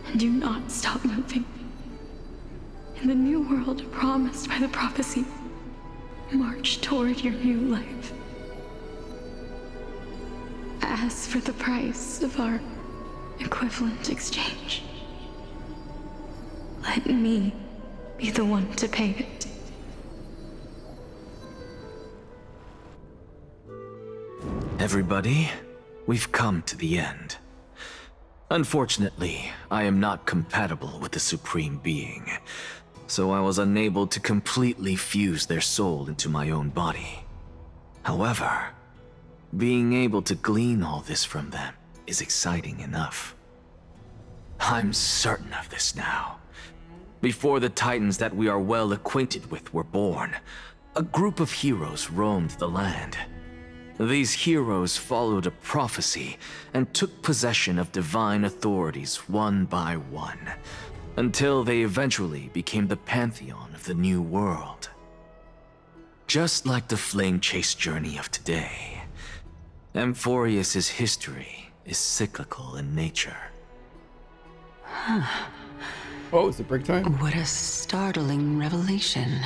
and do not stop moving. In the new world promised by the prophecy, march toward your new life. As for the price of our equivalent exchange, let me be the one to pay it. Everybody, we've come to the end. Unfortunately, I am not compatible with the Supreme Being, so I was unable to completely fuse their soul into my own body. However, being able to glean all this from them is exciting enough. I'm certain of this now. Before the Titans that we are well acquainted with were born, a group of heroes roamed the land. These heroes followed a prophecy and took possession of divine authorities one by one, until they eventually became the pantheon of the new world. Just like the flame chase journey of today, Amphorius's history is cyclical in nature. Huh. Oh, is it break time? What a startling revelation.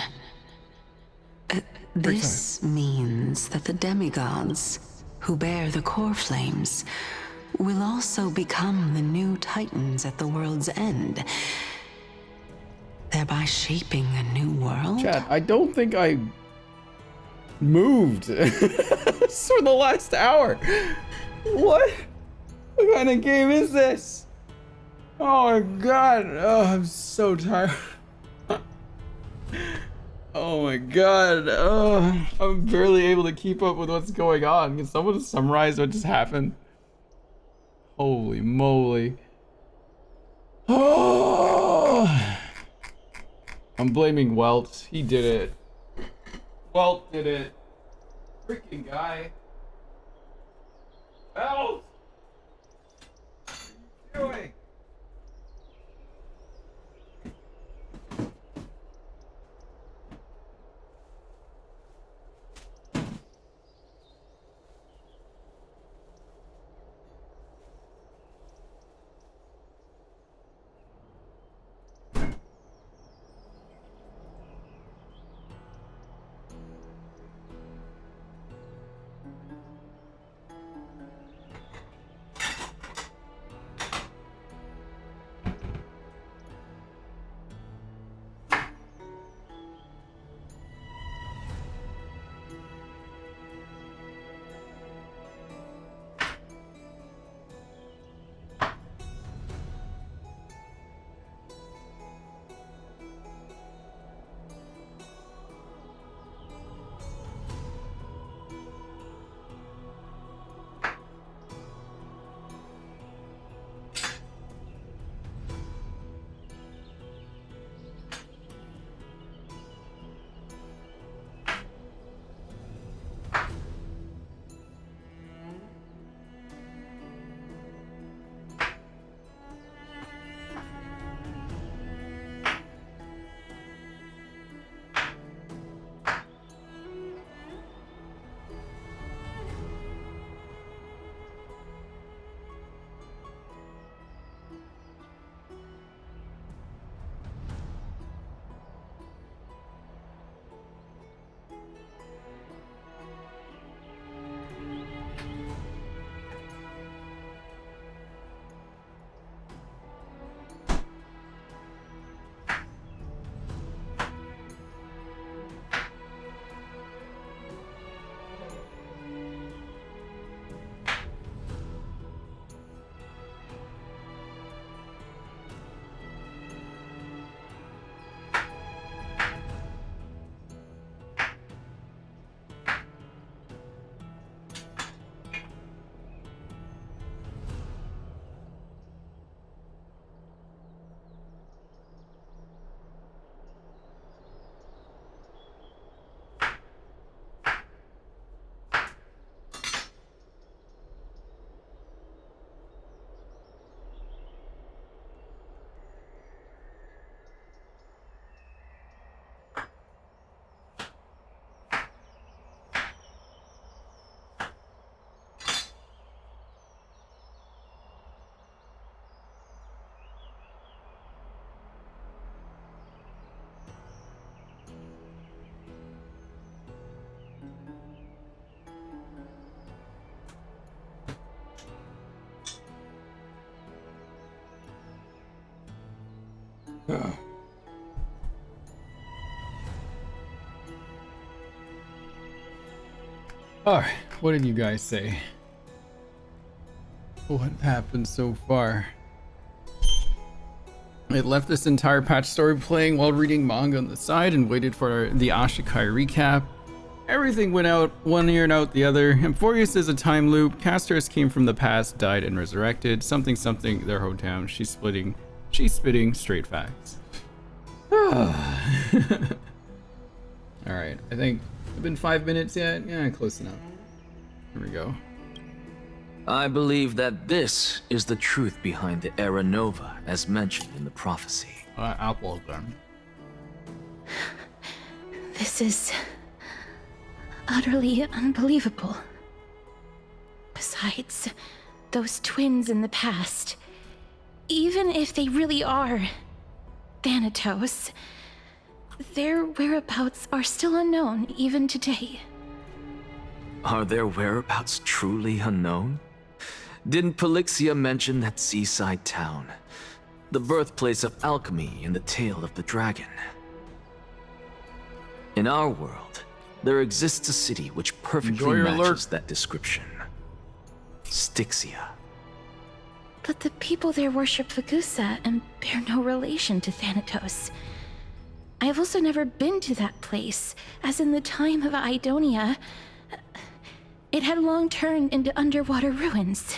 This means that the demigods, who bear the core flames, will also become the new titans at the world's end, thereby shaping a new world? Chad, I don't think I moved for the last hour. What? What kind of game is this? Oh my god. Oh, I'm so tired. Oh my god. Oh, I'm barely able to keep up with what's going on. Can someone summarize what just happened? Holy moly. Oh. I'm blaming Welt. He did it. Welt did it. Freaking guy. Welt! What are you doing? Alright, what did you guys say? What happened so far? I left this entire patch story playing while reading manga on the side and waited for the Ashikai recap. Everything went out one ear and out the other. Amphorius is a time loop. Castorice came from the past, died and resurrected. Something something their hometown. She's spitting straight facts. Alright, I think it's been 5 minutes yet. Yeah, close enough. Here we go. I believe that this is the truth behind the Era Nova, as mentioned in the prophecy. Apple gun. This is utterly unbelievable. Besides, those twins in the past, even if they really are Thanatos, their whereabouts are still unknown even today. Are their whereabouts truly unknown? Didn't Polixia mention that seaside town? The birthplace of alchemy in the tale of the dragon. In our world, there exists a city which perfectly matches that description. Styxia. But the people there worship Vagusa and bear no relation to Thanatos. I have also never been to that place, as in the time of Idonia, it had long turned into underwater ruins.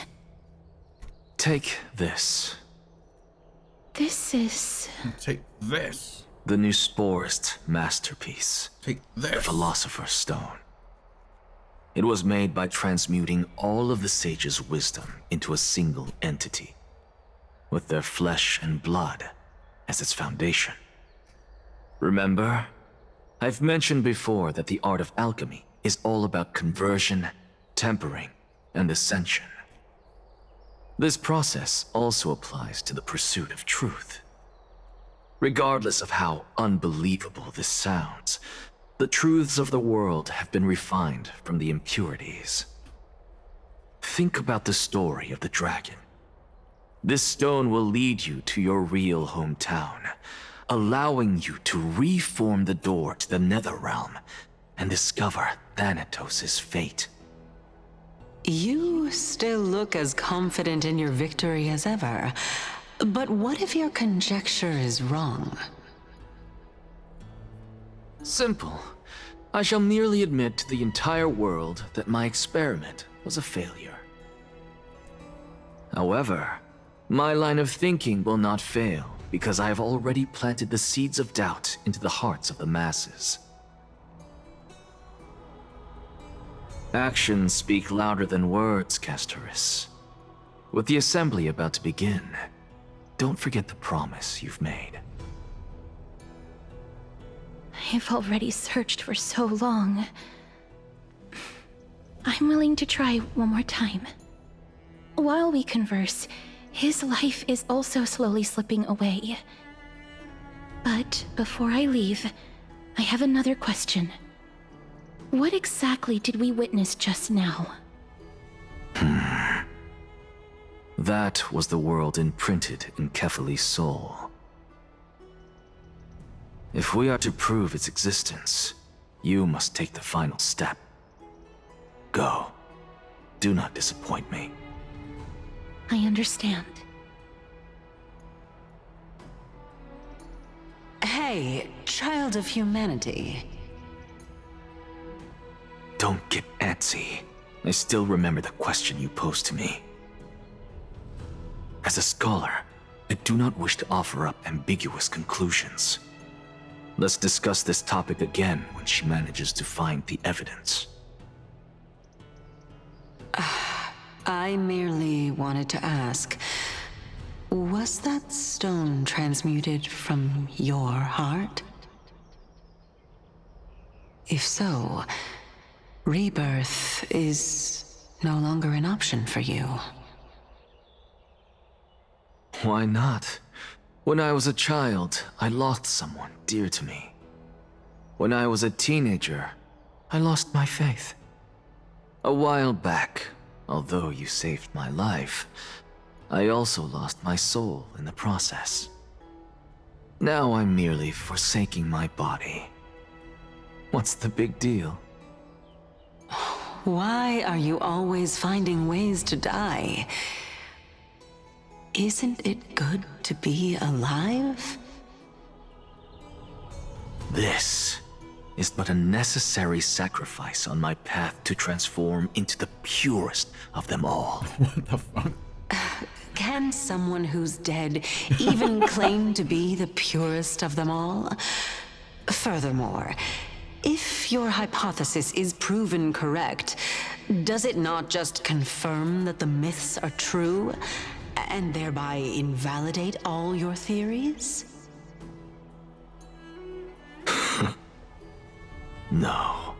Take this. This is... Take this. The new Sporist masterpiece. Take this. The Philosopher's Stone. It was made by transmuting all of the sages' wisdom into a single entity, with their flesh and blood as its foundation. Remember? I've mentioned before that the art of alchemy is all about conversion, tempering, and ascension. This process also applies to the pursuit of truth. Regardless of how unbelievable this sounds, the truths of the world have been refined from the impurities. Think about the story of the dragon. This stone will lead you to your real hometown, allowing you to reform the door to the Netherrealm and discover Thanatos' fate. You still look as confident in your victory as ever. But what if your conjecture is wrong? Simple. I shall merely admit to the entire world that my experiment was a failure. However, my line of thinking will not fail because I have already planted the seeds of doubt into the hearts of the masses. Actions speak louder than words, Castorice. With the assembly about to begin, don't forget the promise you've made. I've already searched for so long. I'm willing to try one more time. While we converse, his life is also slowly slipping away. But before I leave, I have another question. What exactly did we witness just now? That was the world imprinted in Kefali's soul. If we are to prove its existence, you must take the final step. Go. Do not disappoint me. I understand. Hey, child of humanity. Don't get antsy. I still remember the question you posed to me. As a scholar, I do not wish to offer up ambiguous conclusions. Let's discuss this topic again when she manages to find the evidence. I merely wanted to ask, was that stone transmuted from your heart? If so, rebirth is no longer an option for you. Why not? When I was a child, I lost someone dear to me. When I was a teenager, I lost my faith. A while back, although you saved my life, I also lost my soul in the process. Now I'm merely forsaking my body. What's the big deal? Why are you always finding ways to die? Isn't it good to be alive? This is but a necessary sacrifice on my path to transform into the purest of them all. What the fuck? Can someone who's dead even claim to be the purest of them all? Furthermore, if your hypothesis is proven correct, does it not just confirm that the myths are true, and thereby invalidate all your theories? No,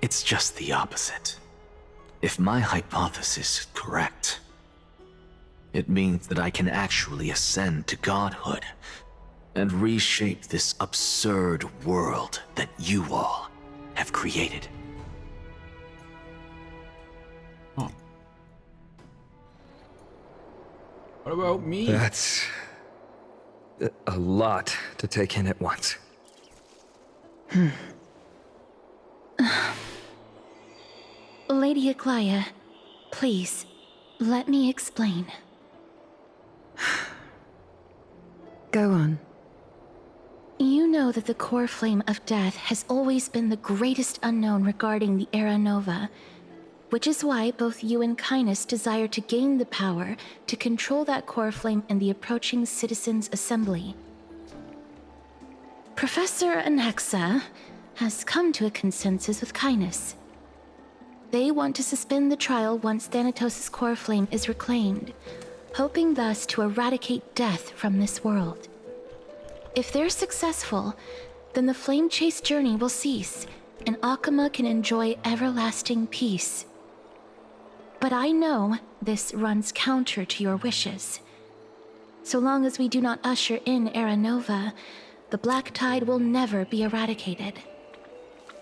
it's just the opposite. If my hypothesis is correct, it means that I can actually ascend to godhood and reshape this absurd world that you all have created. Huh. What about me? That's a lot to take in at once. Lady Aglaia, please, let me explain. Go on. You know that the core flame of death has always been the greatest unknown regarding the Era Nova, which is why both you and Cainus desire to gain the power to control that core flame in the approaching Citizens' Assembly. Professor Anaxa has come to a consensus with Cainus. They want to suspend the trial once Thanatos' core flame is reclaimed, hoping thus to eradicate death from this world. If they're successful, then the flame chase journey will cease, and Akama can enjoy everlasting peace. But I know this runs counter to your wishes. So long as we do not usher in Era Nova, the Black Tide will never be eradicated.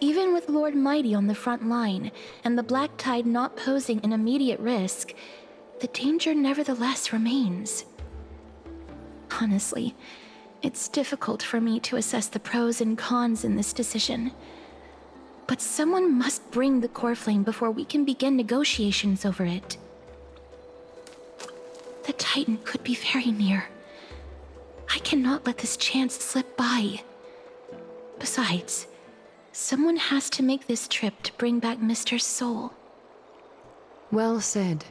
Even with Lord Mighty on the front line, and the Black Tide not posing an immediate risk, the danger nevertheless remains. Honestly, it's difficult for me to assess the pros and cons in this decision. But someone must bring the core flame before we can begin negotiations over it. The Titan could be very near. I cannot let this chance slip by. Besides, someone has to make this trip to bring back Mr. Soul. Well said.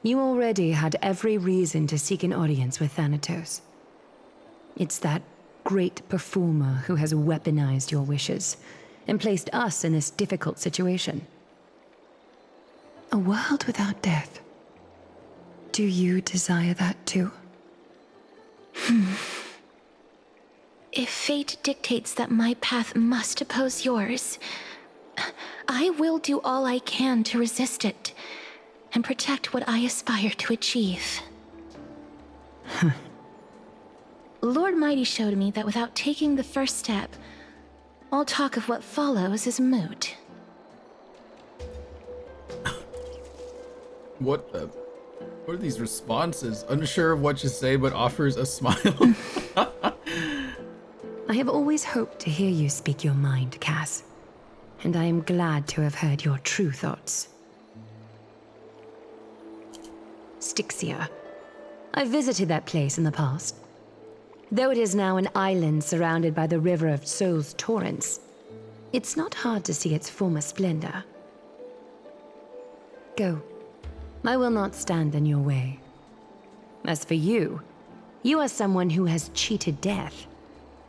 You already had every reason to seek an audience with Thanatos. It's that great performer who has weaponized your wishes and placed us in this difficult situation. A world without death. Do you desire that too? If fate dictates that my path must oppose yours, I will do all I can to resist it and protect what I aspire to achieve. Lord Mighty showed me that without taking the first step, all talk of what follows is moot. What are these responses? Unsure of what to say, but offers a smile. I have always hoped to hear you speak your mind, Cass. And I am glad to have heard your true thoughts. Styxia. I visited that place in the past. Though it is now an island surrounded by the river of Soul's torrents, it's not hard to see its former splendor. Go. I will not stand in your way. As for you, you are someone who has cheated death.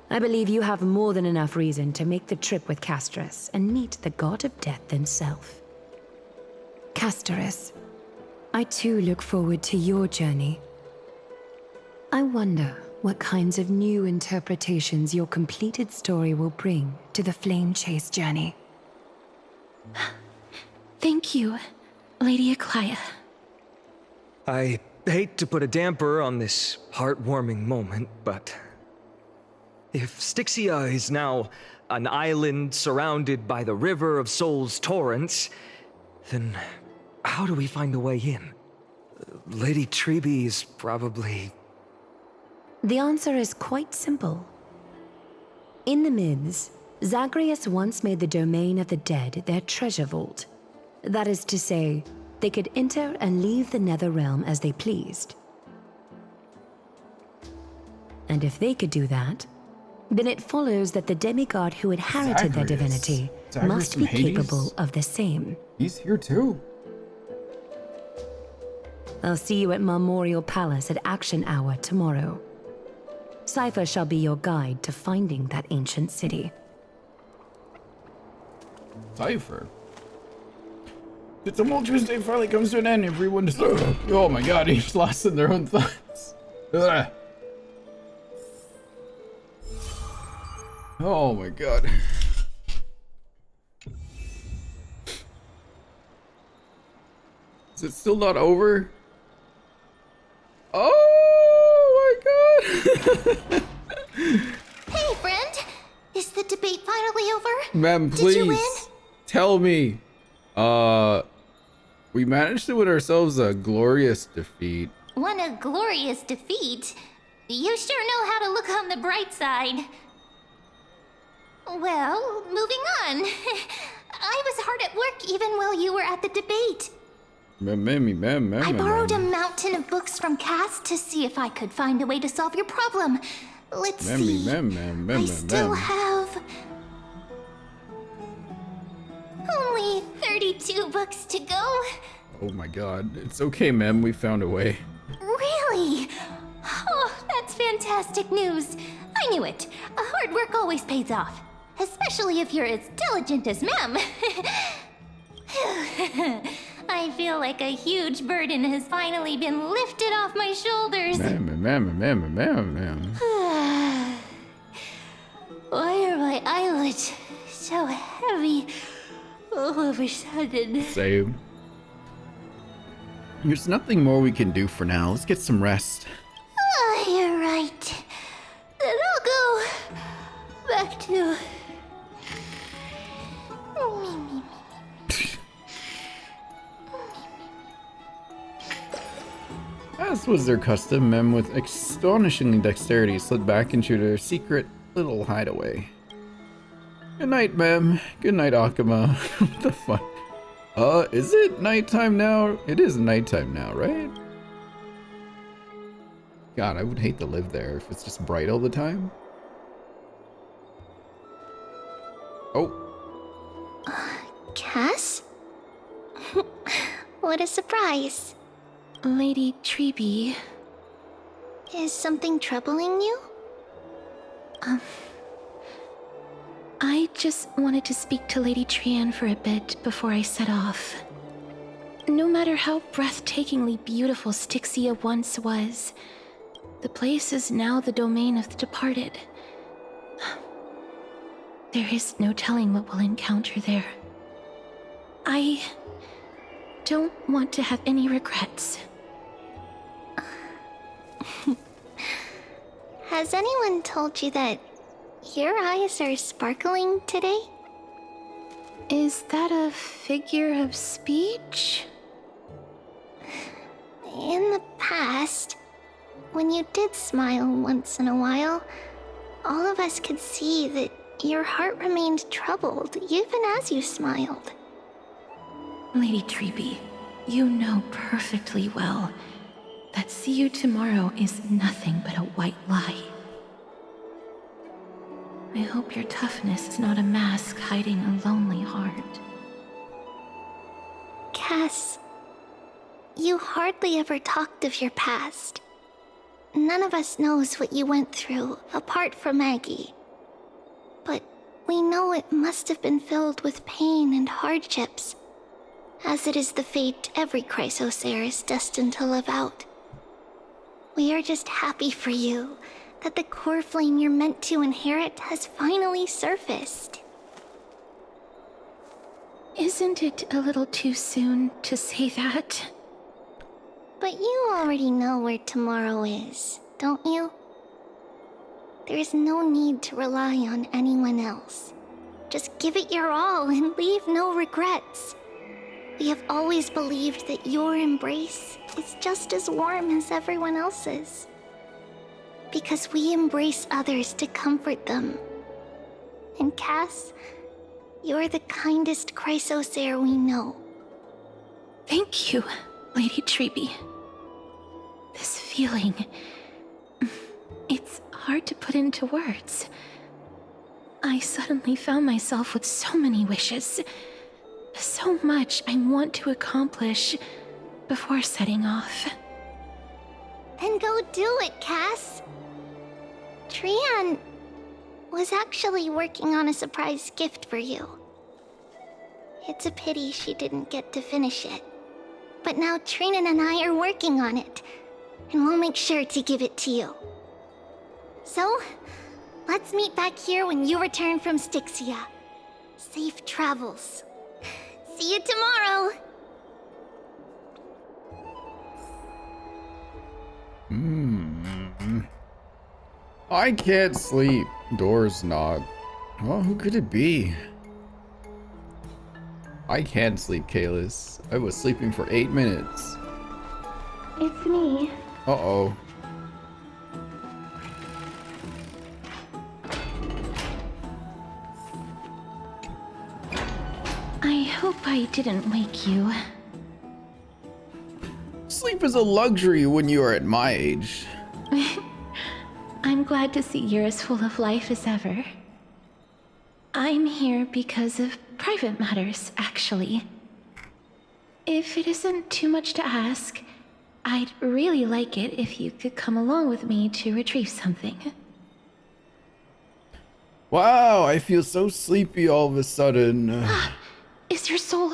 I believe you have more than enough reason to make the trip with Castorice and meet the god of death himself. Castorice, I too look forward to your journey. I wonder what kinds of new interpretations your completed story will bring to the Flame Chase journey. Thank you, Lady Aglaia. I hate to put a damper on this heartwarming moment, but if Styxia is now an island surrounded by the river of Soul's torrents, then how do we find a way in? Lady Treby is probably... The answer is quite simple. In the myths, Zagreus once made the domain of the dead their treasure vault. That is to say, they could enter and leave the nether realm as they pleased. And if they could do that, then it follows that the demigod who inherited their divinity must be capable of the same. He's here too. I'll see you at Memorial Palace at Action Hour tomorrow. Cypher shall be your guide to finding that ancient city. Cypher? The tumultuous day finally comes to an end. Everyone just... Oh my god, each lost in their own thoughts. Ugh. Oh my god. Is it still not over? Oh my god! Hey, friend! Is the debate finally over? Ma'am, please. Did you win? Tell me. We managed to win ourselves a glorious defeat. Won a glorious defeat? You sure know how to look on the bright side. Well, moving on. I was hard at work even while you were at the debate. I borrowed a mountain of books from Cass to see if I could find a way to solve your problem. Let's see. I still have only 32 books to go. Oh my god. It's okay, ma'am. We found a way. Really? Oh, that's fantastic news. I knew it. Hard work always pays off. Especially if you're as diligent as Mem. I feel like a huge burden has finally been lifted off my shoulders. Ma'am. Why are my eyelids so heavy all of a sudden? Same. There's nothing more we can do for now. Let's get some rest. Oh, you're right. Then I'll go back to... As was their custom, Mem with astonishing dexterity slid back into their secret little hideaway. Good night, Mem. Good night, Akuma. What the fuck? Is it nighttime now? It is nighttime now, right? God, I would hate to live there if it's just bright all the time. Oh. Cass? What a surprise. Lady Treeby. Is something troubling you? I just wanted to speak to Lady Trian for a bit before I set off. No matter how breathtakingly beautiful Styxia once was, the place is now the domain of the departed. There is no telling what we'll encounter there. I don't want to have any regrets. Has anyone told you that your eyes are sparkling today? Is that a figure of speech? In the past, when you did smile once in a while, all of us could see that your heart remained troubled even as you smiled. Lady Treeby, you know perfectly well that see you tomorrow is nothing but a white lie. I hope your toughness is not a mask hiding a lonely heart. Cass, you hardly ever talked of your past. None of us knows what you went through, apart from Maggie. But we know it must have been filled with pain and hardships, as it is the fate every Chrysosaur is destined to live out. We are just happy for you that the core flame you're meant to inherit has finally surfaced. Isn't it a little too soon to say that? But you already know where tomorrow is, don't you? There is no need to rely on anyone else. Just give it your all and leave no regrets. We have always believed that your embrace is just as warm as everyone else's. because we embrace others to comfort them. And Cass, you're the kindest Chrysos heir we know. Thank you, Lady Treby. This feeling... it's hard to put into words. I suddenly found myself with so many wishes. So much I want to accomplish before setting off. Then go do it, Cass. Trian was actually working on a surprise gift for you. It's a pity she didn't get to finish it. But now Trinan and I are working on it, and we'll make sure to give it to you. So, let's meet back here when you return from Styxia. Safe travels. See you tomorrow! I can't sleep. Doors knocked. Well, who could it be? I can sleep, Kalis. I was sleeping for 8 minutes. It's me. Uh-oh. I hope I didn't wake you. Sleep is a luxury when you are at my age. I'm glad to see you're as full of life as ever. I'm here because of private matters, actually. If it isn't too much to ask, I'd really like it if you could come along with me to retrieve something. Wow, I feel so sleepy all of a sudden. Is your soul...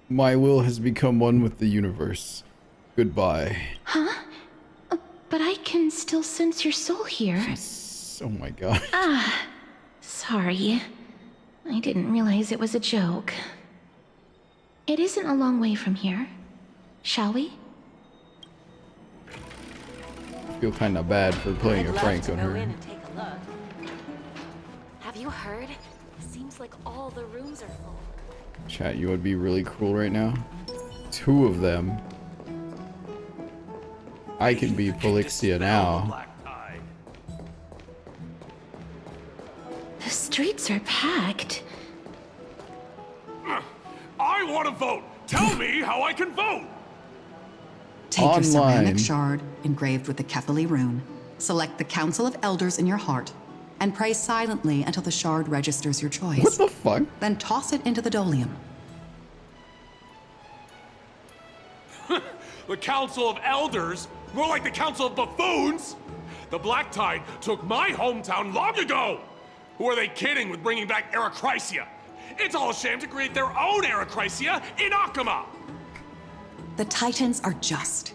My will has become one with the universe. Goodbye. Huh? But I can still sense your soul here. Oh my god. Sorry. I didn't realize it was a joke. It isn't a long way from here. Shall we? I feel kind of bad for playing a prank on her. Have you heard? Seems like all the rooms are full. Chat, you would be really cool right now. 2 of them. I can be Felixia now. The streets are packed. I want to vote! Tell me how I can vote! Take your ceramic shard, engraved with the Kethali rune, select the Council of Elders in your heart, and pray silently until the shard registers your choice. What the fuck? Then toss it into the Dolium. The Council of Elders? More like the Council of Buffoons! The Black Tide took my hometown long ago! Who are they kidding with bringing back Eracrysia? It's all a sham to create their own Eracrysia in Akama! The Titans are just.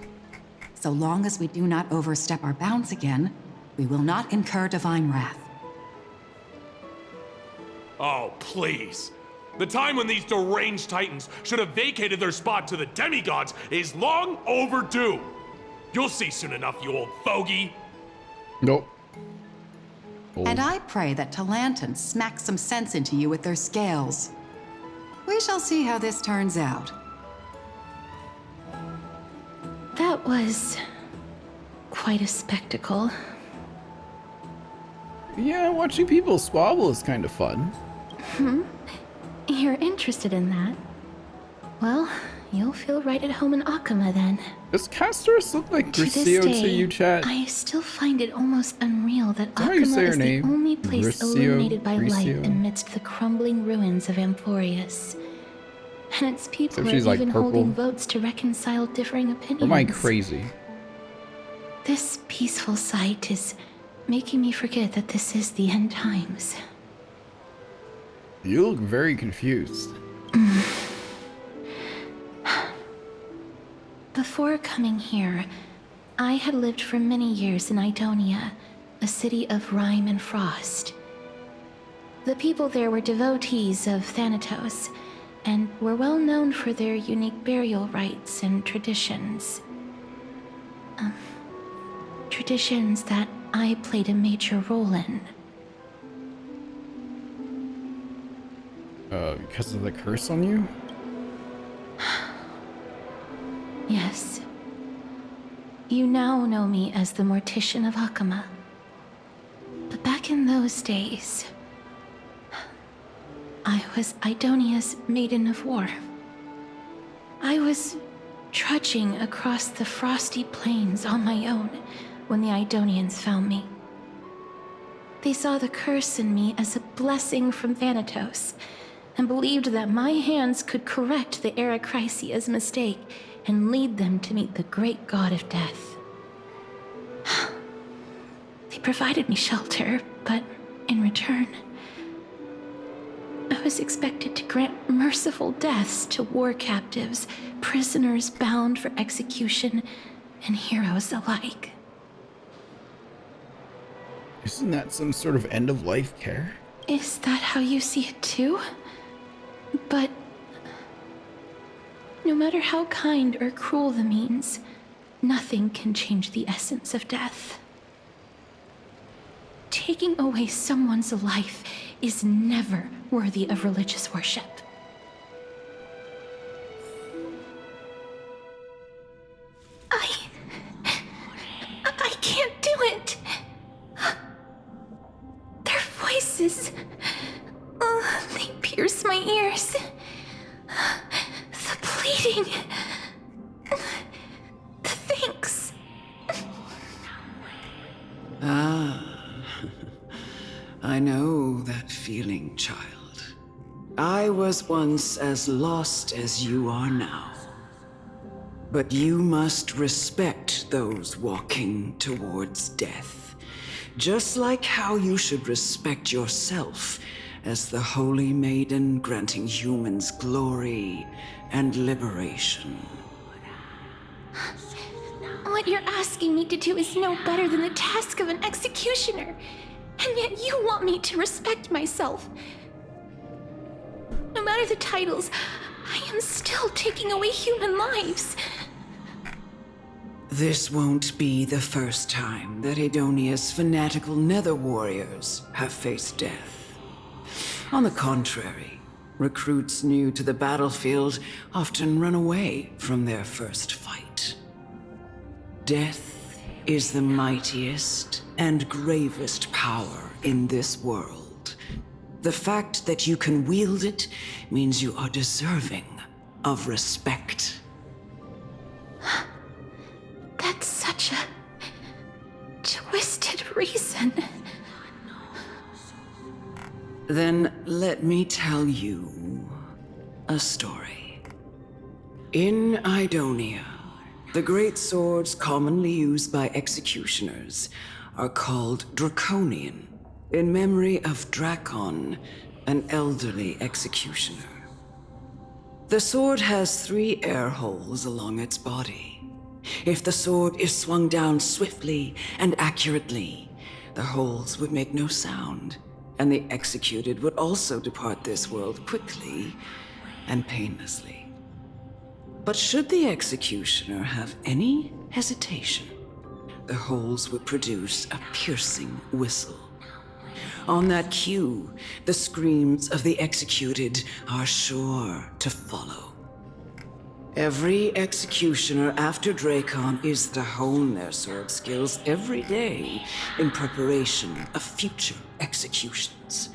So long as we do not overstep our bounds again, we will not incur divine wrath. Oh, please. The time when these deranged Titans should have vacated their spot to the demigods is long overdue. You'll see soon enough, you old fogey. Nope. And I pray that Talanton smacks some sense into you with their scales. We shall see how this turns out. That was... quite a spectacle. Yeah, watching people squabble is kind of fun. You're interested in that? Well, you'll feel right at home in Akama then. Does Castorice look like To this Grisio day, to you, chat? I still find it almost unreal that How do you say Akama her is name? the only place Grisio? illuminated by light Grisio? amidst the crumbling ruins of Amphorius. And its people Except are she's, like, even purple. holding votes to reconcile differing opinions. Or am I crazy? This peaceful sight is making me forget that this is the end times. You look very confused. Before coming here, I had lived for many years in Idonia, a city of rime and frost. The people there were devotees of Thanatos, and were well known for their unique burial rites and traditions. Traditions that I played a major role in. Because of the curse on you? Yes. You now know me as the Mortician of Hakama. But back in those days, I was Idonia's Maiden of War. I was trudging across the frosty plains on my own when the Idonians found me. They saw the curse in me as a blessing from Thanatos, and believed that my hands could correct the Eracrisia's mistake and lead them to meet the great god of death. They provided me shelter, but in return, I was expected to grant merciful deaths to war captives, prisoners bound for execution, and heroes alike. Isn't that some sort of end-of-life care? Is that how you see it too? But no matter how kind or cruel the means, nothing can change the essence of death. Taking away someone's life is never worthy of religious worship. I can't do it. Their voices, they pierce my ears. The pleading, the thanks. I know that feeling, child. I was once as lost as you are now. But you must respect those walking towards death, just like how you should respect yourself as the Holy Maiden granting humans glory and liberation. What you're asking me to do is no better than the task of an executioner. And yet you want me to respect myself. No matter the titles, I am still taking away human lives. This won't be the first time that Edonia's fanatical nether warriors have faced death. On the contrary, recruits new to the battlefield often run away from their first fight. Death is the mightiest and gravest power in this world. The fact that you can wield it means you are deserving of respect. That's such a twisted reason. Then let me tell you a story. In Idonia, the great swords commonly used by executioners are called Draconian, in memory of Drakon, an elderly executioner. The sword has 3 air holes along its body. If the sword is swung down swiftly and accurately, the holes would make no sound, and the executed would also depart this world quickly and painlessly. But should the executioner have any hesitation, the holes would produce a piercing whistle. On that cue, the screams of the executed are sure to follow. Every executioner after Drakon is to hone their sword skills every day in preparation of future executions.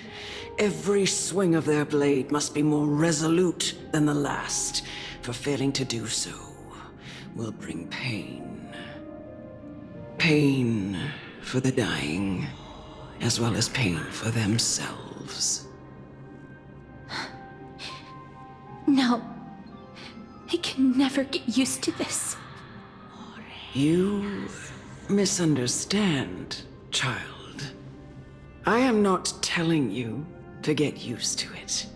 Every swing of their blade must be more resolute than the last, for failing to do so will bring pain. Pain for the dying, as well as pain for themselves. No. I can never get used to this. You misunderstand, child. I am not telling you to get used to it.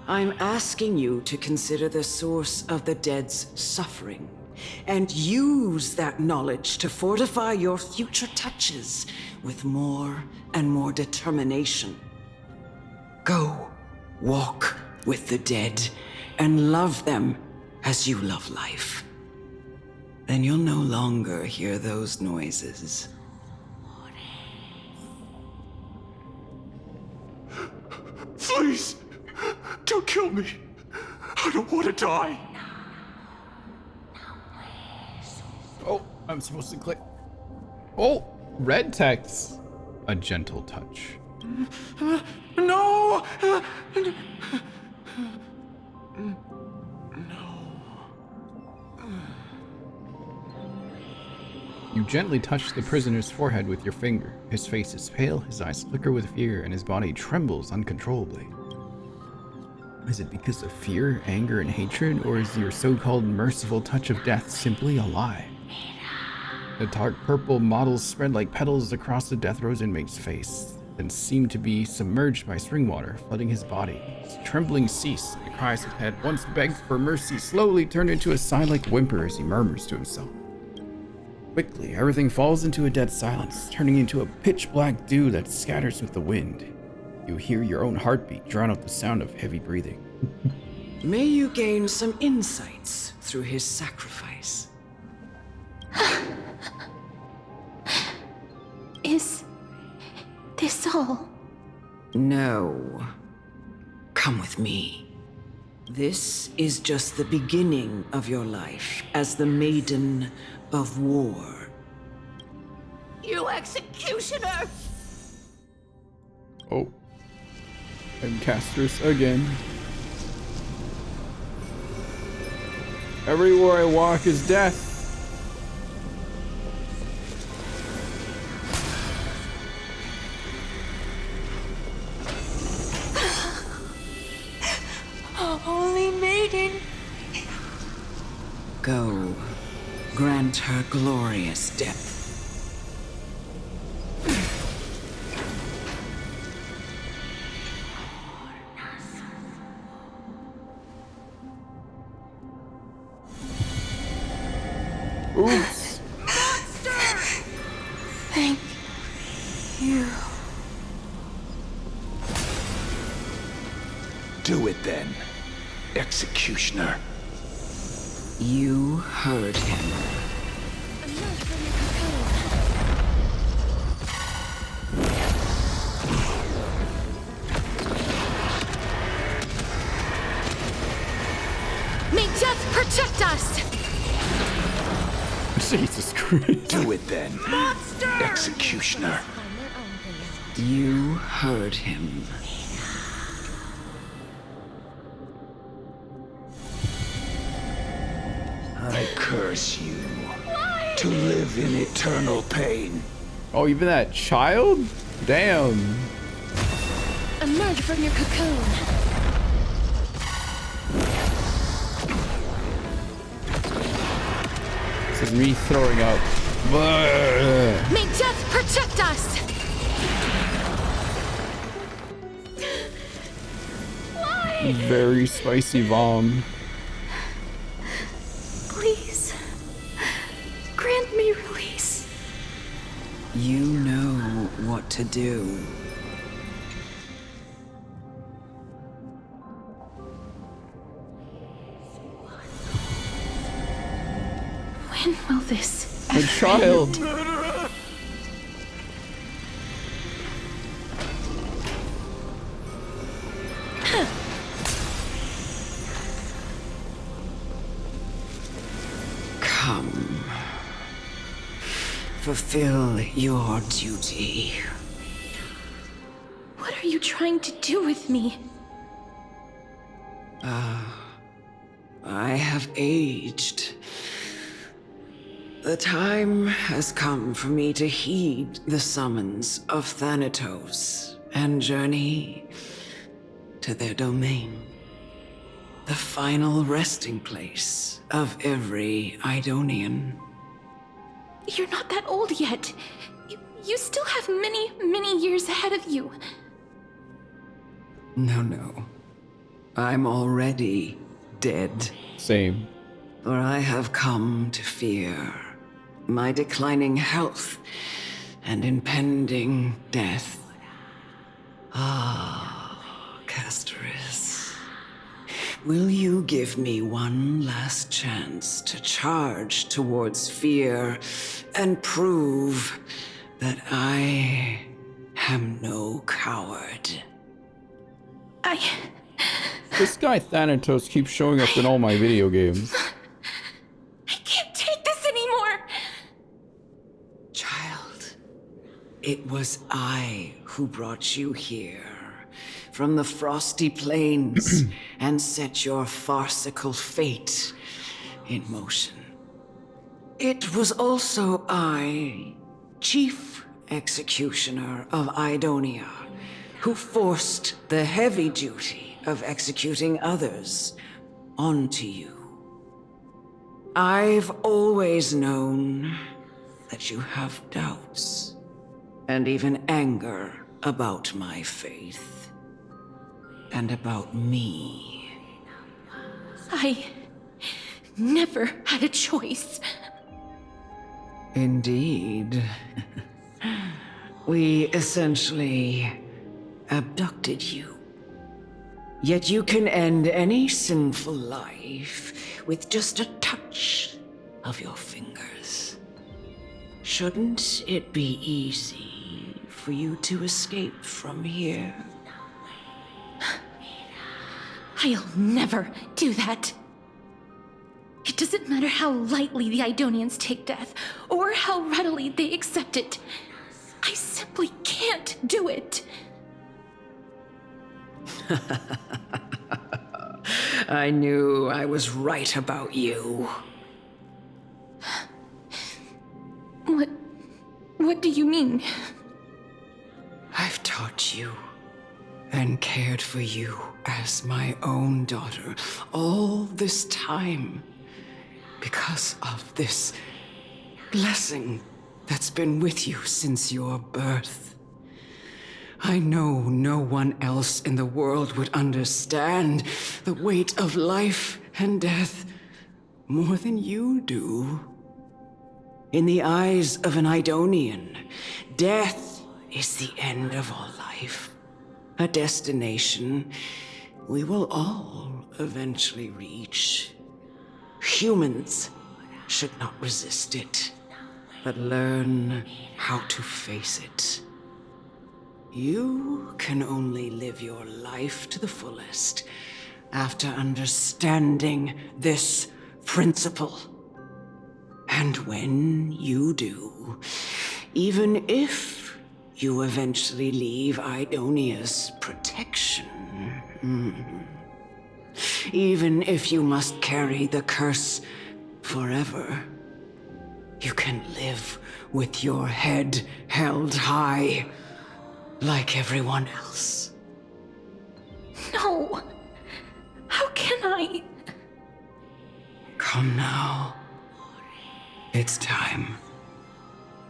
I'm asking you to consider the source of the dead's suffering and use that knowledge to fortify your future touches with more and more determination. Go, walk with the dead and love them as you love life. Then you'll no longer hear those noises. Please, don't kill me. I don't want to die. Oh. I'm supposed to click. Oh, red text. A gentle touch. No! You gently touch the prisoner's forehead with your finger. His face is pale, his eyes flicker with fear, and his body trembles uncontrollably. Is it because of fear, anger, and hatred, or is your so-called merciful touch of death simply a lie? The dark purple mottles spread like petals across the death row's inmate's face, then seem to be submerged by spring water, flooding his body. His trembling ceased, and the cries that had once begged for mercy slowly turned into a sigh-like whimper as he murmurs to himself. Quickly, everything falls into a dead silence, turning into a pitch-black dew that scatters with the wind. You hear your own heartbeat drown out the sound of heavy breathing. May you gain some insights through his sacrifice. Is this all? No. Come with me. This is just the beginning of your life as the Maiden of War. You executioner! Oh. I'm Castorice again. Everywhere I walk is death. Holy Maiden! Go. Grant her glorious death. Oops. Monster! Thank you. Do it then, executioner. You heard him. May death protect us! Jesus Christ. Do it then, executioner. You heard him. I curse you to live in eternal pain. Oh, even that child? Damn. Emerge from your cocoon. This is me throwing up. May death protect us! Very spicy vom. Please, grant me release. You know what to do. When will this The child. Come. Fulfill your duty. What are you trying to do with me? I have aged. The time has come for me to heed the summons of Thanatos and journey to their domain. The final resting place of every Idonian. You're not that old yet. You still have many, many years ahead of you. No. I'm already dead. Same. For I have come to fear my declining health and impending death. Ah, Castorice. Will you give me one last chance to charge towards fear and prove that I am no coward? This guy Thanatos keeps showing up in all my video games. I can't take this anymore! it was I who brought you here from the frosty plains and set your farcical fate in motion. It was also I, Chief Executioner of Idonia, who forced the heavy duty of executing others onto you. I've always known that you have doubts and even anger about my faith and about me. I never had a choice. Indeed. We essentially abducted you. Yet you can end any sinful life with just a touch of your fingers. Shouldn't it be easy for you to escape from here? I'll never do that. It doesn't matter how lightly the Idonians take death, or how readily they accept it. I simply can't do it. I knew I was right about you. What do you mean? I've taught you and cared for you as my own daughter all this time because of this blessing that's been with you since your birth. I know no one else in the world would understand the weight of life and death more than you do. In the eyes of an Idonian, death is the end of all life, a destination we will all eventually reach. Humans should not resist it, but learn how to face it. You can only live your life to the fullest after understanding this principle. And when you do, even if you eventually leave Idonia's protection, even if you must carry the curse forever, you can live with your head held high, like everyone else. No! How can I? Come now. It's time.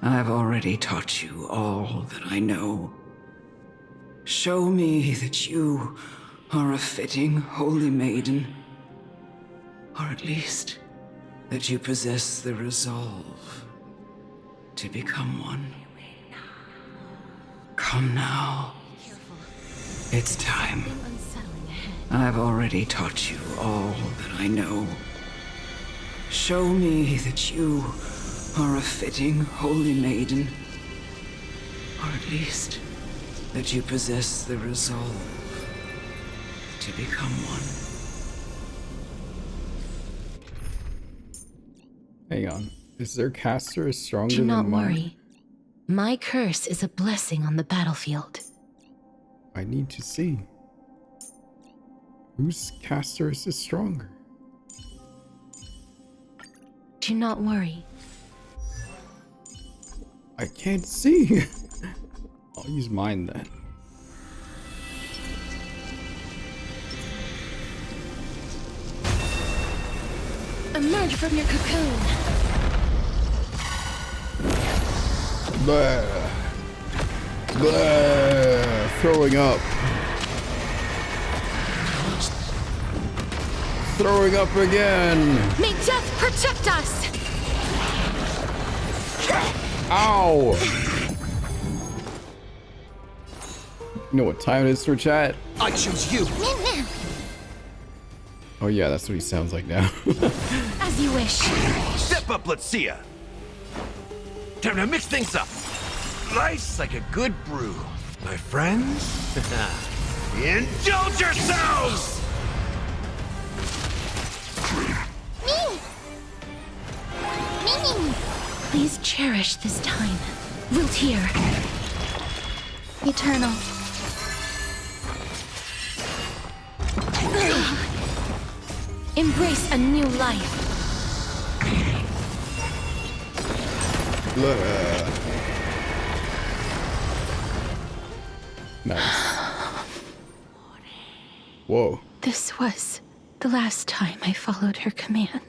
I've already taught you all that I know. Show me that you are a fitting holy maiden, or at least that you possess the resolve to become one. Come now. It's time. I've already taught you all that I know. Show me that you are a fitting holy maiden, or at least that you possess the resolve to become one. Hang on. Is their caster stronger Do than not mine? worry. My curse is a blessing on the battlefield. I need to see. Whose caster is stronger? Do not worry. I can't see. I'll use mine then. Emerge from your cocoon. Blah. Blah. Throwing up. Throwing up again. May death protect us. Ow. You know what time it is for chat? I choose you. Oh yeah, that's what he sounds like now. As you wish. Step up, let's see ya. Time to mix things up. Life's like a good brew, my friends. Indulge yourselves! Please cherish this time. Wilt here. Eternal. Embrace a new life. Nice. Whoa. This was the last time I followed her command.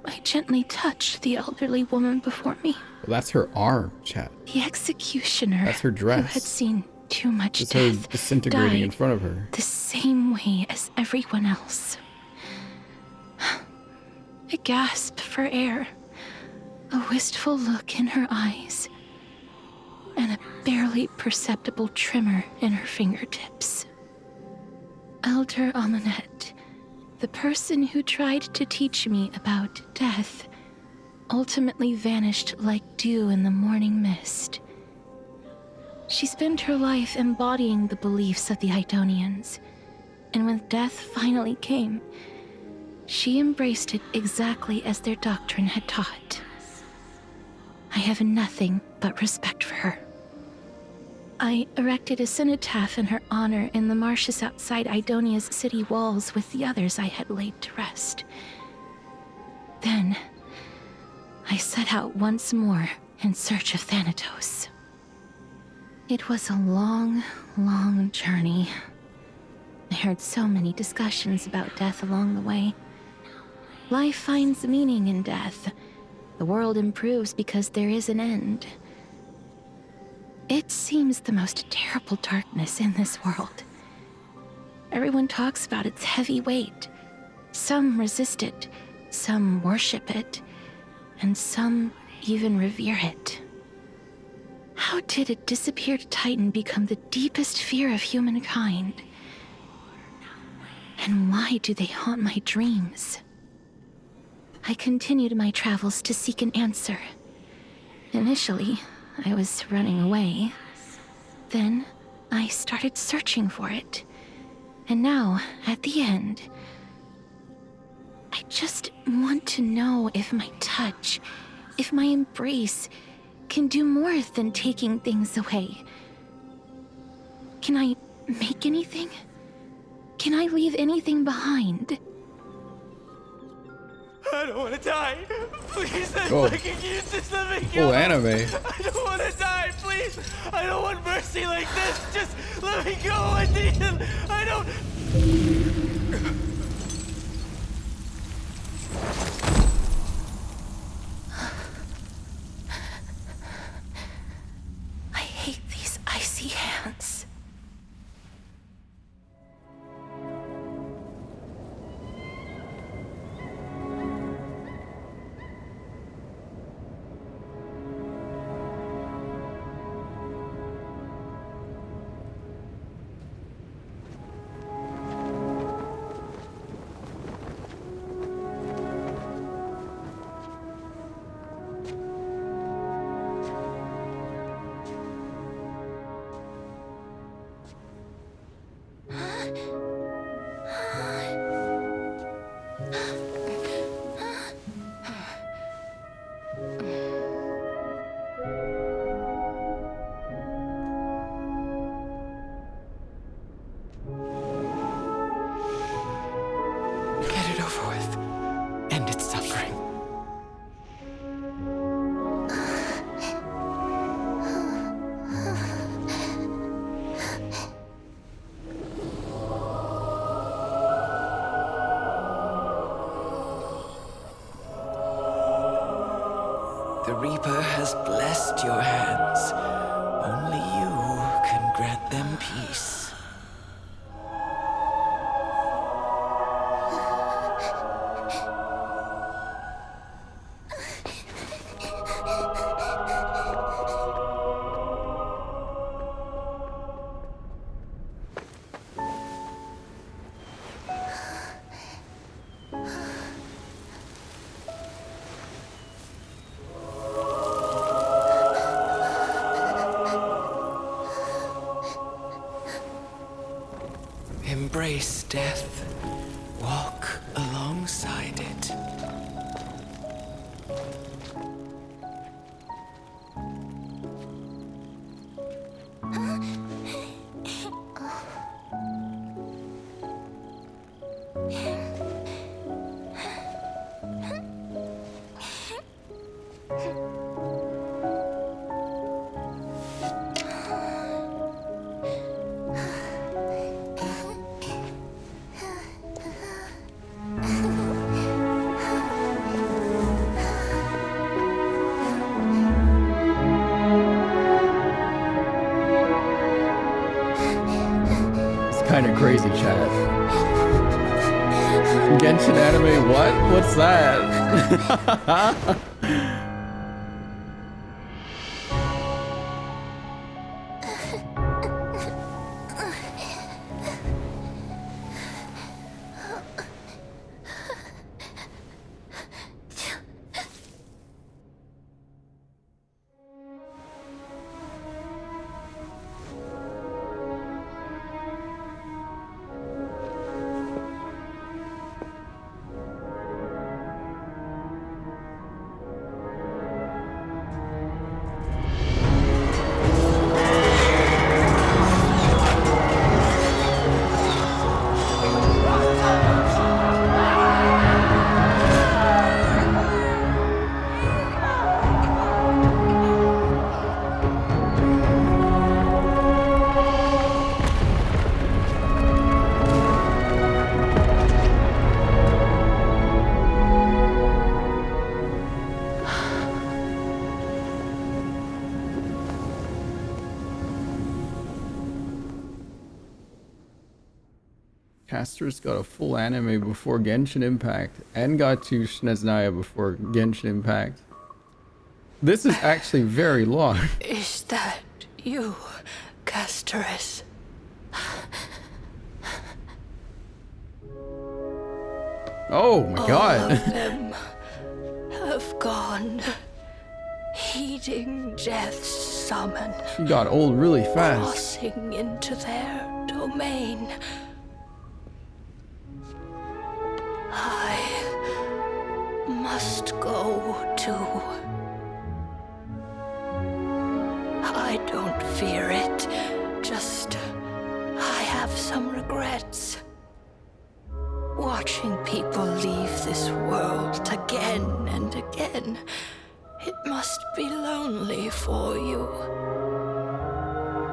I gently touched the elderly woman before me. Well, that's her arm, chat. The executioner. That's her dress. Who had seen too much It's death. her disintegrating in died front of her. the same way as everyone else. A gasp for air, a wistful look in her eyes, and a barely perceptible tremor in her fingertips. Elder Amunet, the person who tried to teach me about death, ultimately vanished like dew in the morning mist. She spent her life embodying the beliefs of the Idonians, and when death finally came, she embraced it exactly as their doctrine had taught. I have nothing but respect for her. I erected a cenotaph in her honor in the marshes outside Idonia's city walls with the others I had laid to rest. Then, I set out once more in search of Thanatos. It was a long, long journey. I heard so many discussions about death along the way. Life finds meaning in death. The world improves because there is an end. It seems the most terrible darkness in this world. Everyone talks about its heavy weight. Some resist it, some worship it, and some even revere it. How did a disappeared titan become the deepest fear of humankind? And why do they haunt my dreams? I continued my travels to seek an answer. Initially, I was running away. Then, I started searching for it. And now, at the end, I just want to know if my touch, if my embrace, can do more than taking things away. Can I make anything? Can I leave anything behind? I don't want to die. Please, I Oh. fucking use this. Let me Full go. anime. I don't want to die, please. I don't want mercy like this. Just let me go. I need him. I don't. I hate these icy hands. Get it over with. End its suffering. The Reaper has blessed your hands. Only you can grant them peace. Embrace death. Walk alongside it. kind of crazy, chat. Genshin anime, what? What's that? Castorice got a full anime before Genshin Impact and got to Snezhnaya before Genshin Impact. This is actually very long. Is that you, Castorice? Oh my god. All of them have gone, heeding death's summon. She got old really fast. Crossing into their domain. I must go too. I don't fear it, just I have some regrets. Watching people leave this world again and again, it must be lonely for you.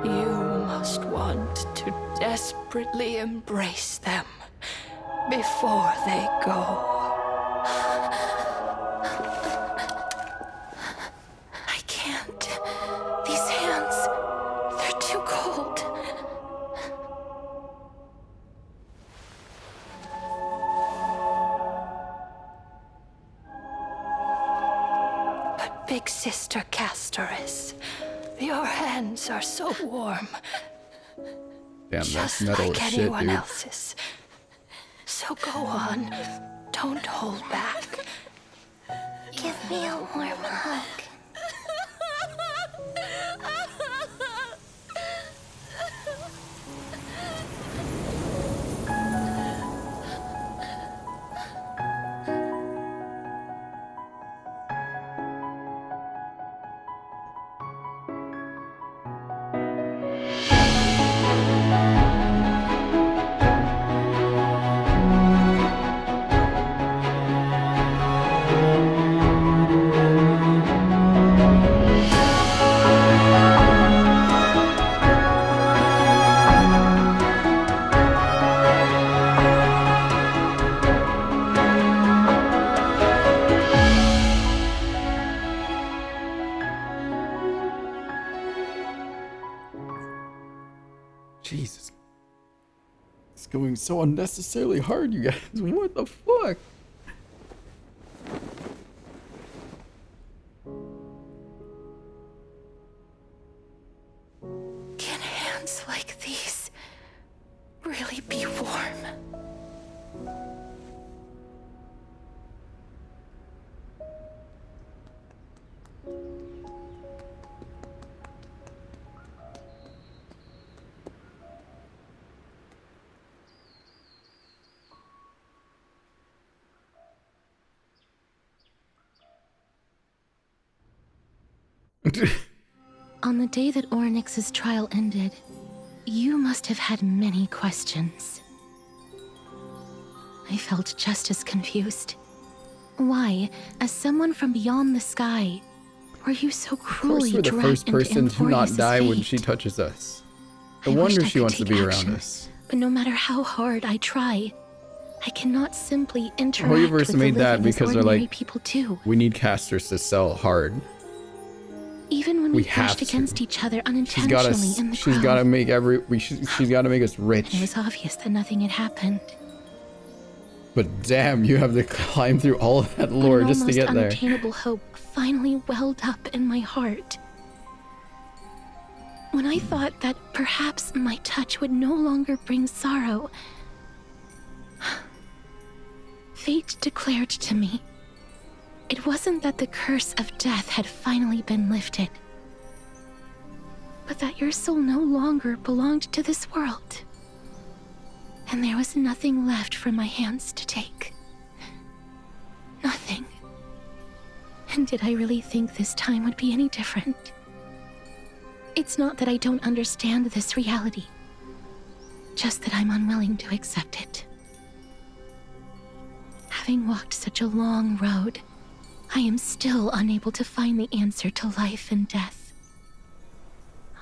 You must want to desperately embrace them before they go. I can't. These hands, they're too cold. But Big Sister Castorice, your hands are so warm. Damn, that's just metal like as shit, anyone dude. else's. So go on. Don't hold back. Give me a warm hug. Jesus. It's going so unnecessarily hard, you guys. What the fuck? Can hands like these really be warm? On the day that Oryx's trial ended, you must have had many questions. I felt just as confused. Why, as someone from beyond the sky, were you so Of course, cruelly we're the dragged first into person to not Amphorius's die when fate? she touches us. I No wonder wished I she could wants to take be action, around us. But no matter how hard I try, I cannot simply interact Hoyoverse with the made that living as because they're ordinary like, people do. we need casters to sell hard. Even when we brushed against each other unintentionally in the crowd. She's gotta make she's gotta make us rich. It was obvious that nothing had happened. But damn, you have to climb through all of that lore just to get there. An almost unattainable hope finally welled up in my heart. When I thought that perhaps my touch would no longer bring sorrow, fate declared to me, it wasn't that the curse of death had finally been lifted, but that your soul no longer belonged to this world. And there was nothing left for my hands to take. Nothing. And did I really think this time would be any different? It's not that I don't understand this reality, just that I'm unwilling to accept it. Having walked such a long road, I am still unable to find the answer to life and death.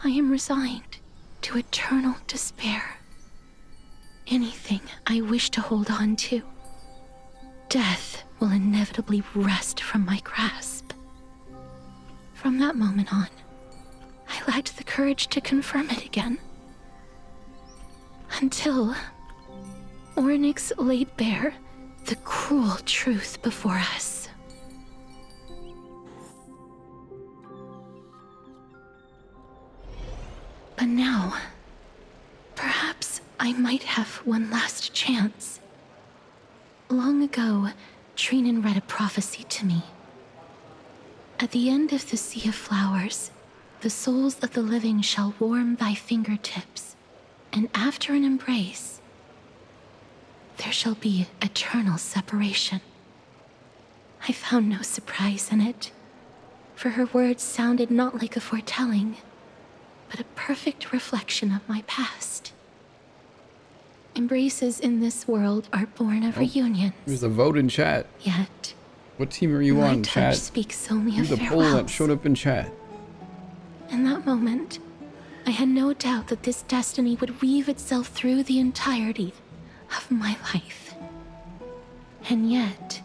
I am resigned to eternal despair. Anything I wish to hold on to, death will inevitably wrest from my grasp. From that moment on, I lacked the courage to confirm it again. Until Ornyx laid bare the cruel truth before us. But now, perhaps I might have one last chance. Long ago, Trinan read a prophecy to me. At the end of the Sea of Flowers, the souls of the living shall warm thy fingertips, and after an embrace, there shall be eternal separation. I found no surprise in it, for her words sounded not like a foretelling, but a perfect reflection of my past. Embraces in this world are born of reunions. There's a vote in chat. Yet, what team are you on, my chat? touch speaks only You're of the poll farewells. that showed up in chat. In that moment, I had no doubt that this destiny would weave itself through the entirety of my life. And yet,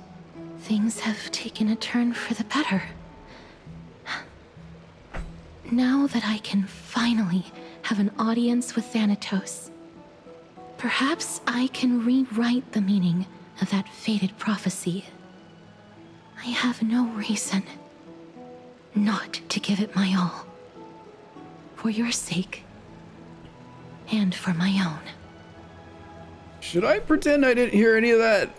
things have taken a turn for the better. Now that I can finally have an audience with Thanatos, perhaps I can rewrite the meaning of that fated prophecy. I have no reason not to give it my all. For your sake, and for my own. Should I pretend I didn't hear any of that?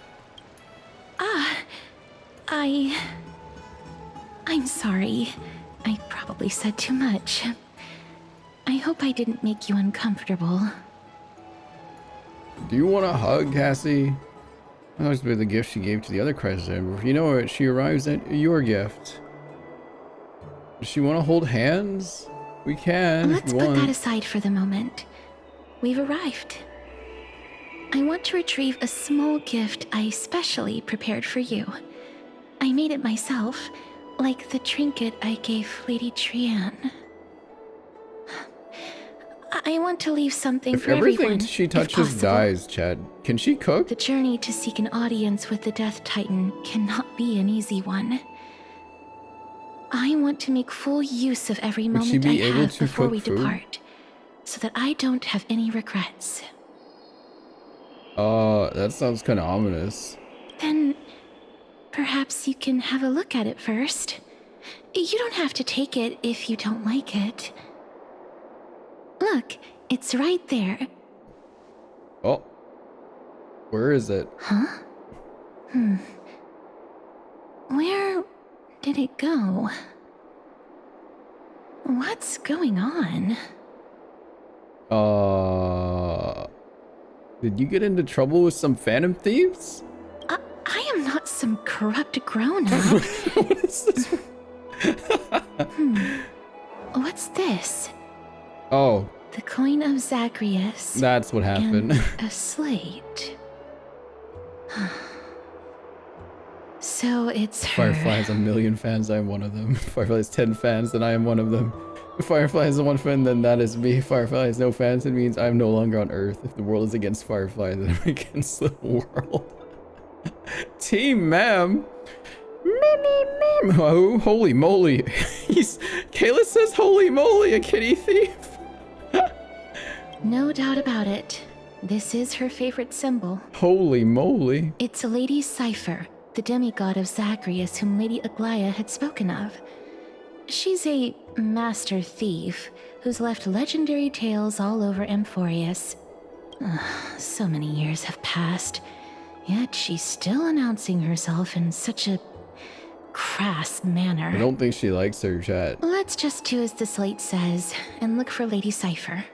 I'm sorry. I probably said too much. I hope I didn't make you uncomfortable. Do you want a hug, Cassie? That was the gift she gave to the other crisis Amber. You know what? She arrives at your gift. Does she want to hold hands? We can. Let's put that aside for the moment. We've arrived. I want to retrieve a small gift I specially prepared for you. I made it myself, like the trinket I gave Lady Trian. I want to leave something for everyone. If everything she touches dies, Chad, can she cook? The journey to seek an audience with the Death Titan cannot be an easy one. I want to make full use of every moment I have before we depart, so that I don't have any regrets. That sounds kind of ominous. Then, perhaps you can have a look at it first. You don't have to take it if you don't like it. Look, it's right there. Oh. Where is it? Huh? Where did it go? What's going on? Did you get into trouble with some phantom thieves? I am not some corrupt grown-up. What is this? What's this? Oh. The coin of Zagreus. That's what happened. And a slate. So it's her. Firefly has 1 million fans, I am one of them. Firefly has 10 fans, then I am one of them. If Firefly has 1 fan, then that is me. If Firefly has no fans, it means I am no longer on Earth. If the world is against Firefly, then I'm against the world. Team ma'am. Oh, holy moly. Kayla says holy moly, a kitty thief. No doubt about it. This is her favorite symbol. Holy moly. It's Lady Cypher, the demigod of Zagreus whom Lady Aglaia had spoken of. She's a master thief who's left legendary tales all over Amphorius. So many years have passed, yet she's still announcing herself in such a crass manner. I don't think she likes her, chat. Let's just do as the slate says and look for Lady Cypher.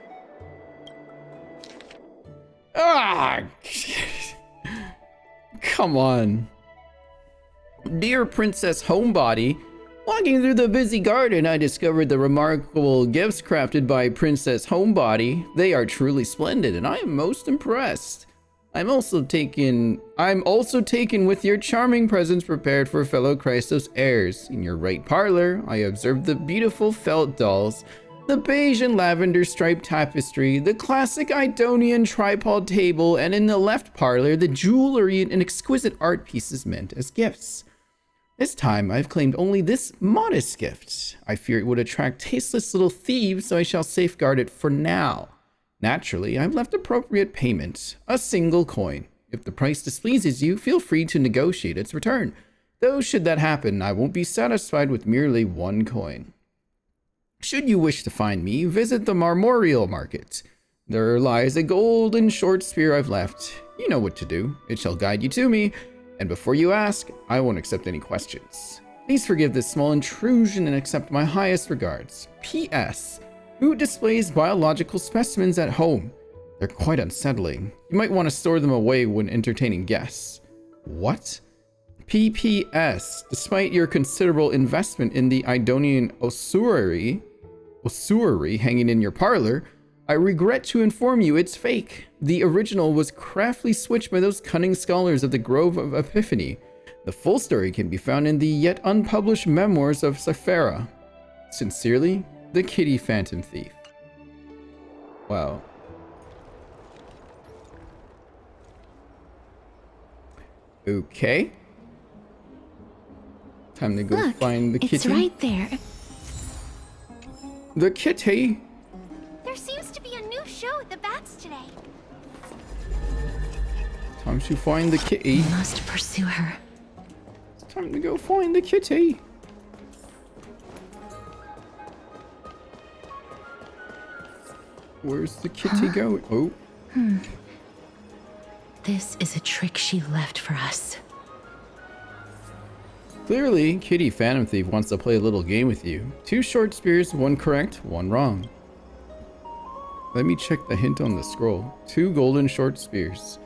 Ah! Come on. Dear Princess Homebody, walking through the busy garden, I discovered the remarkable gifts crafted by Princess Homebody. They are truly splendid, and I am most impressed. I'm also taken with your charming presents prepared for fellow Christos heirs. In your right parlor, I observed the beautiful felt dolls, the beige and lavender striped tapestry, the classic Idonian tripod table, and in the left parlor, the jewelry and exquisite art pieces meant as gifts. This time, I've claimed only this modest gift. I fear it would attract tasteless little thieves, so I shall safeguard it for now. Naturally, I've left appropriate payment, a single coin. If the price displeases you, feel free to negotiate its return. Though should that happen, I won't be satisfied with merely one coin. Should you wish to find me, visit the Marmorial Market. There lies a golden short spear I've left. You know what to do. It shall guide you to me. And before you ask, I won't accept any questions. Please forgive this small intrusion and accept my highest regards. P.S. Who displays biological specimens at home? They're quite unsettling. You might want to store them away when entertaining guests. What? P.P.S. Despite your considerable investment in the Idonian ossuary hanging in your parlor, I regret to inform you it's fake. The original was craftily switched by those cunning scholars of the Grove of Epiphany. The full story can be found in the yet unpublished memoirs of Cyphera. Sincerely, the Kitty Phantom Thief. Wow. Okay. Time to go Look, find the kitty. It's right there. The kitty. There seems to be a new show at the Bats today. Time to find the kitty. We must pursue her. It's time to go find the kitty. Where's the kitty going? Oh. This is a trick she left for us. Clearly, Kitty Phantom Thief wants to play a little game with you. 2 short spears, 1 correct, 1 wrong. Let me check the hint on the scroll. 2 golden short spears.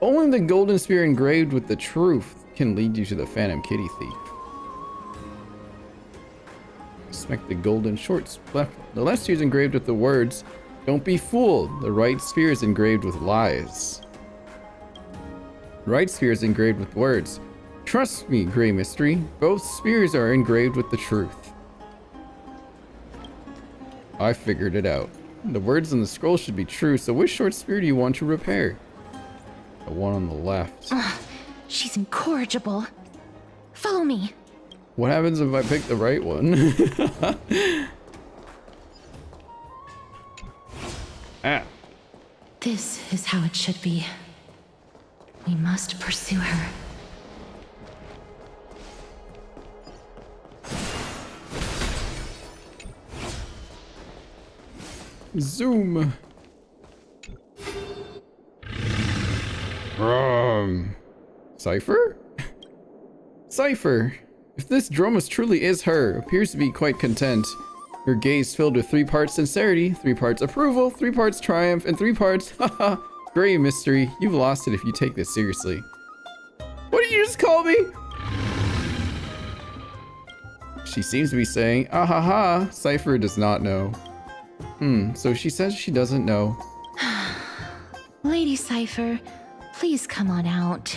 Only the golden spear engraved with the truth can lead you to the Phantom Kitty Thief. Inspect the golden short spear. The left spear is engraved with the words, "Don't be fooled." The right spear is engraved with lies. The right spear is engraved with words, "Trust me, Grey Mystery." Both spears are engraved with the truth. I figured it out. The words on the scroll should be true, so which short spear do you want to repair? The one on the left. She's incorrigible. Follow me. What happens if I pick the right one? Ah. This is how it should be. We must pursue her. Zoom. Cypher? Cypher, if this Dromus truly is her, appears to be quite content. Her gaze filled with 3 parts sincerity, 3 parts approval, 3 parts triumph, and 3 parts, haha, Grey Mystery. You've lost it if you take this seriously. What did you just call me? She seems to be saying, ah ha ha. Cypher does not know. So she says she doesn't know. Lady Cypher, please come on out.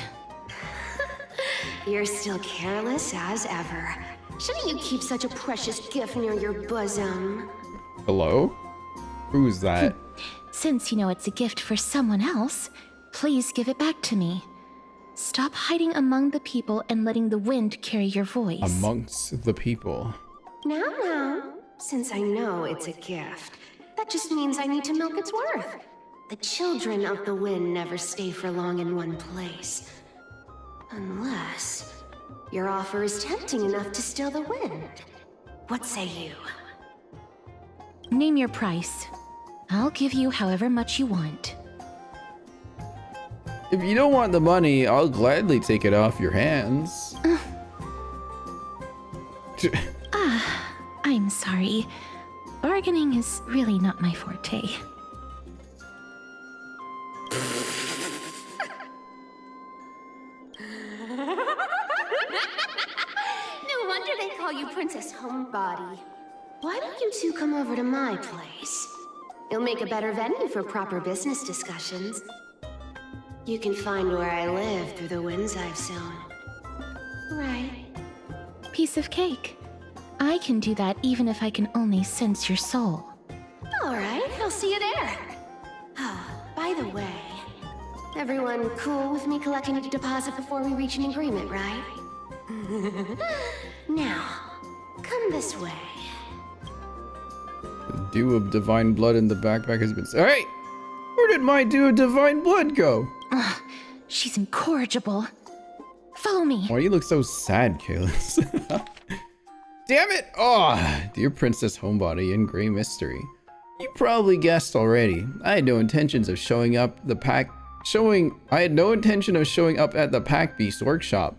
You're still careless as ever. Shouldn't you keep such a precious gift near your bosom? Hello? Who's that? Since you know it's a gift for someone else, please give it back to me. Stop hiding among the people and letting the wind carry your voice. Amongst the people. Now, since I know it's a gift, that just means I need to milk its worth. The children of the wind never stay for long in one place. Unless your offer is tempting enough to steal the wind. What say you? Name your price. I'll give you however much you want. If you don't want the money, I'll gladly take it off your hands. I'm sorry. Bargaining is really not my forte. No wonder they call you Princess Homebody. Why don't you two come over to my place? It'll make a better venue for proper business discussions. You can find where I live through the winds I've sown. Right. Piece of cake. I can do that even if I can only sense your soul. Alright, I'll see you there. Oh, by the way, everyone cool with me collecting a deposit before we reach an agreement, right? Now, come this way. The dew of divine blood in the backpack has been... Hey! Where did my dew of divine blood go? She's incorrigible. Follow me. Why do you look so sad, Kalis? Damn it! Oh, dear Princess Homebody and Grey Mystery. You probably guessed already. I had no intentions of showing up at the Pack Beast workshop.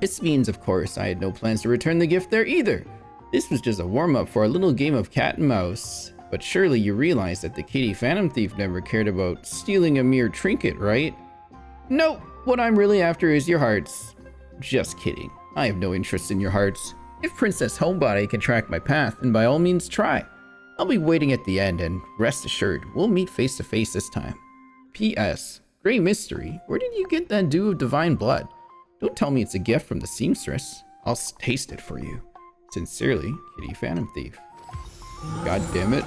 This means, of course, I had no plans to return the gift there either. This was just a warm-up for a little game of cat and mouse. But surely you realize that the kitty Phantom Thief never cared about stealing a mere trinket, right? No, what I'm really after is your hearts. Just kidding. I have no interest in your hearts. If Princess Homebody can track my path, then by all means try. I'll be waiting at the end, and rest assured, we'll meet face to face this time. P.S. Grey Mystery, where did you get that dew of divine blood? Don't tell me it's a gift from the seamstress. I'll taste it for you. Sincerely, Kitty Phantom Thief. God damn it.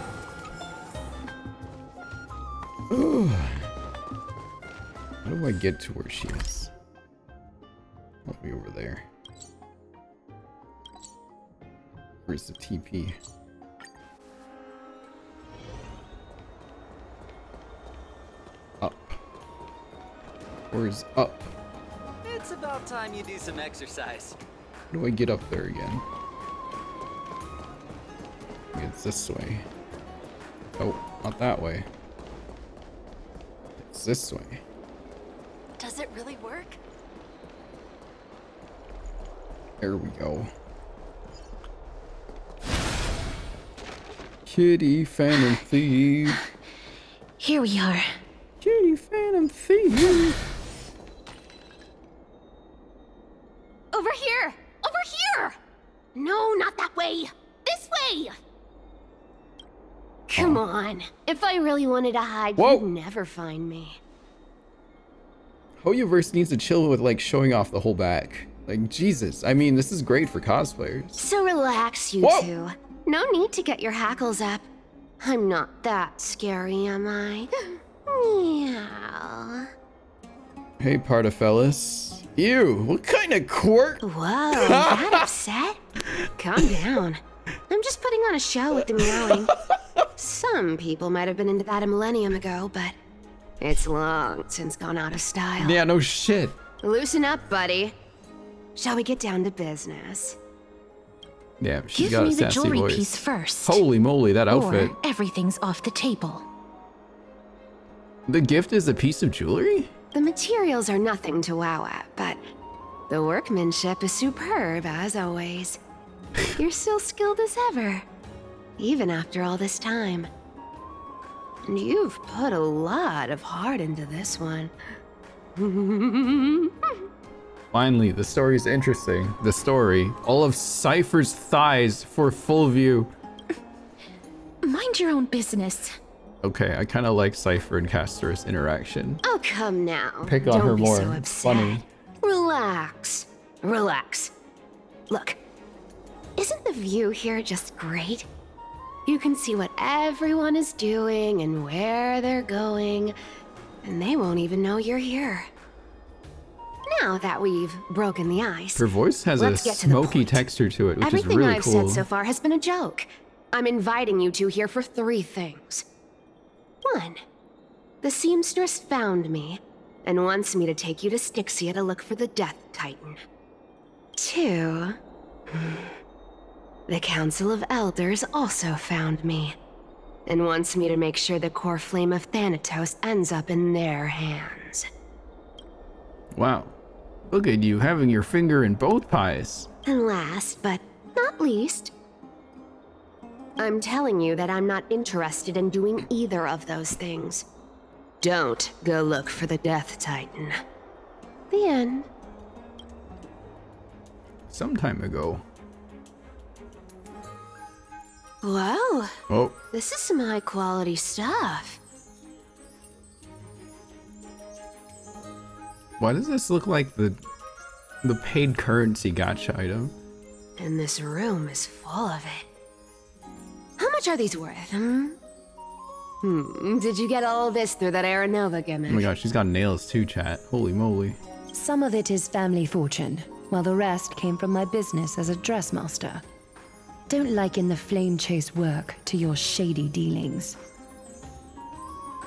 How do I get to where she is? I'll be over there. Where's the TP? Up. Where's up? It's about time you do some exercise. How do I get up there again? It's this way. Oh, not that way. It's this way. Does it really work? There we go. Kitty Phantom Thief. Here we are. Kitty Phantom Thief. Over here! Over here! No, not that way! This way! Come on. If I really wanted to hide, you'd never find me. Hoyoverse needs to chill with like showing off the whole back. Like, Jesus. I mean, this is great for cosplayers. So relax, you two. No need to get your hackles up. I'm not that scary, am I? Meow. Hey, Pardafellas. Ew, what kind of quirk? Whoa, that upset? Calm down. I'm just putting on a show with the meowing. Some people might have been into that a millennium ago, but it's long since gone out of style. Yeah, no shit. Loosen up, buddy. Shall we get down to business? Yeah, she's got a sassy voice. Give me the jewelry piece first. Holy moly, that outfit. Or everything's off the table. The gift is a piece of jewelry? The materials are nothing to wow at, but the workmanship is superb as always. You're still skilled as ever, even after all this time. And you've put a lot of heart into this one. Finally, the story's interesting. The story. All of Cypher's thighs for full view. Mind your own business. Okay, I kind of like Cypher and Castorice interaction. Oh, come now. Pick on Don't her be more. So It's funny. Relax. Relax. Look, isn't the view here just great? You can see what everyone is doing and where they're going, and they won't even know you're here. Now that we've broken the ice, Her voice has let's a get to the smoky point. texture to it, which Everything is really I've cool. said so far has been a joke. I'm inviting you two here for 3 things. 1. The seamstress found me and wants me to take you to Styxia to look for the Death Titan. 2. The Council of Elders also found me and wants me to make sure the core flame of Thanatos ends up in their hands. Wow. Look at you having your finger in both pies. And last, but not least, I'm telling you that I'm not interested in doing either of those things. Don't go look for the Death Titan. The end. Some time ago. Well, Oh, this is some high-quality stuff. why does this look like the paid currency gacha item? And this room is full of it. How much are these worth, Did you get all this through that Aranova gimmick? Oh my gosh, she's got nails too, chat. Holy moly. Some of it is family fortune, while the rest came from my business as a dressmaster. Don't liken the flame chase work to your shady dealings.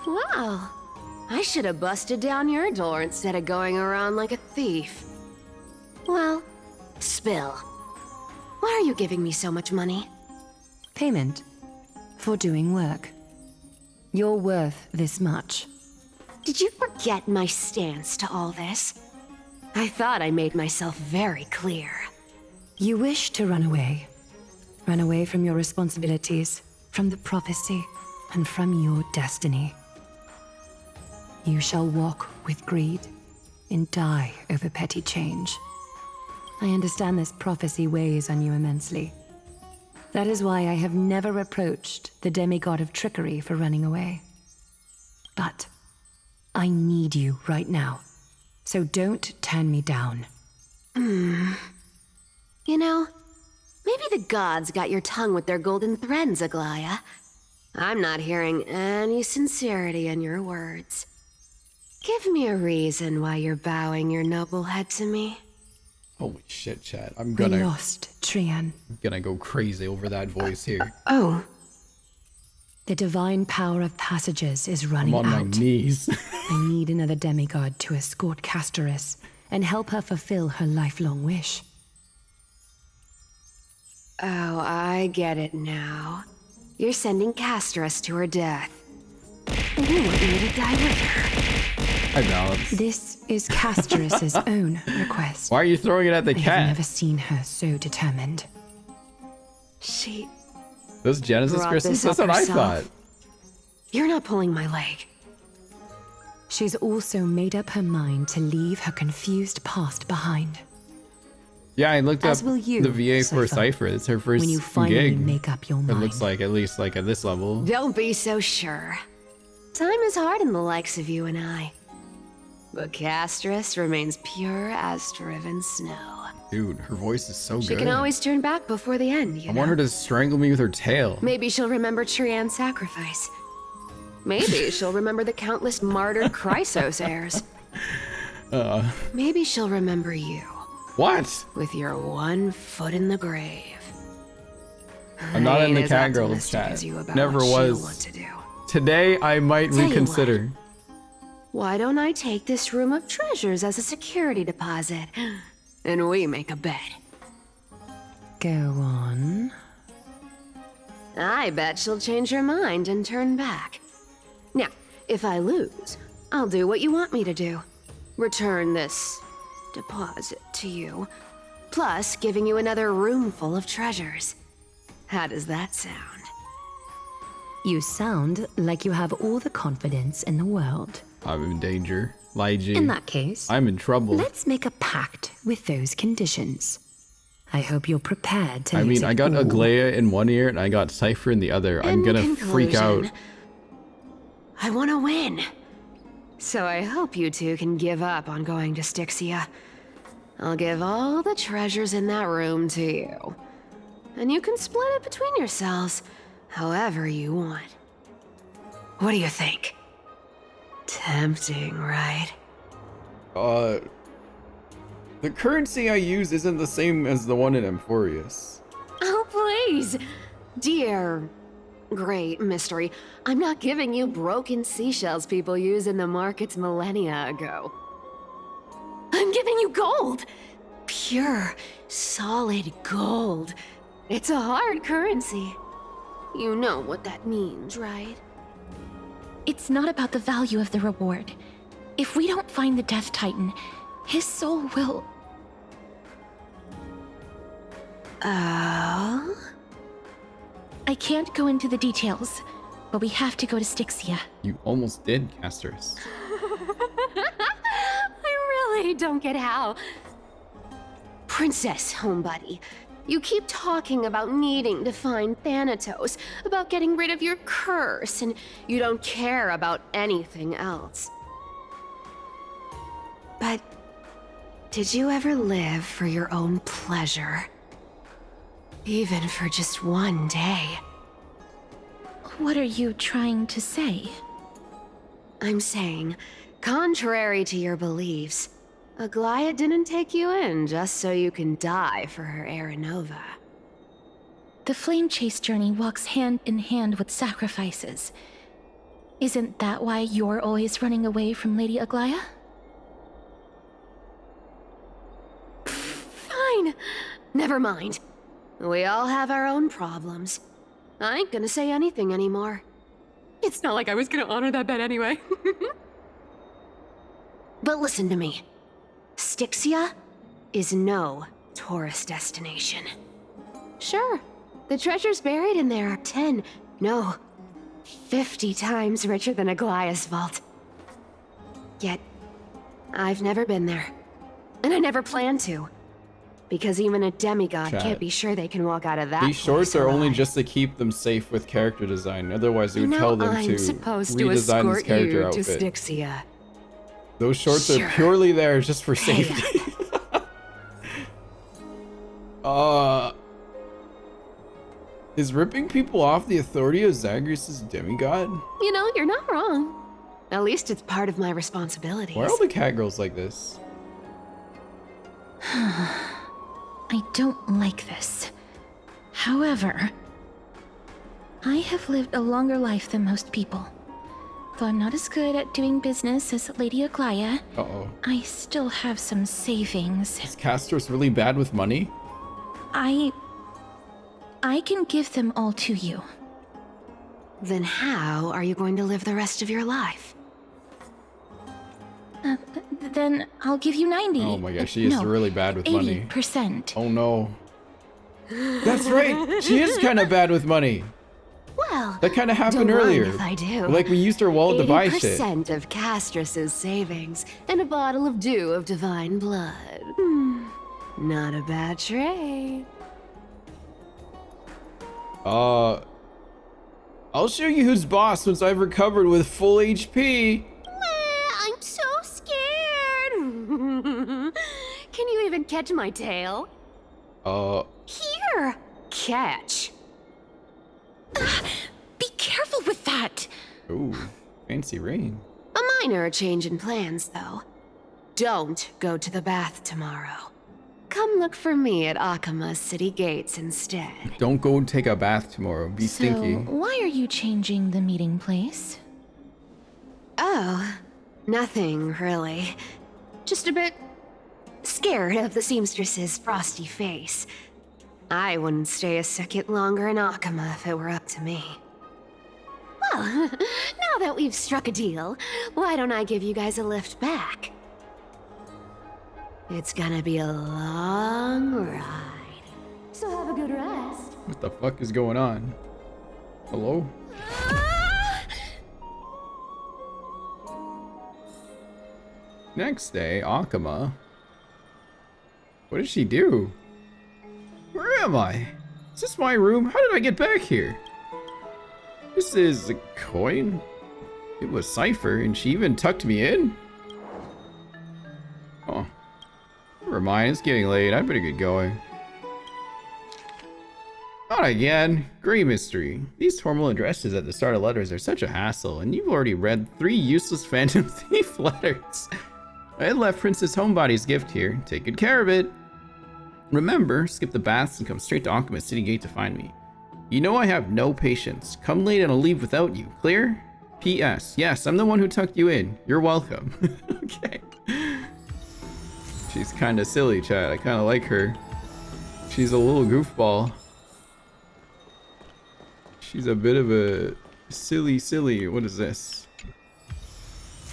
Wow. I should have busted down your door instead of going around like a thief. Well, spill. Why are you giving me so much money? Payment for doing work. You're worth this much. Did you forget my stance to all this? I thought I made myself very clear. You wish to run away. Run away from your responsibilities, from the prophecy, and from your destiny. You shall walk with greed and die over petty change. I understand this prophecy weighs on you immensely. That is why I have never reproached the demigod of trickery for running away. But I need you right now, so don't turn me down. You know, maybe the gods got your tongue with their golden threads, Aglaya. I'm not hearing any sincerity in your words. Give me a reason why you're bowing your noble head to me. Holy shit, chat. I'm We gonna lost Trian. go crazy over that voice here. Oh. The divine power of passages is I'm running on my out. knees. I need another demigod to escort Castorice and help her fulfill her lifelong wish. Oh, I get it now. You're sending Castorice to her death. And you want me to die with her. Hi, Balance. This is Castorice's own request. Why are you throwing it at the I have cat? never seen her so determined. She Those Genesis brought crystals? this That's up what I herself. thought. You're not pulling my leg. She's also made up her mind to leave her confused past behind. Yeah, I looked As up will you, the VA for Cypher. Cypher. It's her first When you finally gig. make up your It mind. looks like, at least like at this level. Don't be so sure. Time is hard in the likes of you and I. But Castorice remains pure as driven snow. Dude, her voice is so She good. can always turn back before the end, you I know? want her to strangle me with her tail. Maybe she'll remember Trian's sacrifice. Maybe she'll remember the countless martyred Chrysos heirs. Maybe she'll remember you. What? With your one foot in the grave. I'm not I in ain't the as cat girls optimistic chat. as you about Never what she'll want was. to do. Today I might Tell you reconsider. Why don't I take this room of treasures as a security deposit? And we make a bet. Go on. I bet she'll change her mind and turn back. Now, if I lose, I'll do what you want me to do. Return this deposit to you, plus giving you another room full of treasures. How does that sound? You sound like you have all the confidence in the world. I'm in danger. Lygie. In that case, I'm in trouble. let's make a pact with those conditions. I hope you're prepared to I lose mean, it I got all. Aglaya in one ear and I got Cypher in the other. I'm In gonna freak out. conclusion, I want to win. So I hope you two can give up on going to Styxia. I'll give all the treasures in that room to you. And you can split it between yourselves however you want. What do you think? Tempting, right? The currency I use isn't the same as the one in Emphorius. Oh, please. Dear great mystery, I'm not giving you broken seashells people use in the markets millennia ago. I'm giving you gold. Pure, solid gold. It's a hard currency. You know what that means, right? It's not about the value of the reward. If we don't find the Death Titan, his soul will... Oh? I can't go into the details, but we have to go to Styxia. You almost did, Castorice. I really don't get how. Princess, homebuddy, you keep talking about needing to find Thanatos, about getting rid of your curse, and you don't care about anything else. But did you ever live for your own pleasure? Even for just one day? What are you trying to say? I'm saying, contrary to your beliefs, Aglaia didn't take you in just so you can die for her Aranova. The flame chase journey walks hand in hand with sacrifices. Isn't that why you're always running away from Lady Aglaia? Fine. Never mind. We all have our own problems. I ain't gonna say anything anymore. It's not like I was gonna honor that bet anyway. But listen to me. Styxia is no tourist destination. Sure, the treasures buried in there are 10, no, 50 times richer than Aglaia's vault. Yet, I've never been there. And I never plan to. Because even a demigod can't be sure they can walk out of that. These shorts are only just to keep them safe with character design. Otherwise, it would tell them to redesign this character outfit. To Styxia. Those shorts are purely there just for safety. Is ripping people off the authority of Zagreus' demigod? You know, you're not wrong. At least it's part of my responsibilities. Why are all the cat girls like this? I don't like this. However, I have lived a longer life than most people. Though I'm not as good at doing business as Lady Aglaia, I still have some savings. Is Castorice really bad with money? I can give them all to you. Then how are you going to live the rest of your life? Then I'll give you 90. Oh my gosh, she is really bad with money. 80%. Oh no. That's right, she is kind of bad with money. Well, that kind of happened earlier. If I do. Like we used her wallet to buy shit. 80% of Castorice's savings and a bottle of dew of divine blood. Not a bad trade. I'll show you who's boss once I've recovered with full HP. I'm so scared. Can you even catch my tail? Here, catch. Be careful with that. Ooh, fancy ring. A minor change in plans, though. Don't go to the bath tomorrow. Come look for me at Akima's city gates instead. Don't go take a bath tomorrow. Be stinky. Why are you changing the meeting place? Oh, nothing really. Just a bit scared of the seamstress's frosty face. I wouldn't stay a second longer in Akima if it were up to me. Well, now that we've struck a deal, why don't I give you guys a lift back? It's gonna be a long ride. So have a good rest. What the fuck is going on? Hello? Next day, Akima. What did she do? Where am I? Is this my room? How did I get back here? This is a coin? It was Cypher, and she even tucked me in? Oh. Never mind, it's getting late. I better get going. Not again. Gray mystery. These formal addresses at the start of letters are such a hassle, and you've already read 3 useless Phantom Thief letters. I left Princess Homebody's gift here. Take good care of it. Remember, skip the baths and come straight to Alchemist City Gate to find me. You know I have no patience. Come late and I'll leave without you. Clear? P.S. Yes, I'm the one who tucked you in. You're welcome. Okay. She's kind of silly, chat. I kind of like her. She's a little goofball. She's a bit of a silly. What is this?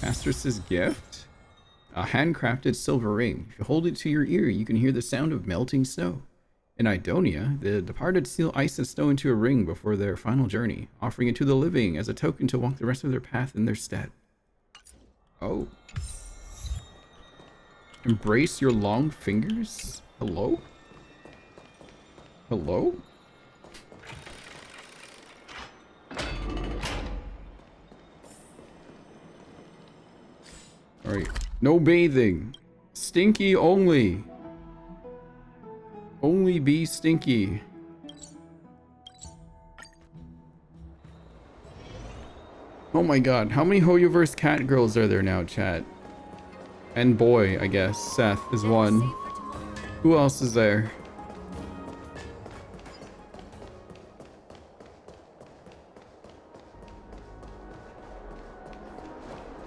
Castorice's gift? A handcrafted silver ring. If you hold it to your ear, you can hear the sound of melting snow. In Idonia, the departed seal ice and snow into a ring before their final journey, offering it to the living as a token to walk the rest of their path in their stead. Oh. Embrace your long fingers? Hello? Hello? Alright. No bathing. Stinky only. Only be stinky. Oh my god. How many Hoyoverse cat girls are there now, chat? And boy, I guess. Seth is one. Who else is there?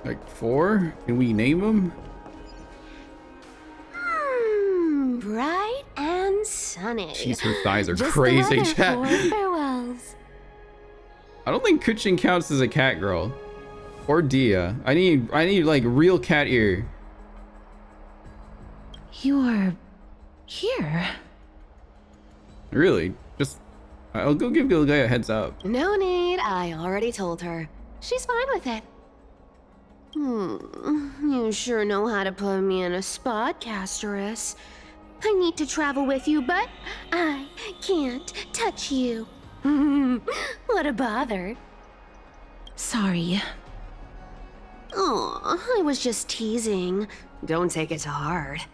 Like 4? Can we name them? Bright and sunny. Jeez, her thighs are Just crazy, the weather chat. for farewells. I don't think Kuchin counts as a cat girl. Or Dia. I need like real cat ear. You're here. Really? Just I'll go give Gilgaya a heads up. No need, I already told her. She's fine with it. You sure know how to put me in a spot, Castorice. I need to travel with you, but I can't touch you. What a bother. Sorry. Aw, I was just teasing. Don't take it to heart.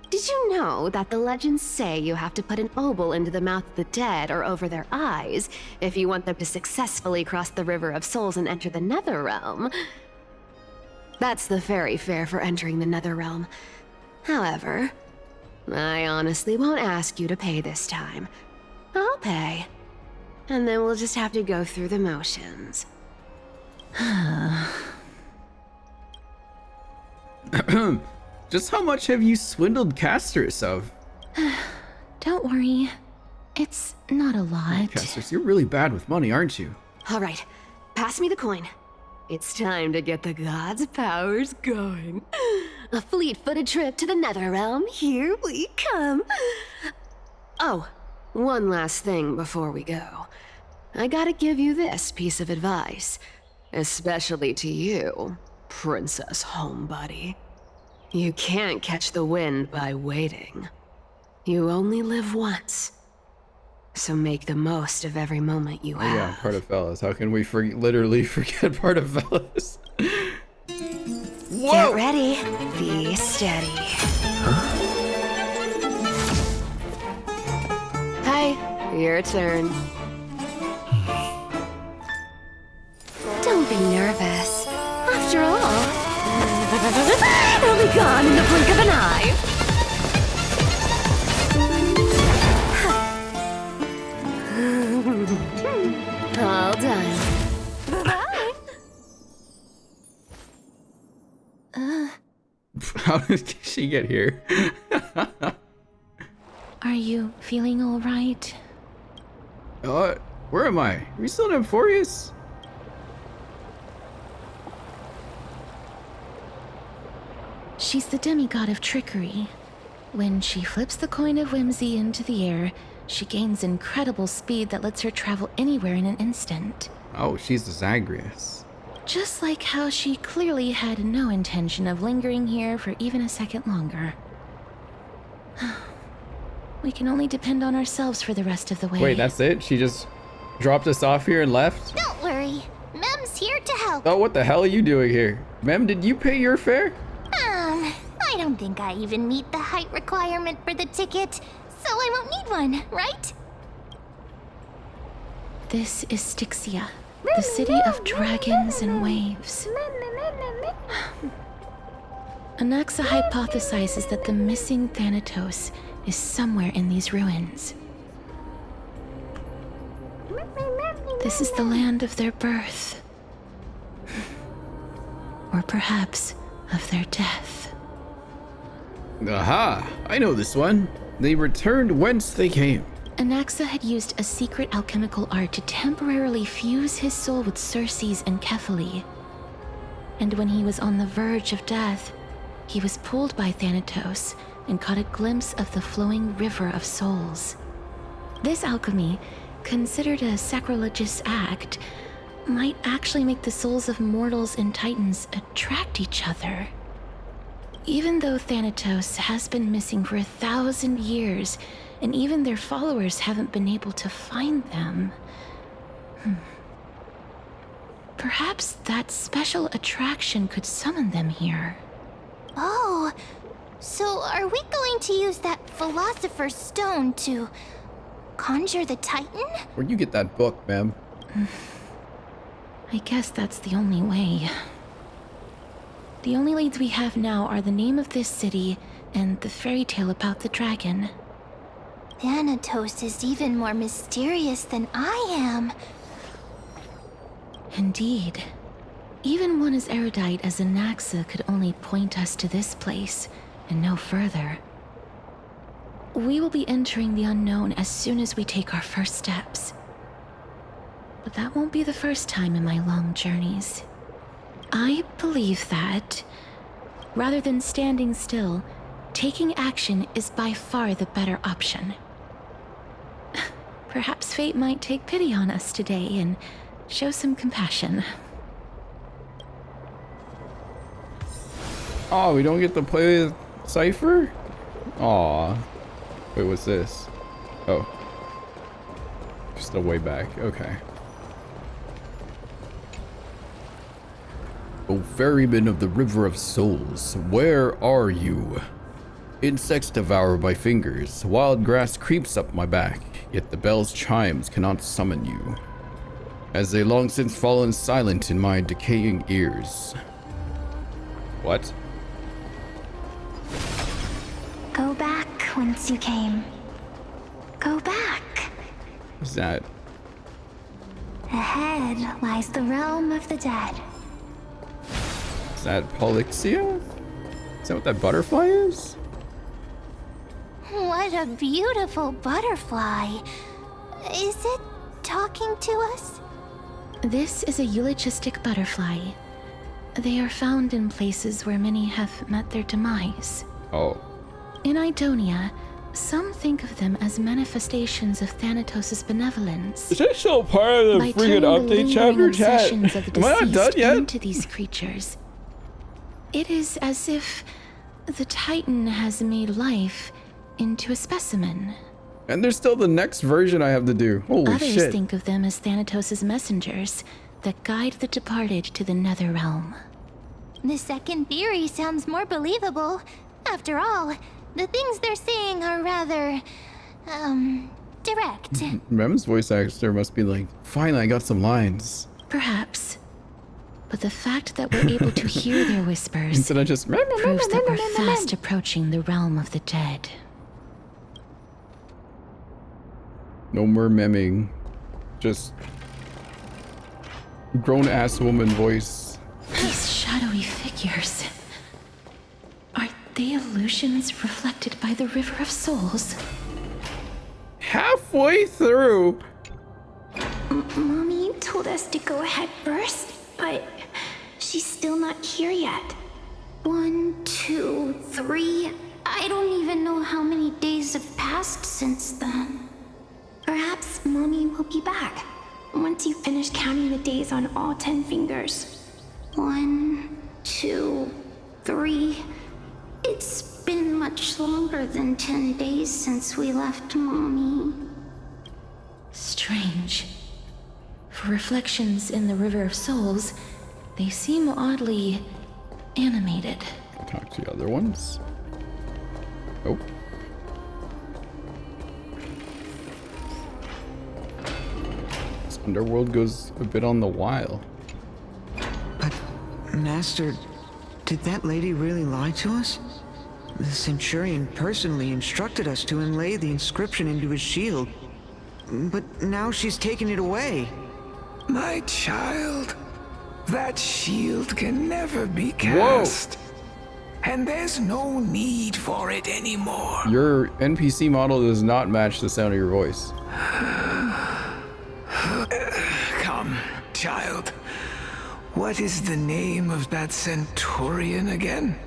Did you know that the legends say you have to put an obol into the mouth of the dead or over their eyes if you want them to successfully cross the River of Souls and enter the Netherrealm? That's the fairy fare for entering the Netherrealm. However, I honestly won't ask you to pay this time. I'll pay. And then we'll just have to go through the motions. Just how much have you swindled Castorice of? Don't worry. It's not a lot. Castorice, you're really bad with money, aren't you? All right, pass me the coin. It's time to get the gods' powers going. A fleet-footed trip to the Netherrealm. Here we come. Oh, one last thing before we go. I gotta give you this piece of advice, especially to you, Princess Homebody. You can't catch the wind by waiting. You only live once. So make the most of every moment you have. Oh yeah, part of Fellas. How can we literally forget part of Fellas? Whoa! Get ready. Be steady. Hi, your turn. Don't be nervous. After all, it'll be gone in the blink of an eye. All done. Bye-bye. How did she get here? Are you feeling all right? Where am I? Are we still in Amphorius? She's the demigod of trickery. When she flips the coin of whimsy into the air, she gains incredible speed that lets her travel anywhere in an instant. Oh, she's the Zagreus. Just like how she clearly had no intention of lingering here for even a second longer. We can only depend on ourselves for the rest of the way. Wait, that's it? She just dropped us off here and left? Don't worry. Mem's here to help. Oh, what the hell are you doing here? Mem, did you pay your fare? I don't think I even meet the height requirement for the ticket, so I won't need one, right? This is Styxia, the city of dragons and waves. Anaxa hypothesizes that the missing Thanatos is somewhere in these ruins. This is the land of their birth. Or perhaps of their death. Aha! I know this one. They returned whence they came. Anaxa had used a secret alchemical art to temporarily fuse his soul with Circe's and Kephae. And when he was on the verge of death, he was pulled by Thanatos and caught a glimpse of the flowing river of souls. This alchemy, considered a sacrilegious act, might actually make the souls of mortals and titans attract each other. Even though Thanatos has been missing for 1,000 years, and even their followers haven't been able to find them, perhaps that special attraction could summon them here. Oh, so are we going to use that Philosopher's Stone to conjure the Titan? Where'd you get that book, ma'am? I guess that's the only way. The only leads we have now are the name of this city and the fairy tale about the dragon. Thanatos is even more mysterious than I am. Indeed. Even one as erudite as Anaxa could only point us to this place, and no further. We will be entering the unknown as soon as we take our first steps. But that won't be the first time in my long journeys. I believe that, rather than standing still, taking action is by far the better option. Perhaps fate might take pity on us today and show some compassion. Oh, we don't get to play with Cypher? Aw. Wait, what's this? Oh. Just a way back. Okay. O ferryman of the River of Souls, where are you? Insects devour my fingers, wild grass creeps up my back, yet the bell's chimes cannot summon you, as they long since fallen silent in my decaying ears. What? Go back whence you came. Go back. What's that? Ahead lies the realm of the dead. Is that Polixia? Is that what that butterfly is? What a beautiful butterfly. Is it talking to us? This is a eulogistic butterfly. They are found in places where many have met their demise. Oh. In Idonia, some think of them as manifestations of Thanatos' benevolence. Is that still part of the By freaking turning the update chapter, lingering chat? obsessions of the Am I not done deceased yet? into these creatures. It is as if the Titan has made life into a specimen. And there's still the next version I have to do. Holy Others shit. think of them as Thanatos' messengers that guide the departed to the nether realm. The second theory sounds more believable. After all, the things they're saying are rather, direct. Mem's voice actor must be like, finally I got some lines. Perhaps. But the fact that we're able to hear their whispers Instead of just proves that we're fast approaching the realm of the dead. No more memming. Just grown-ass woman voice. These shadowy figures. Are they illusions reflected by the River of Souls? Halfway through. Mommy told us to go ahead first, but she's still not here yet. 1, 2, 3. I don't even know how many days have passed since then. Perhaps Mommy will be back once you finish counting the days on all 10 fingers. 1, 2, 3. It's been much longer than 10 days since we left Mommy. Strange. For reflections in the River of Souls, they seem oddly animated. Talk to the other ones. Oh. This underworld goes a bit on the wild. But, Master, Did that lady really lie to us? The Centurion personally instructed us to inlay the inscription into his shield. But now she's taken it away. My child, that shield can never be cast. And there's no need for it anymore. Your NPC model does not match the sound of your voice. Come, child. What is the name of that Centurion again?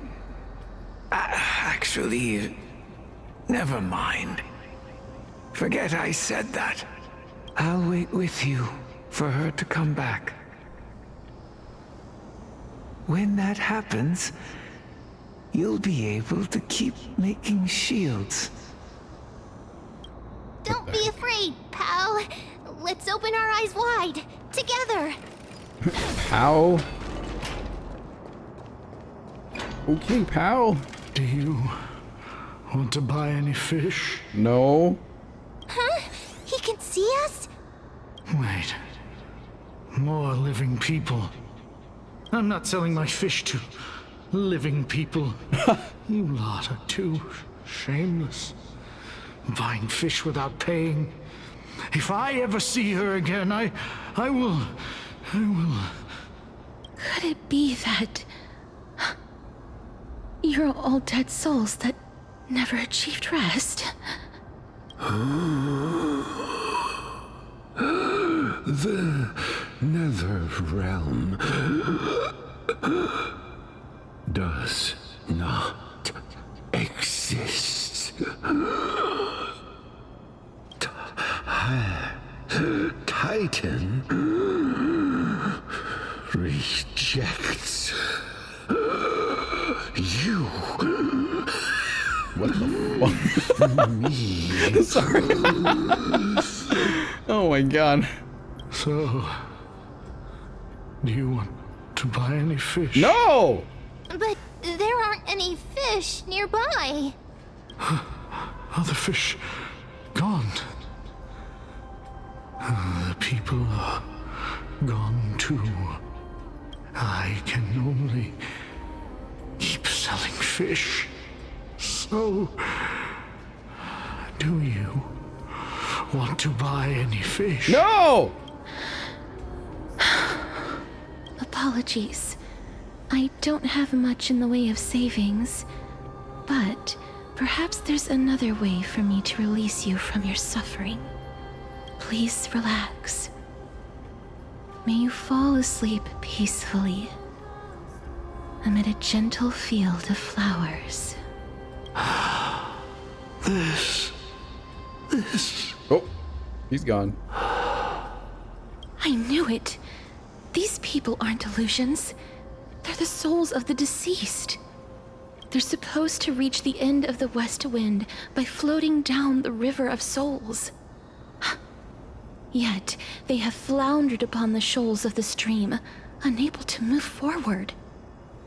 Actually, never mind. Forget I said that. I'll wait with you for her to come back. When that happens, you'll be able to keep making shields. Don't be afraid, pal. Let's open our eyes wide, together. Pal? Okay, pal. Do you want to buy any fish? No. Huh? He can see us? Wait. More living people. I'm not selling my fish to living people. You lot are too shameless. Buying fish without paying. If I ever see her again, I will. Could it be that you're all dead souls that never achieved rest? The Nether Realm does not exist. Titan rejects you. What the fuck? Me. Sorry. Oh my god. So, do you want to buy any fish? No! But there aren't any fish nearby. Other fish gone. The people are gone too. I can only keep selling fish. So, do you want to buy any fish? No! Apologies. I don't have much in the way of savings, but perhaps there's another way for me to release you from your suffering. Please relax. May you fall asleep peacefully amid a gentle field of flowers. This. Oh, he's gone. I knew it. These people aren't illusions. They're the souls of the deceased. They're supposed to reach the end of the West Wind by floating down the River of Souls. Yet, they have floundered upon the shoals of the stream, unable to move forward.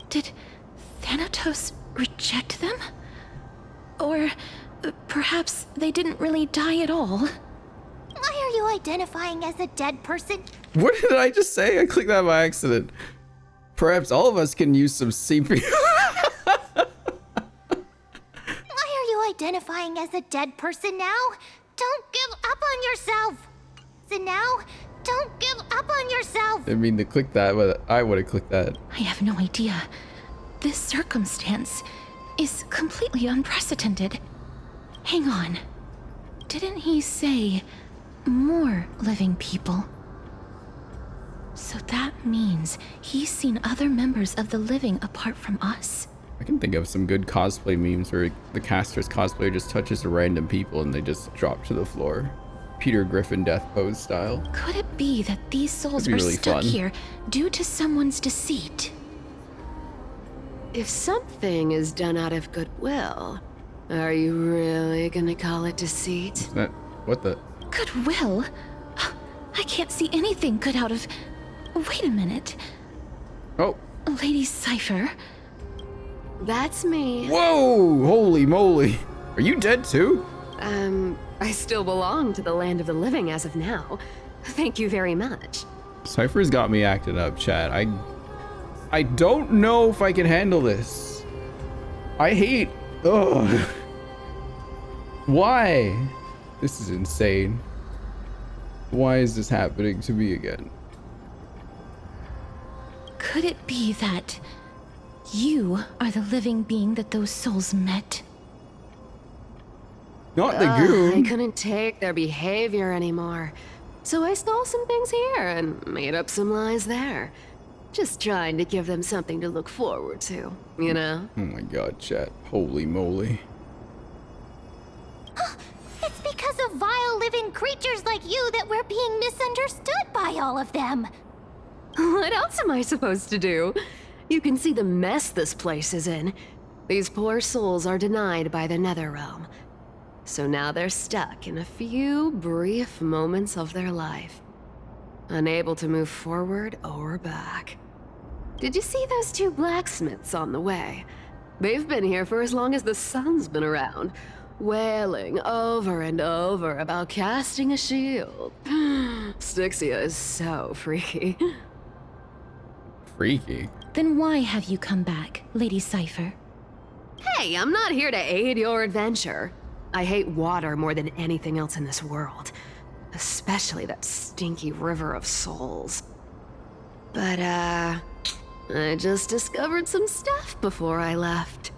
Did Thanatos reject them? Or perhaps they didn't really die at all? Why are you identifying as a dead person? What did I just say? I clicked that by accident. Perhaps all of us can use some CP. Why are you identifying as a dead person now? Don't give up on yourself! So now, don't give up on yourself! I mean to click that, but I would have clicked that. I have no idea. This circumstance is completely unprecedented. Hang on. Didn't he say more living people? So that means he's seen other members of the living apart from us? I can think of some good cosplay memes where the Castorice cosplayer just touches a random people and they just drop to the floor. Peter Griffin death pose style. Could it be that these souls That'd are be really stuck fun. here due to someone's deceit? If something is done out of goodwill, are you really gonna call it deceit? What the? Goodwill? I can't see anything good out of... Wait a minute. Oh. Lady Cypher. That's me. Whoa! Holy moly. Are you dead too? I still belong to the land of the living as of now. Thank you very much. Cypher's got me acted up, chat. I don't know if I can handle this. I hate... Ugh. Why? This is insane. Why is this happening to me again? Could it be that you are the living being that those souls met? Not the goon. I couldn't take their behavior anymore. So I stole some things here and made up some lies there. Just trying to give them something to look forward to, you know? Oh my god, chat. Holy moly. It's because of vile living creatures like you that we're being misunderstood by all of them. What else am I supposed to do? You can see the mess this place is in. These poor souls are denied by the Netherrealm. So now they're stuck in a few brief moments of their life. Unable to move forward or back. Did you see those two blacksmiths on the way? They've been here for as long as the sun's been around, wailing over and over about casting a shield. Styxia is so freaky. Freaky? Then why have you come back, Lady Cypher? Hey, I'm not here to aid your adventure. I hate water more than anything else in this world. Especially that stinky river of souls. But, I just discovered some stuff before I left.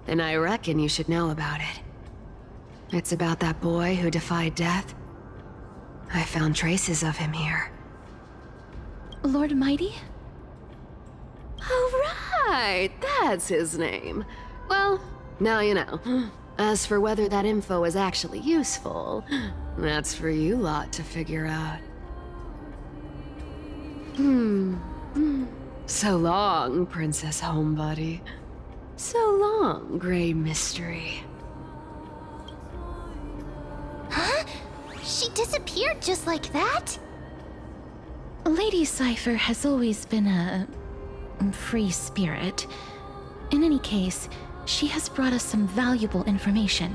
And I reckon you should know about it. It's about that boy who defied death. I found traces of him here. Lord Mighty? Oh, right! That's his name. Well, now you know. As for whether that info is actually useful, that's for you lot to figure out. So long, Princess Homebody. So long, Grey Mystery. Huh? She disappeared just like that? Lady Cypher has always been a free spirit. In any case, she has brought us some valuable information.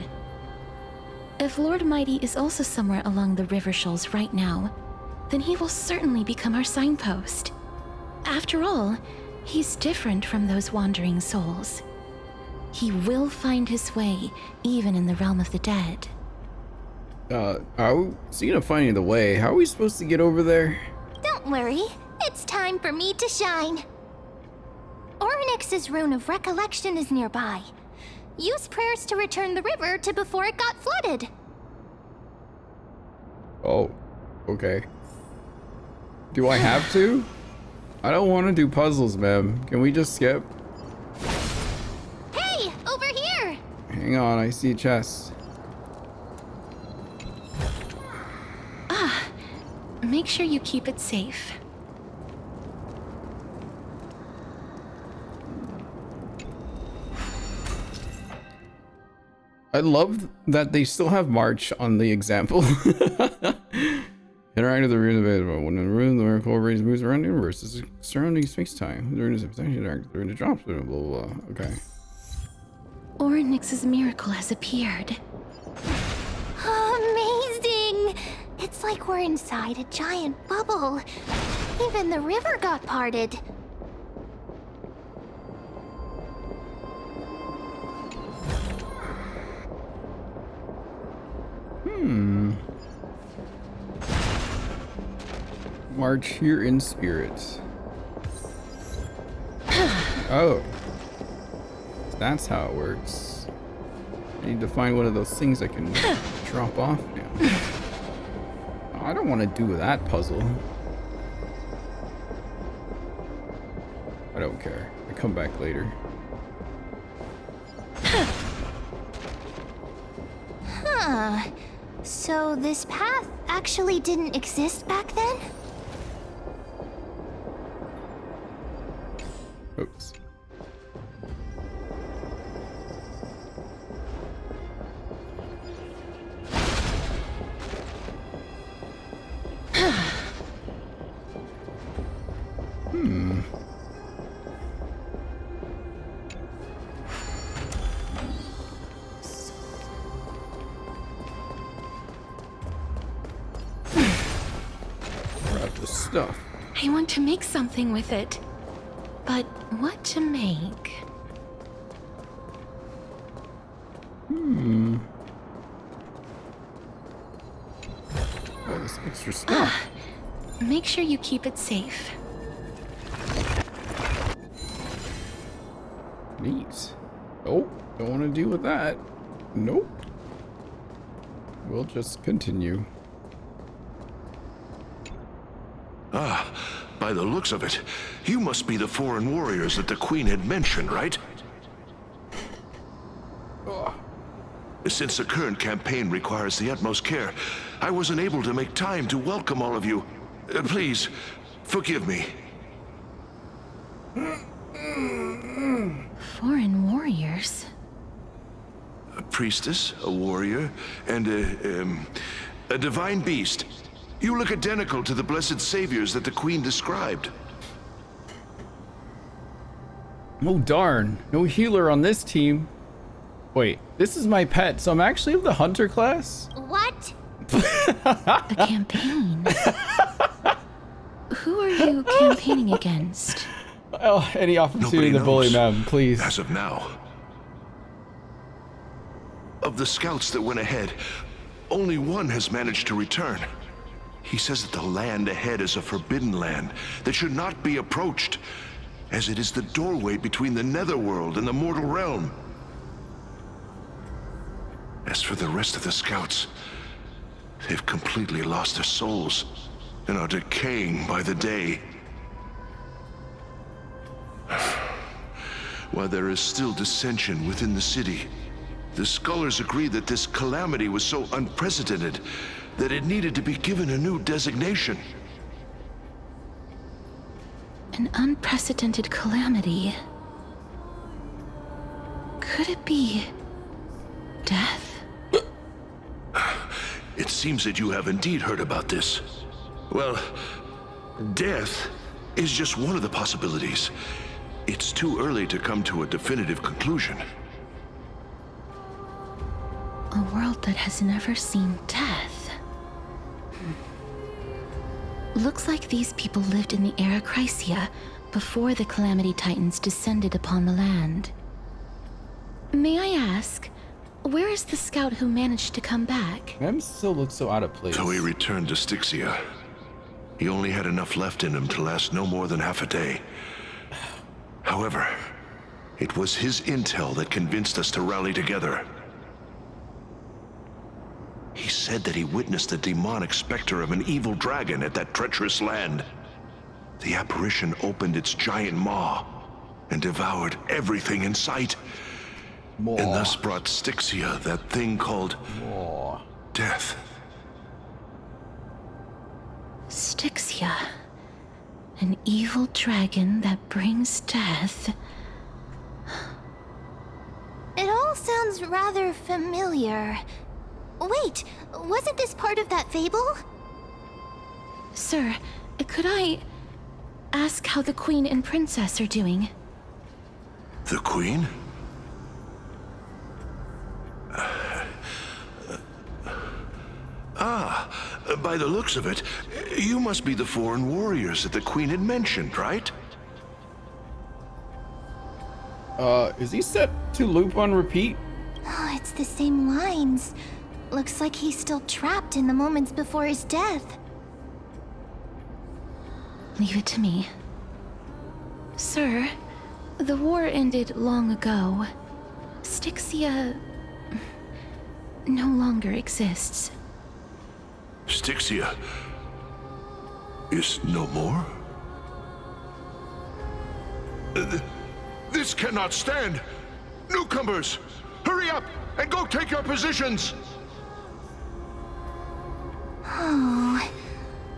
If Lord Mighty is also somewhere along the river shoals right now, then he will certainly become our signpost. After all, he's different from those wandering souls. He will find his way, even in the realm of the dead. Speaking of finding the way, how are we supposed to get over there? Don't worry, it's time for me to shine. Orynyx's rune of recollection is nearby. Use prayers to return the river to before it got flooded. Oh, okay. Do I have to? I don't want to do puzzles, ma'am. Can we just skip? Hey, over here! Hang on, I see a chest. Make sure you keep it safe. I love that they still have March on the example. Interact with the rune available. When the rune, the miracle raise moves around the universe. It's surrounding space-time. The rune is potentially interact with the rune that drops. Blah, blah, blah. Okay. Orynyx's miracle has appeared. Amazing! It's like we're inside a giant bubble. Even the river got parted. March here in spirit. Oh. That's how it works. I need to find one of those things I can drop off now. I don't want to do that puzzle. I don't care. I come back later. Huh. So this path actually didn't exist back then? Oops. I want to make something with it. But what to make? Oh, this extra stuff. Make sure you keep it safe. Neat. Oh, don't want to deal with that. Nope. We'll just continue. Ah, by the looks of it, you must be the foreign warriors that the Queen had mentioned, right? Since the current campaign requires the utmost care, I wasn't able to make time to welcome all of you. Please, forgive me. Foreign warriors? A priestess, a warrior, and a divine beast. You look identical to the blessed saviors that the Queen described. Oh darn, no healer on this team. Wait, this is my pet, so I'm actually of the hunter class? What? A campaign? Who are you campaigning against? Oh, any opportunity to bully them, please. As of now. Of the scouts that went ahead, only one has managed to return. He says that the land ahead is a forbidden land that should not be approached, as it is the doorway between the netherworld and the mortal realm. As for the rest of the scouts, they've completely lost their souls and are decaying by the day. While there is still dissension within the city, the scholars agree that this calamity was so unprecedented that it needed to be given a new designation. An unprecedented calamity. Could it be death? It seems that you have indeed heard about this. Well, death is just one of the possibilities. It's too early to come to a definitive conclusion. A world that has never seen death. Looks like these people lived in the era Chrysia before the Calamity Titans descended upon the land. May I ask, where is the scout who managed to come back? Mem still looks so out of place. So he returned to Styxia. He only had enough left in him to last no more than half a day. However, it was his intel that convinced us to rally together. He said that he witnessed the demonic specter of an evil dragon at that treacherous land. The apparition opened its giant maw and devoured everything in sight. And thus brought Styxia that thing called death. Styxia. An evil dragon that brings death. It all sounds rather familiar. Wait, wasn't this part of that fable? Sir, could I ask how the Queen and Princess are doing? The Queen? By the looks of it, you must be the foreign warriors that the Queen had mentioned, right? Is he set to loop on repeat? Oh, it's the same lines. Looks like he's still trapped in the moments before his death. Leave it to me. Sir, the war ended long ago. Styxia no longer exists. Styxia is no more? This cannot stand! Newcomers, hurry up and go take your positions! Oh,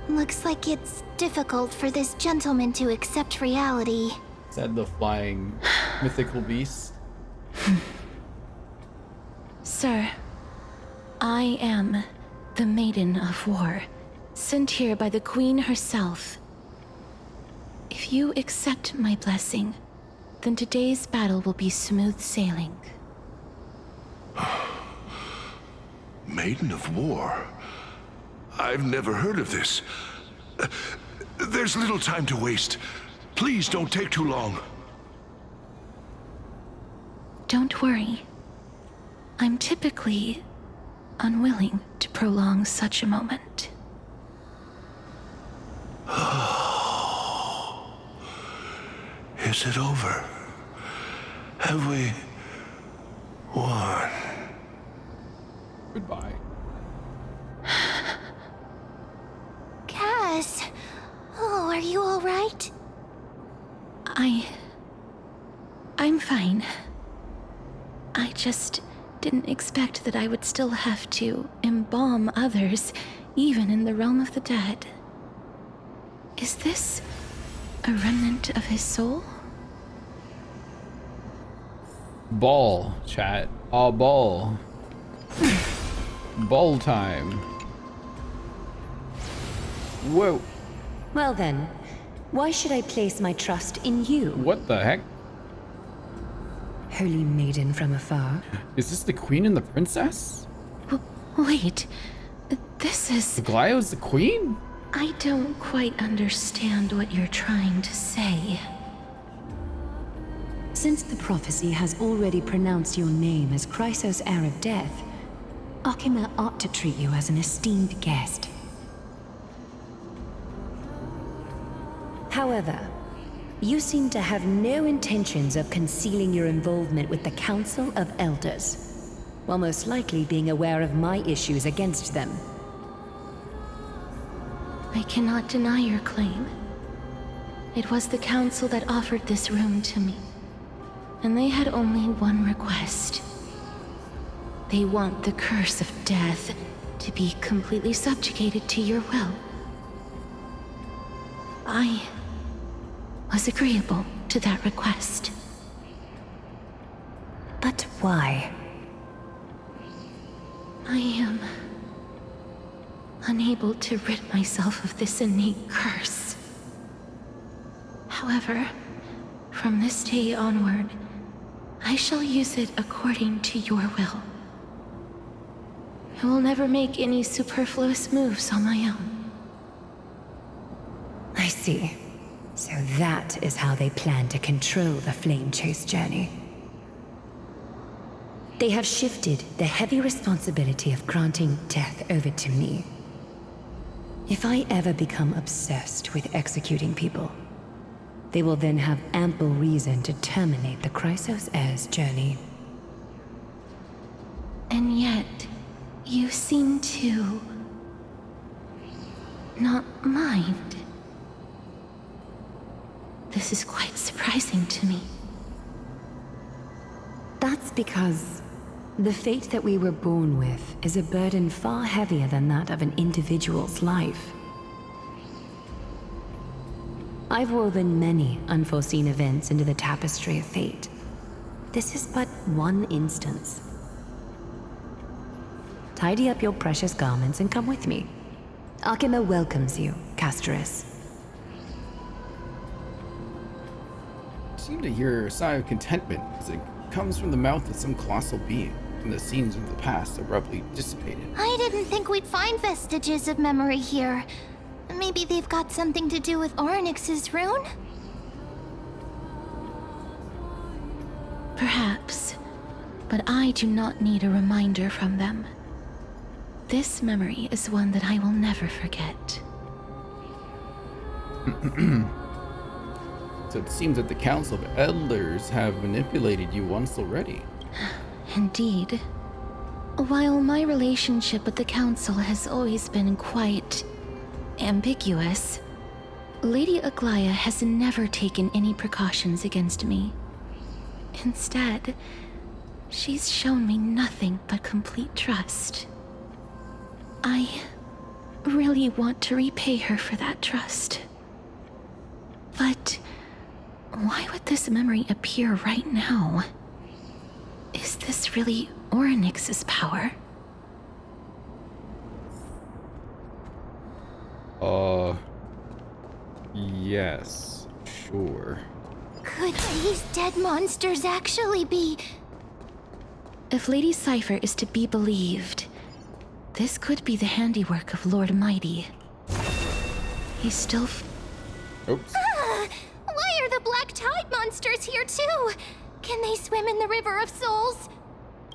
looks like it's difficult for this gentleman to accept reality. Said the flying mythical beast. Sir, I am the Maiden of War, sent here by the Queen herself. If you accept my blessing, then today's battle will be smooth sailing. Maiden of War? I've never heard of this. There's little time to waste. Please don't take too long. Don't worry. I'm typically unwilling to prolong such a moment. Is it over? Have we won? Goodbye. Cass! Oh, are you alright? I'm fine. I just didn't expect that I would still have to embalm others, even in the realm of the dead. Is this a remnant of his soul? Ball, chat. A ball. Ball time. Whoa. Well then, why should I place my trust in you? What the heck? Holy maiden from afar. Is this the queen and the princess? Wait, this is... Aglia's the queen? I don't quite understand what you're trying to say. Since the prophecy has already pronounced your name as Chrysos, heir of death, Akima ought to treat you as an esteemed guest. However, you seem to have no intentions of concealing your involvement with the Council of Elders, while most likely being aware of my issues against them. I cannot deny your claim. It was the Council that offered this room to me, and they had only one request. They want the curse of death to be completely subjugated to your will. I was agreeable to that request. But why? I am unable to rid myself of this innate curse. However, from this day onward, I shall use it according to your will. I will never make any superfluous moves on my own. I see. So that is how they plan to control the Flame Chase journey. They have shifted the heavy responsibility of granting death over to me. If I ever become obsessed with executing people, they will then have ample reason to terminate the Chrysos heir's journey. And yet, you seem to not mind. This is quite surprising to me. That's because the fate that we were born with is a burden far heavier than that of an individual's life. I've woven many unforeseen events into the tapestry of fate. This is but one instance. Tidy up your precious garments and come with me. Akima welcomes you, Castorice. I seem to hear a sigh of contentment as it comes from the mouth of some colossal being, and the scenes of the past abruptly dissipated. I didn't think we'd find vestiges of memory here. Maybe they've got something to do with Orynyx's rune? Perhaps, but I do not need a reminder from them. This memory is one that I will never forget. So it seems that the Council of Elders have manipulated you once already. Indeed. While my relationship with the Council has always been quite ambiguous, Lady Aglaia has never taken any precautions against me. Instead, she's shown me nothing but complete trust. I really want to repay her for that trust. But why would this memory appear right now? Is this really Orynyx's power? Yes, sure. Could these dead monsters actually be... If Lady Cypher is to be believed, this could be the handiwork of Lord Mighty. He's still... Oops. Why monsters here too! Can they swim in the River of Souls?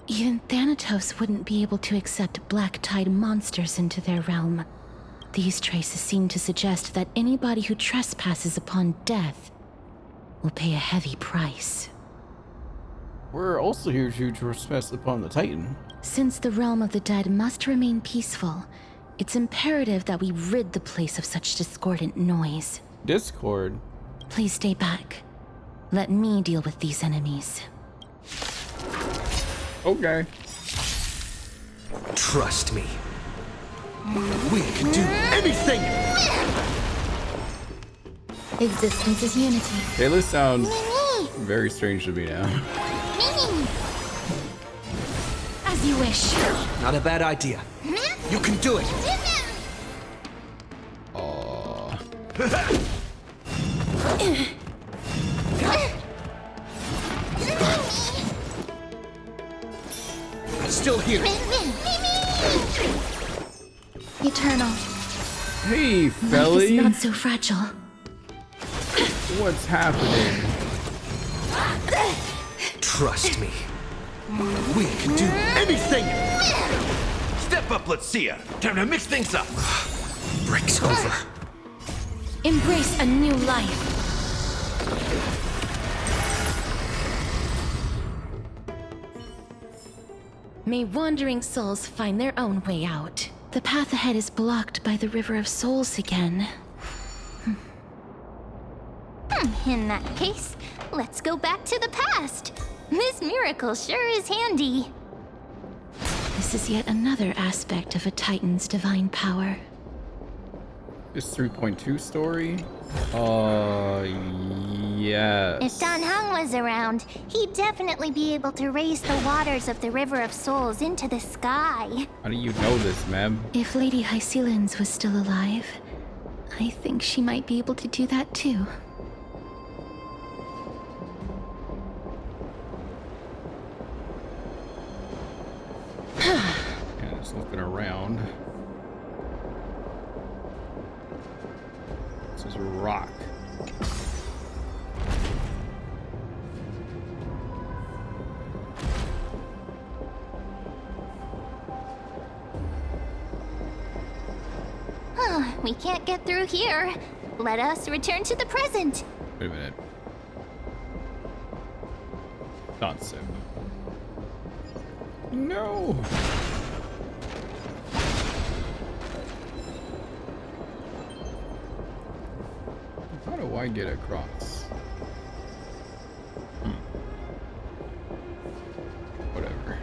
Even Thanatos wouldn't be able to accept Black Tide monsters into their realm. These traces seem to suggest that anybody who trespasses upon death will pay a heavy price. We're also here to trespass upon the Titan. Since the realm of the dead must remain peaceful, it's imperative that we rid the place of such discordant noise. Discord? Please stay back. Let me deal with these enemies. Okay. Trust me. We can do anything! Existence is unity. Hey, this sounds very strange to me now. As you wish. Not a bad idea. You can do it! Still here. Eternal. Hey, Life Felly. is not so fragile. What's happening? Trust me. We can do anything! Step up, let's see ya. Time to mix things up. Break's over. Embrace a new life. May wandering souls find their own way out. The path ahead is blocked by the River of Souls again. In that case, let's go back to the past. This miracle sure is handy. This is yet another aspect of a Titan's divine power. This 3.2 story? Yes. If Dan Heng was around, he'd definitely be able to raise the waters of the River of Souls into the sky. How do you know this, ma'am? If Lady Hycelens was still alive, I think she might be able to do that too. Yeah, just looking around. This is a rock. We can't get through here. Let us return to the present. Wait a minute. Not so. No. How do I get across? Whatever.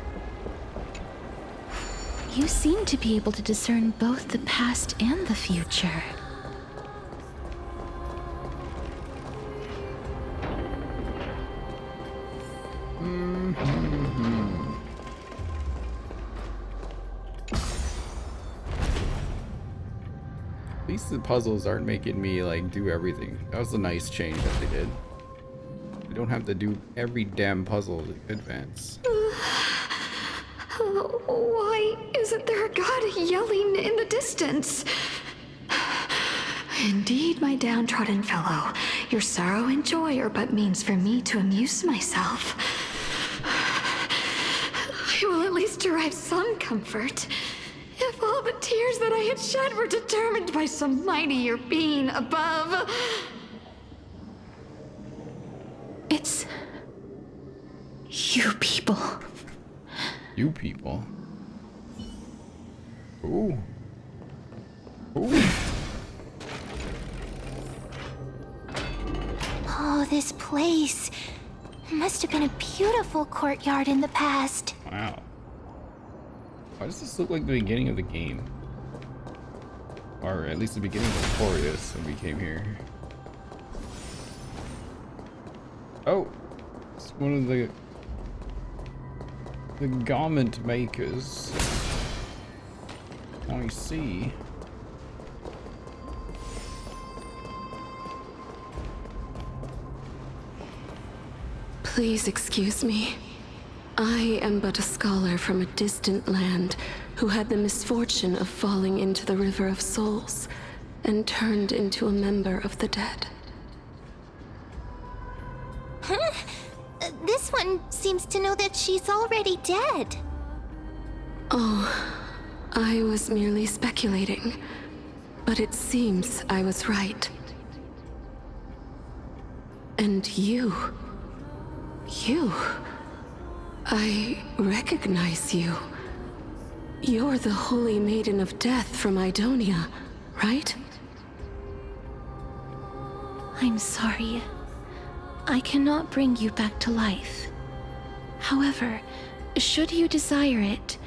You seem to be able to discern both the past and the future. At least the puzzles aren't making me like do everything. That was a nice change that they did. You don't have to do every damn puzzle to advance. Why isn't there a god yelling in the distance? Indeed, my downtrodden fellow, your sorrow and joy are but means for me to amuse myself. I will at least derive some comfort. If all the tears that I had shed were determined by some mightier being above. It's you people. You people. Ooh. Ooh. Oh, this place. Must have been a beautiful courtyard in the past. Wow. Why does this look like the beginning of the game? Or at least the beginning of Victorious when we came here. Oh, it's one of the garment makers. I see. Please excuse me. I am but a scholar from a distant land who had the misfortune of falling into the River of Souls and turned into a member of the dead. this one seems to know that she's already dead. Oh, I was merely speculating. But it seems I was right. And you... I recognize you. You're the Holy Maiden of Death from Idonia, right? I'm sorry. I cannot bring you back to life. However, should you desire it,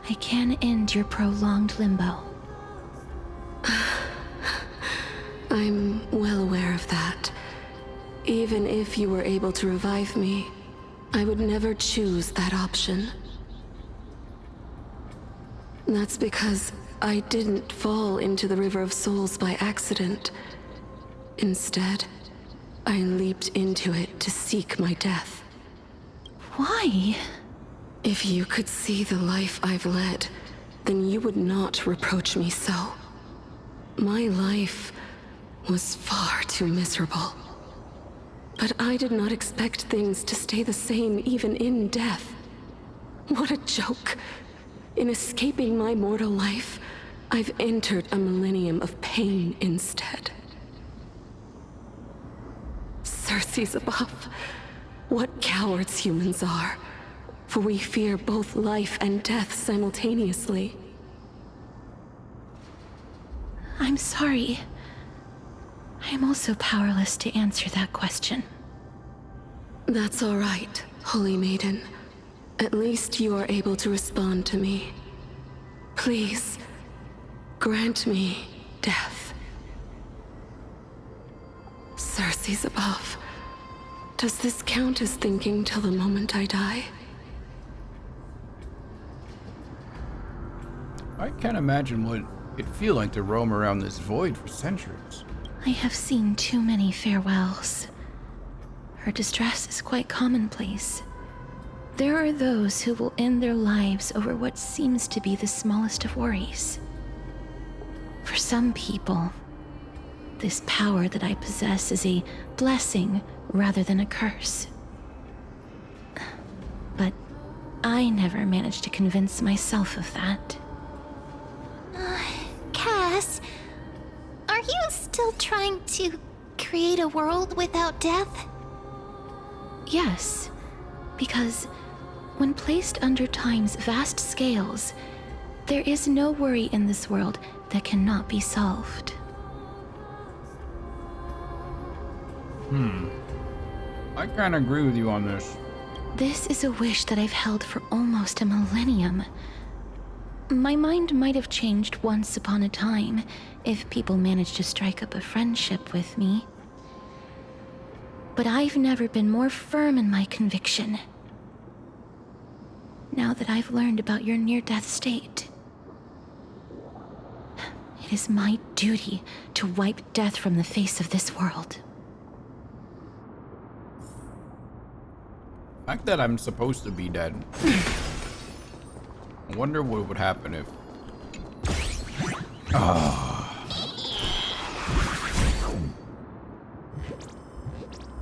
I can end your prolonged limbo. I'm well aware of that. Even if you were able to revive me, I would never choose that option. That's because I didn't fall into the River of Souls by accident. Instead, I leaped into it to seek my death. Why? If you could see the life I've led, then you would not reproach me so. My life was far too miserable. But I did not expect things to stay the same even in death. What a joke. In escaping my mortal life, I've entered a millennium of pain instead. Circe's above. What cowards humans are. For we fear both life and death simultaneously. I'm sorry. I am also powerless to answer that question. That's all right, Holy Maiden. At least you are able to respond to me. Please, grant me death. Circe's above. Does this count as thinking till the moment I die? I can't imagine what it'd feel like to roam around this void for centuries. I have seen too many farewells. Her distress is quite commonplace. There are those who will end their lives over what seems to be the smallest of worries. For some people, this power that I possess is a blessing rather than a curse. But I never managed to convince myself of that. Cass, are you still trying to create a world without death? Yes, because when placed under time's vast scales, there is no worry in this world that cannot be solved. I kinda agree with you on this. This is a wish that I've held for almost a millennium. My mind might have changed once upon a time if people managed to strike up a friendship with me. But I've never been more firm in my conviction. Now that I've learned about your near-death state, it is my duty to wipe death from the face of this world. The fact that I'm supposed to be dead. I wonder what would happen if...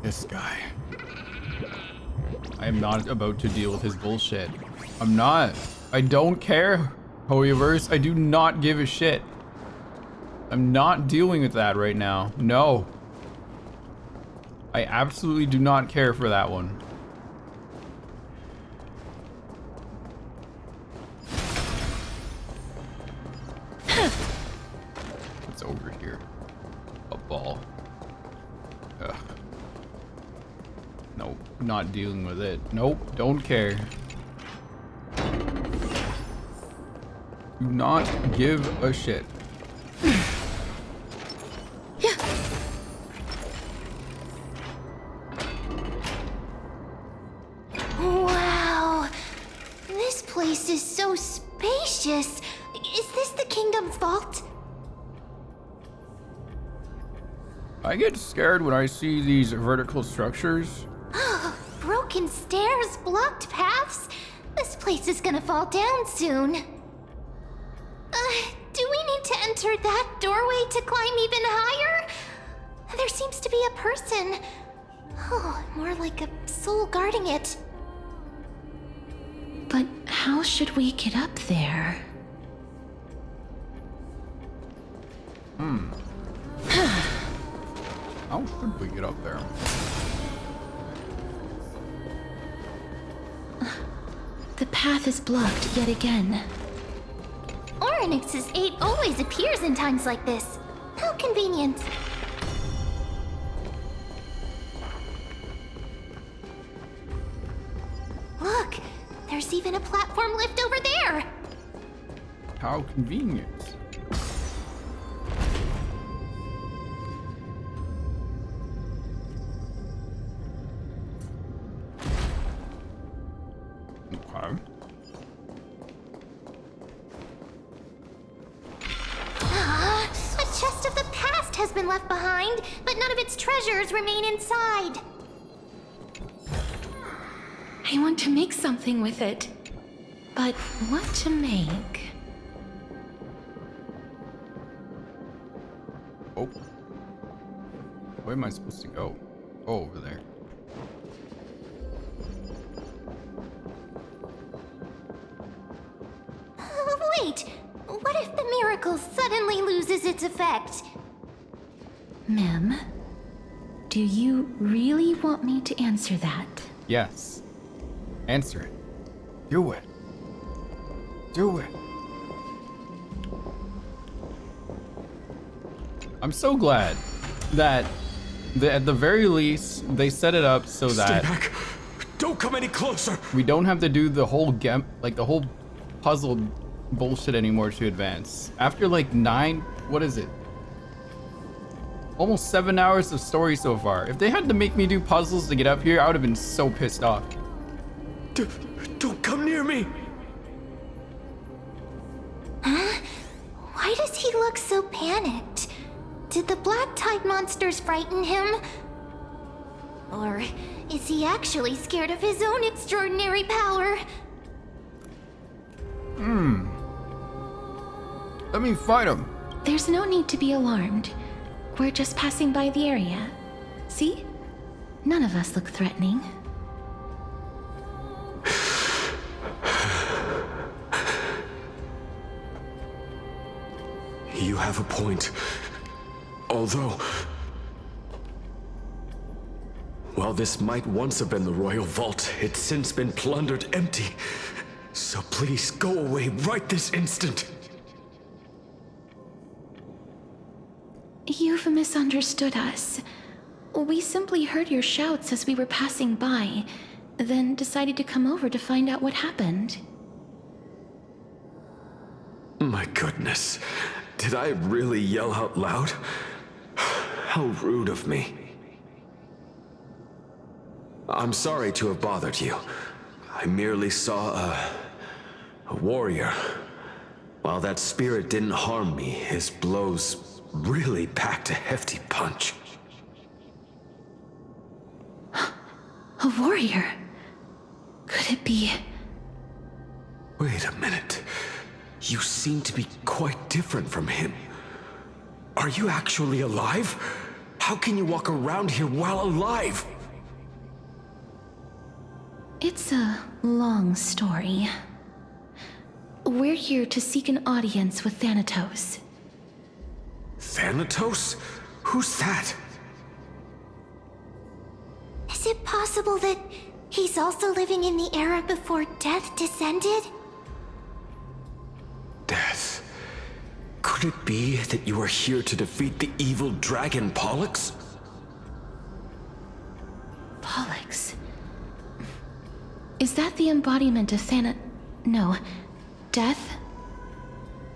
This guy. I am not about to deal with his bullshit. I'm not. I don't care, Hoyoverse. I do not give a shit. I'm not dealing with that right now. No. I absolutely do not care for that one. It's over here. A ball. Ugh. Nope, not dealing with it. Nope, don't care. Do not give a shit. Wow, this place is so spacious. Is this the kingdom's vault? I get scared when I see these vertical structures. Broken stairs, blocked paths. This place is gonna fall down soon. Do we need to enter that doorway to climb even higher? There seems to be a person. Oh, more like a soul guarding it. But how should we get up there? How should we get up there? The path is blocked yet again. Oryx's 8 always appears in times like this. How convenient. Look, there's even a platform lift over there. How convenient. Okay. A chest of the past has been left behind, but none of its treasures remain inside. I want to make something with it. But what to make? Oh. Where am I supposed to go? Oh, over there. Wait, what if the miracle suddenly loses its effect? Mem, do you really want me to answer that? Yes. Answer it. Do it. Do it. I'm so glad that at the very least they set it up so that Stay back. Don't come any closer. we don't have to do the whole the whole puzzle bullshit anymore to advance. After like 9, what is it? Almost 7 hours of story so far. If they had to make me do puzzles to get up here, I would have been so pissed off. Don't come near me. Huh? Why does he look so panicked? Did the black tide monsters frighten him? Or is he actually scared of his own extraordinary power? Let me fight him. There's no need to be alarmed. We're just passing by the area. See? None of us look threatening. You have a point. Although, while this might once have been the royal vault, it's since been plundered empty. So please go away right this instant. You've misunderstood us. We simply heard your shouts as we were passing by, then decided to come over to find out what happened. My goodness. Did I really yell out loud? How rude of me. I'm sorry to have bothered you. I merely saw a warrior. While that spirit didn't harm me, his blows really packed a hefty punch. A warrior? Could it be? Wait a minute. You seem to be quite different from him. Are you actually alive? How can you walk around here while alive? It's a long story. We're here to seek an audience with Thanatos. Thanatos? Who's that? Is it possible that he's also living in the era before death descended? Death. Could it be that you are here to defeat the evil dragon Pollux? Pollux? Is that the embodiment of No. Death?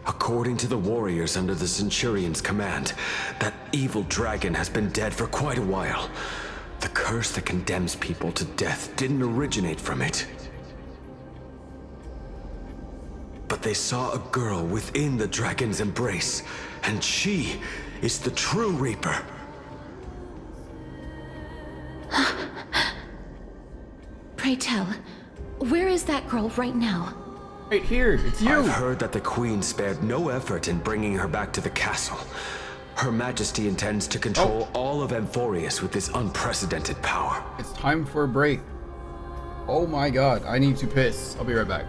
According to the warriors under the Centurion's command, that evil dragon has been dead for quite a while. The curse that condemns people to death didn't originate from it. But they saw a girl within the dragon's embrace, and she is the true Reaper. Pray tell, where is that girl right now? Right here, it's you. I've heard that the Queen spared no effort in bringing her back to the castle. Her Majesty intends to control all of Amphorius with this unprecedented power. It's time for a break. Oh my god, I need to piss. I'll be right back.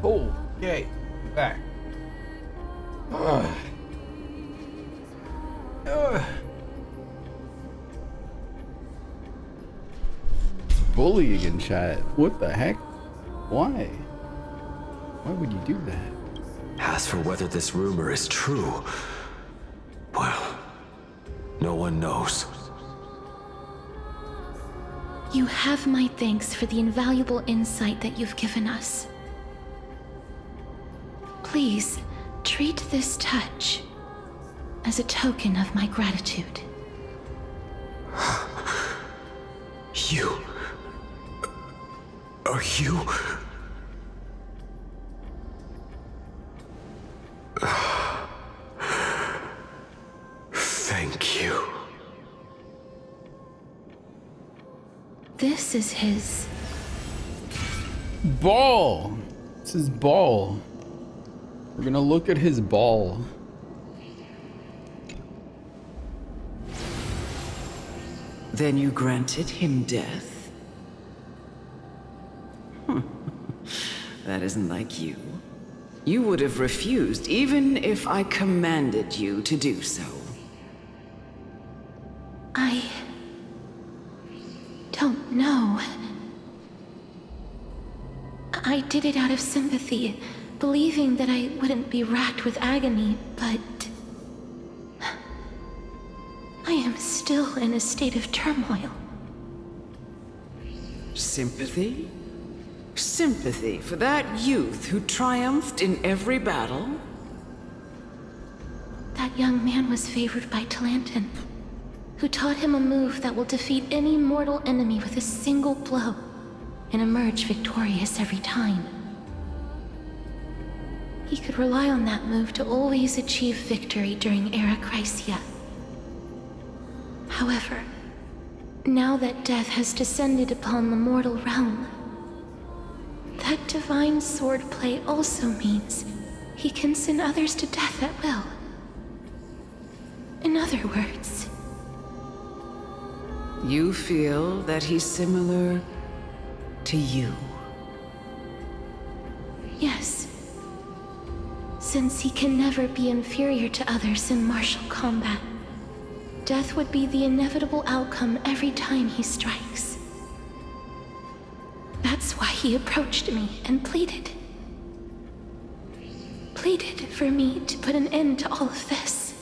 Oh, yay. Back. Ugh. Ugh. It's bullying in chat. What the heck? Why? Why would you do that? As for whether this rumor is true, well, no one knows. You have my thanks for the invaluable insight that you've given us. Please, Treat this touch as a token of my gratitude. You... Are you... Thank you. This is his... ball. It's his ball. We're gonna look at his ball. Then you granted him death? That isn't like you. You would have refused even if I commanded you to do so. I don't know. I did it out of sympathy, believing that I wouldn't be racked with agony, but I am still in a state of turmoil. Sympathy? Sympathy for that youth who triumphed in every battle? That young man was favored by Talantin, who taught him a move that will defeat any mortal enemy with a single blow and emerge victorious every time. He could rely on that move to always achieve victory during Era Chrysia. However, now that death has descended upon the mortal realm, that divine swordplay also means he can send others to death at will. In other words... You feel that he's similar to you? Yes. Since he can never be inferior to others in martial combat, death would be the inevitable outcome every time he strikes. That's why he approached me and pleaded. Pleaded for me to put an end to all of this.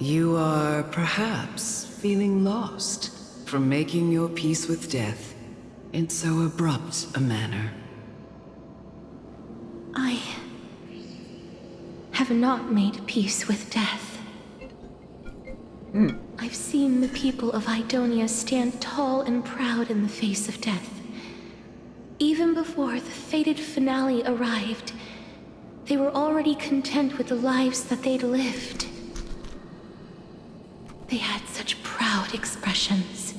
You are perhaps feeling lost from making your peace with death in so abrupt a manner. I have not made peace with death. I've seen the people of Idonia stand tall and proud in the face of death. Even before the fated finale arrived, they were already content with the lives that they'd lived. They had such proud expressions.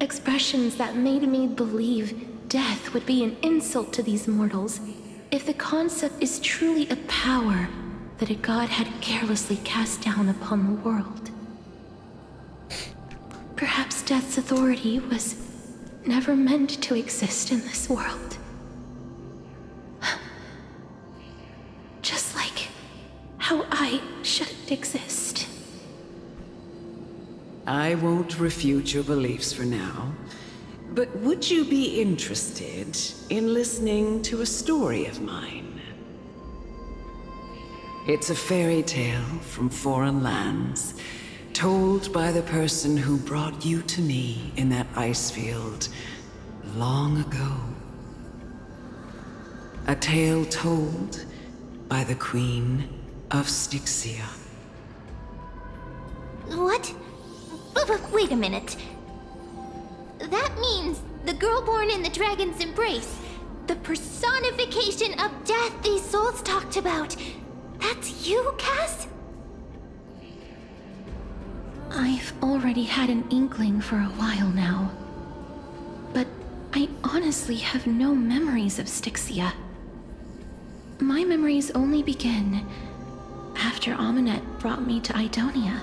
Expressions that made me believe death would be an insult to these mortals if the concept is truly a power that a god had carelessly cast down upon the world. Perhaps death's authority was never meant to exist in this world. Just like how I shouldn't exist. I won't refute your beliefs for now, but would you be interested in listening to a story of mine? It's a fairy tale from foreign lands, told by the person who brought you to me in that ice field long ago. A tale told by the Queen of Styxia. What? Wait a minute. That means the girl born in the dragon's embrace, the personification of death these souls talked about. That's you, Cass? I've already had an inkling for a while now. But I honestly have no memories of Styxia. My memories only begin after Aminet brought me to Idonia.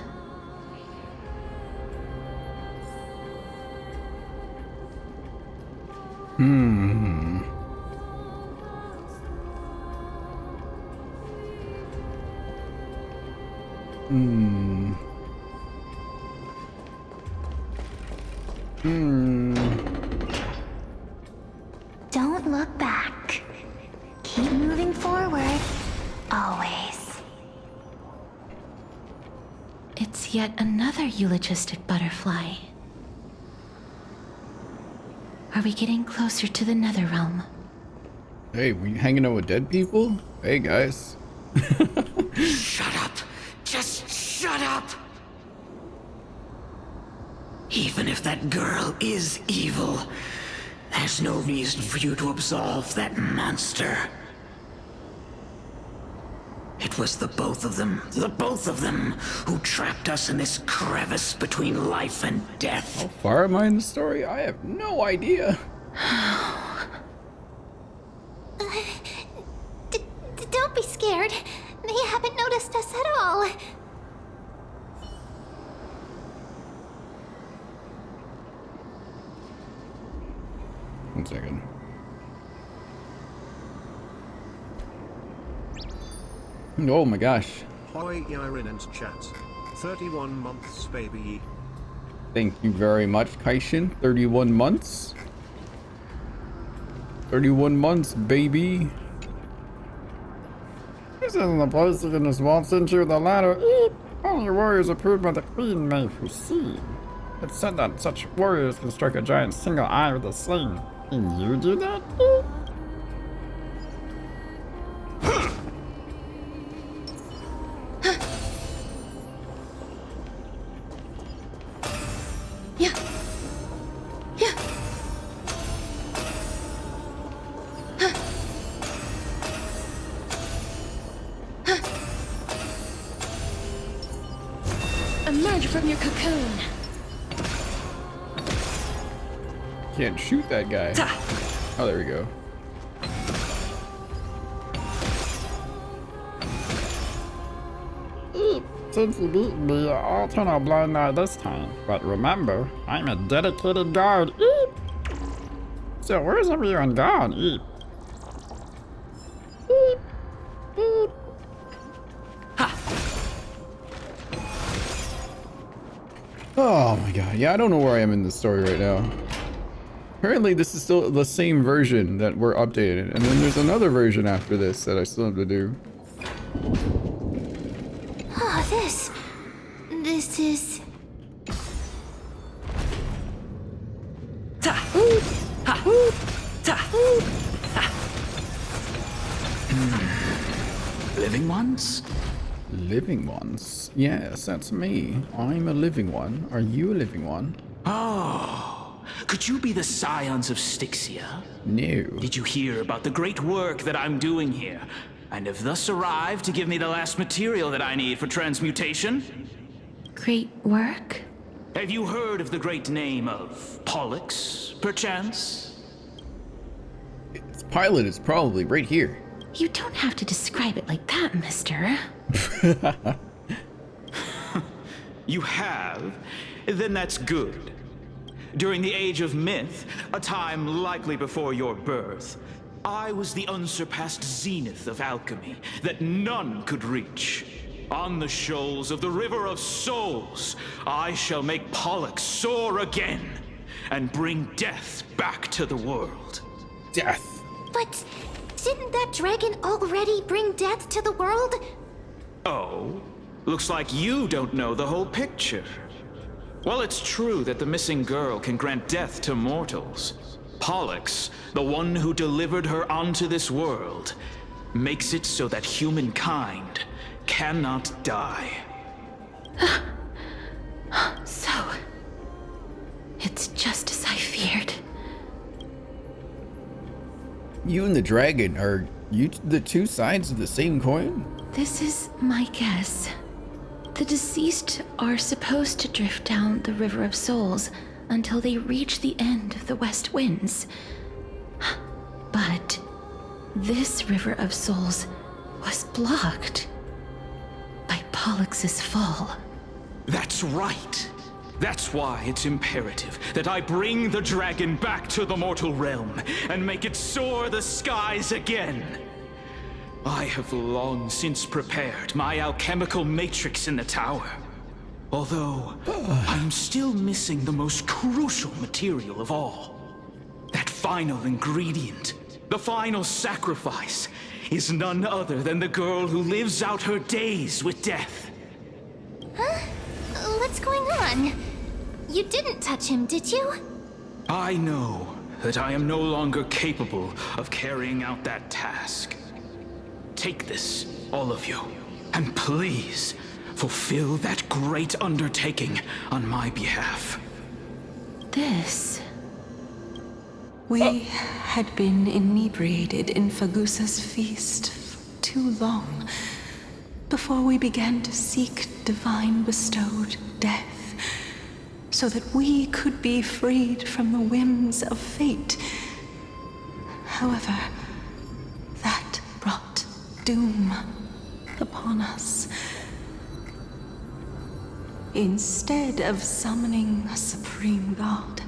Don't look back. Keep moving forward. Always. It's yet another eulogistic butterfly. Are we getting closer to the Netherrealm? Hey, we hanging out with dead people? Hey, guys. Shut up! Just shut up! Even if that girl is evil, there's no reason for you to absolve that monster. It was the both of them, who trapped us in this crevice between life and death. How far am I in the story? I have no idea. Don't be scared. They haven't noticed us at all. One second. Oh my gosh. Hoi Iron and chat. 31 months, baby. Thank you very much, Kaishin. 31 months. 31 months, baby. This isn't the place you can just waltz into the ladder. Eep! Only warriors approved by the queen may proceed. It's said that such warriors can strike a giant single eye with a sling. Can you do that? Eep! Emerge from your cocoon. Can't shoot that guy. Oh, there we go. Since you beat me, I'll turn a blind eye this time. But remember, I'm a dedicated guard. Eep! So where's everyone gone? Eep. Eep. Eep. Oh my god, yeah, I don't know where I am in this story right now. Apparently this is still the same version that we're updated, and then there's another version after this that I still have to do. Oh, this is... Living ones? Living ones? Yes, that's me. I'm a living one. Are you a living one? Oh, could you be the scions of Styxia? No. Did you hear about the great work that I'm doing here, and have thus arrived to give me the last material that I need for transmutation? Great work? Have you heard of the great name of Pollux, perchance? Its pilot is probably right here. You don't have to describe it like that, mister. You have? Then that's good. During the Age of Myth, a time likely before your birth, I was the unsurpassed zenith of alchemy that none could reach. On the shoals of the River of Souls, I shall make Pollux soar again and bring death back to the world. Death? But didn't that dragon already bring death to the world? Oh, looks like you don't know the whole picture. Well, it's true that the missing girl can grant death to mortals. Pollux, the one who delivered her onto this world, makes it so that humankind cannot die. So, it's just as I feared. You and the dragon, are you the two sides of the same coin? This is my guess. The deceased are supposed to drift down the River of Souls until they reach the end of the West Winds. But this River of Souls was blocked by Pollux's fall. That's right. That's why it's imperative that I bring the dragon back to the mortal realm and make it soar the skies again. I have long since prepared my alchemical matrix in the tower. Although, I'm still missing the most crucial material of all. That final ingredient, the final sacrifice, is none other than the girl who lives out her days with death. Huh? What's going on? You didn't touch him, did you? I know that I am no longer capable of carrying out that task. Take this, all of you, and please fulfill that great undertaking on my behalf. This... We had been inebriated in Fagusa's feast for too long before we began to seek divine bestowed death, so that we could be freed from the whims of fate. However, that brought doom upon us. Instead of summoning a supreme god,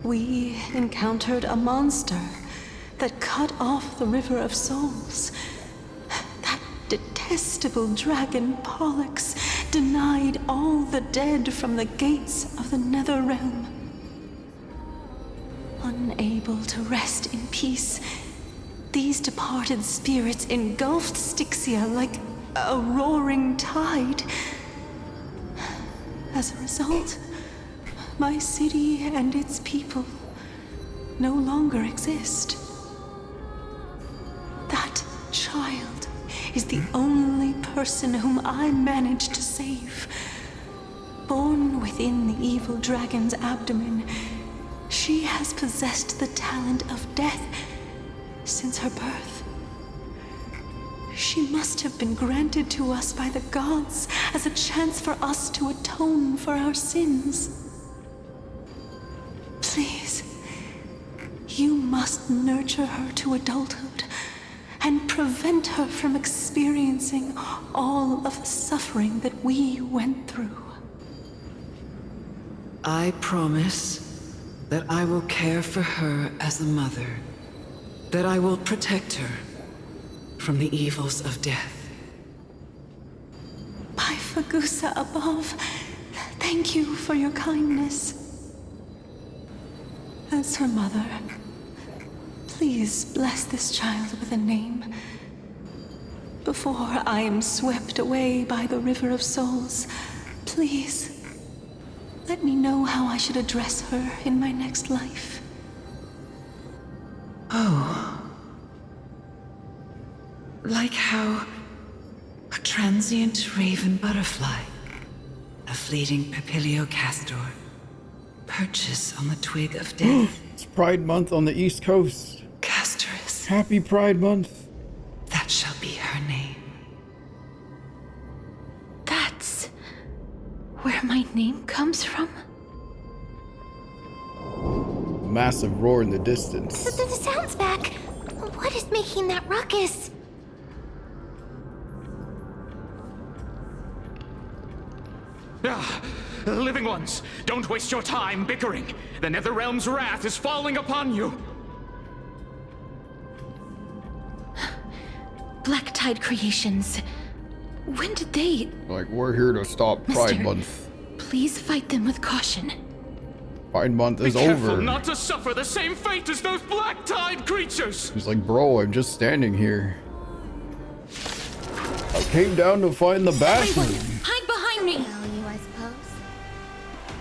we encountered a monster that cut off the River of Souls. That detestable dragon Pollux denied all the dead from the gates of the Nether Realm. Unable to rest in peace, these departed spirits engulfed Styxia like a roaring tide. As a result, my city and its people no longer exist. That child is the only person whom I managed to save. Born within the evil dragon's abdomen, she has possessed the talent of death since her birth. She must have been granted to us by the gods as a chance for us to atone for our sins. Please, you must nurture her to adulthood and prevent her from experiencing all of the suffering that we went through. I promise that I will care for her as a mother, that I will protect her from the evils of death. By Fagusa above, thank you for your kindness. As her mother, please bless this child with a name. Before I am swept away by the River of Souls, please let me know how I should address her in my next life. Oh. Like how a transient raven butterfly, a fleeting Papilio castor, perches on the twig of death. It's Pride Month on the East Coast. Castorice. Happy Pride Month. That shall be her name. That's where my name comes from? Massive roar in the distance. The sound's back. What is making that ruckus? Ah, living ones, don't waste your time bickering. The Netherrealm's wrath is falling upon you. Black Tide Creations. When did they... Like, we're here to stop Pride Mister, Month. Please fight them with caution. Pride Month is Be careful over. not to suffer the same fate as those Black Tide creatures. He's like, bro, I'm just standing here. I came down to find the bathroom. Hide behind me! Value, I suppose.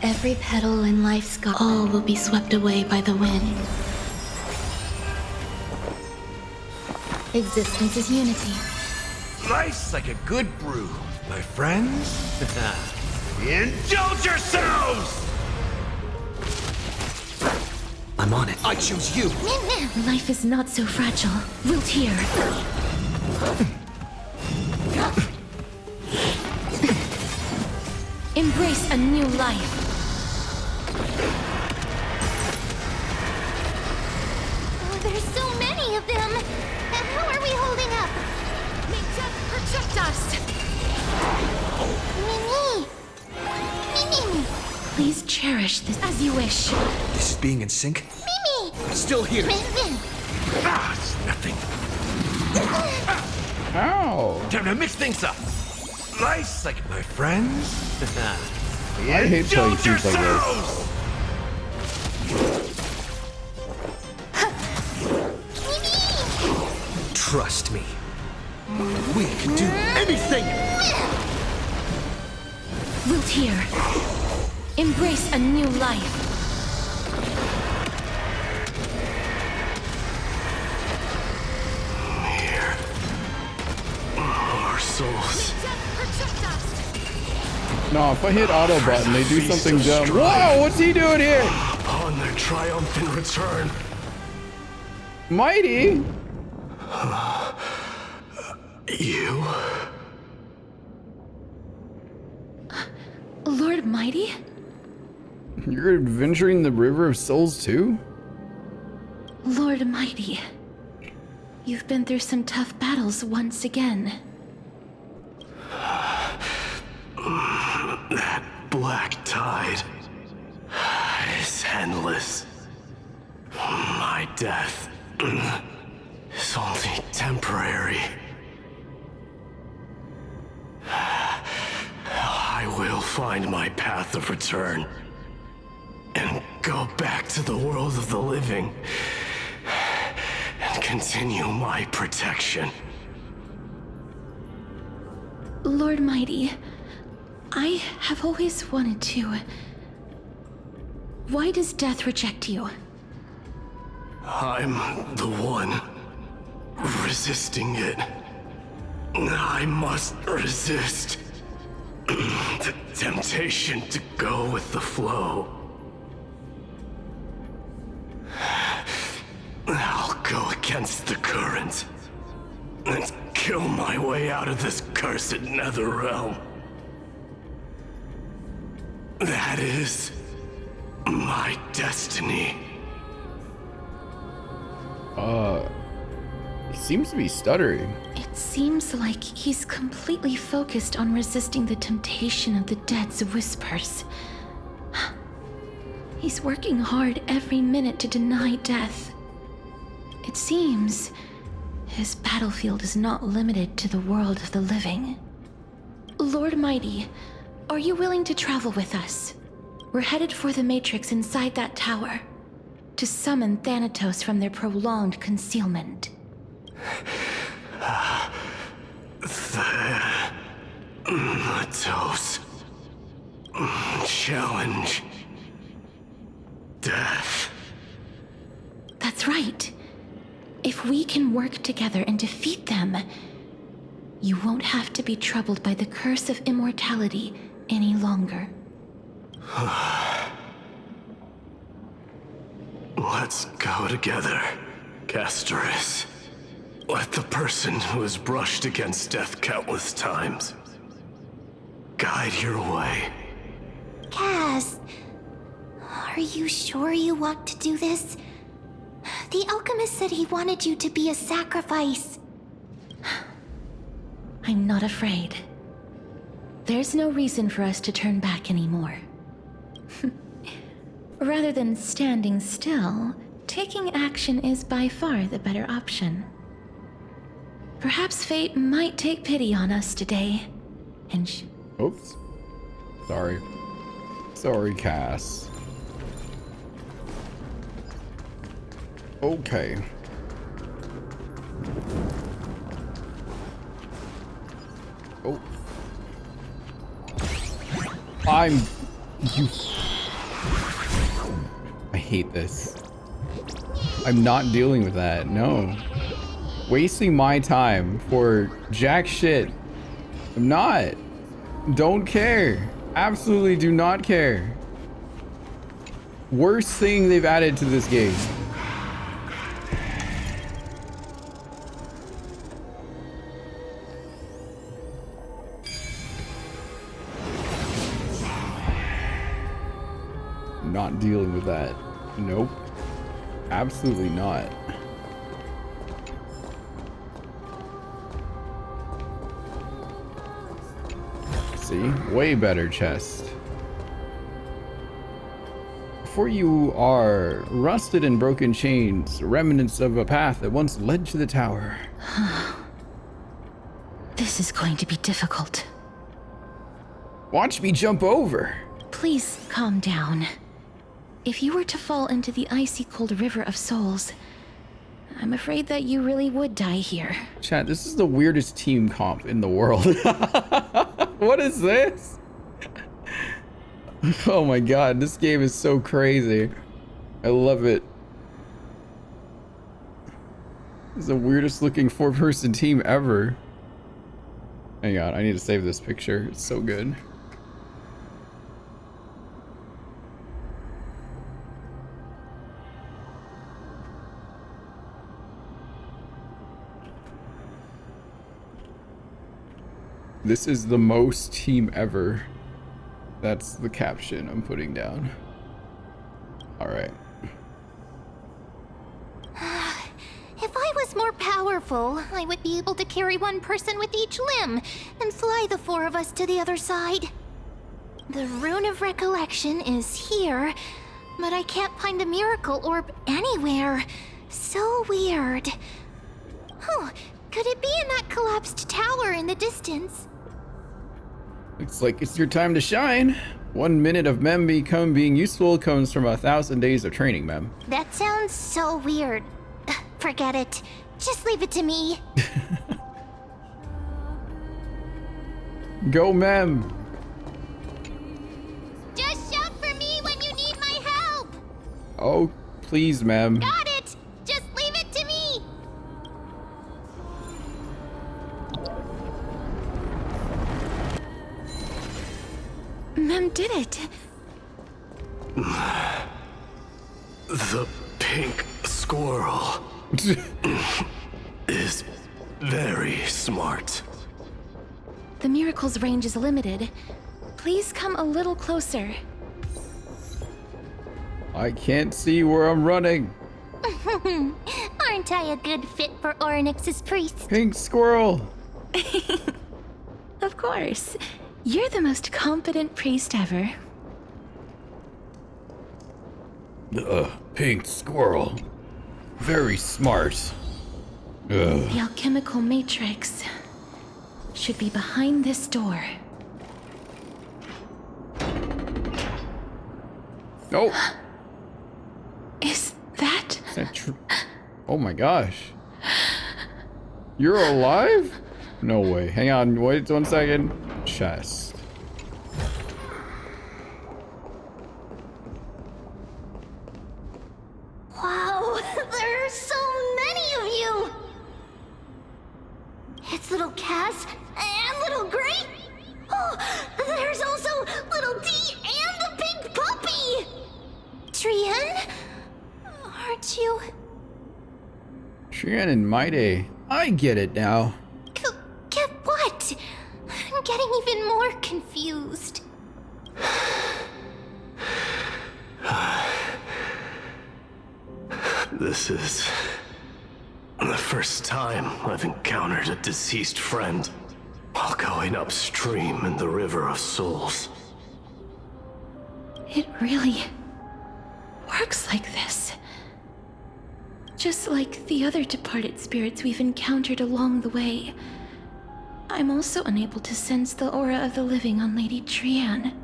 Every petal in life's garden, all will be swept away by the wind. Existence is unity. Life's like a good brew, my friends. Indulge yourselves! I'm on it. I choose you. Life is not so fragile. Wilt here. Embrace a new life. Oh, there's so many of them. How are we holding up? May death protect us. Mimi! Please cherish this as you wish. This is being in sync. Mimi! Still here. Ah, it's nothing. Ow! Time to mix things up. Life's like my friends. I hate playing things like this. Trust me. We can do anything. Wilt here. Embrace a new life. Here. souls. No, if I hit auto button, they do something dumb. Whoa, what's he doing here? Upon their triumphant return. Mighty? You? Lord Mighty? You're adventuring the River of Souls too? Lord Mighty. You've been through some tough battles once again. That black tide is endless. My death is only temporary. I will find my path of return and go back to the world of the living and continue my protection. Lord Mighty, I have always wanted to. Why does death reject you? I'm the one resisting it. I must resist the temptation to go with the flow. I'll go against the current and kill my way out of this cursed nether realm. That is my destiny. He seems to be stuttering. It seems like he's completely focused on resisting the temptation of the dead's whispers. He's working hard every minute to deny death. It seems his battlefield is not limited to the world of the living. Lord Mighty, are you willing to travel with us? We're headed for the Matrix inside that tower, to summon Thanatos from their prolonged concealment. Thanatos. Challenge. Death. That's right. If we can work together and defeat them, you won't have to be troubled by the curse of immortality any longer. Let's go together, Castorice. Let the person who has brushed against death countless times guide your way. Cass, are you sure you want to do this? The alchemist said he wanted you to be a sacrifice. I'm not afraid. There's no reason for us to turn back anymore. Rather than standing still, taking action is by far the better option. Perhaps fate might take pity on us today, and Oops. Sorry. Sorry, Cass. Okay. Oh. You. I hate this. I'm not dealing with that, no. Wasting my time for jack shit. I'm not. Don't care. Absolutely do not care. Worst thing they've added to this game. Not dealing with that. Nope. Absolutely not. See? Way better chest. For you are rusted and broken chains, remnants of a path that once led to the tower. this is going to be difficult. Watch me jump over. Please calm down. If you were to fall into the icy cold river of souls, I'm afraid that you really would die here. Chat, this is the weirdest team comp in the world. What is this? Oh my god, this game is so crazy. I love it. It's the weirdest looking 4-person team ever. Hang on, I need to save this picture. It's so good. This is the most team ever. That's the caption I'm putting down. Alright. If I was more powerful, I would be able to carry one person with each limb and fly the four of us to the other side. The Rune of Recollection is here, but I can't find a miracle orb anywhere. So weird. Oh, could it be in that collapsed tower in the distance? Looks like it's your time to shine. 1 minute of Mem being useful comes from 1,000 days of training, Mem. That sounds so weird. Forget it. Just leave it to me. Go, Mem. Just shout for me when you need my help. Oh, please, Mem. Got it. Just leave it to me. Mem did it. The pink squirrel is very smart. The miracle's range is limited. Please come a little closer. I can't see where I'm running. Aren't I a good fit for Orynyx's priest? Pink squirrel. Of course. You're the most competent priest ever. Pink squirrel. Very smart. The alchemical matrix should be behind this door. Oh. Is that true? Oh my gosh. You're alive? No way. Hang on. Wait 1 second. Chest. Wow, there are so many of you! It's little Cass and little Gray. Oh, there's also little D and the pink puppy! Trian? Aren't you... Trian and Maide. I get it now. Get what? I'm getting even more confused. This is the first time I've encountered a deceased friend while going upstream in the River of Souls. It really works like this. Just like the other departed spirits we've encountered along the way. I'm also unable to sense the aura of the living on Lady Trian.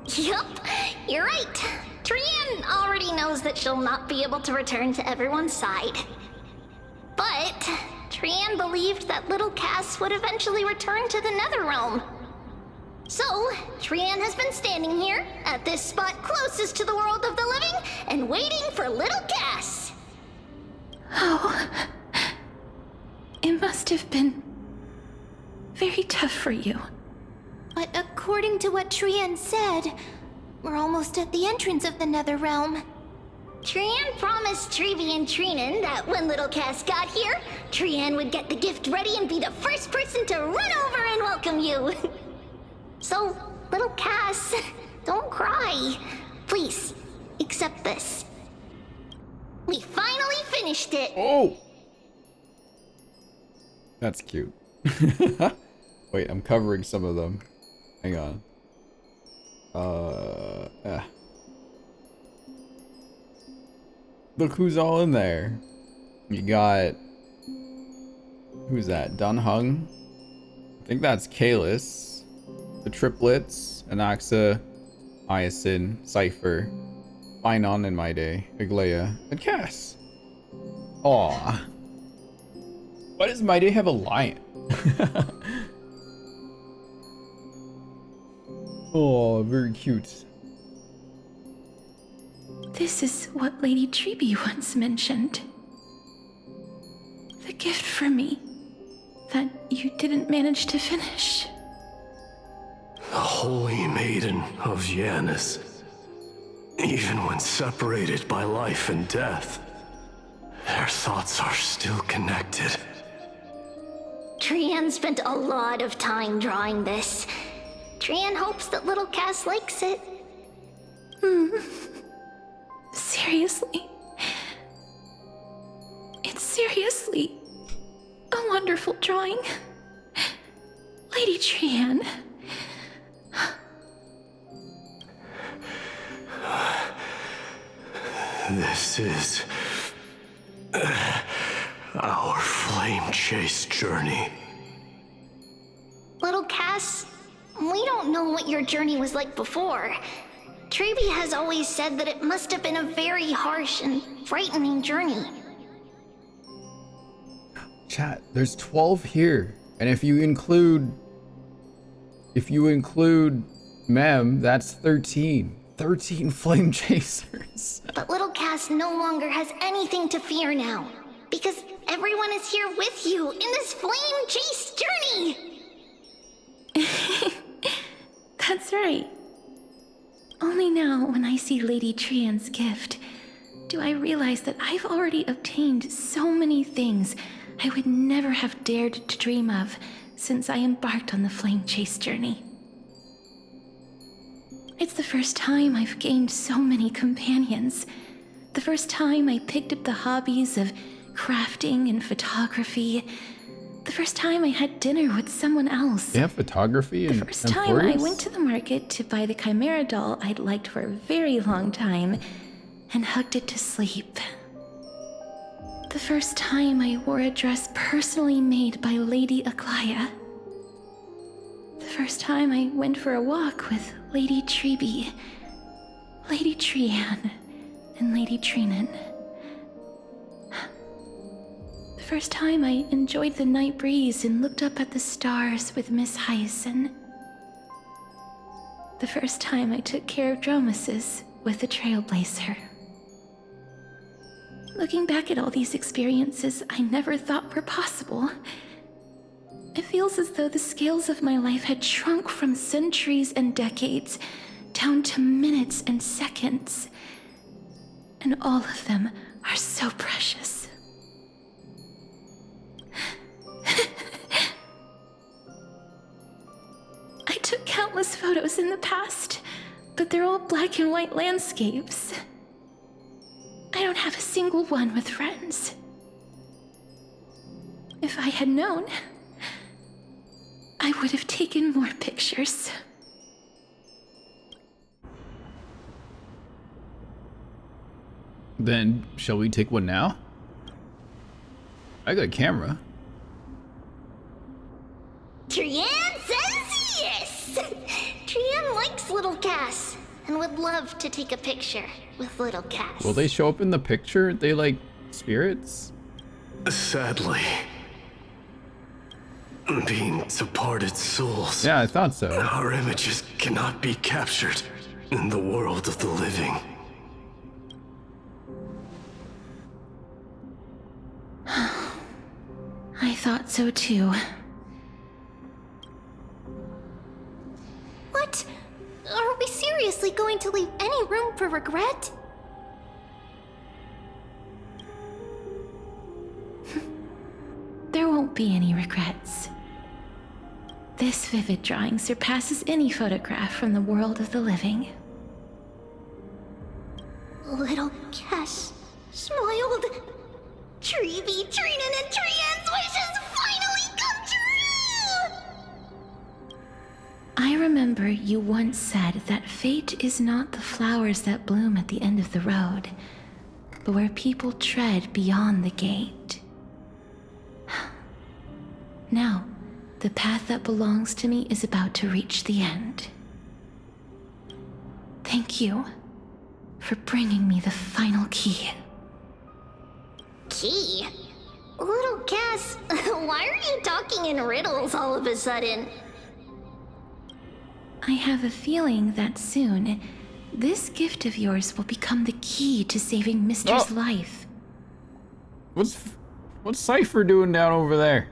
Yup, you're right. Trian already knows that she'll not be able to return to everyone's side. But Trian believed that little Cass would eventually return to the Netherrealm. So, Trian has been standing here, at this spot closest to the world of the living, and waiting for little Cass. Oh. It must have been very tough for you. But according to what Trian said, we're almost at the entrance of the Netherrealm. Trian promised Trevi and Trinan that when little Cass got here, Trian would get the gift ready and be the first person to run over and welcome you. So, little Cass, don't cry. Please, accept this. We finally finished it! Oh! That's cute. Wait, I'm covering some of them. Hang on. Look who's all in there. You got... Who's that? Dunhung? I think that's Kalis. The triplets. Anaxa, Hyacinth, Cypher, Finon in my day, Aglaya, and Cass. Aw. Why does my day have a lion? Oh, very cute. This is what Lady Treeby once mentioned. The gift for me. that you didn't manage to finish. The Holy Maiden of Janus. Even when separated by life and death, their thoughts are still connected. Trian spent a lot of time drawing this. Trian hopes that little Cass likes it. Seriously? It's seriously a wonderful drawing. Lady Trian. This is our flame chase journey. Little Cass, we don't know what your journey was like before. Treeby has always said that it must have been a very harsh and frightening journey. Chat, there's 12 here. And if you include Mem, that's 13. 13 flame chasers. But little Cass no longer has anything to fear now, because everyone is here with you in this flame chase journey. That's right. Only now, when I see Lady Trian's gift, do I realize that I've already obtained so many things I would never have dared to dream of since I embarked on the flame chase journey. It's the first time I've gained so many companions. The first time I picked up the hobbies of crafting and photography. The first time I had dinner with someone else. Yeah, photography and The first time I went to the market to buy the Chimera doll I'd liked for a very long time and hugged it to sleep. The first time I wore a dress personally made by Lady Aglaya. The first time I went for a walk with Lady Treeby, Lady Trian, and Lady Trinan. The first time I enjoyed the night breeze and looked up at the stars with Miss Hyacin. The first time I took care of Dromesis with the Trailblazer. Looking back at all these experiences I never thought were possible, it feels as though the scales of my life had shrunk from centuries and decades down to minutes and seconds. And all of them are so precious. I took countless photos in the past, but they're all black and white landscapes. I don't have a single one with friends. If I had known, I would have taken more pictures. Then, shall we take one now? I got a camera. Trian says yes! Trian likes little Cass and would love to take a picture with little Cass. Will they show up in the picture? They like spirits? Sadly, being departed souls. Yeah, I thought so. Our images cannot be captured in the world of the living. I thought so too. What? Are we seriously going to leave any room for regret? There won't be any regrets. This vivid drawing surpasses any photograph from the world of the living. Little Cass smiled. Treeby, Trinan, and Trian's wishes finally come true! I remember you once said that fate is not the flowers that bloom at the end of the road, but where people tread beyond the gate. Now, the path that belongs to me is about to reach the end. Thank you for bringing me the final key. Key? Little Cass, why are you talking in riddles all of a sudden? I have a feeling that soon, this gift of yours will become the key to saving Mister's life. What's Cypher doing down over there?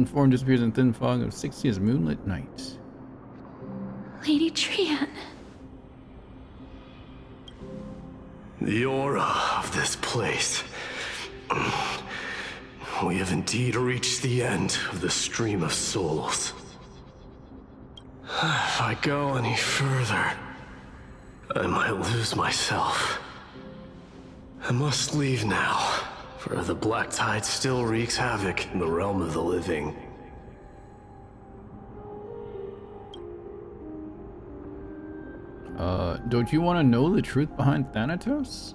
One form disappears in thin fog of 60 moonlit night. Lady Trian. The aura of this place. We have indeed reached the end of the stream of souls. If I go any further, I might lose myself. I must leave now, for the black tide still wreaks havoc in the realm of the living. Don't you want to know the truth behind Thanatos?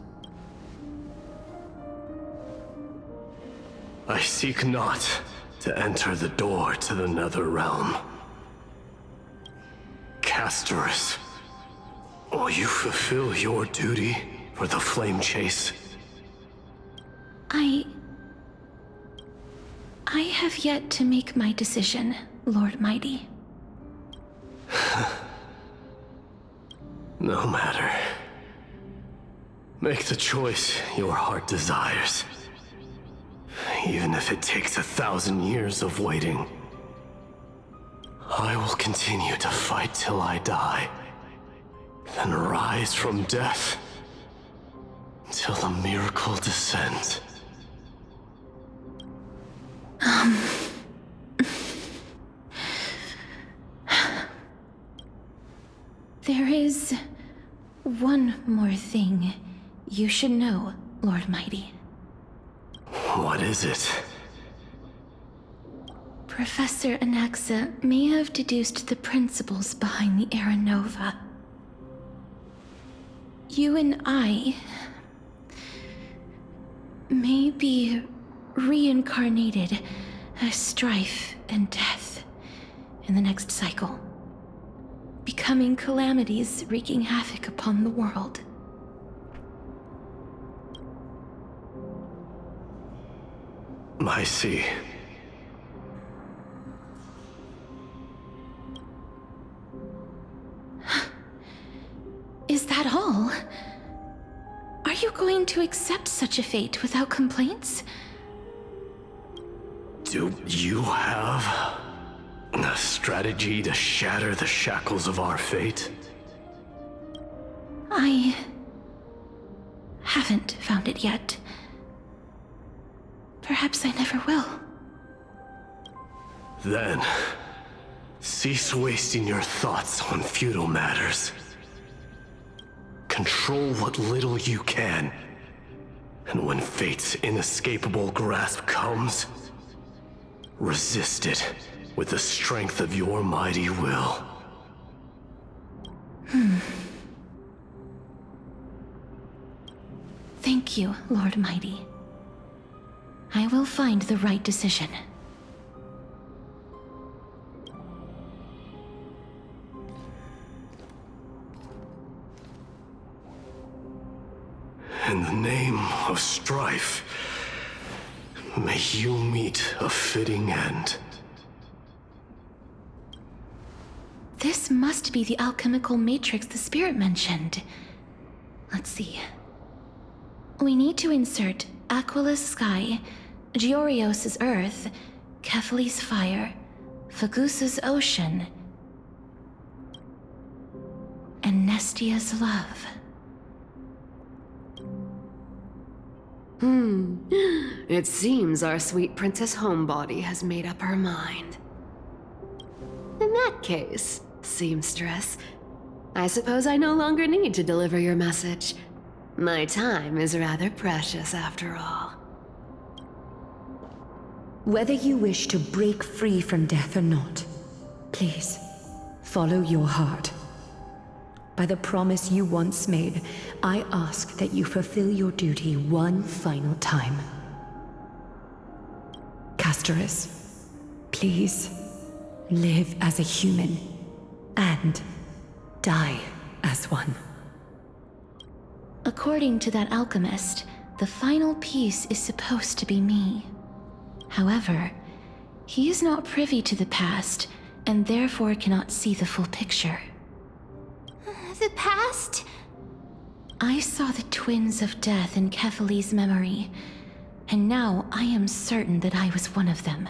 I seek not to enter the door to the nether realm. Castorice, will you fulfill your duty for the flame chase? I have yet to make my decision, Lord Mighty. No matter. Make the choice your heart desires. Even if it takes 1,000 years of waiting. I will continue to fight till I die. Then rise from death. Till the miracle descends. There is one more thing you should know, Lord Mighty. What is it? Professor Anaxa may have deduced the principles behind the Era Nova. You and I may be reincarnated as strife and death in the next cycle, becoming calamities wreaking havoc upon the world. I see. Is that all? Are you going to accept such a fate without complaints? Do you have a strategy to shatter the shackles of our fate? I haven't found it yet. Perhaps I never will. Then, cease wasting your thoughts on futile matters. Control what little you can. And when fate's inescapable grasp comes, resist it with the strength of your mighty will. Thank you, Lord Mighty. I will find the right decision. In the name of strife, may you meet a fitting end. This must be the alchemical matrix the spirit mentioned. Let's see. We need to insert Aquila's sky, Giorios' earth, Kephales's fire, Fagusa's ocean, and Nestia's love. It seems our sweet Princess Homebody has made up her mind. In that case, seamstress, I suppose I no longer need to deliver your message. My time is rather precious after all. Whether you wish to break free from death or not, please, follow your heart. By the promise you once made, I ask that you fulfill your duty one final time. Castorice, please, live as a human, and die as one. According to that alchemist, the final piece is supposed to be me. However, he is not privy to the past, and therefore cannot see the full picture. The past? I saw the twins of death in Kephales's memory, and now I am certain that I was one of them.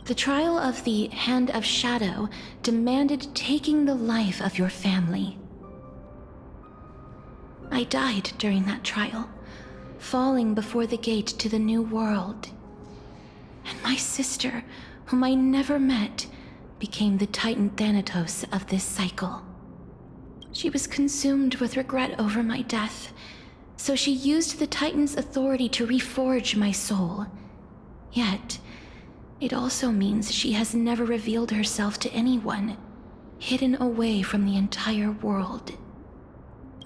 The trial of the Hand of Shadow demanded taking the life of your family. I died during that trial, falling before the gate to the new world. And my sister, whom I never met, became the Titan Thanatos of this cycle. She was consumed with regret over my death, so she used the Titan's authority to reforge my soul. Yet, it also means she has never revealed herself to anyone, hidden away from the entire world.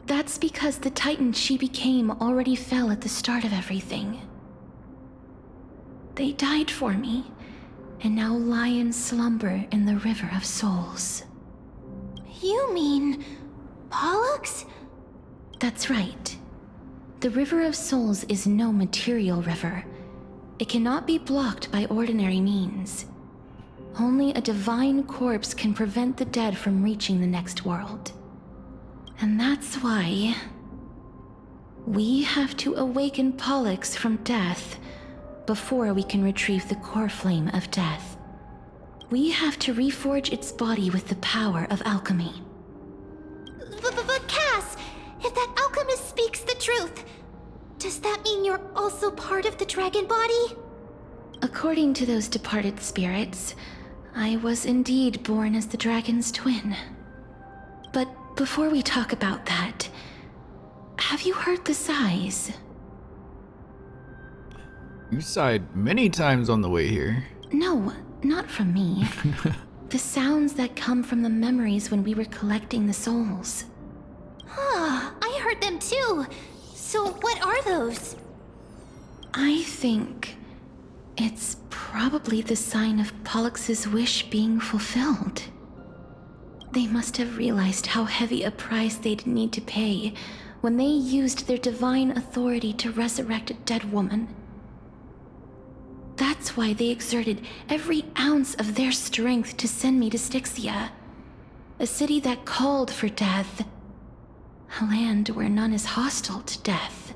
That's because the Titan she became already fell at the start of everything. They died for me, and now lie in slumber in the River of Souls. You mean Pollux? That's right. The River of Souls is no material river. It cannot be blocked by ordinary means. Only a divine corpse can prevent the dead from reaching the next world. And that's why we have to awaken Pollux from death before we can retrieve the core flame of death. We have to reforge its body with the power of alchemy. But Cass, if that alchemist speaks the truth, does that mean you're also part of the dragon body? According to those departed spirits, I was indeed born as the dragon's twin. But before we talk about that, have you heard the sighs? You sighed many times on the way here. No, not from me. The sounds that come from the memories when we were collecting the souls. I heard them too. So what are those? I think it's probably the sign of Pollux's wish being fulfilled. They must have realized how heavy a price they'd need to pay when they used their divine authority to resurrect a dead woman. That's why they exerted every ounce of their strength to send me to Styxia, a city that called for death, a land where none is hostile to death.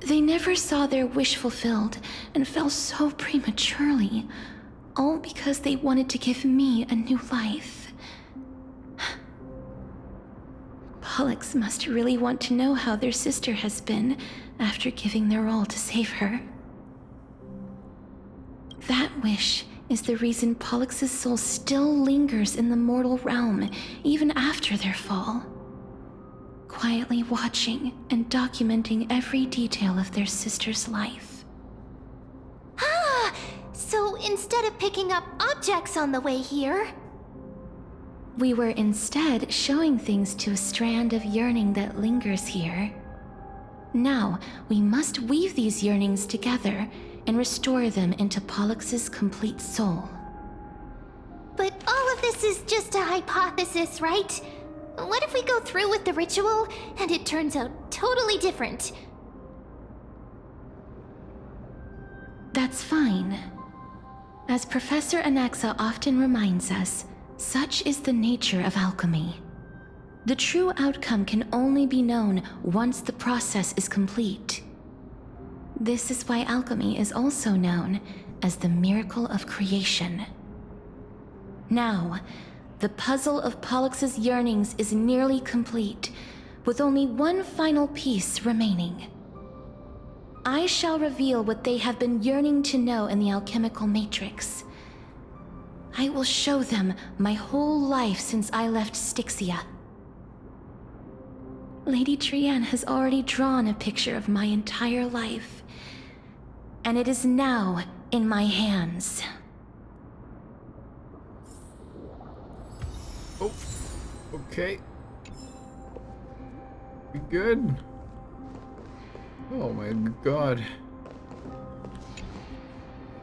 They never saw their wish fulfilled and fell so prematurely, all because they wanted to give me a new life. Pollux must really want to know how their sister has been after giving their all to save her. That wish is the reason Pollux's soul still lingers in the mortal realm even after their fall, quietly watching and documenting every detail of their sister's life. So instead of picking up objects on the way here, we were instead showing things to a strand of yearning that lingers here. Now, we must weave these yearnings together and restore them into Pollux's complete soul. but all of this is just a hypothesis, right? What if we go through with the ritual and it turns out totally different? That's fine. As Professor Anaxa often reminds us, such is the nature of alchemy. The true outcome can only be known once the process is complete. This is why alchemy is also known as the miracle of creation. Now, the puzzle of Pollux's yearnings is nearly complete, with only one final piece remaining. I shall reveal what they have been yearning to know in the alchemical matrix. I will show them my whole life since I left Styxia. Lady Trienne has already drawn a picture of my entire life, and it is now in my hands. Oh, okay. We good? Oh my god.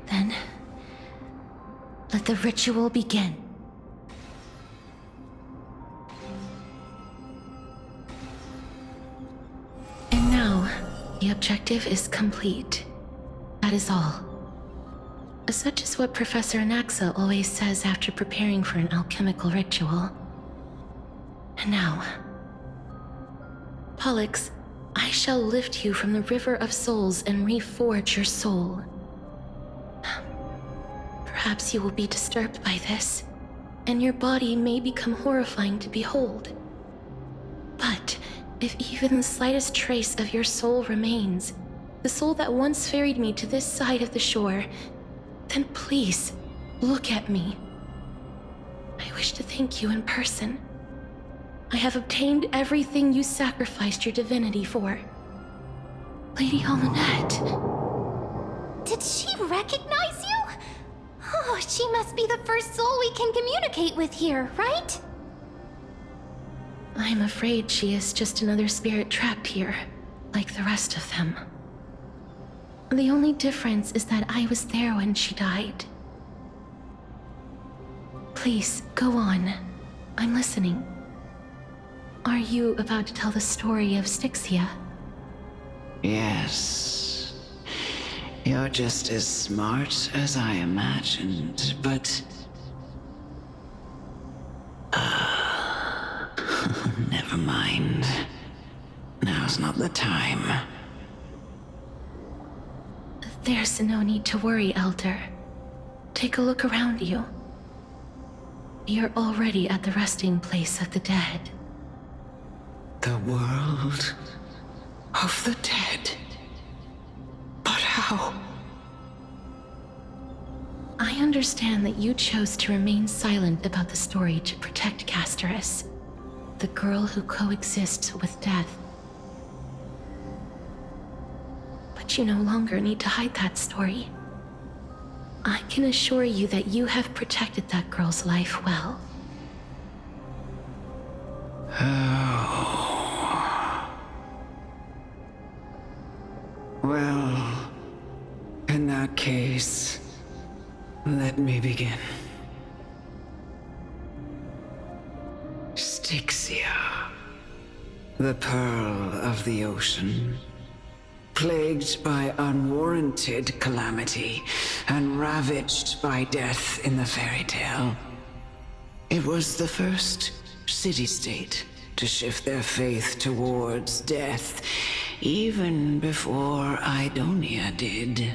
Then, let the ritual begin. And now, the objective is complete. That is all. Such is what Professor Anaxa always says after preparing for an alchemical ritual. And now, Pollux, I shall lift you from the River of Souls and reforge your soul. Perhaps you will be disturbed by this, and your body may become horrifying to behold. But if even the slightest trace of your soul remains, the soul that once ferried me to this side of the shore, then please, look at me. I wish to thank you in person. I have obtained everything you sacrificed your divinity for. Lady Almanette. Did she recognize you? Oh, she must be the first soul we can communicate with here, right? I'm afraid she is just another spirit trapped here, like the rest of them. The only difference is that I was there when she died. Please, go on. I'm listening. Are you about to tell the story of Styxia? Yes. You're just as smart as I imagined, but... never mind. Now's not the time. There's no need to worry, Elder. Take a look around you. You're already at the resting place of the dead. The world of the dead. But how? I understand that you chose to remain silent about the story to protect Castorice, the girl who coexists with death. But you no longer need to hide that story. I can assure you that you have protected that girl's life well. Well, in that case, let me begin. Styxia, the pearl of the ocean, plagued by unwarranted calamity and ravaged by death in the fairy tale. It was the first city-state to shift their faith towards death, even before Idonia did.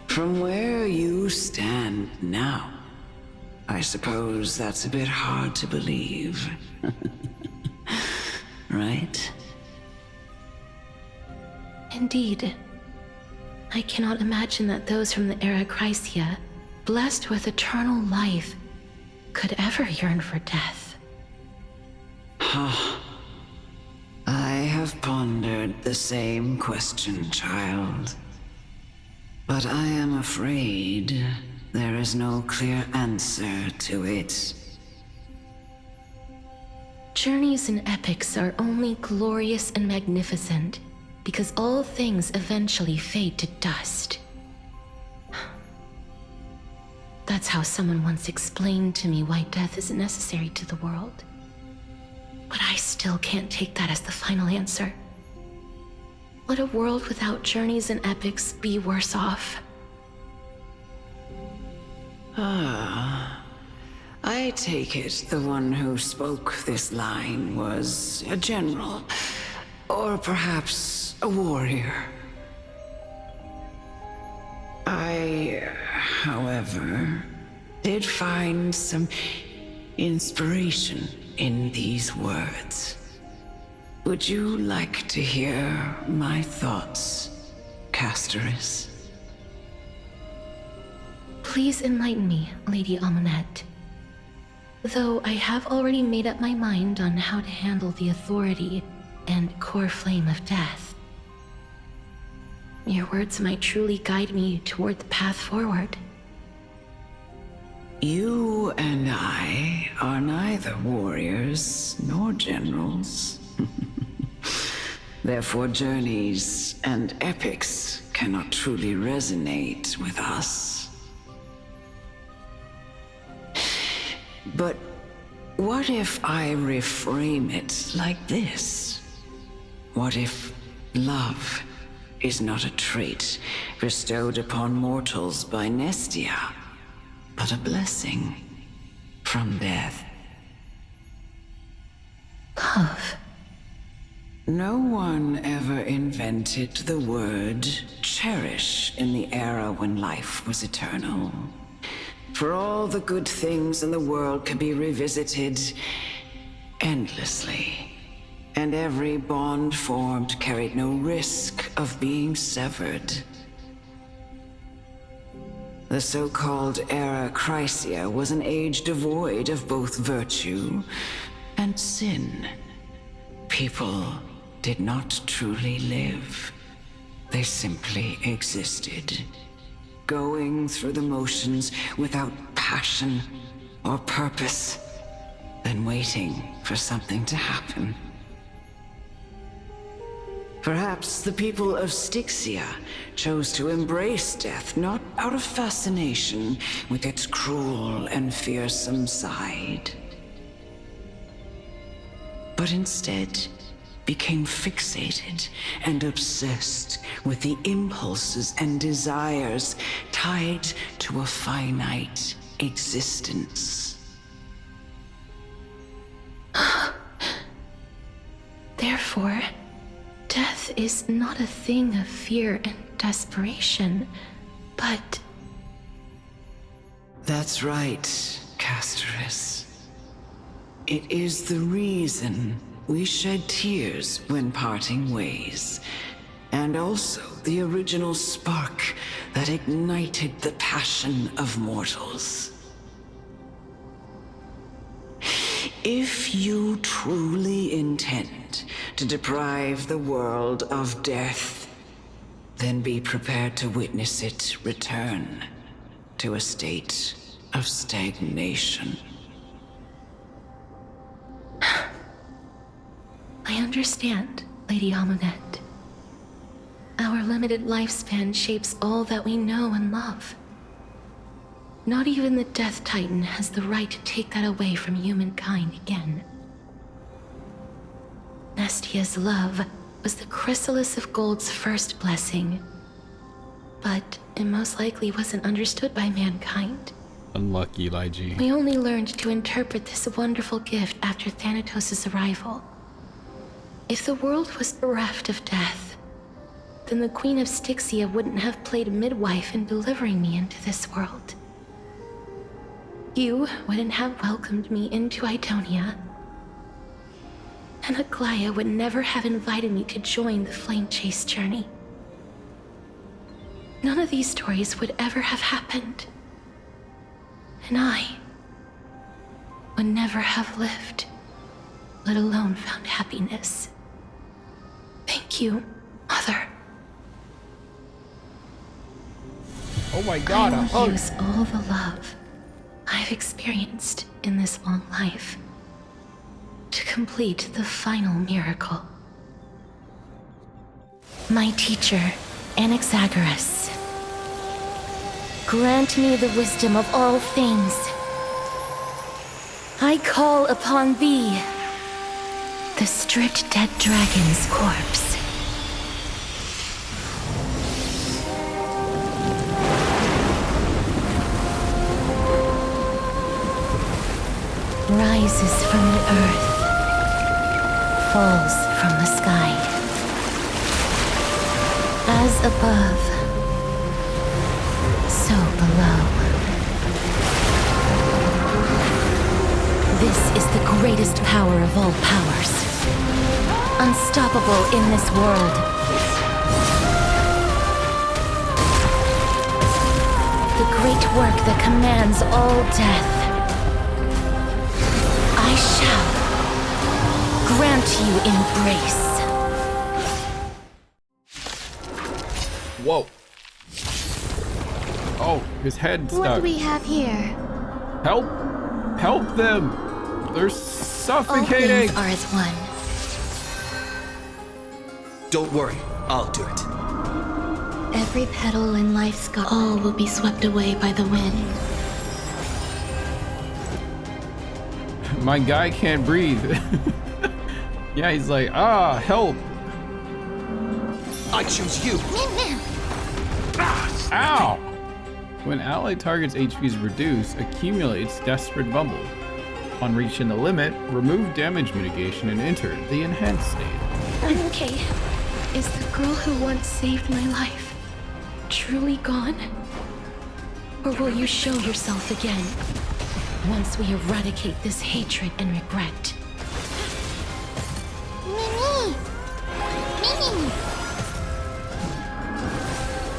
From where you stand now, I suppose that's a bit hard to believe. Right? Indeed. I cannot imagine that those from the Era Chrysia, blessed with eternal life, could ever yearn for death. Huh. I have pondered the same question, child. But I am afraid there is no clear answer to it. Journeys and epics are only glorious and magnificent because all things eventually fade to dust. That's how someone once explained to me why death is necessary to the world. But I still can't take that as the final answer. Would a world without journeys and epics be worse off? I take it the one who spoke this line was a general, or perhaps a warrior. I, however, did find some inspiration in these words. Would you like to hear my thoughts, Castorice? Please enlighten me, Lady Almanette. Though I have already made up my mind on how to handle the authority and core flame of death. Your words might truly guide me toward the path forward. You and I are neither warriors nor generals. Therefore, journeys and epics cannot truly resonate with us. But what if I reframe it like this? What if love is not a trait bestowed upon mortals by Nestia, but a blessing from death? Love. No one ever invented the word cherish in the era when life was eternal. For all the good things in the world could be revisited endlessly, and every bond formed carried no risk of being severed. The so-called Era Chrysia was an age devoid of both virtue and sin. People did not truly live. They simply existed, going through the motions without passion or purpose, then waiting for something to happen. Perhaps the people of Styxia chose to embrace death not out of fascination with its cruel and fearsome side, but instead became fixated and obsessed with the impulses and desires tied to a finite existence. Therefore, death is not a thing of fear and desperation, but... That's right, Castorice. It is the reason we shed tears when parting ways, and also the original spark that ignited the passion of mortals. If you truly intend to deprive the world of death, then be prepared to witness it return to a state of stagnation. I understand, Lady Amunet. Our limited lifespan shapes all that we know and love. Not even the Death Titan has the right to take that away from humankind again. Nestia's love was the chrysalis of Gold's first blessing, but it most likely wasn't understood by mankind. Unlucky, Lygie. We only learned to interpret this wonderful gift after Thanatos' arrival. If the world was bereft of death, then the Queen of Styxia wouldn't have played midwife in delivering me into this world. You wouldn't have welcomed me into Idonia, and Aglaya would never have invited me to join the flame chase journey. None of these stories would ever have happened, and I would never have lived, let alone found happiness. Thank you, Mother. Oh my God, I will use all the love I've experienced in this long life to complete the final miracle. My teacher, Anaxagoras, grant me the wisdom of all things. I call upon thee, the stripped dead dragon's corpse. Rises from the earth, falls from the sky. As above, so below. This is the greatest power of all powers. Unstoppable in this world. The great work that commands all death. I shall grant you embrace. Whoa. Oh, his head stuck. What do we have here? Help! Help them! They're suffocating! All things are as one. Don't worry, I'll do it. Every petal in life's garden, all will be swept away by the wind. My guy can't breathe. Yeah, he's like, help. I choose you. Ow! When ally target's HP is reduced, accumulates Desperate Bumble. On reaching the limit, remove damage mitigation and enter the enhanced state. I'm okay. Is the girl who once saved my life truly gone? Or will you show yourself again once we eradicate this hatred and regret? Mimi! Mimi!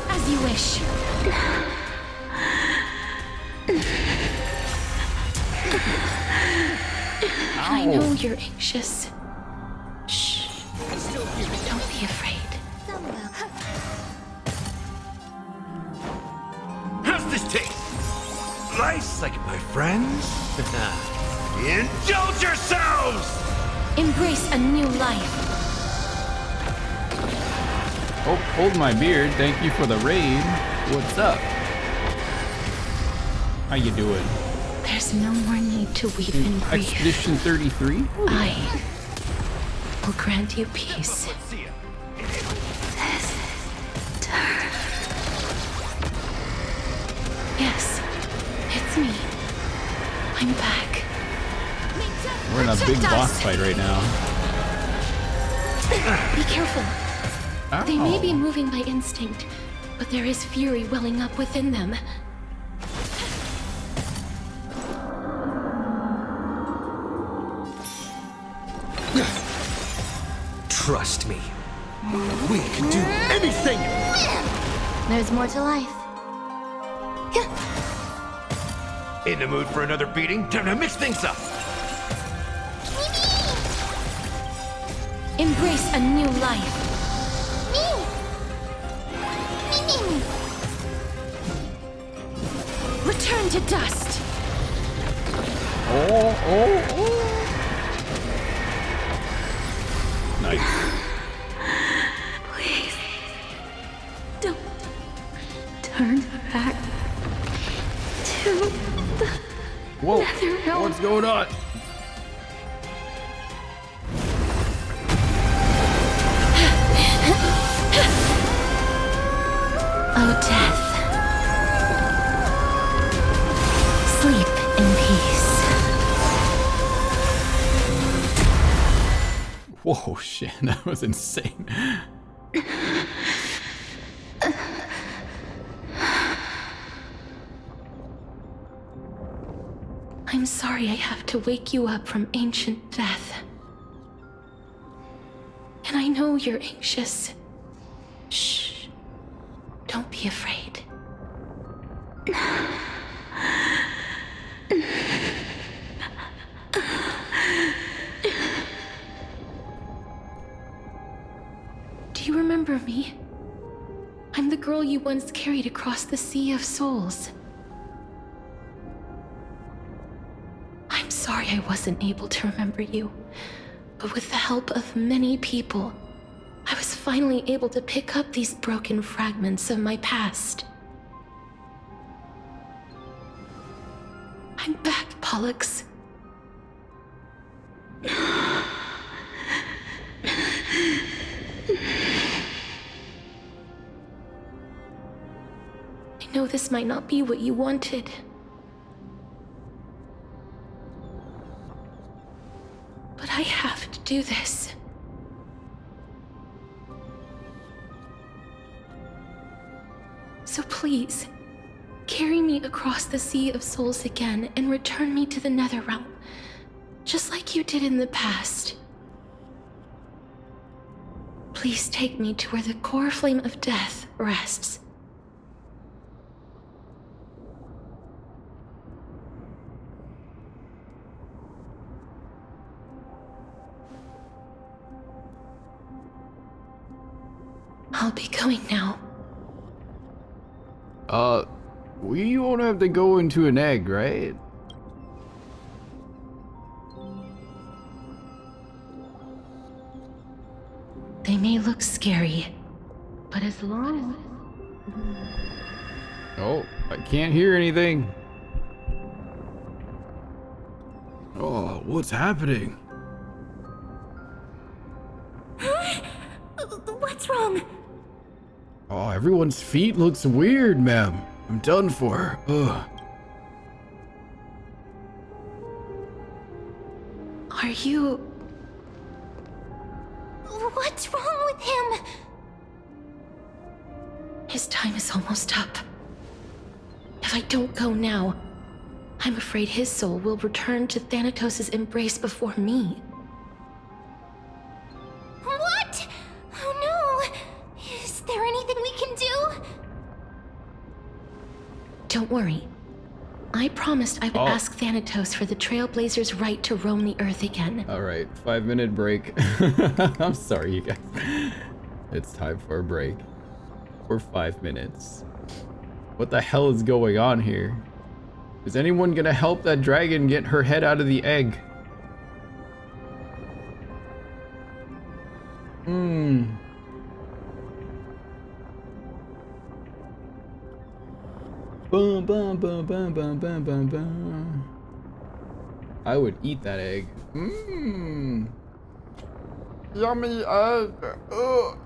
As you wish. I know you're anxious. Shh. Don't be afraid. How's this taste? Nice, like my friends? Indulge yourselves! Embrace a new life. Oh, hold my beard. Thank you for the raid. What's up? How you doing? There's no more need to weep in grief. Expedition 33? I will grant you peace. Yes, it's me. I'm back. We're in a big boss fight right now. Be careful. Ow. They may be moving by instinct, but there is fury welling up within them. Trust me. We can do anything! There's more to life. In the mood for another beating? Time to mix things up! Embrace a new life. Return to dust. Oh. Nice. Please. Don't turn back to the Whoa, nether realm. what's going on? Oh, death. Sleep in peace. Whoa, shit, that was insane. I'm sorry I have to wake you up from ancient death. And I know you're anxious. Shh. Don't be afraid. Do you remember me? I'm the girl you once carried across the Sea of Souls. I'm sorry I wasn't able to remember you, but with the help of many people, I was finally able to pick up these broken fragments of my past. I'm back, Pollux. I know this might not be what you wanted. But I have to do this. So please, carry me across the Sea of Souls again and return me to the Netherrealm, just like you did in the past. Please take me to where the core flame of death rests. I'll be going now. We won't have to go into an egg, right? They may look scary, but as long Oh, I can't hear anything. Oh, what's happening? What's wrong? Oh, everyone's feet looks weird, ma'am. I'm done for. Ugh. Are you... What What's wrong with him? His time is almost up. If I don't go now, I'm afraid his soul will return to Thanatos' embrace before me. What? Oh no! Is there anything we can do? Don't worry. I promised I would ask Thanatos for the Trailblazers' right to roam the Earth again. Alright, 5-minute break. I'm sorry, you guys. It's time for a break. For 5 minutes. What the hell is going on here? Is anyone gonna help that dragon get her head out of the egg? Boom, boom, boom, boom, boom, boom, boom, boom. I would eat that egg. Yummy egg. Ugh.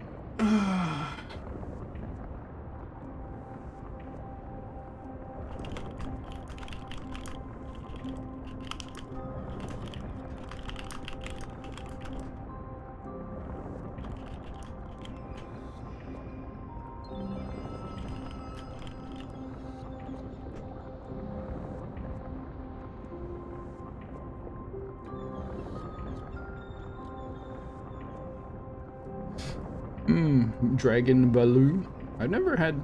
Dragon Baloo. I've never had.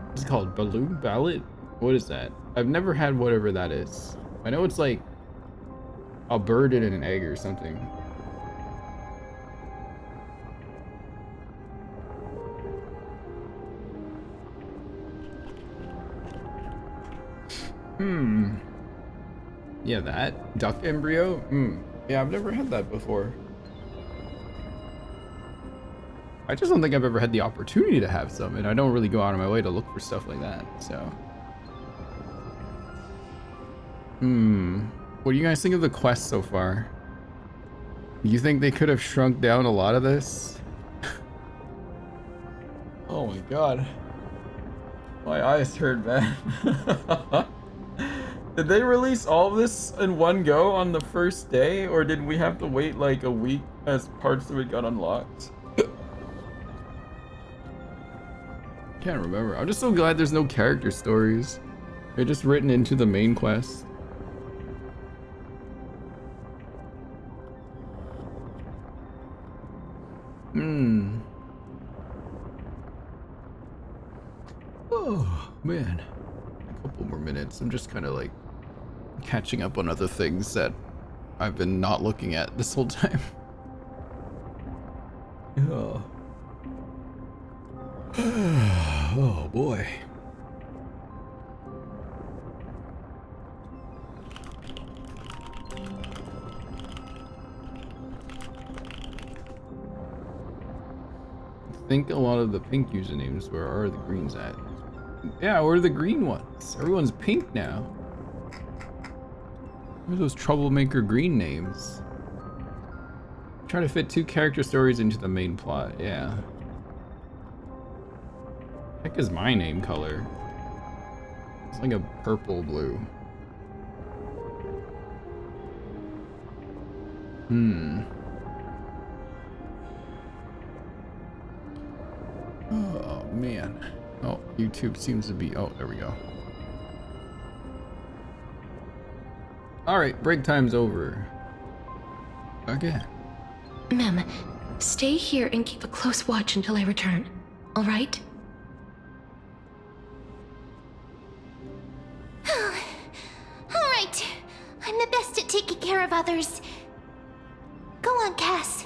What's it called? Baloo? Ballot? What is that? I've never had whatever that is. I know it's like a bird in an egg or something. Yeah, that duck embryo. Yeah, I've never had that before. I just don't think I've ever had the opportunity to have some, and I don't really go out of my way to look for stuff like that, so. What do you guys think of the quest so far? You think they could have shrunk down a lot of this? Oh my god. My eyes hurt, man. Did they release all of this in one go on the first day, or did we have to wait like a week as parts of it got unlocked? Can't remember. I'm just so glad there's no character stories. They're just written into the main quest. Oh, man. A couple more minutes. I'm just kind of like catching up on other things that I've been not looking at this whole time. Oh. Oh boy. I think a lot of the pink usernames, where are the greens at? Yeah, where are the green ones? Everyone's pink now. Where are those troublemaker green names? Try to fit 2 character stories into the main plot, yeah. Heck is my name color? It's like a purple blue. Oh man. Oh, YouTube seems to be. Oh, there we go. Alright, break time's over. Okay. Mem, stay here and keep a close watch until I return. Alright? Alright. I'm the best at taking care of others. Go on, Cass.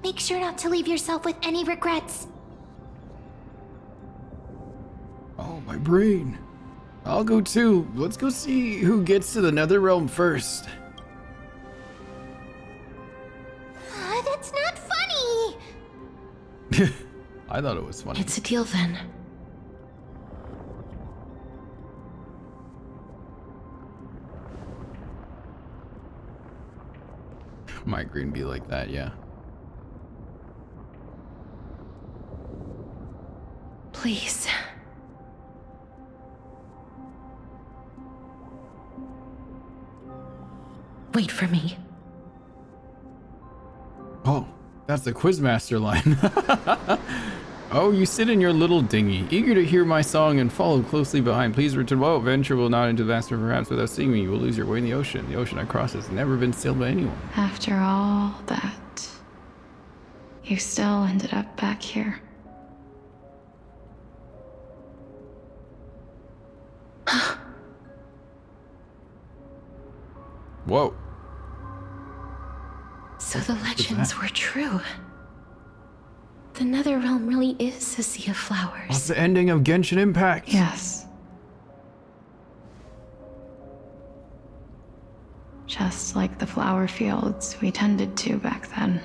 Make sure not to leave yourself with any regrets. Oh, my brain. I'll go too. Let's go see who gets to the Netherrealm first. That's not funny. I thought it was funny. It's a deal then. My green be like that, yeah. Please. Wait for me. Oh, That's the Quizmaster line. Oh, you sit in your little dinghy, eager to hear my song and follow closely behind. Please return. Whoa, venture will not into the vast river, perhaps without seeing me. You will lose your way in the ocean. The ocean I cross has never been sailed by anyone. After all that, you still ended up back here. Whoa. So the legends were true. The Netherrealm really is a sea of flowers. What's the ending of Genshin Impact? Yes. Just like the flower fields we tended to back then.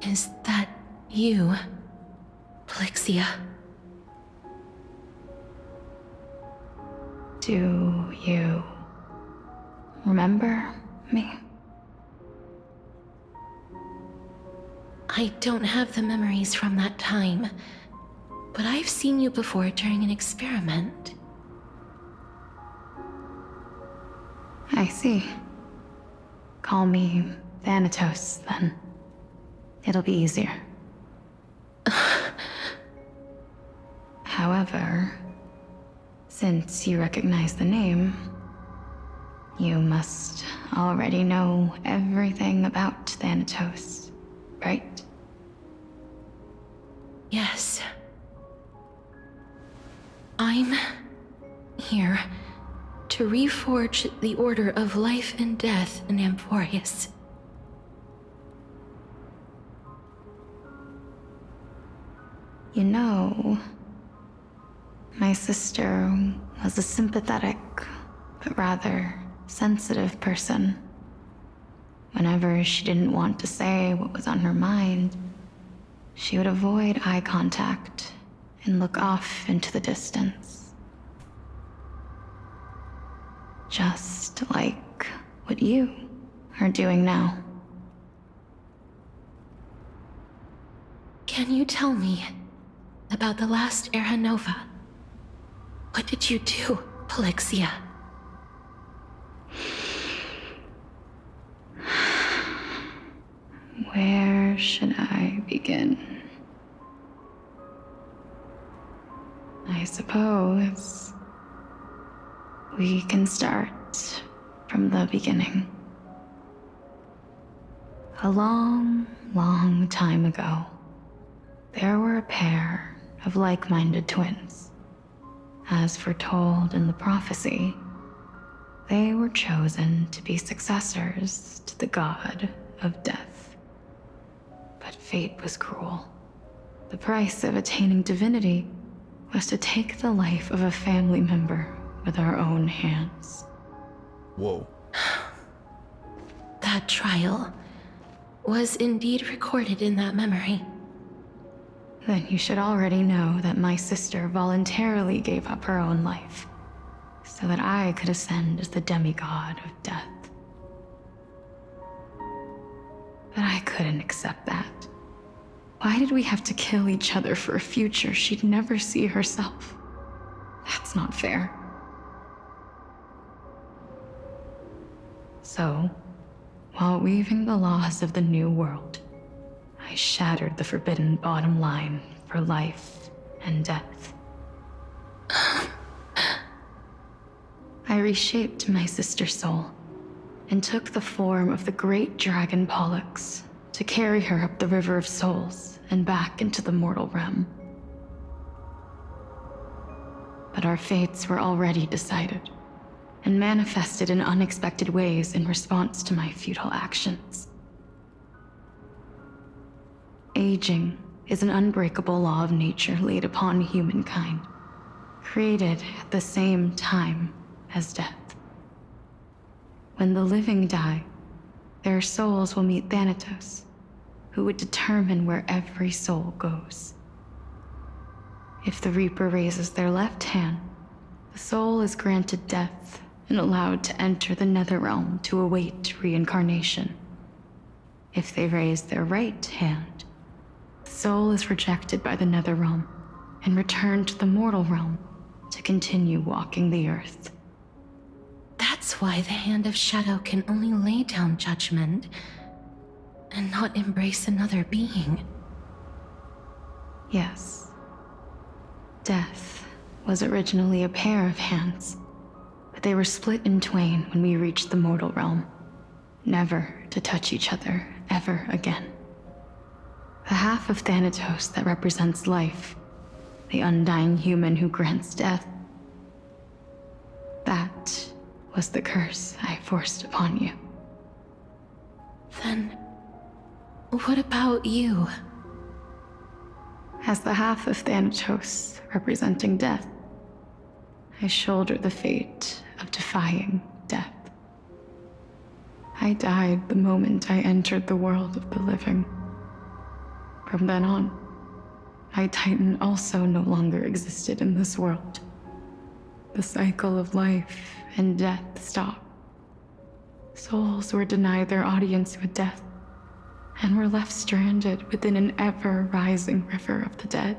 Is that you, Plixia? Do you remember me? I don't have the memories from that time, but I've seen you before during an experiment. I see. Call me Thanatos, then. It'll be easier. However, since you recognize the name, you must already know everything about Thanatos, right? Yes. I'm here to reforge the order of life and death in Amphorius. You know, my sister was a sympathetic, but rather sensitive person. Whenever she didn't want to say what was on her mind, she would avoid eye contact and look off into the distance. Just like what you are doing now. Can you tell me about the last Era Nova? What did you do, Plixia? Where should I begin? I suppose we can start from the beginning. A long, long time ago, there were a pair of like-minded twins. As foretold in the prophecy, they were chosen to be successors to the god of death. But fate was cruel. The price of attaining divinity was to take the life of a family member with our own hands. Whoa. That trial was indeed recorded in that memory. Then you should already know that my sister voluntarily gave up her own life so that I could ascend as the demigod of death. But I couldn't accept that. Why did we have to kill each other for a future she'd never see herself? That's not fair. So, while weaving the laws of the new world, I shattered the forbidden bottom line for life and death. I reshaped my sister's soul and took the form of the great dragon Pollux to carry her up the River of Souls and back into the mortal realm. But our fates were already decided and manifested in unexpected ways in response to my futile actions. Aging is an unbreakable law of nature laid upon humankind, created at the same time as death. When the living die, their souls will meet Thanatos, who would determine where every soul goes. If the Reaper raises their left hand, the soul is granted death and allowed to enter the Netherrealm to await reincarnation. If they raise their right hand, the soul is rejected by the Netherrealm and returned to the mortal realm to continue walking the earth. That's why the Hand of Shadow can only lay down judgment and not embrace another being. Yes. Death was originally a pair of hands, but they were split in twain when we reached the mortal realm, never to touch each other ever again. The half of Thanatos that represents life, the undying human who grants death, that was the curse I forced upon you. Then, what about you? As the half of Thanatos representing death, I shoulder the fate of defying death. I died the moment I entered the world of the living. From then on, my Titan also no longer existed in this world. The cycle of life and death stopped. Souls were denied their audience with death, and were left stranded within an ever-rising river of the dead.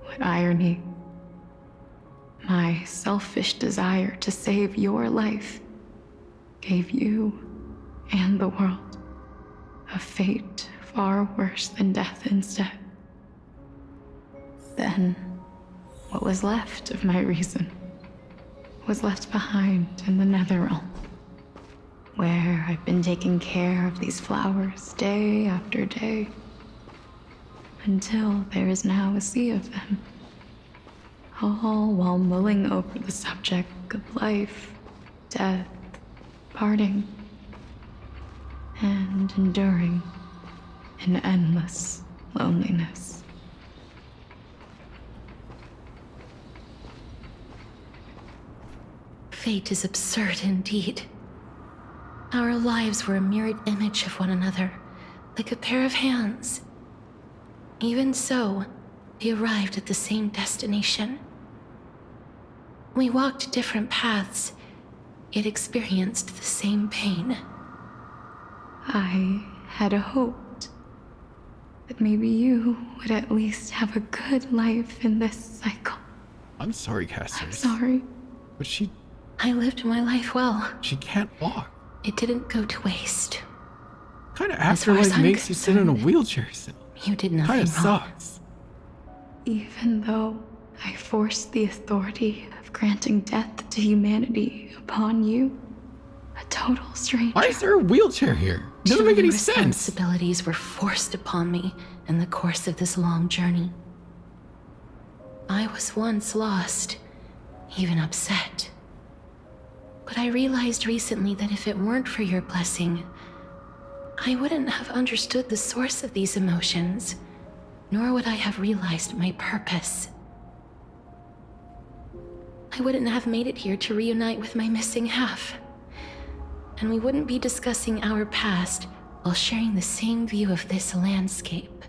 What irony. My selfish desire to save your life gave you and the world a fate far worse than death instead. Then, what was left of my reason was left behind in the Netherrealm, where I've been taking care of these flowers day after day, until there is now a sea of them, all while mulling over the subject of life, death, parting, and enduring an endless loneliness. Fate is absurd indeed. Our lives were a mirrored image of one another, like a pair of hands. Even so, we arrived at the same destination. We walked different paths, yet experienced the same pain. I had hoped that maybe you would at least have a good life in this cycle. I'm sorry, Castorice. I'm sorry. But I lived my life well. She can't walk. It didn't go to waste. Kind of afterlife makes you sit in a wheelchair. You did nothing wrong. Kind of wrong. sucks. Even though I forced the authority of granting death to humanity upon you, a total stranger. Why is there a wheelchair here? It doesn't make any sense. Responsibilities were forced upon me in the course of this long journey. I was once lost, even upset. But I realized recently that if it weren't for your blessing, I wouldn't have understood the source of these emotions, nor would I have realized my purpose. I wouldn't have made it here to reunite with my missing half. And we wouldn't be discussing our past while sharing the same view of this landscape.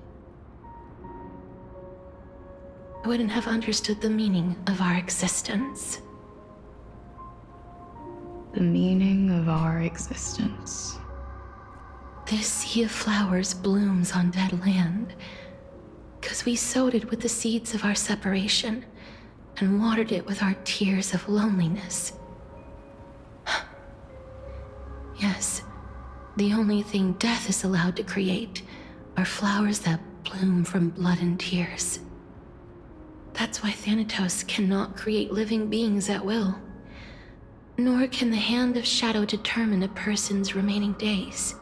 I wouldn't have understood the meaning of our existence. The meaning of our existence. This sea of flowers blooms on dead land, because we sowed it with the seeds of our separation and watered it with our tears of loneliness. Yes, the only thing death is allowed to create are flowers that bloom from blood and tears. That's why Thanatos cannot create living beings at will. Nor can the Hand of Shadow determine a person's remaining days.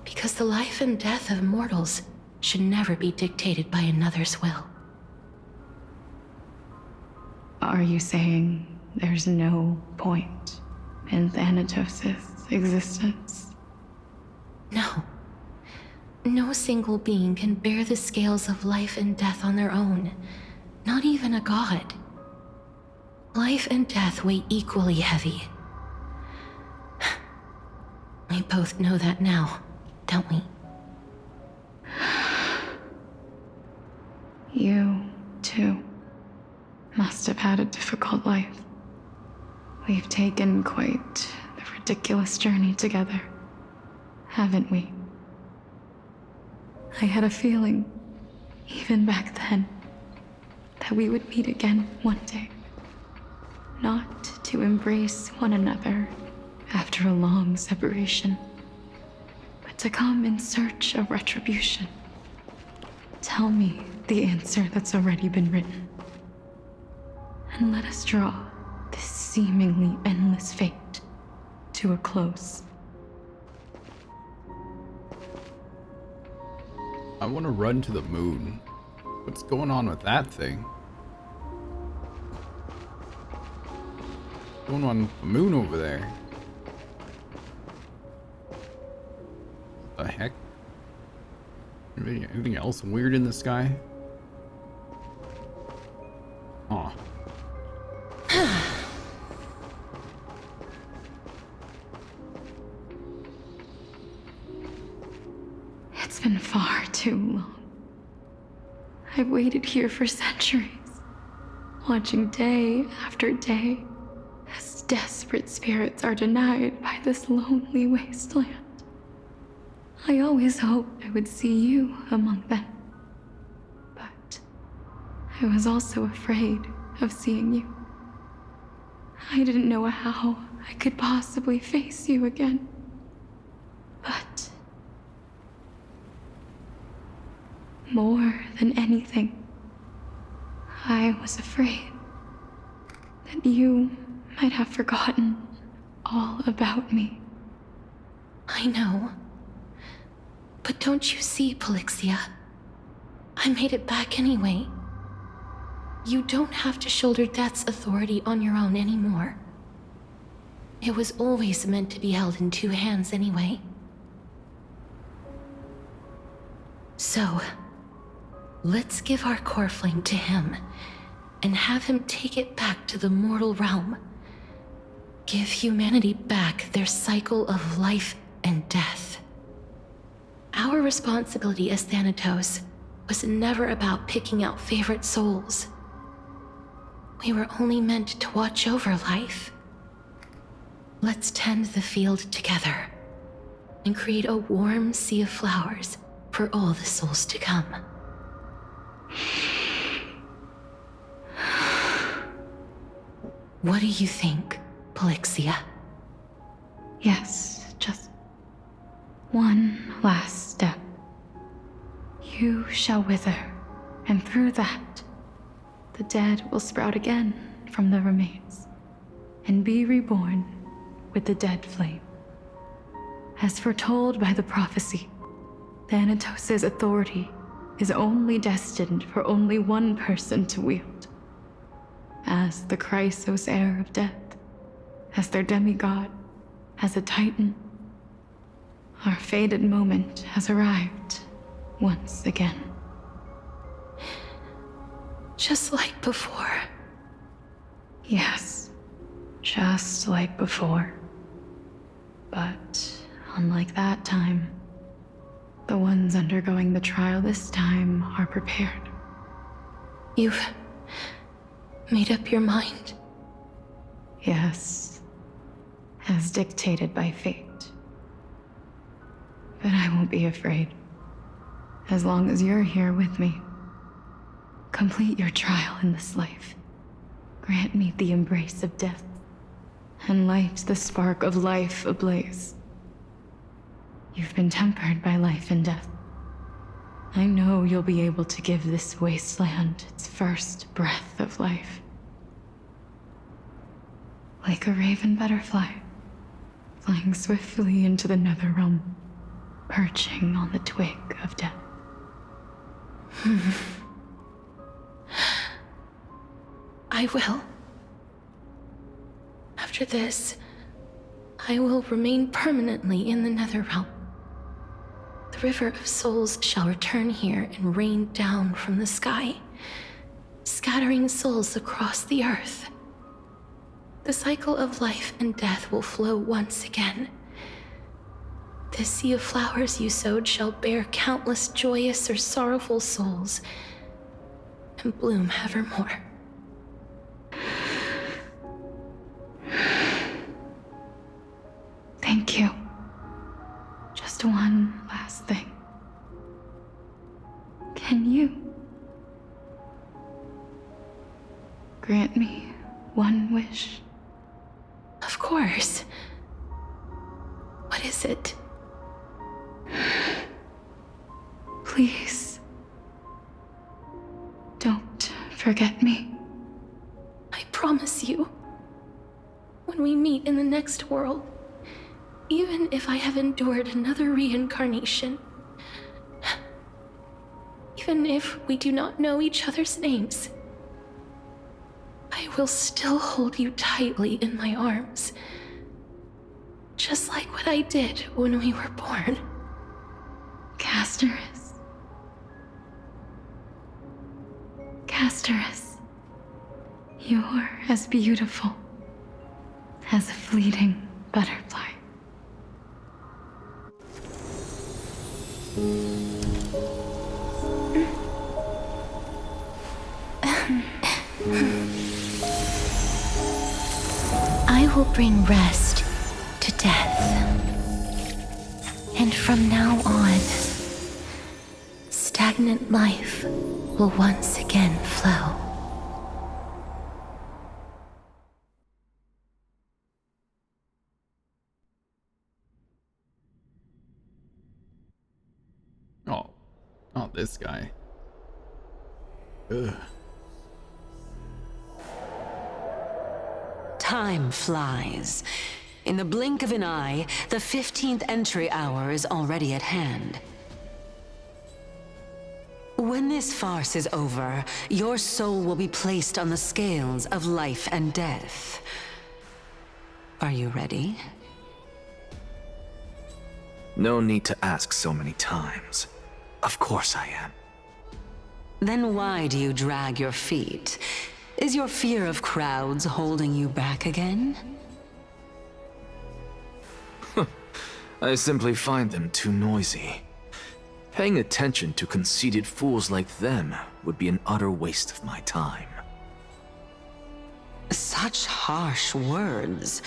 Because the life and death of mortals should never be dictated by another's will. Are you saying there's no point in Thanatos' existence? No. No single being can bear the scales of life and death on their own, not even a god. Life and death weigh equally heavy. We both know that now, don't we? You, too, must have had a difficult life. We've taken quite the ridiculous journey together, haven't we? I had a feeling, even back then, that we would meet again one day. not to embrace one another after a long separation, but to come in search of retribution. Tell me the answer that's already been written, and let us draw this seemingly endless fate to a close. I want to run to the moon. What's going on with that thing? What's going on with the moon over there? What the heck? Anything else weird in the sky? Huh. It's been far too long. I've waited here for centuries, watching day after day as desperate spirits are denied by this lonely wasteland. I always hoped I would see you among them, but I was also afraid of seeing you. I didn't know how I could possibly face you again, but more than anything, I was afraid that you might have forgotten all about me. I know. But don't you see, Polixia? I made it back anyway. You don't have to shoulder death's authority on your own anymore. It was always meant to be held in two hands anyway. So, let's give our core flame to him, and have him take it back to the mortal realm. Give humanity back their cycle of life and death. Our responsibility as Thanatos was never about picking out favorite souls. We were only meant to watch over life. Let's tend the field together and create a warm sea of flowers for all the souls to come. What do you think, Polixia? Yes, just one last step. You shall wither, and through that, the dead will sprout again from the remains, and be reborn with the dead flame. As foretold by the prophecy, Thanatos' authority is only destined for only one person to wield. As the Chrysos heir of death, as their demigod, as a titan, our fated moment has arrived once again. Just like before. Yes, just like before. But unlike that time, the ones undergoing the trial this time are prepared. You've made up your mind? Yes, as dictated by fate. But I won't be afraid, as long as you're here with me. Complete your trial in this life. Grant me the embrace of death, and light the spark of life ablaze. You've been tempered by life and death. I know you'll be able to give this wasteland its first breath of life. Like a raven butterfly, flying swiftly into the netherrealm, perching on the twig of death. I will. After this, I will remain permanently in the Netherrealm. The River of Souls shall return here and rain down from the sky, scattering souls across the earth. The cycle of life and death will flow once again. The sea of flowers you sowed shall bear countless joyous or sorrowful souls, and bloom evermore. Thank you. Just one last thing. Can you grant me one wish? Of course. What is it? Please. Don't forget me. I promise you. When we meet in the next world, even if I have endured another reincarnation, even if we do not know each other's names, I will still hold you tightly in my arms. Just like what I did when we were born. Castorice. Castorice. You're as beautiful as a fleeting butterfly. I will bring rest to death. And from now on, stagnant life will once again flow. Oh, this guy. Ugh. Time flies. In the blink of an eye, the 15th entry hour is already at hand. When this farce is over, your soul will be placed on the scales of life and death. Are you ready? No need to ask so many times. Of course I am. Then why do you drag your feet? Is your fear of crowds holding you back again? I simply find them too noisy. Paying attention to conceited fools like them would be an utter waste of my time. Such harsh words.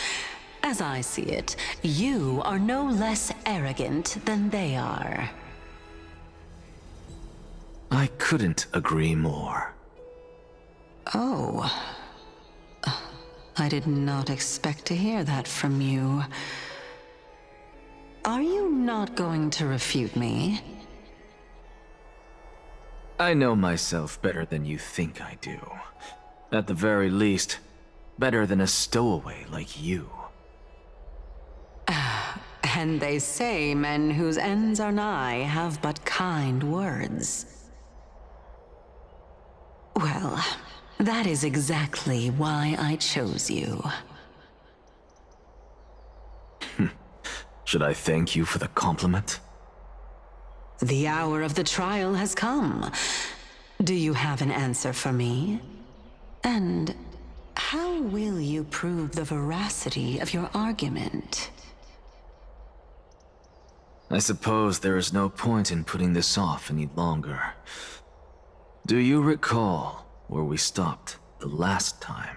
As I see it, you are no less arrogant than they are. I couldn't agree more. Oh. I did not expect to hear that from you. Are you not going to refute me? I know myself better than you think I do. At the very least, better than a stowaway like you. And they say men whose ends are nigh have but kind words. Well, that is exactly why I chose you. Should I thank you for the compliment? The hour of the trial has come. Do you have an answer for me? And how will you prove the veracity of your argument? I suppose there is no point in putting this off any longer. Do you recall where we stopped the last time?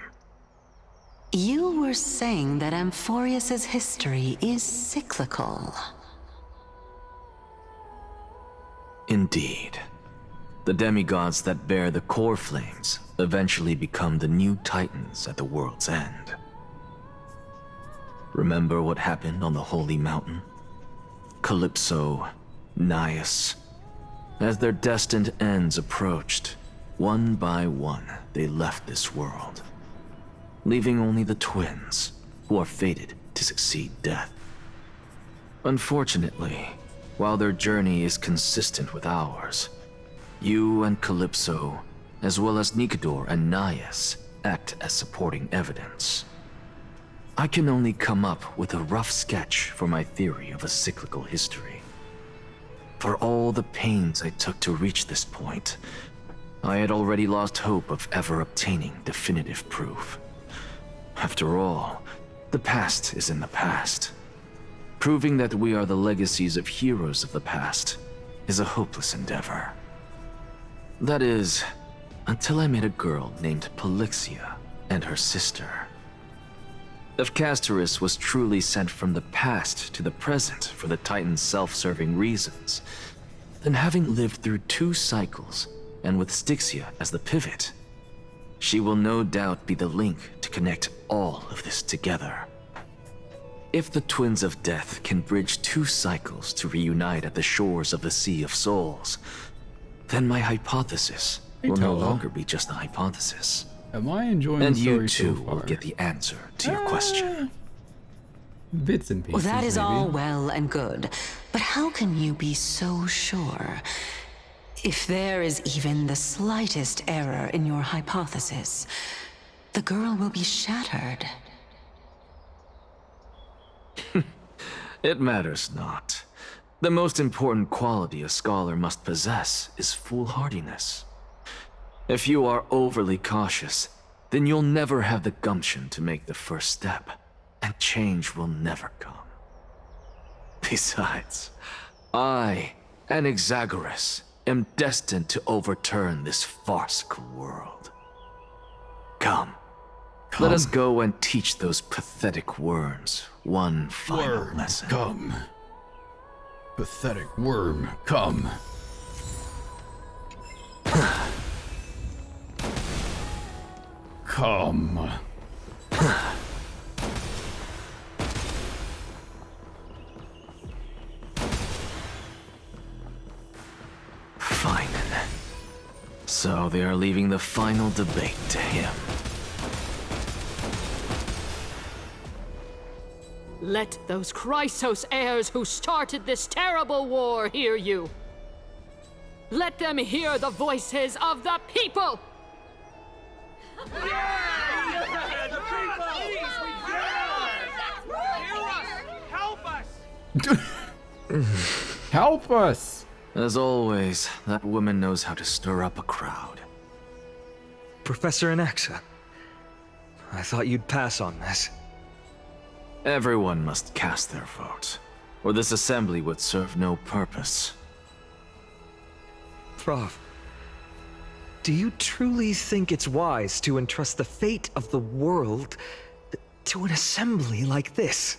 You were saying that Amphorius's history is cyclical. Indeed. The demigods that bear the core flames eventually become the new titans at the world's end. Remember what happened on the Holy Mountain? Calypso, Naias. As their destined ends approached, one by one they left this world, leaving only the twins, who are fated to succeed death. Unfortunately, while their journey is consistent with ours, you and Calypso, as well as Nicodor and Naias, act as supporting evidence. I can only come up with a rough sketch for my theory of a cyclical history. For all the pains I took to reach this point, I had already lost hope of ever obtaining definitive proof. After all, the past is in the past. Proving that we are the legacies of heroes of the past is a hopeless endeavor. That is, until I met a girl named Polixia and her sister. If Castorice was truly sent from the past to the present for the Titan's self-serving reasons, then having lived through 2 cycles, and with Styxia as the pivot, she will no doubt be the link to connect all of this together. If the Twins of Death can bridge 2 cycles to reunite at the shores of the Sea of Souls, then my hypothesis will no longer be just a hypothesis. Am I enjoying and the story you too so far? will get the answer to your question. Bits and pieces, Well, that is maybe. all well and good, but how can you be so sure? If there is even the slightest error in your hypothesis, the girl will be shattered. It matters not. The most important quality a scholar must possess is foolhardiness. If you are overly cautious, then you'll never have the gumption to make the first step, and change will never come. Besides, I, Anaxagoras, am destined to overturn this farcical world. Come. Let us go and teach those pathetic worms one final lesson. Come. Pathetic worm, come. Come. Fine. So they are leaving the final debate to him. Let those Chrysos heirs who started this terrible war hear you. Let them hear the voices of the people! Help us! As always, that woman knows how to stir up a crowd. Professor Anaxa, I thought you'd pass on this. Everyone must cast their vote, or this assembly would serve no purpose. Prof, do you truly think it's wise to entrust the fate of the world to an assembly like this?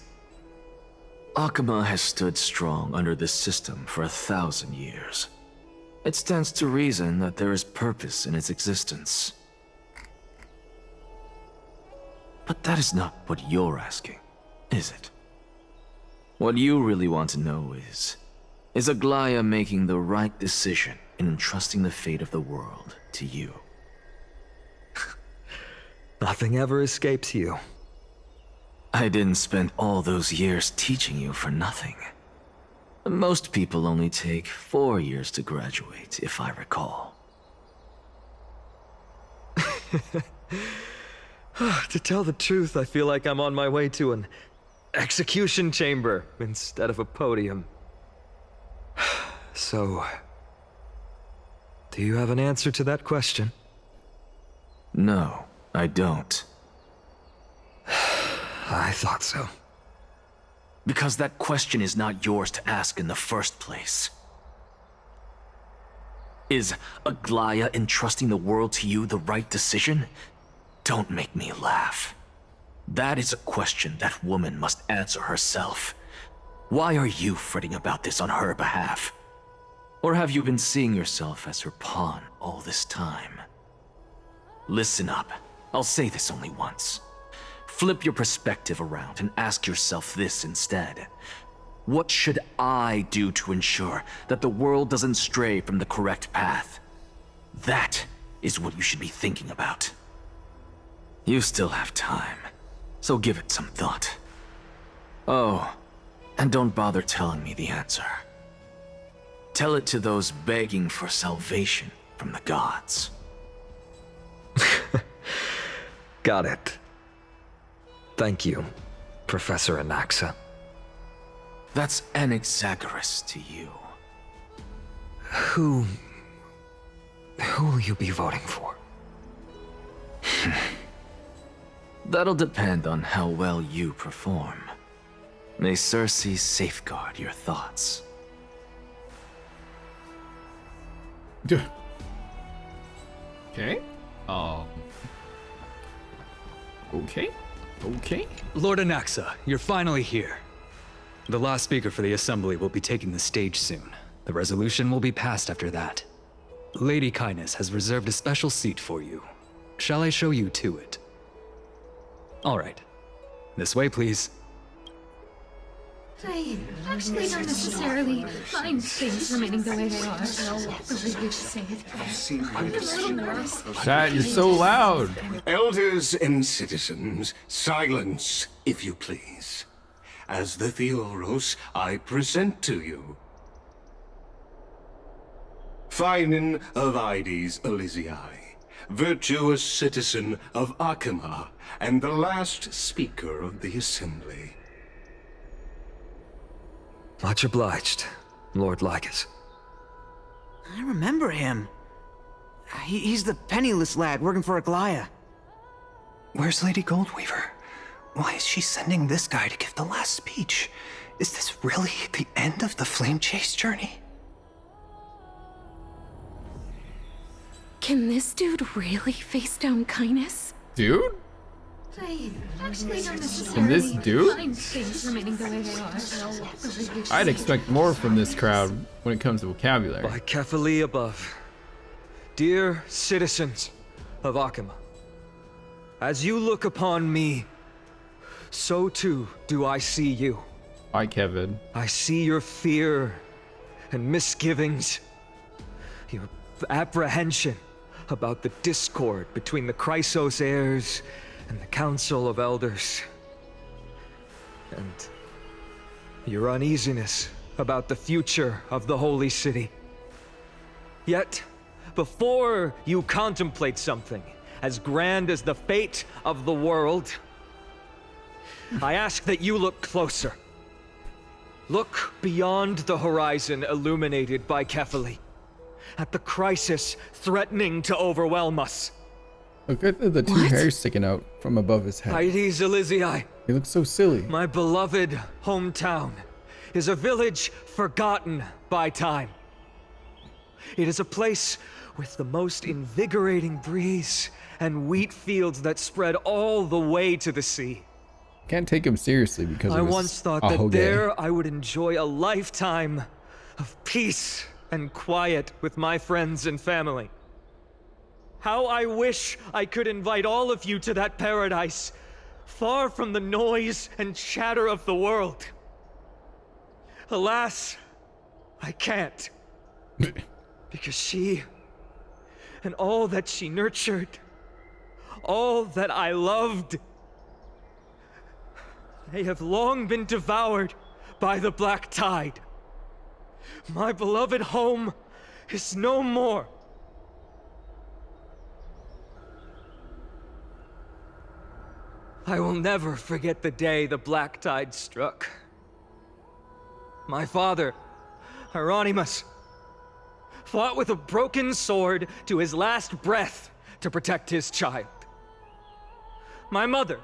Akama has stood strong under this system for 1,000 years. It stands to reason that there is purpose in its existence. But that is not what you're asking, is it? What you really want to know is Aglaya making the right decision in entrusting the fate of the world to you? Nothing ever escapes you. I didn't spend all those years teaching you for nothing. Most people only take 4 years to graduate, if I recall. To tell the truth, I feel like I'm on my way to an execution chamber instead of a podium. So, do you have an answer to that question? No, I don't. I thought so. Because that question is not yours to ask in the first place. Is Aglaya entrusting the world to you the right decision? Don't make me laugh. That is a question that woman must answer herself. Why are you fretting about this on her behalf? Or have you been seeing yourself as her pawn all this time? Listen up. I'll say this only once. Flip your perspective around and ask yourself this instead. What should I do to ensure that the world doesn't stray from the correct path? That is what you should be thinking about. You still have time, so give it some thought. Oh, and don't bother telling me the answer. Tell it to those begging for salvation from the gods. Got it. Thank you, Professor Anaxa. That's Anaxagoras to you. Who will you be voting for? That'll depend on how well you perform. May Circe safeguard your thoughts. Okay. Okay. Lord Anaxa, you're finally here. The last speaker for the Assembly will be taking the stage soon. The resolution will be passed after that. Lady Kindness has reserved a special seat for you. shall I show you to it? All right. This way, please. I actually don't necessarily mind things remaining the way they are. The way you say it. Chat, you're so loud. Elders and citizens, silence, if you please. As the Theoros, I present to you Finan of Ides Elysiae, virtuous citizen of Akima, and the last speaker of the Assembly. Much obliged, Lord Lycus. I remember him. He's the penniless lad working for Aglaya. Where's Lady Goldweaver? Why is she sending this guy to give the last speech? Is this really the end of the Flame Chase journey? Can this dude really face down kindness? Dude? I actually don't And necessarily this dude? mind things remaining the way they are. The way you I'd say expect more from this crowd when it comes to vocabulary. By Kefali above, dear citizens of Akima, as you look upon me, so too do I see you. Hi, Kevin. I see your fear and misgivings, your apprehension about the discord between the Chrysos heirs and the Council of Elders, and your uneasiness about the future of the Holy City. Yet, before you contemplate something as grand as the fate of the world, I ask that you look closer. Look beyond the horizon illuminated by Kefali, at the crisis threatening to overwhelm us. Look at the two hairs sticking out from above his head. Ides Elysiae. He looks so silly. My beloved hometown is a village forgotten by time. It is a place with the most invigorating breeze and wheat fields that spread all the way to the sea. Can't take him seriously because I it was once thought a that Hoge. there I would enjoy a lifetime of peace and quiet with my friends and family. How I wish I could invite all of you to that paradise, far from the noise and chatter of the world. Alas, I can't. Because she, and all that she nurtured, all that I loved, they have long been devoured by the black tide. My beloved home is no more. I will never forget the day the black tide struck. My father, Hieronymus, fought with a broken sword to his last breath to protect his child. My mother,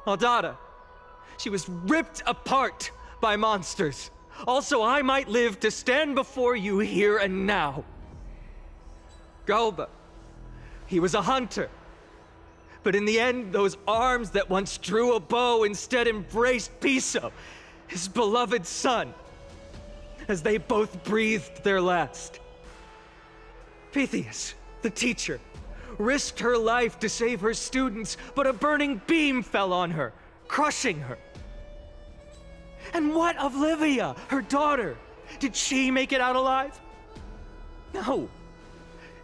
Aldada, she was ripped apart by monsters. Also, I might live to stand before you here and now. Galba, he was a hunter. But in the end, those arms that once drew a bow instead embraced Piso, his beloved son, as they both breathed their last. Pythias, the teacher, risked her life to save her students, but a burning beam fell on her, crushing her. And what of Livia, her daughter? Did she make it out alive? No,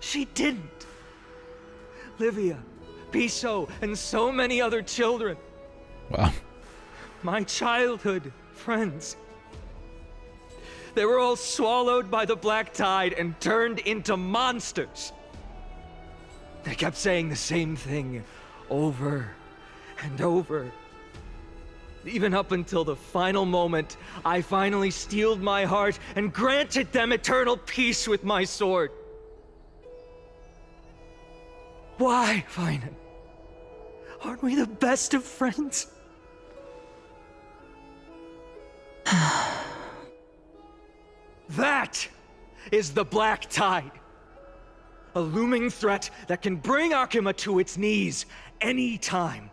she didn't. Livia, Piso, and so many other children. Wow. My childhood friends. They were all swallowed by the black tide and turned into monsters. They kept saying the same thing over and over. Even up until the final moment, I finally steeled my heart and granted them eternal peace with my sword. Why, Finan? Aren't we the best of friends? That is the black tide. A looming threat that can bring Akima to its knees any time.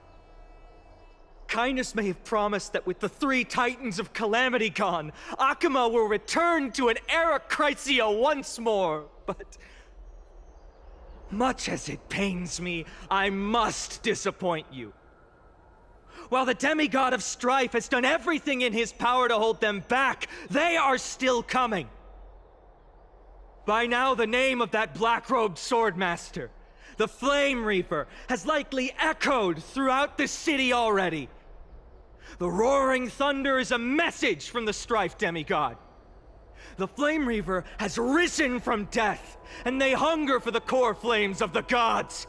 Kindness may have promised that with the 3 Titans of Calamity gone, Akima will return to an era Chrysia once more, but Much as it pains me, I must disappoint you. While the demigod of strife has done everything in his power to hold them back, they are still coming. By now, the name of that black-robed swordmaster, the Flame Reaper, has likely echoed throughout the city already. The roaring thunder is a message from the strife demigod. The Flame Reaver has risen from death, and they hunger for the core flames of the gods.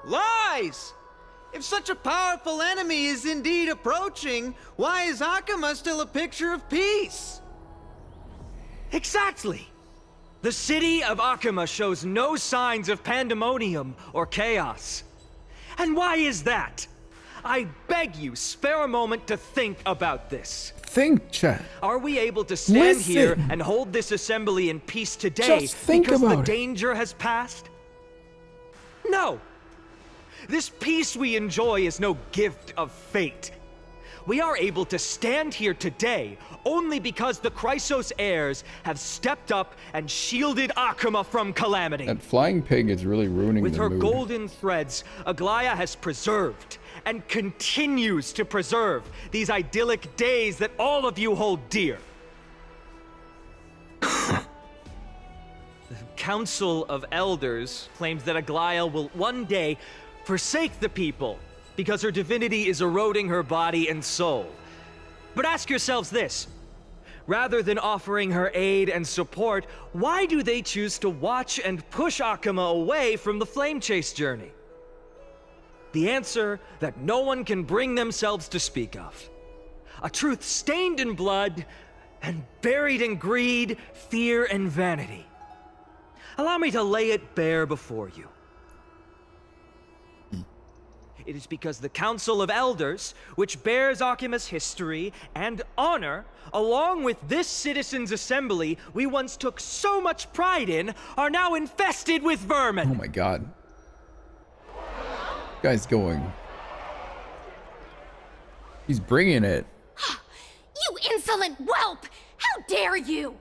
Lies! If such a powerful enemy is indeed approaching, why is Akama still a picture of peace? Exactly! The city of Akama shows no signs of pandemonium or chaos. And why is that? I beg you, spare a moment to think about this. Think, chat. Are we able to stand here and hold this assembly in peace today because the danger has passed? No! This peace we enjoy is no gift of fate. We are able to stand here today only because the Chrysos heirs have stepped up and shielded Akama from calamity. That flying pig is really ruining With the her mood. golden threads, Aglaya has preserved and continues to preserve these idyllic days that all of you hold dear. The Council of Elders claims that Aglaya will one day forsake the people because her divinity is eroding her body and soul. But ask yourselves this. Rather than offering her aid and support, why do they choose to watch and push Akama away from the Flame Chase journey? The answer that no one can bring themselves to speak of. A truth stained in blood and buried in greed, fear, and vanity. Allow me to lay it bare before you. It is because the Council of Elders, which bears Akima's history and honor, along with this citizens' assembly we once took so much pride in, are now infested with vermin. Oh my god. Guy's going. He's bringing it. You insolent whelp! How dare you!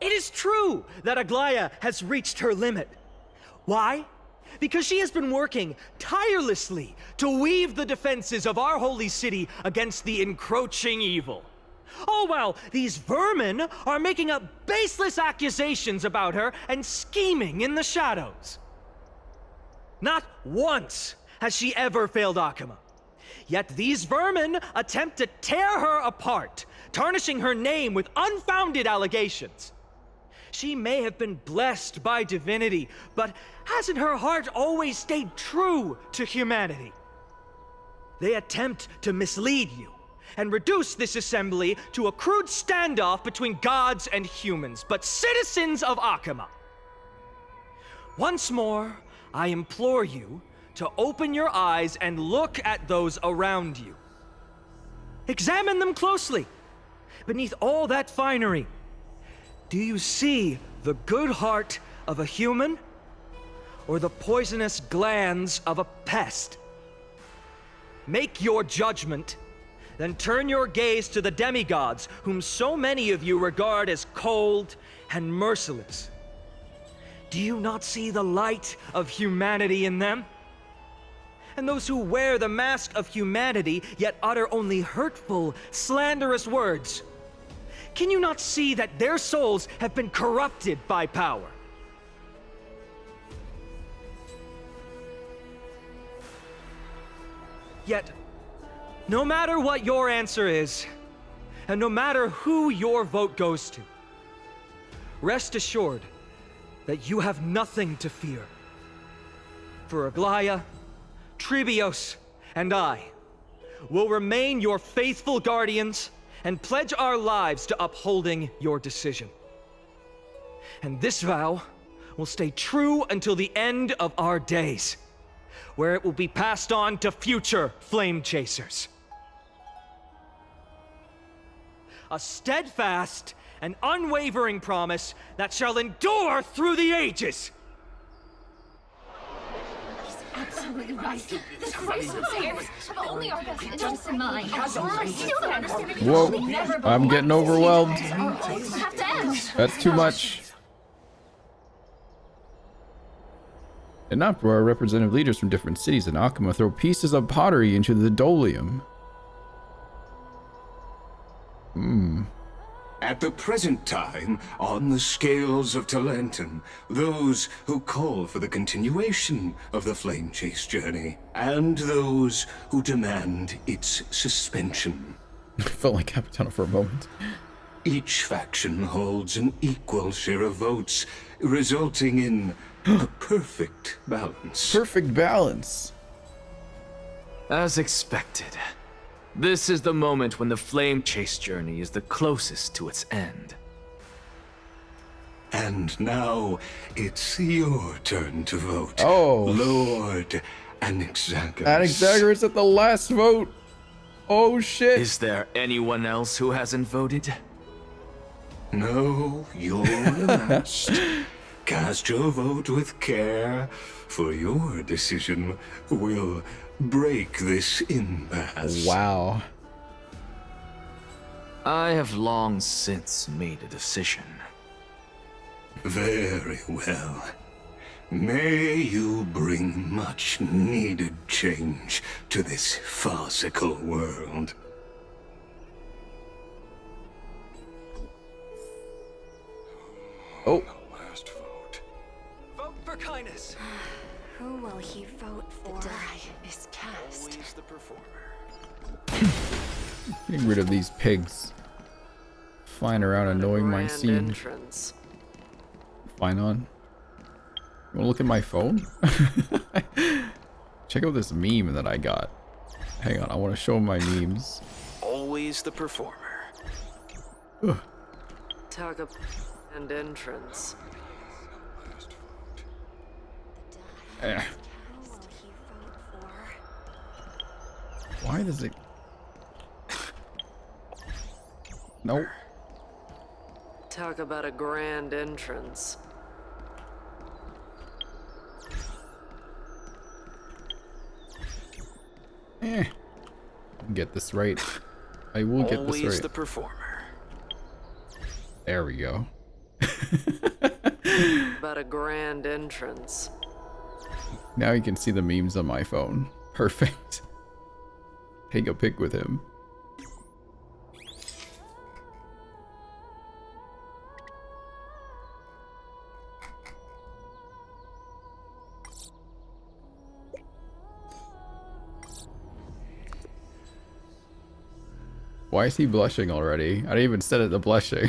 It is true that Aglaya has reached her limit. Why? Because she has been working tirelessly to weave the defenses of our holy city against the encroaching evil. All while these vermin are making up baseless accusations about her and scheming in the shadows. Not once has she ever failed Akama. Yet these vermin attempt to tear her apart, tarnishing her name with unfounded allegations. She may have been blessed by divinity, but hasn't her heart always stayed true to humanity? They attempt to mislead you and reduce this assembly to a crude standoff between gods and humans, but citizens of Akama. Once more, I implore you to open your eyes and look at those around you. Examine them closely. Beneath all that finery, do you see the good heart of a human or the poisonous glands of a pest? Make your judgment, then turn your gaze to the demigods whom so many of you regard as cold and merciless. Do you not see the light of humanity in them? And those who wear the mask of humanity yet utter only hurtful, slanderous words. Can you not see that their souls have been corrupted by power? Yet, no matter what your answer is, and no matter who your vote goes to, rest assured that you have nothing to fear. For Aglaya, Tribios, and I will remain your faithful guardians and pledge our lives to upholding your decision. And this vow will stay true until the end of our days, where it will be passed on to future flame chasers. A steadfast and unwavering promise that shall endure through the ages. He's The Crisis heirs have only our best interests in mind. I still don't understand it. Whoa, I'm getting overwhelmed. Have to end. That's too much. In an uproar, representative leaders from different cities in Akuma throw pieces of pottery into the Dolium. At the present time, on the scales of Talentum, those who call for the continuation of the Flame Chase journey, and those who demand its suspension. I felt like Capitano for a moment. Each faction holds an equal share of votes, resulting in a perfect balance. Perfect balance. As expected. This is the moment when the Flame Chase journey is the closest to its end. And now, it's your turn to vote. Oh. Lord Anaxagoras. Anaxagoras at the last vote. Oh shit. Is there anyone else who hasn't voted? No, you're the last. Cast your vote with care, for your decision will break this impasse. Wow. I have long since made a decision. Very well. May you bring much needed change to this farcical world. Oh. Last vote. Vote for kindness. Who will he vote for? The die is cast. Always the performer. Getting rid of these pigs. Flying around annoying my scene. Fine on. You wanna look at my phone? Check out this meme that I got. Hang on, I wanna show my memes. Always the performer. Ugh. Talk of and entrance. Eh. Why does it? Nope. Talk about a grand entrance. Get this right. I will get this Always right. the performer. There we go. About a grand entrance. Now you can see the memes on my phone. Perfect. Take a pic with him. Why is he blushing already? I didn't even set it to blushing.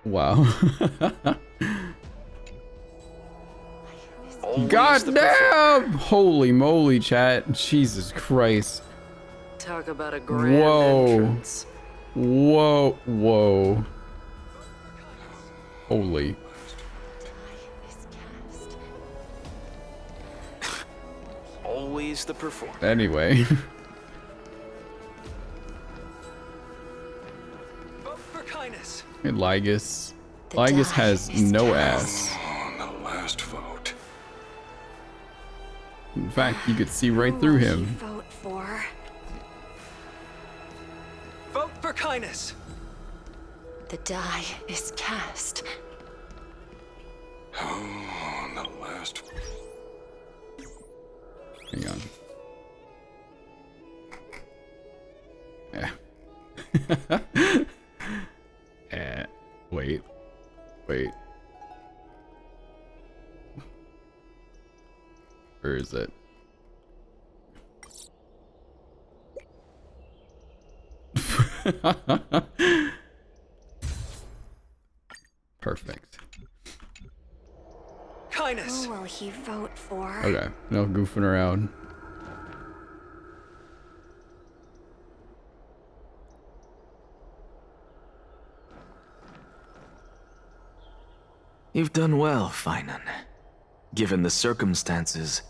Wow. God damn! Holy moly, chat. Jesus Christ. Talk about a grand entrance. Whoa. Whoa. Holy. Always the performer. Anyway. Vote for kindness. And Lygus. Lygus has no ass. The last vote. In fact, you could see right through him. Vote for. Vote for kindness. The die is cast. Oh, the last. Hang on. Wait. Where is it? Perfect. Kindness. Who will he vote for? Okay, no goofing around. You've done well, Finan. Given the circumstances,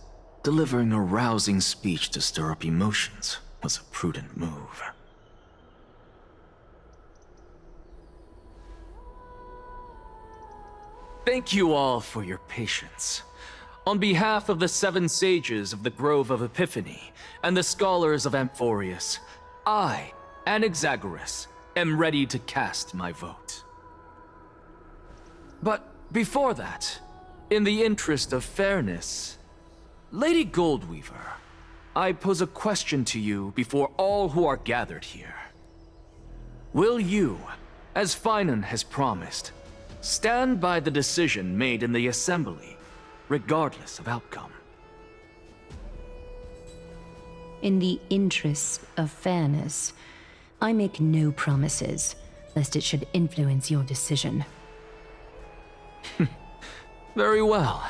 delivering a rousing speech to stir up emotions was a prudent move. Thank you all for your patience. On behalf of the 7 sages of the Grove of Epiphany and the scholars of Amphorius, I, Anaxagoras, am ready to cast my vote. But before that, in the interest of fairness, Lady Goldweaver, I pose a question to you before all who are gathered here. Will you, as Finan has promised, stand by the decision made in the Assembly, regardless of outcome? In the interest of fairness, I make no promises, lest it should influence your decision. Very well.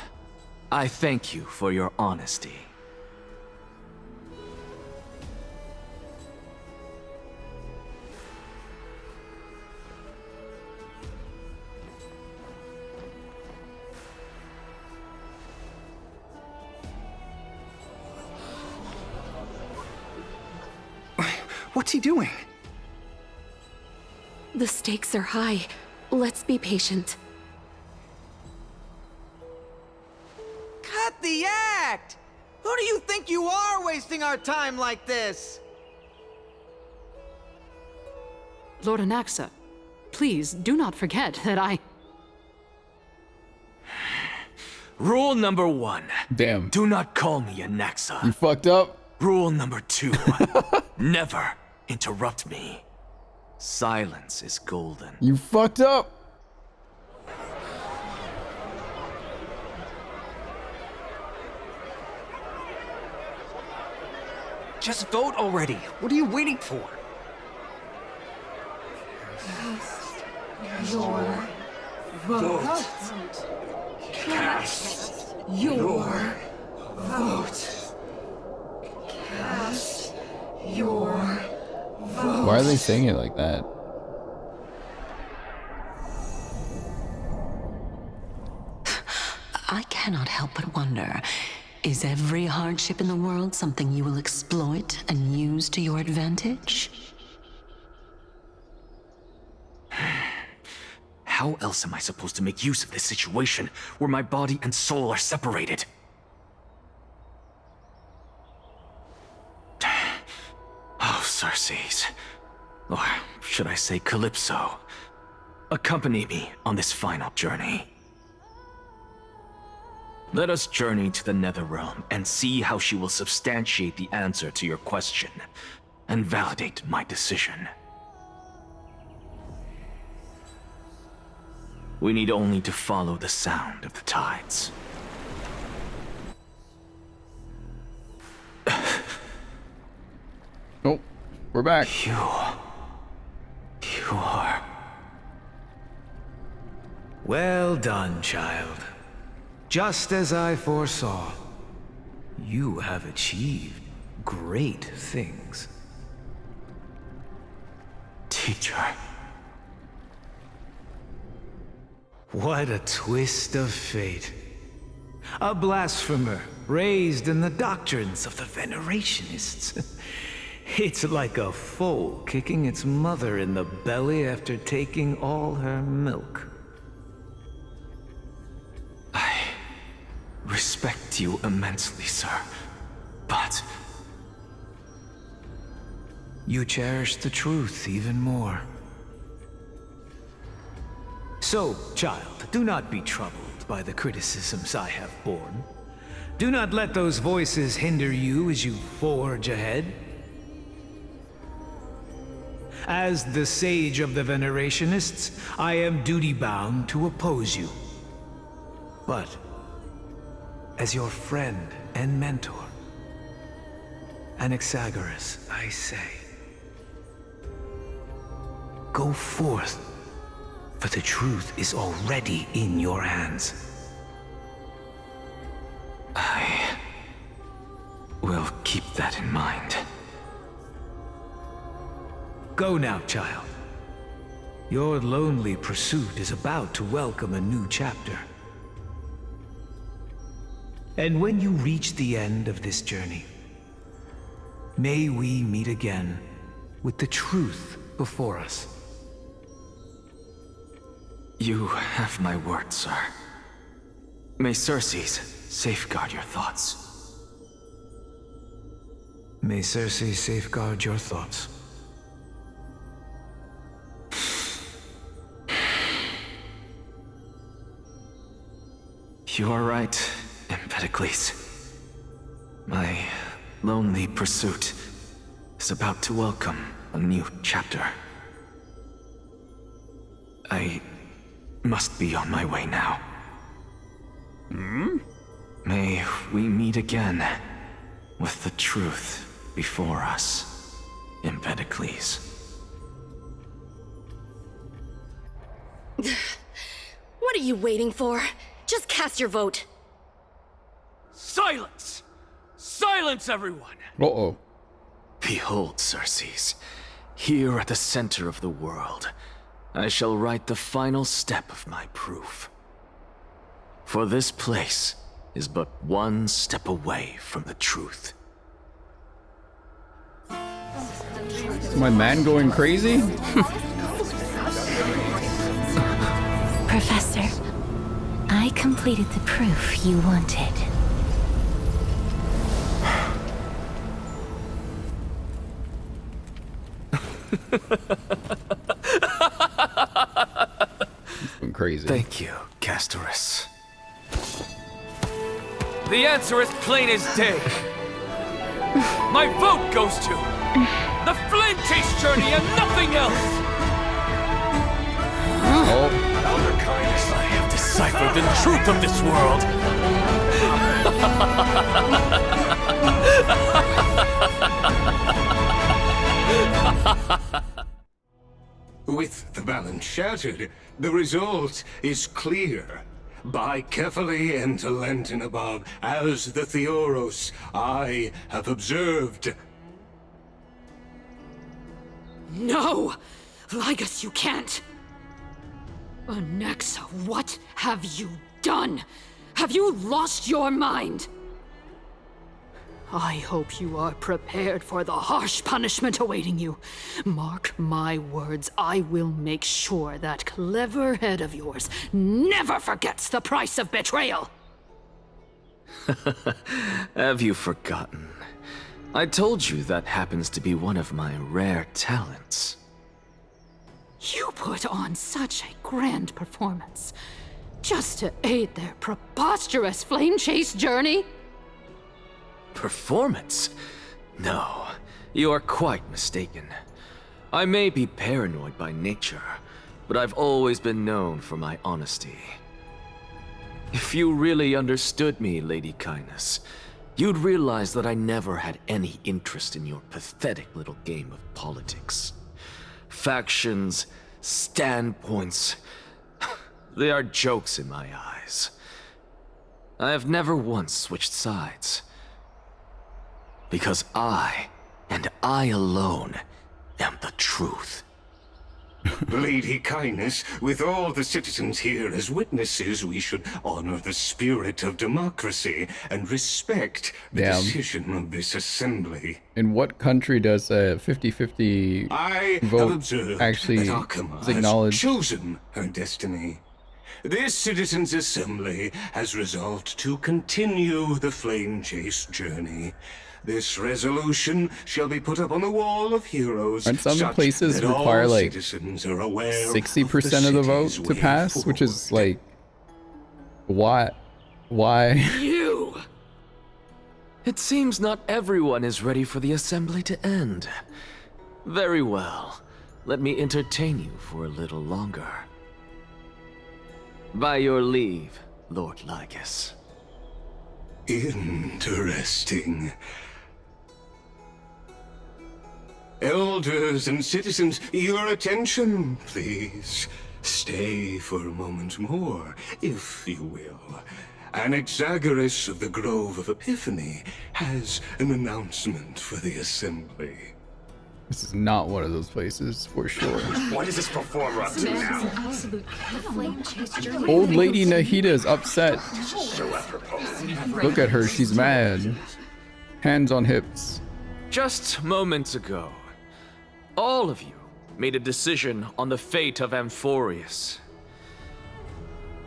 I thank you for your honesty. What's he doing? The stakes are high. Let's be patient. Cut the act! Who do you think you are wasting our time like this? Lord Anaxa, please do not forget that I... Rule number 1. Damn. Do not call me Anaxa. You fucked up. Rule number 2. Never interrupt me. Silence is golden. You fucked up. Just vote already. What are you waiting for? Your vote. Cast your vote. Cast your vote. Why are they saying it like that? I cannot help but wonder, is every hardship in the world something you will exploit and use to your advantage? How else am I supposed to make use of this situation where my body and soul are separated? Oh, Circes. Or should I say Calypso? Accompany me on this final journey. Let us journey to the Netherrealm and see how she will substantiate the answer to your question and validate my decision. We need only to follow the sound of the tides. Oh, we're back. You are... Well done, child. Just as I foresaw, you have achieved great things. Teacher. What a twist of fate. A blasphemer raised in the doctrines of the Venerationists. It's like a foal kicking its mother in the belly after taking all her milk. I respect you immensely, sir, but... You cherish the truth even more. So, child, do not be troubled by the criticisms I have borne. Do not let those voices hinder you as you forge ahead. As the sage of the Venerationists, I am duty-bound to oppose you. But, as your friend and mentor, Anaxagoras, I say, go forth, for the truth is already in your hands. I will keep that in mind. Go now, child. Your lonely pursuit is about to welcome a new chapter. And when you reach the end of this journey, may we meet again with the truth before us. You have my word, sir. May Circes safeguard your thoughts. May Circe safeguard your thoughts. You are right, Empedocles. My lonely pursuit is about to welcome a new chapter. I must be on my way now. May we meet again with the truth before us, Empedocles. What are you waiting for? Just cast your vote. Silence! Silence, everyone! Uh-oh. Behold, Circes, here at the center of the world, I shall write the final step of my proof. For this place is but one step away from the truth. Is my man going crazy? Professor, I completed the proof you wanted. Going crazy. Thank you, Castorice. The answer is plain as day. My vote goes to the Flame Chase Journey and nothing else! Elder Kindness, I have deciphered the truth of this world! With the balance shattered, the result is clear. Buy carefully and to Lenten above, as the Theoros I have observed. No! Ligus, you can't! Onyxa, what have you done? Have you lost your mind? I hope you are prepared for the harsh punishment awaiting you. Mark my words, I will make sure that clever head of yours never forgets the price of betrayal. Have you forgotten? I told you that happens to be one of my rare talents. You put on such a grand performance just to aid their preposterous flame chase journey? Performance? No, you are quite mistaken. I may be paranoid by nature, but I've always been known for my honesty. If you really understood me, Lady Kindness, you'd realize that I never had any interest in your pathetic little game of politics. Factions, standpoints, they are jokes in my eyes. I have never once switched sides. Because I, and I alone, am the truth. Lady Kindness, with all the citizens here as witnesses, we should honor the spirit of democracy and respect the decision of this assembly. In what country does a 50-50 vote actually acknowledge? Chosen her destiny. This citizens' assembly has resolved to continue the flame chase journey. This resolution shall be put up on the wall of heroes. Aren't some places require like 60% of the vote to pass? Which is like, why? You! It seems not everyone is ready for the assembly to end. Very well. Let me entertain you for a little longer. By your leave, Lord Ligus. Interesting. Elders and citizens, your attention, please. Stay for a moment more, if you will. Anaxagoras of the Grove of Epiphany has an announcement for the assembly. This is not one of those places, for sure. What is this performer up to now? Old Lady Nahida is upset. So apropos. Look at her, she's mad. Hands on hips. Just moments ago, all of you made a decision on the fate of Amphorius.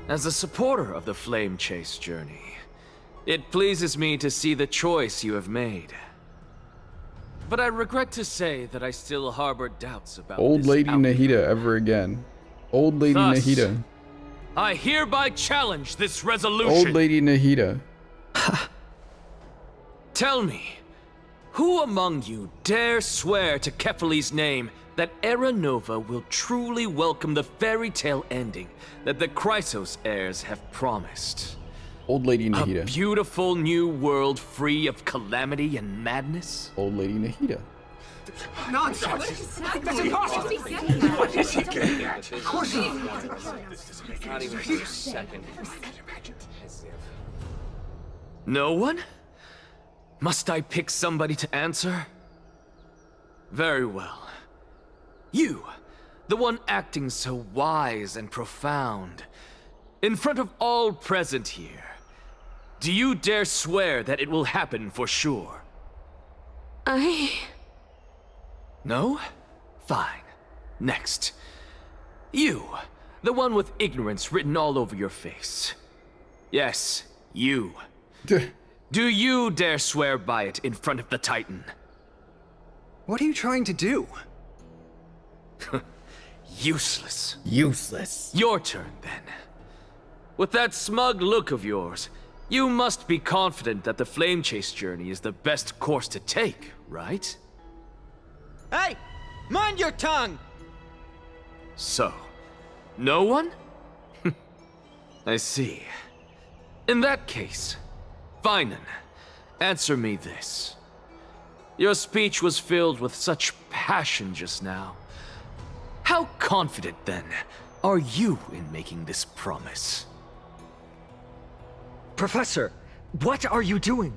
As a supporter of the Flame Chase journey, it pleases me to see the choice you have made. But I regret to say that I still harbor doubts about Old this Lady outcome. Nahida ever again. Old Lady Thus, Nahida. I hereby challenge this resolution. Old Lady Nahida. Tell me, who among you dare swear to Kefali's name that Era Nova will truly welcome the fairy tale ending that the Chrysos heirs have promised? Old Lady A Nahida. beautiful new world free of calamity and madness? Old Lady Nahida. Nonsense! That's impossible! What is he getting at? Of course Not even for a second. No one? Must I pick somebody to answer? Very well. You, the one acting so wise and profound, in front of all present here, do you dare swear that it will happen for sure? No? Fine. Next. You, the one with ignorance written all over your face. Yes, you. Do you dare swear by it in front of the Titan? What are you trying to do? Useless. Useless. Your turn, then. With that smug look of yours, you must be confident that the Flame Chase journey is the best course to take, right? Hey! Mind your tongue! So, no one? I see. In that case, Finan, answer me this. Your speech was filled with such passion just now. How confident, then, are you in making this promise? Professor, what are you doing?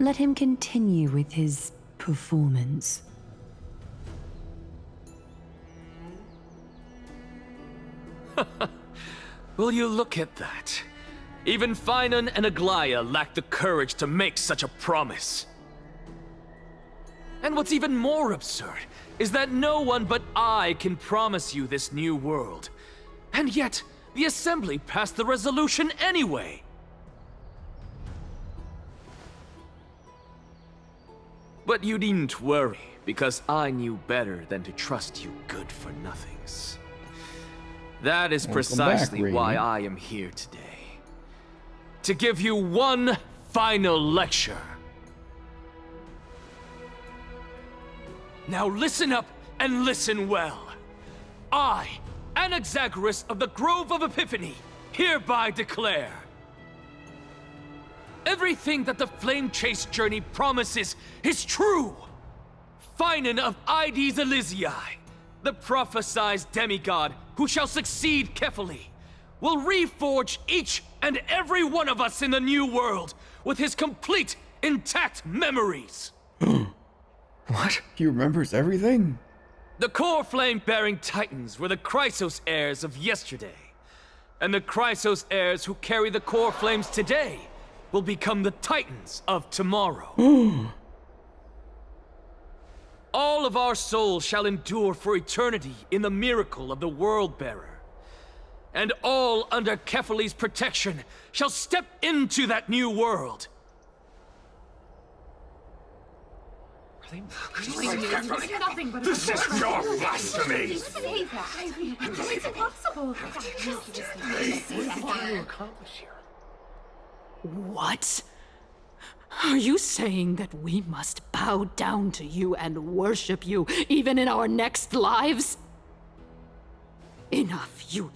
Let him continue with his performance. Will you look at that? Even Finan and Aglaya lack the courage to make such a promise. And what's even more absurd is that no one but I can promise you this new world. And yet, the Assembly passed the resolution anyway. But you needn't worry, because I knew better than to trust you good-for-nothings. That is precisely why I am here today. To give you one final lecture. Now listen up and listen well. I, Anaxagoras of the Grove of Epiphany, hereby declare everything that the Flame Chase journey promises is true. Finan of Ides Elysiae, the prophesied demigod who shall succeed Kefali, will reforge each and every one of us in the new world with his complete, intact memories. What? He remembers everything? The core flame-bearing titans were the Chrysos heirs of yesterday. And the Chrysos heirs who carry the core flames today will become the titans of tomorrow. All of our souls shall endure for eternity in the miracle of the World-Bearer. And all under Kefali's protection shall step into that new world. This is pure blasphemy! It's impossible. What? Are you saying that we must bow down to you and worship you even in our next lives? Enough, you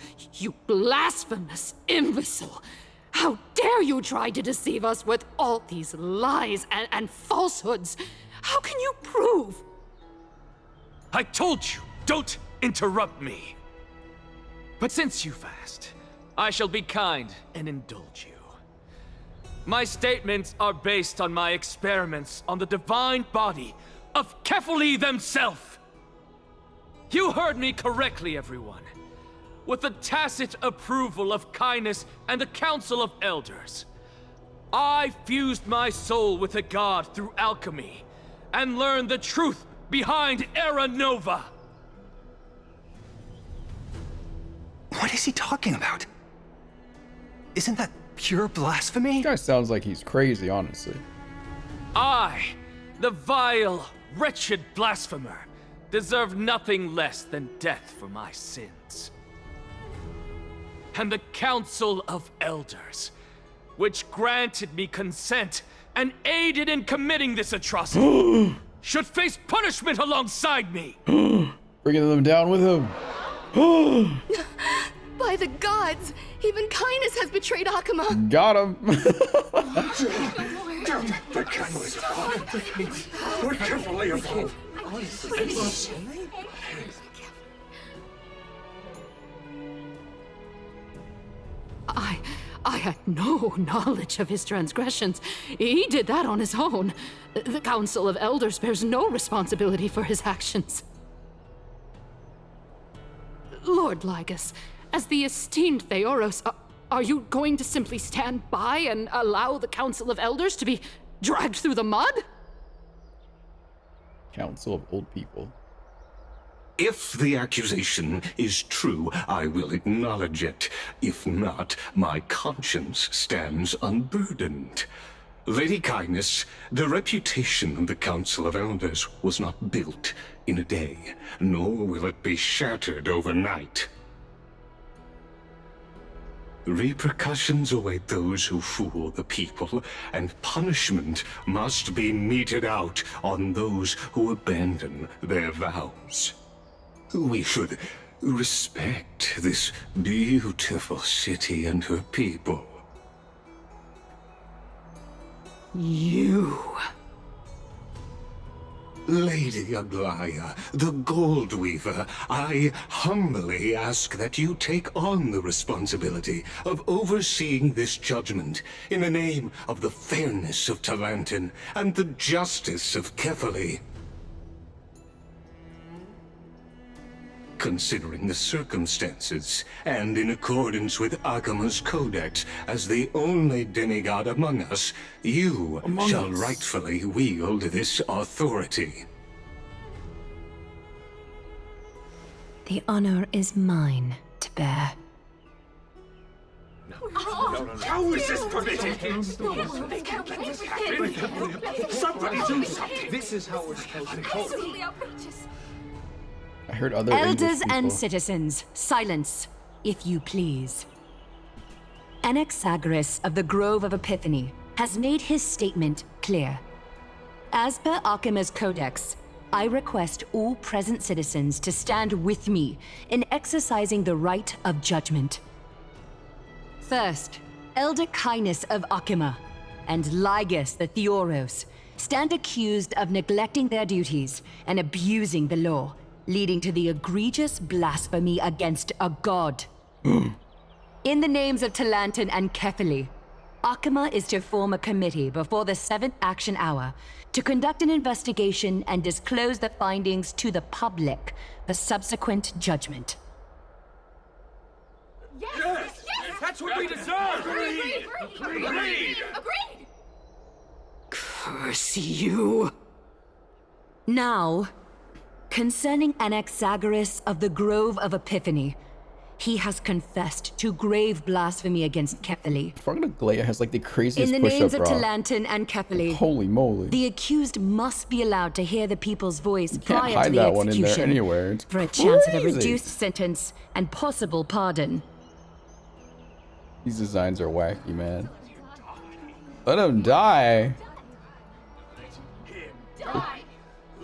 blasphemous imbecile! How dare you try to deceive us with all these lies and falsehoods? How can you prove? I told you, don't interrupt me. But since you've asked, I shall be kind and indulge you. My statements are based on my experiments on the divine body of Kefali themselves. You heard me correctly, everyone. With the tacit approval of Kindness and the Council of Elders, I fused my soul with a god through alchemy and learned the truth behind Era Nova. What is he talking about? Isn't that pure blasphemy? This guy sounds like he's crazy, honestly. I, the vile, wretched blasphemer, deserve nothing less than death for my sins. And the Council of Elders, which granted me consent and aided in committing this atrocity, should face punishment alongside me. Bringing them down with him. By the gods, even kindness has betrayed Akuma. Got him. The kindness of God. We're carefully evolved. I had no knowledge of his transgressions. He did that on his own. The Council of Elders bears no responsibility for his actions. Lord Lygus, as the esteemed Theoros, are you going to simply stand by and allow the Council of Elders to be dragged through the mud? Council of Old People. If the accusation is true, I will acknowledge it. If not, my conscience stands unburdened. Lady Kindness, the reputation of the Council of Elders was not built in a day, nor will it be shattered overnight. Repercussions await those who fool the people, and punishment must be meted out on those who abandon their vows. We should respect this beautiful city and her people. You... Lady Aglaya, the Gold Weaver, I humbly ask that you take on the responsibility of overseeing this judgment in the name of the fairness of Talantin and the justice of Kefali. Considering the circumstances, and in accordance with Akuma's codex, as the only demigod among us, you shall rightfully wield this authority. The honor is mine to bear. How is this permitted? They can't let this happen. Somebody do something. This is how we're supposed to Absolutely outrageous. I heard other Elders English people. and citizens, silence, if you please. Anaxagoras of the Grove of Epiphany has made his statement clear. As per Akuma's codex, I request all present citizens to stand with me in exercising the right of judgment. First, Elder Kindness of Akuma and Lygus the Theoros stand accused of neglecting their duties and abusing the law, leading to the egregious blasphemy against a god. In the names of Talantin and Kefali, Akuma is to form a committee before the 7th action hour to conduct an investigation and disclose the findings to the public for subsequent judgment. Yes! That's what we deserve! Agreed! Curse you! Now, concerning Anaxagoras of the Grove of Epiphany, he has confessed to grave blasphemy against Kefali. Fucking Aglaya has like the craziest In the names push-up of bra. Talantin and Kefali, Holy moly. the accused must be allowed to hear the people's voice You can't prior to hide the that one in there execution anywhere. It's for a chance at a crazy. reduced sentence and possible pardon. These designs are wacky, man. Let him die. Die!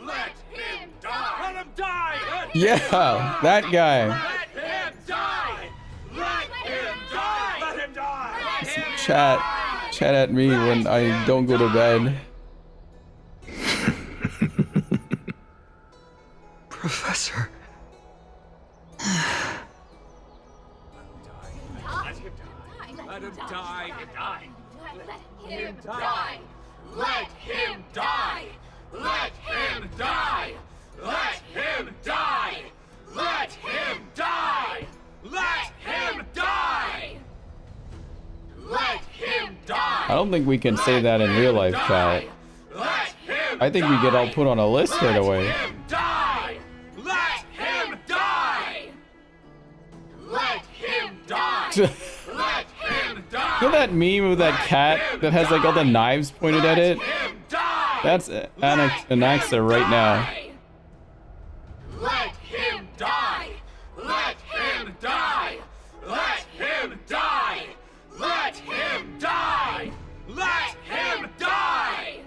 Let him die! Let him die! Yeah, that guy. Let him die! Let him die! Let him die! Chat at me when I don't go to bed. Professor. Let him die! Let him die! Let him die! Let him die! Let him die! Let him die! Let him die! Let him die! I don't think we can say that in real life, chat. I think we get all put on a list right away. Let him die! Let him die! Let him Let him die. You know that meme of that cat that has like all the knives pointed at it? That's Anaxa right now. Let him die! Let him die! Let him die! Let him die! Let him die!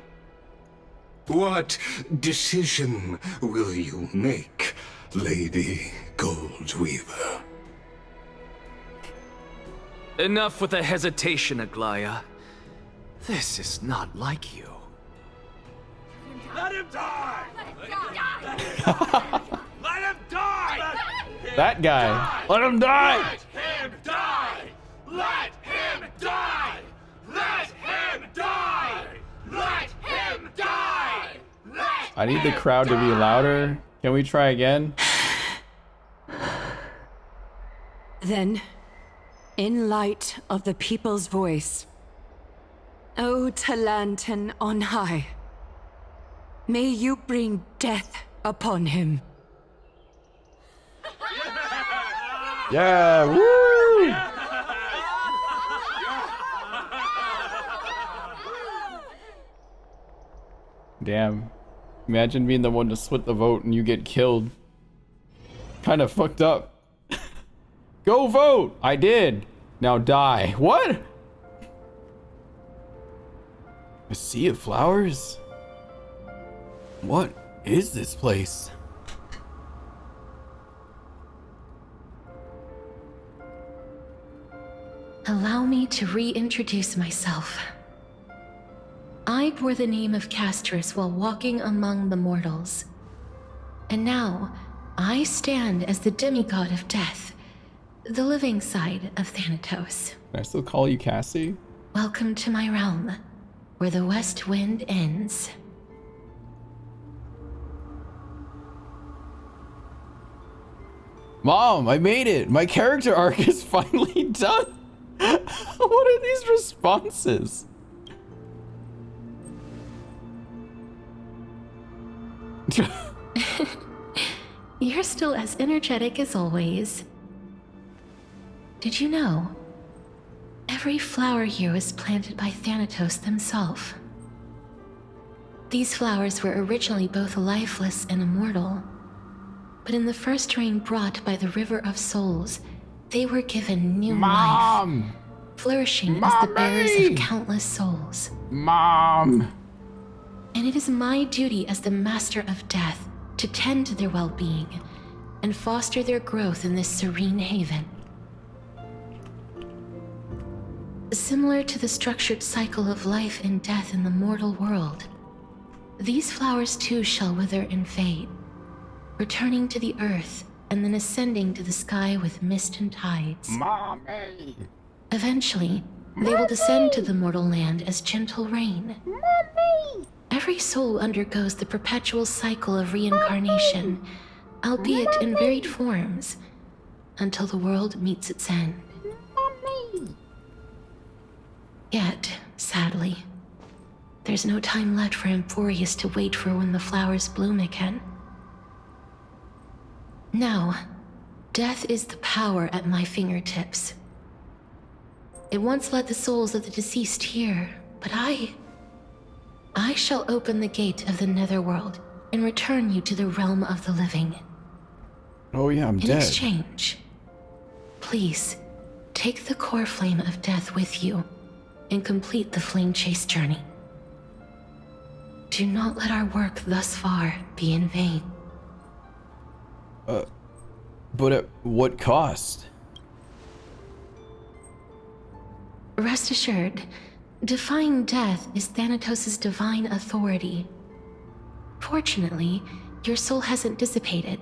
What decision will you make, Lady Goldweaver? Enough with the hesitation, Aglaya. This is not like you. Let him die! Let him die! That guy. Let him die! Let him die! Let him die! Let him die! Let him die! I need the crowd to be louder. Can we try again? Then, in light of the people's voice, O Talantan on high, may you bring death upon him. Yeah, woo! Damn. Imagine being the one to split the vote and you get killed. Kind of fucked up. Go vote! I did. Now die. What? A sea of flowers? What is this place? Allow me to reintroduce myself. I bore the name of Castorice while walking among the mortals. And now, I stand as the demigod of death, the living side of Thanatos. Can I still call you Cassie? Welcome to my realm, where the west wind ends. Mom, I made it! My character arc is finally done! What are these responses? You're still as energetic as always. Did you know? Every flower here was planted by Thanatos himself. These flowers were originally both lifeless and immortal, but in the first rain brought by the River of Souls, they were given new life, flourishing as the bearers of countless souls. Mom! And it is my duty as the Master of Death to tend to their well-being and foster their growth in this serene haven. Similar to the structured cycle of life and death in the mortal world, these flowers too shall wither and fade, returning to the earth and then ascending to the sky with mist and tides. Mommy! Eventually, they will descend to the mortal land as gentle rain. Mommy! Every soul undergoes the perpetual cycle of reincarnation, albeit in varied forms, until the world meets its end. Yet, sadly, there's no time left for Emporius to wait for when the flowers bloom again. Now, death is the power at my fingertips. It once led the souls of the deceased here, but I shall open the gate of the netherworld and return you to the realm of the living. Oh yeah, I'm dead. In exchange, please, take the core flame of death with you and complete the flame chase journey. Do not let our work thus far be in vain. But at what cost? Rest assured, defying death is Thanatos' divine authority. Fortunately, your soul hasn't dissipated.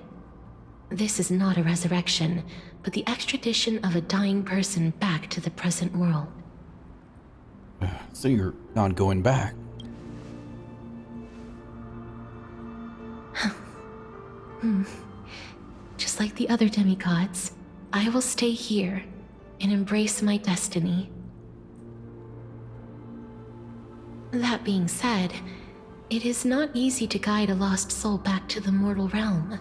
This is not a resurrection, but the extradition of a dying person back to the present world. So you're not going back? Just like the other demigods, I will stay here and embrace my destiny. That being said, it is not easy to guide a lost soul back to the mortal realm.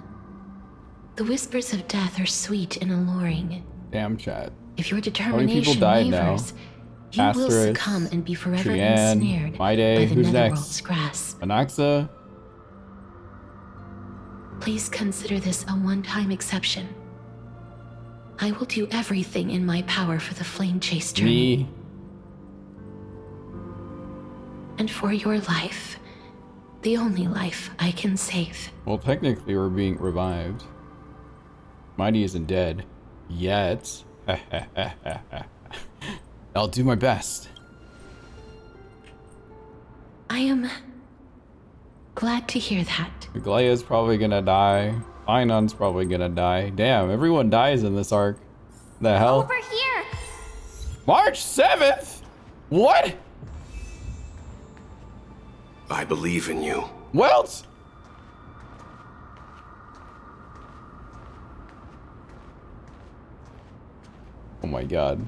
The whispers of death are sweet and alluring. Damn, chat. If your How many people determination died now? wavers, you will Castorice, succumb and be forever Trian, ensnared by Maide, the who's Netherworld's next? grasp. Anaxa? Please consider this a one-time exception. I will do everything in my power for the Flame Chase journey. Me? And for your life, the only life I can save. Well, technically we're being revived. Mighty isn't dead. Yet. I'll do my best. I am glad to hear that. Aglaya's probably gonna die. Einon's probably gonna die. Damn, everyone dies in this arc. The hell? Over here! March 7th? What? I believe in you. Welt? Oh my god.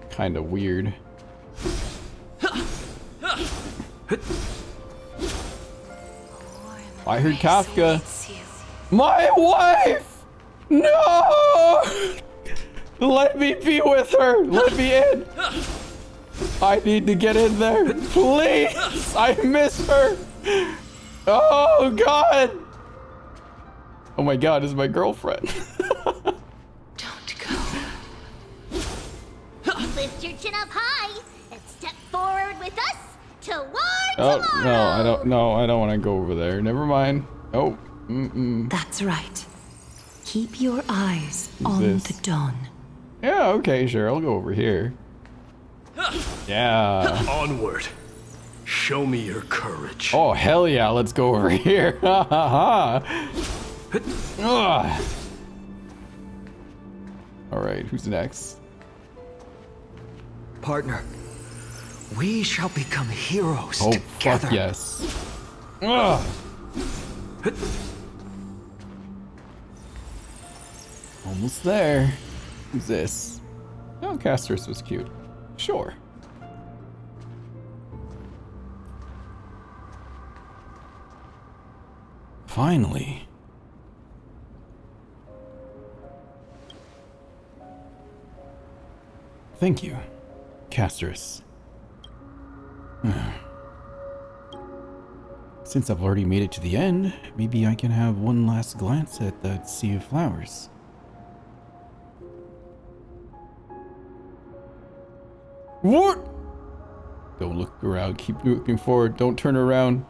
Kinda weird. I heard Kafka. My wife! No! Let me be with her! Let me in! I need to get in there! Please! I miss her! Oh god! Oh my god, this is my girlfriend. Lift your chin up high and step forward with us toward Oh, tomorrow. no, I don't know. I don't want to go over there. Never mind. Oh, That's right. Keep your eyes Who's on this? the dawn. Yeah, okay, sure. I'll go over here. Yeah. Onward. Show me your courage. Oh, hell yeah. Let's go over here. Ha ha ha. Alright, who's next? Partner, we shall become heroes Oh, together. fuck yes. Ugh. Almost there. Who's this? Oh, Castorice was cute. Sure. Finally. Thank you, Castorice. Since I've already made it to the end, maybe I can have one last glance at that sea of flowers. What? Don't look around, keep looking forward, don't turn around.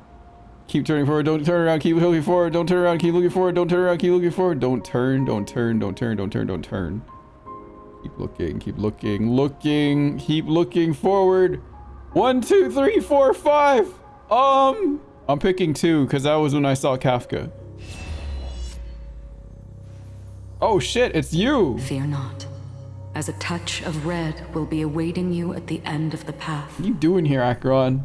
Keep turning forward, don't turn around, keep looking forward, don't turn around, keep looking forward, don't turn around, keep looking forward, don't turn, don't turn, don't turn, don't turn, don't turn. Keep looking, keep looking, keep looking forward. 1, 2, 3, 4, 5. I'm picking 2 because that was when I saw Kafka. Oh shit, it's you! Fear not, as a touch of red will be awaiting you at the end of the path. What are you doing here, Acheron?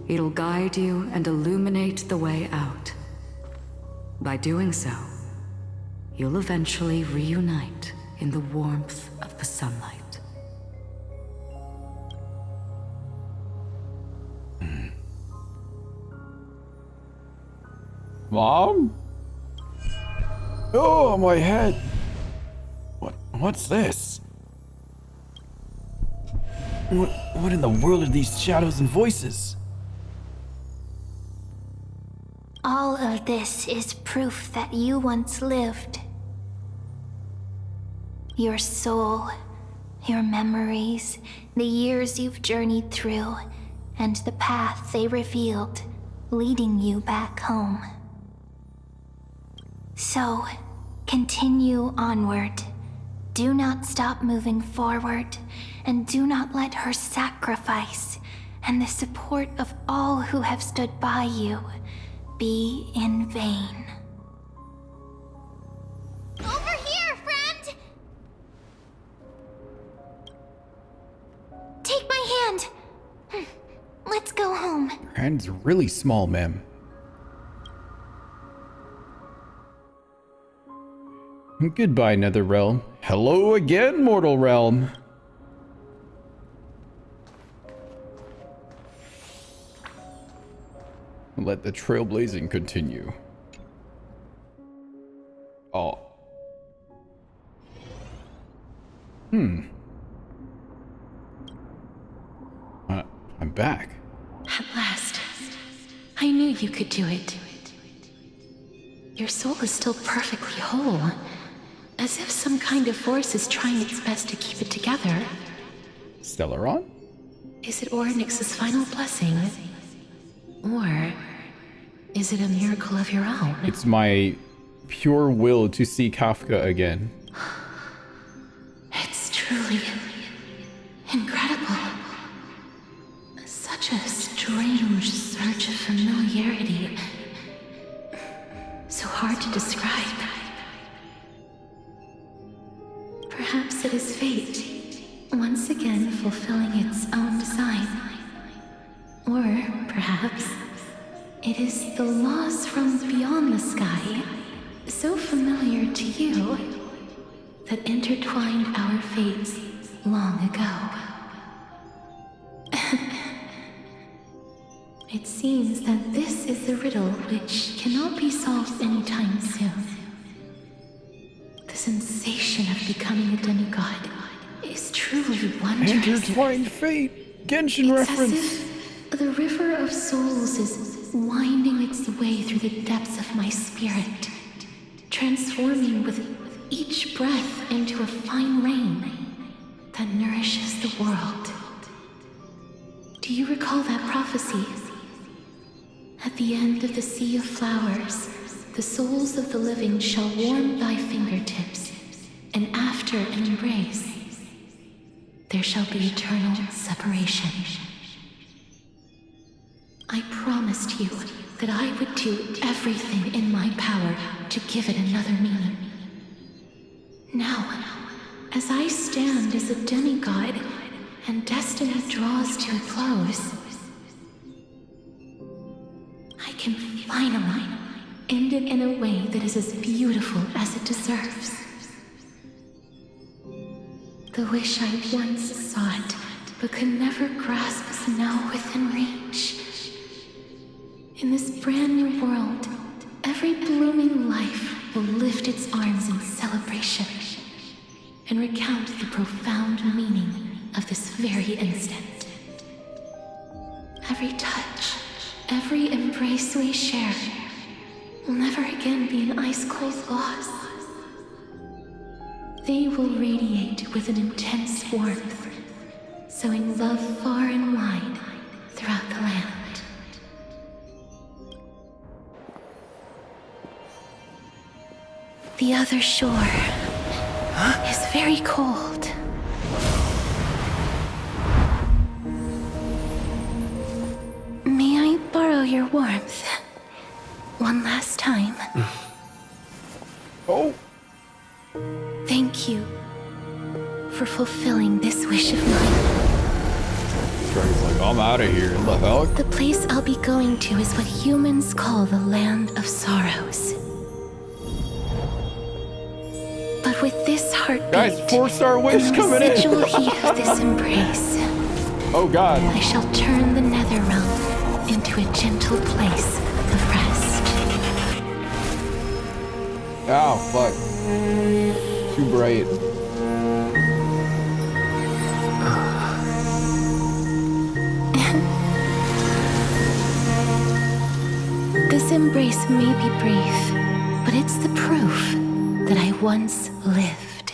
It'll guide you and illuminate the way out. By doing so, you'll eventually reunite in the warmth of the sunlight. Mom? Oh, my head. What's this? What in the world are these shadows and voices? All of this is proof that you once lived. Your soul, your memories, the years you've journeyed through, and the path they revealed, leading you back home. So, continue onward. Do not stop moving forward, and do not let her sacrifice and the support of all who have stood by you be in vain. Over here, friend! Take my hand. Let's go home. Your hand's really small, ma'am. Goodbye, Nether Realm. Hello again, Mortal Realm. Let the trailblazing continue. I'm back. At last. I knew you could do it. Your soul is still perfectly whole. As if some kind of force is trying its best to keep it together. Stellaron? Is it Ornyx's final blessing? Or is it a miracle of your own? It's my pure will to see Kafka again. It's truly incredible. Such a strange surge of familiarity. So hard to describe. Perhaps it is fate, once again fulfilling its own design. Or perhaps it is the laws from beyond the sky, so familiar to you, that intertwined our fates long ago. It seems that this is the riddle which cannot be solved anytime soon. The sensation of becoming a demigod is truly wondrous. Intertwined fate! Genshin reference! As if the river of souls is winding its way through the depths of my spirit, transforming with each breath into a fine rain that nourishes the world. Do you recall that prophecy? At the end of the sea of flowers, the souls of the living shall warm thy fingertips, and after an embrace, there shall be eternal separation. I promised you that I would do everything in my power to give it another meaning. Now, as I stand as a demigod and destiny draws to a close, I can finally end it in a way that is as beautiful as it deserves. The wish I once sought, but could never grasp, is now within reach. In this brand new world, every blooming life will lift its arms in celebration and recount the profound meaning of this very instant. Every touch, every embrace we share will never again be an ice-cold loss. They will radiate with an intense warmth, sowing love far and wide throughout the land. The other shore is very cold. May I borrow your warmth one last time? Oh. Thank you for fulfilling this wish of mine. Dragon's like, I'm out of here. The hell? The place I'll be going to is what humans call the Land of Sorrows. But with this heartbeat, guys, 4-star wish coming in. residual heat of this embrace, oh God, I shall turn the nether realm into a gentle place of rest. Oh fuck, too bright. This embrace may be brief, but it's the proof that I once lived.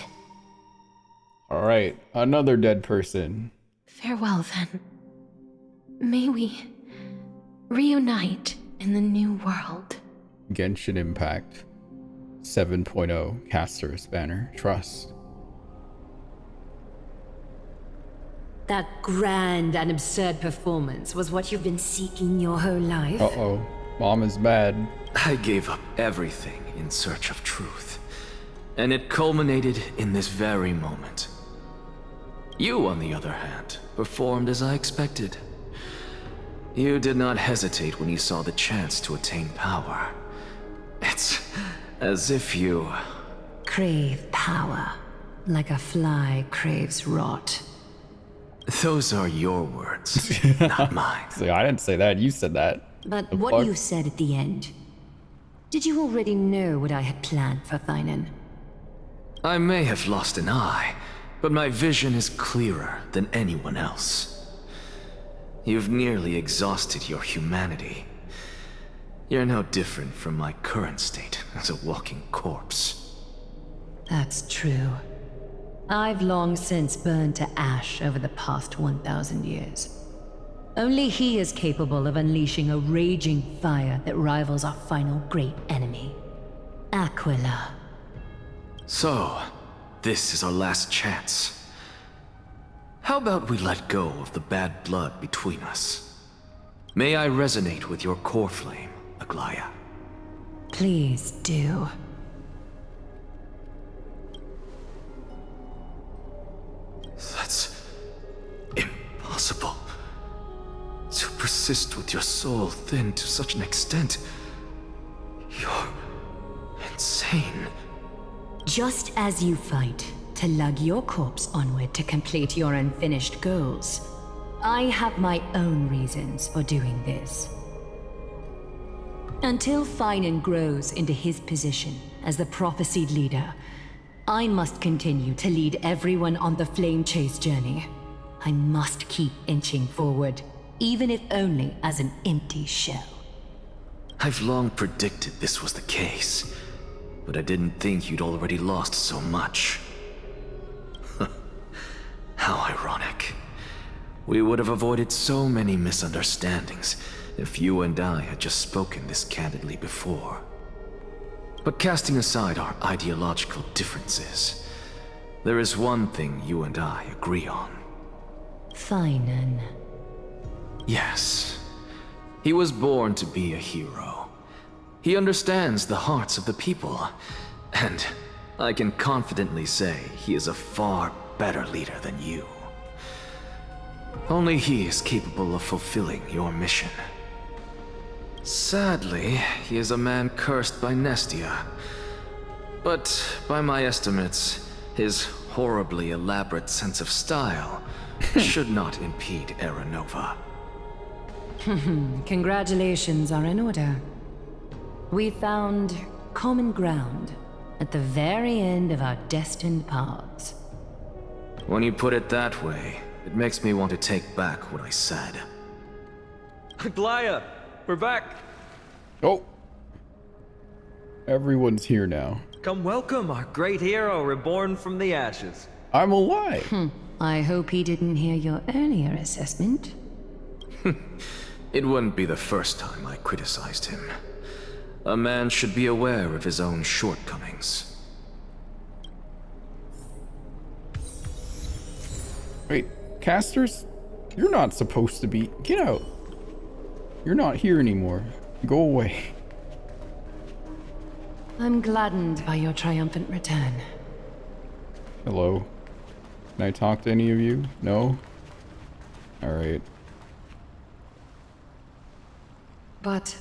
All right, another dead person. Farewell, then. May we reunite in the new world. Genshin Impact 7.0 Castorice banner. Trust. That grand and absurd performance was what you've been seeking your whole life? Uh-oh. Mom is mad. I gave up everything in search of truth. And it culminated in this very moment. You, on the other hand, performed as I expected. You did not hesitate when you saw the chance to attain power. It's as if you... crave power, like a fly craves rot. Those are your words, not mine. So I didn't say that, you said that. But The what fuck? you said at the end, did you already know what I had planned for Thainan? I may have lost an eye, but my vision is clearer than anyone else. You've nearly exhausted your humanity. You're no different from my current state as a walking corpse. That's true. I've long since burned to ash over the past 1,000 years. Only he is capable of unleashing a raging fire that rivals our final great enemy, Aquila. So, this is our last chance. How about we let go of the bad blood between us? May I resonate with your core flame, Aglaya? Please do. That's impossible. To persist with your soul thinned to such an extent. You're insane. Just as you fight to lug your corpse onward to complete your unfinished goals, I have my own reasons for doing this. Until Finan grows into his position as the prophesied leader, I must continue to lead everyone on the flame chase journey. I must keep inching forward, even if only as an empty shell. I've long predicted this was the case, but I didn't think you'd already lost so much. How ironic. We would have avoided so many misunderstandings if you and I had just spoken this candidly before. But casting aside our ideological differences, there is one thing you and I agree on. Finan. Yes. He was born to be a hero. He understands the hearts of the people, and I can confidently say he is a far better leader than you. Only he is capable of fulfilling your mission. Sadly, he is a man cursed by Nestia. But by my estimates, his horribly elaborate sense of style should not impede Era Nova. Congratulations are in order. We found common ground at the very end of our destined paths. When you put it that way, it makes me want to take back what I said. Aglaya, we're back. Oh. Everyone's here now. Come welcome our great hero reborn from the ashes. I'm alive. I hope he didn't hear your earlier assessment. It wouldn't be the first time I criticized him. A man should be aware of his own shortcomings. Wait, Castorice? You're not supposed to be. Get out. You're not here anymore. Go away. I'm gladdened by your triumphant return. Hello. Can I talk to any of you? No? Alright. But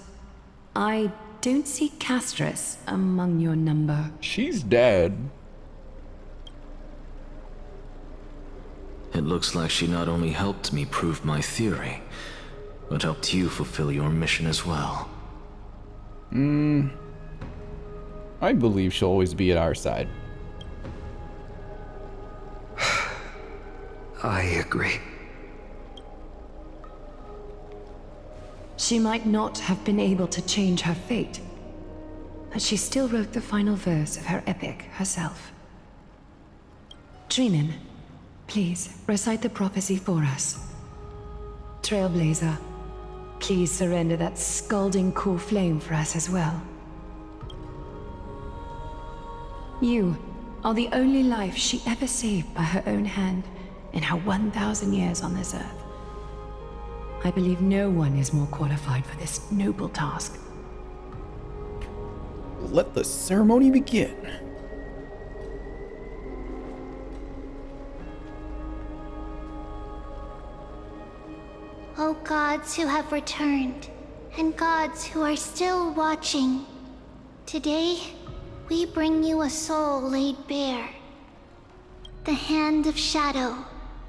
I don't see Castorice among your number. She's dead. It looks like she not only helped me prove my theory, but helped you fulfill your mission as well. I believe she'll always be at our side. I agree. She might not have been able to change her fate, but she still wrote the final verse of her epic herself. Dreamin, please recite the prophecy for us. Trailblazer, please surrender that scalding core flame for us as well. You are the only life she ever saved by her own hand in her 1,000 years on this earth. I believe no one is more qualified for this noble task. Let the ceremony begin. O gods who have returned, and gods who are still watching, today we bring you a soul laid bare. The Hand of Shadow,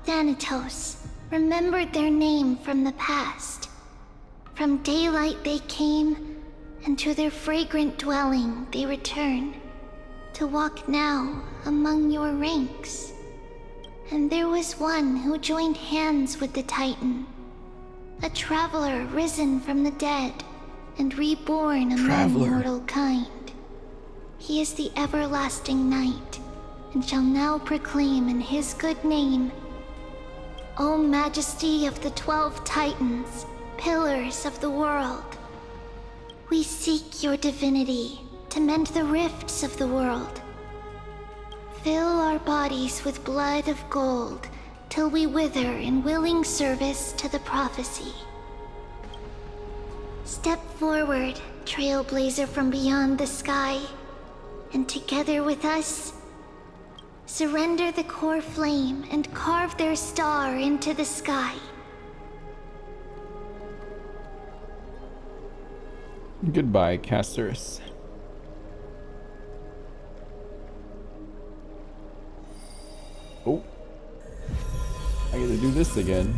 Thanatos, remembered their name from the past. From daylight they came, and to their fragrant dwelling they return, to walk now among your ranks. And there was one who joined hands with the Titan. A traveler risen from the dead and reborn among mortal kind. He is the everlasting night, and shall now proclaim in his good name, O Majesty of the 12 Titans, pillars of the world, we seek your divinity to mend the rifts of the world. Fill our bodies with blood of gold till we wither in willing service to the prophecy. Step forward, trailblazer from beyond the sky, and together with us, surrender the core flame and carve their star into the sky. Goodbye, Castorice. Oh. I gotta do this again.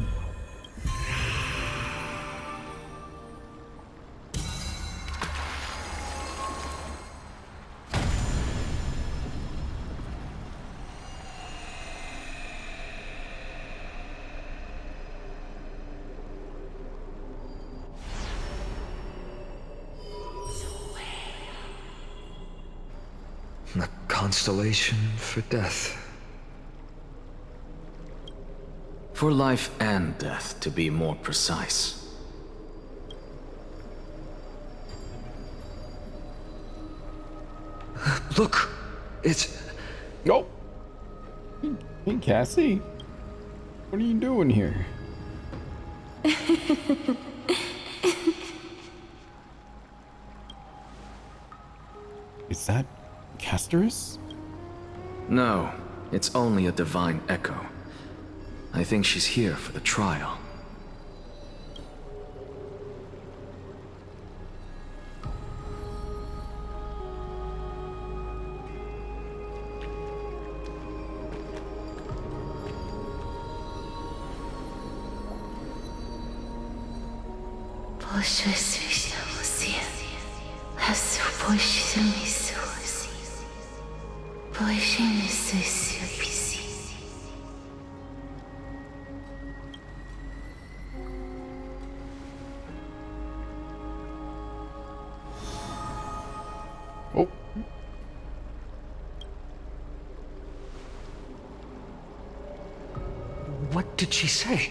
A constellation for death. For life and death, to be more precise. Look! It's... Oh! Hey, Cassie. What are you doing here? Is that Castorice? No, it's only a divine echo. I think she's here for the trial. Oh. What did she say?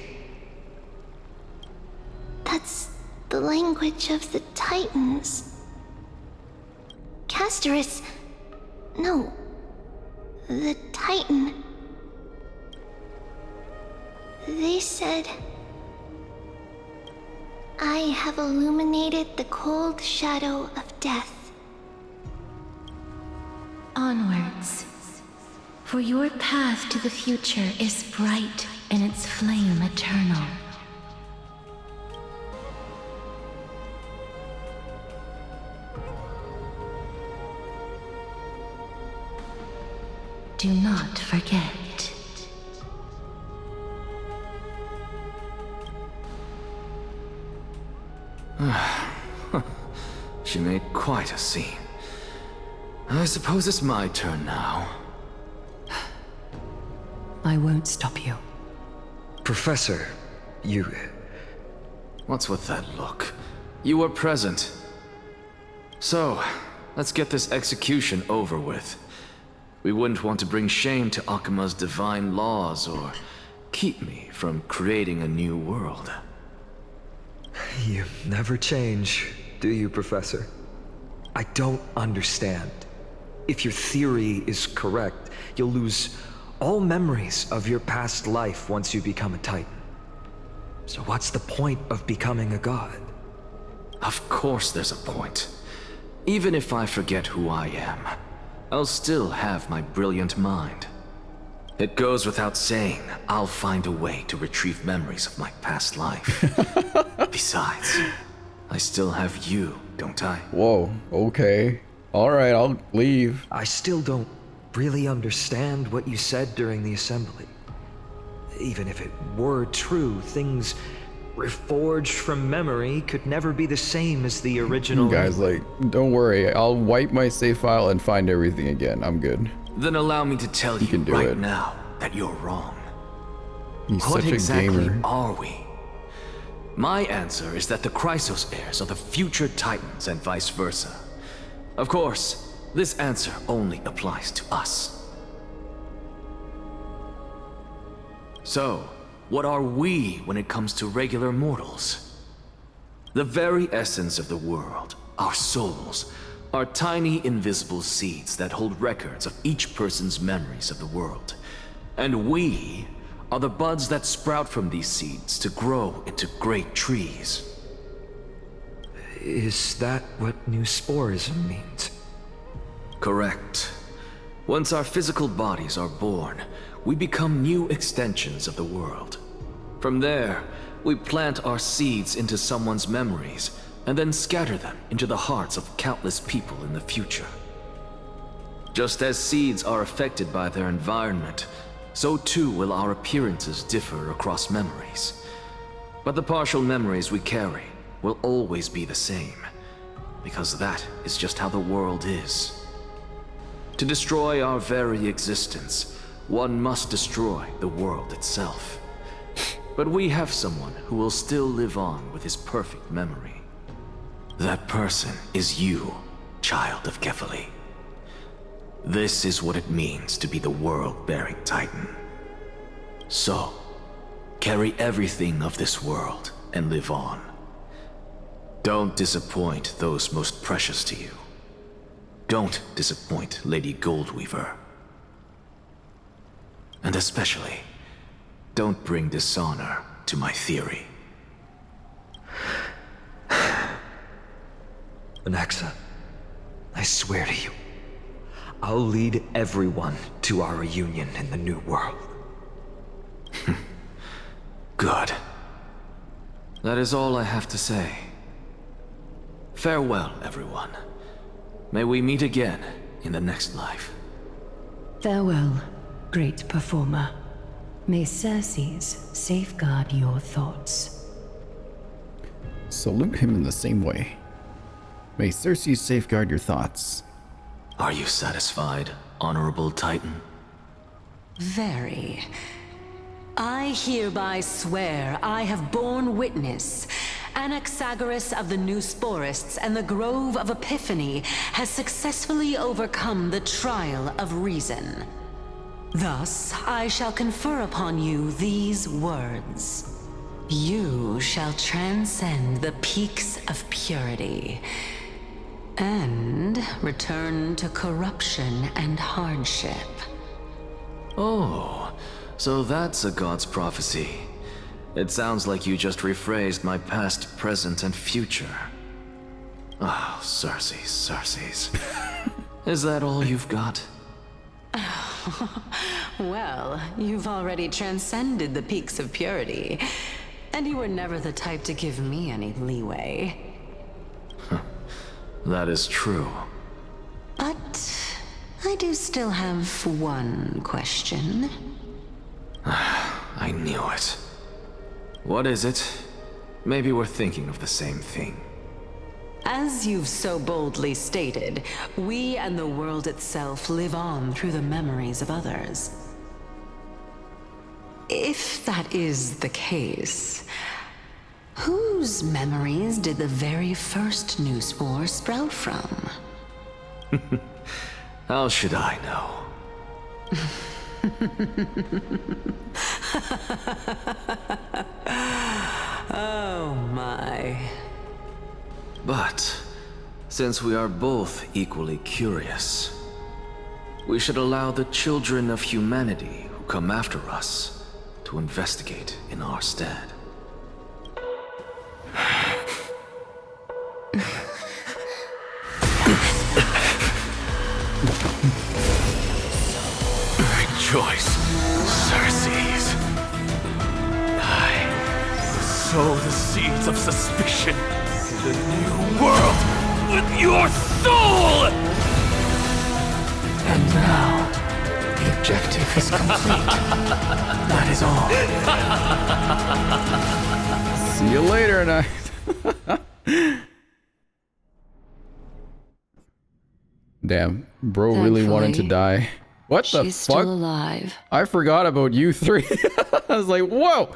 That's the language of the Titans. Castorice... No. The Titan. They said... I have illuminated the cold shadow of death. Onwards. For your path to the future is bright and its flame eternal. Do not forget. She made quite a scene. I suppose it's my turn now. I won't stop you. Professor, you... What's with that look? You were present. So, let's get this execution over with. We wouldn't want to bring shame to Akima's divine laws or keep me from creating a new world. You never change, do you, Professor? I don't understand. If your theory is correct, you'll lose all memories of your past life once you become a Titan. So what's the point of becoming a god? Of course there's a point. Even if I forget who I am, I'll still have my brilliant mind. It goes without saying, I'll find a way to retrieve memories of my past life. Besides, I still have you, don't I? Whoa, okay. Alright, I'll leave. I still don't really understand what you said during the assembly. Even if it were true, things reforged from memory could never be the same as the original. Guys, like, don't worry. I'll wipe my save file and find everything again. I'm good. Then allow me to tell you right now that you're wrong. He's What such a exactly gamer. are we? My answer is that the Chrysos heirs are the future Titans and vice versa. Of course, this answer only applies to us. So, what are we when it comes to regular mortals? The very essence of the world, our souls, are tiny invisible seeds that hold records of each person's memories of the world. And we are the buds that sprout from these seeds to grow into great trees. Is that what new sporism means? Correct. Once our physical bodies are born, we become new extensions of the world. From there, we plant our seeds into someone's memories and then scatter them into the hearts of countless people in the future. Just as seeds are affected by their environment, so too will our appearances differ across memories. But the partial memories we carry will always be the same, because that is just how the world is. To destroy our very existence, one must destroy the world itself. But we have someone who will still live on with his perfect memory. That person is you, child of Kefali. This is what it means to be the world-bearing Titan. So, carry everything of this world and live on. Don't disappoint those most precious to you. Don't disappoint Lady Goldweaver. And especially, don't bring dishonor to my theory. Anaxa, I swear to you, I'll lead everyone to our reunion in the new world. Good. That is all I have to say. Farewell, everyone. May we meet again in the next life. Farewell, great performer. May Circes safeguard your thoughts. Salute him in the same way. May Circes safeguard your thoughts. Are you satisfied, Honorable Titan? Very. I hereby swear I have borne witness. Anaxagoras of the New Sporists and the Grove of Epiphany has successfully overcome the trial of reason. Thus, I shall confer upon you these words. You shall transcend the peaks of purity and return to corruption and hardship. Oh, so that's a god's prophecy. It sounds like you just rephrased my past, present, and future. Oh, Circes. Is that all you've got? Well, you've already transcended the peaks of purity, and you were never the type to give me any leeway. That is true. But I do still have one question. I knew it. What is it? Maybe we're thinking of the same thing. As you've so boldly stated, we and the world itself live on through the memories of others. If that is the case, whose memories did the very first new spore sprout from? How should I know? Oh my. But, since we are both equally curious, we should allow the children of humanity who come after us to investigate in our stead. Rejoice, Circes. I sow the seeds of suspicion in the new world with your soul! And now, the objective is complete. That is all. See you later, Knight. Damn, bro really wanted to die. What the She's fuck? still alive. I forgot about you three. I was like, whoa.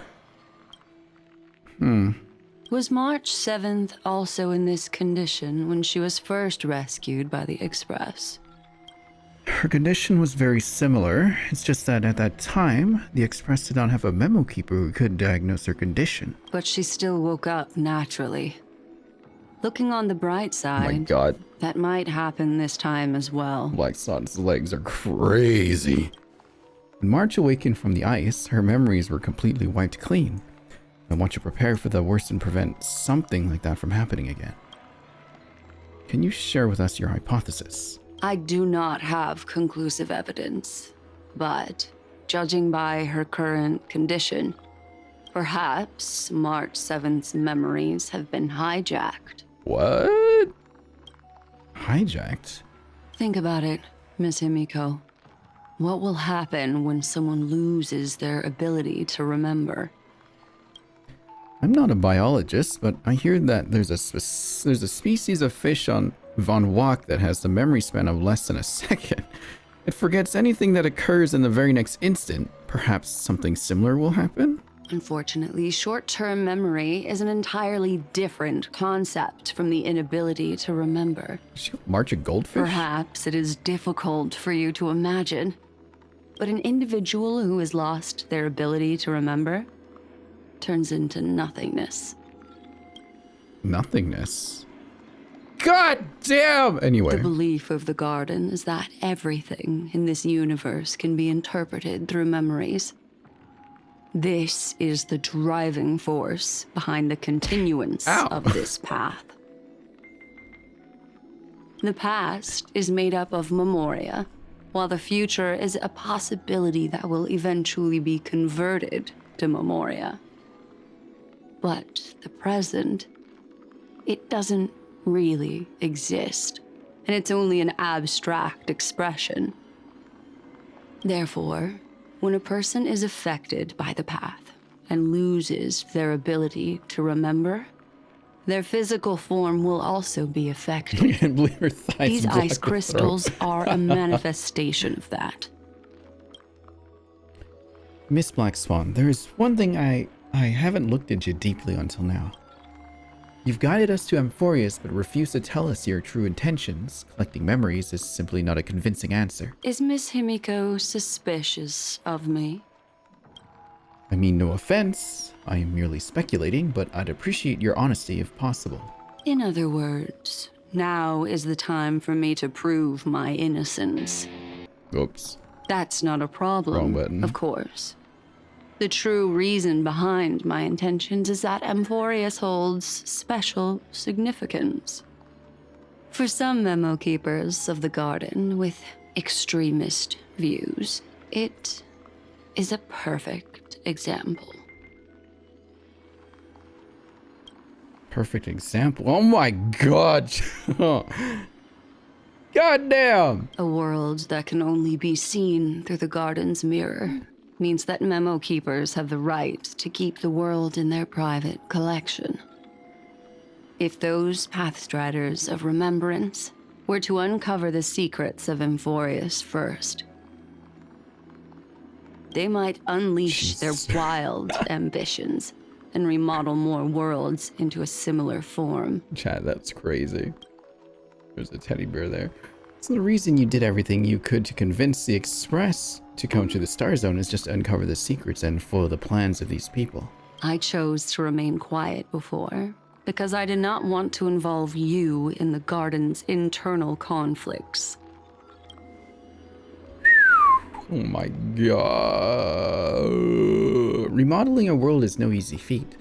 Was March 7th also in this condition when she was first rescued by the Express? Her condition was very similar. It's just that at that time, the Express did not have a memo keeper who could diagnose her condition. But she still woke up naturally. Looking on the bright side, Oh my god. that might happen this time as well. Black Sun's legs are crazy. When March awakened from the ice, her memories were completely wiped clean. I want you to prepare for the worst and prevent something like that from happening again. Can you share with us your hypothesis? I do not have conclusive evidence, but judging by her current condition, perhaps March 7th's memories have been hijacked. What? Hijacked? Think about it, Miss Himiko. What will happen when someone loses their ability to remember? I'm not a biologist, but I hear that there's a species of fish on Von Wach that has the memory span of less than a second. It forgets anything that occurs in the very next instant. Perhaps something similar will happen? Unfortunately, short-term memory is an entirely different concept from the inability to remember. Is she March a goldfish? Perhaps it is difficult for you to imagine, but an individual who has lost their ability to remember turns into nothingness. Nothingness? God damn! Anyway. The belief of the Garden is that everything in this universe can be interpreted through memories. This is the driving force behind the continuance of this path. The past is made up of memoria, while the future is a possibility that will eventually be converted to memoria. But the present, it doesn't really exist, and it's only an abstract expression. Therefore, when a person is affected by the path and loses their ability to remember, their physical form will also be affected. I can't believe her thighs These block ice the crystals throat. are a manifestation of that. Miss Black Swan, there is one thing I haven't looked into deeply until now. You've guided us to Amphorius, but refuse to tell us your true intentions. Collecting memories is simply not a convincing answer. Is Miss Himiko suspicious of me? I mean, no offense. I am merely speculating, but I'd appreciate your honesty if possible. In other words, now is the time for me to prove my innocence. Oops. That's not a Wrong problem, button. of course. The true reason behind my intentions is that Amphorius holds special significance. For some memo keepers of the Garden with extremist views, it is a perfect example. Perfect example. Oh my god. God damn. A world that can only be seen through the Garden's mirror means that memo keepers have the right to keep the world in their private collection. If those pathstriders of remembrance were to uncover the secrets of Amphorius first, they might unleash their wild ambitions and remodel more worlds into a similar form. Chat, that's crazy. There's a teddy bear there. So the reason you did everything you could to convince the Express to come to the Star Zone is just to uncover the secrets and foil the plans of these people. I chose to remain quiet before because I did not want to involve you in the Garden's internal conflicts. Oh my god. Remodeling a world is no easy feat.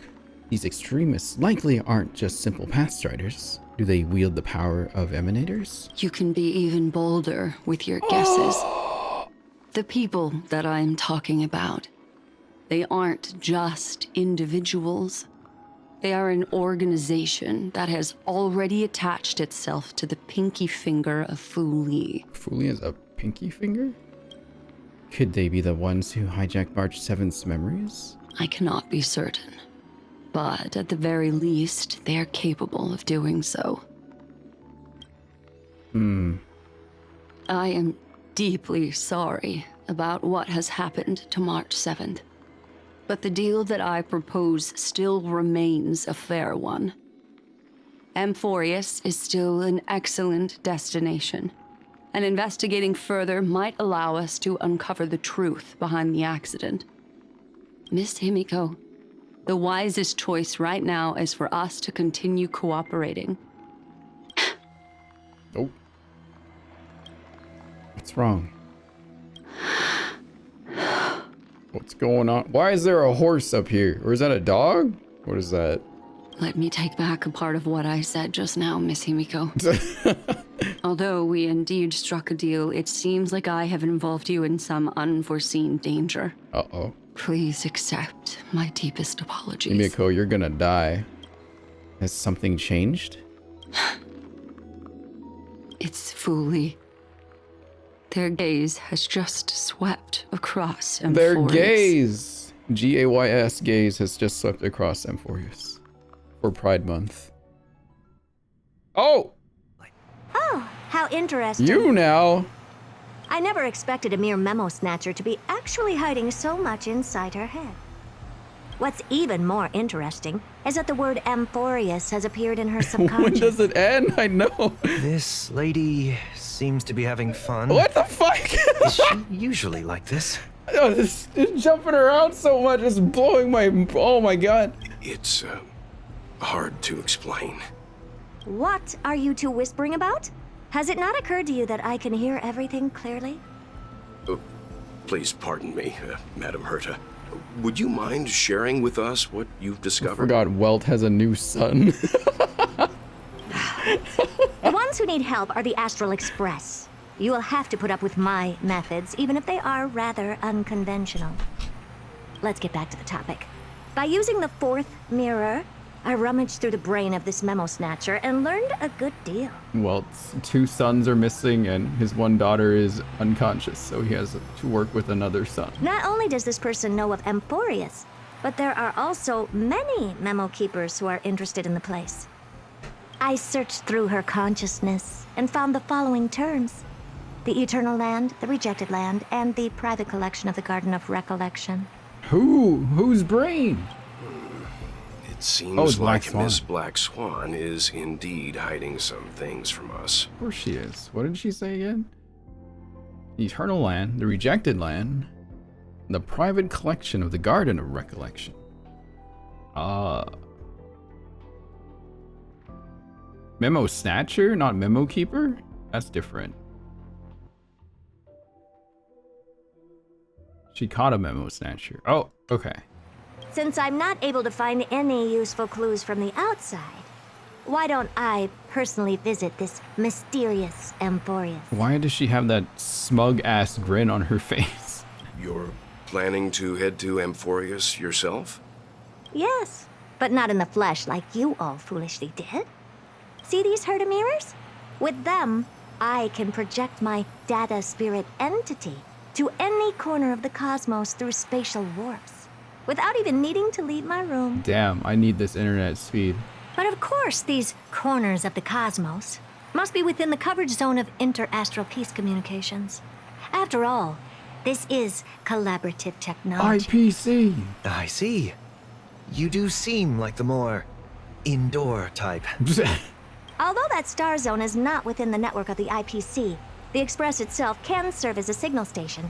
These extremists likely aren't just simple pathstriders. Do they wield the power of emanators? You can be even bolder with your guesses. The people that I'm talking about, they aren't just individuals. They are an organization that has already attached itself to the pinky finger of Fu Li. Fu Li has a pinky finger? Could they be the ones who hijacked March 7th's memories? I cannot be certain, but at the very least, they are capable of doing so. I am deeply sorry about what has happened to March 7th. But the deal that I propose still remains a fair one. Amphorius is still an excellent destination, and investigating further might allow us to uncover the truth behind the accident. Miss Himiko, the wisest choice right now is for us to continue cooperating. Oh. What's wrong? What's going on? Why is there a horse up here? Or is that a dog? What is that? Let me take back a part of what I said just now, Miss Himiko. Although we indeed struck a deal, it seems like I have involved you in some unforeseen danger. Uh-oh. Please accept my deepest apologies. Himiko, you're gonna die. Has something changed? It's Fuli. Their gaze has just swept across Amphorius. Their gaze! G-A-Y-S, gaze, has just swept across Amphorius. For Pride Month. Oh! Oh, how interesting. You now! I never expected a mere memo snatcher to be actually hiding so much inside her head. What's even more interesting is that the word Amphorius has appeared in her subconscious. When does it end? I know. This lady seems to be having fun. What the fuck? Is she usually like this? Oh, this is jumping around so much, it's blowing my... Oh my god. It's, hard to explain. What are you two whispering about? Has it not occurred to you that I can hear everything clearly? Please pardon me, Madam Herta. Would you mind sharing with us what you've discovered? I forgot Welt has a new son. The ones who need help are the Astral Express. You will have to put up with my methods, even if they are rather unconventional. Let's get back to the topic. By using the fourth mirror, I rummaged through the brain of this memo snatcher and learned a good deal. Welt's 2 sons are missing and his 1 daughter is unconscious, so he has to work with another son. Not only does this person know of Amphorius, but there are also many memo keepers who are interested in the place. I searched through her consciousness and found the following terms: the Eternal Land, the Rejected Land, and the private collection of the Garden of Recollection. Whose brain? It seems Black like Swan. Miss Black Swan is indeed hiding some things from us. Of course she is. What did she say again? The Eternal Land, the Rejected Land, the private collection of the Garden of Recollection. Memo Snatcher, not Memo Keeper? That's different. She caught a Memo Snatcher. Oh, okay. Since I'm not able to find any useful clues from the outside, why don't I personally visit this mysterious Amphorius? Why does she have that smug-ass grin on her face? You're planning to head to Amphorius yourself? Yes, but not in the flesh like you all foolishly did. See these Herta mirrors? With them, I can project my data spirit entity to any corner of the cosmos through spatial warps, without even needing to leave my room. Damn, I need this internet speed. But of course, these corners of the cosmos must be within the coverage zone of inter-astral peace communications. After all, this is collaborative technology. IPC! I see. You do seem like the more indoor type. Although that star zone is not within the network of the IPC, the Express itself can serve as a signal station.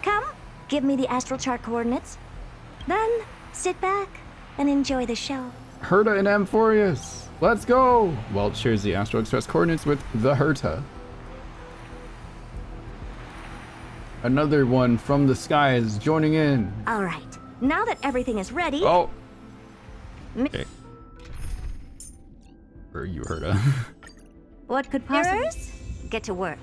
Come, give me the astral chart coordinates. Then, sit back and enjoy the show. Herta and Amphorius! Let's go! Welt shares the Astral Express coordinates with the Herta. Another one from the skies joining in. All right, now that everything is ready... Oh! Okay. Or you, Herta. What could possibly... Get to work.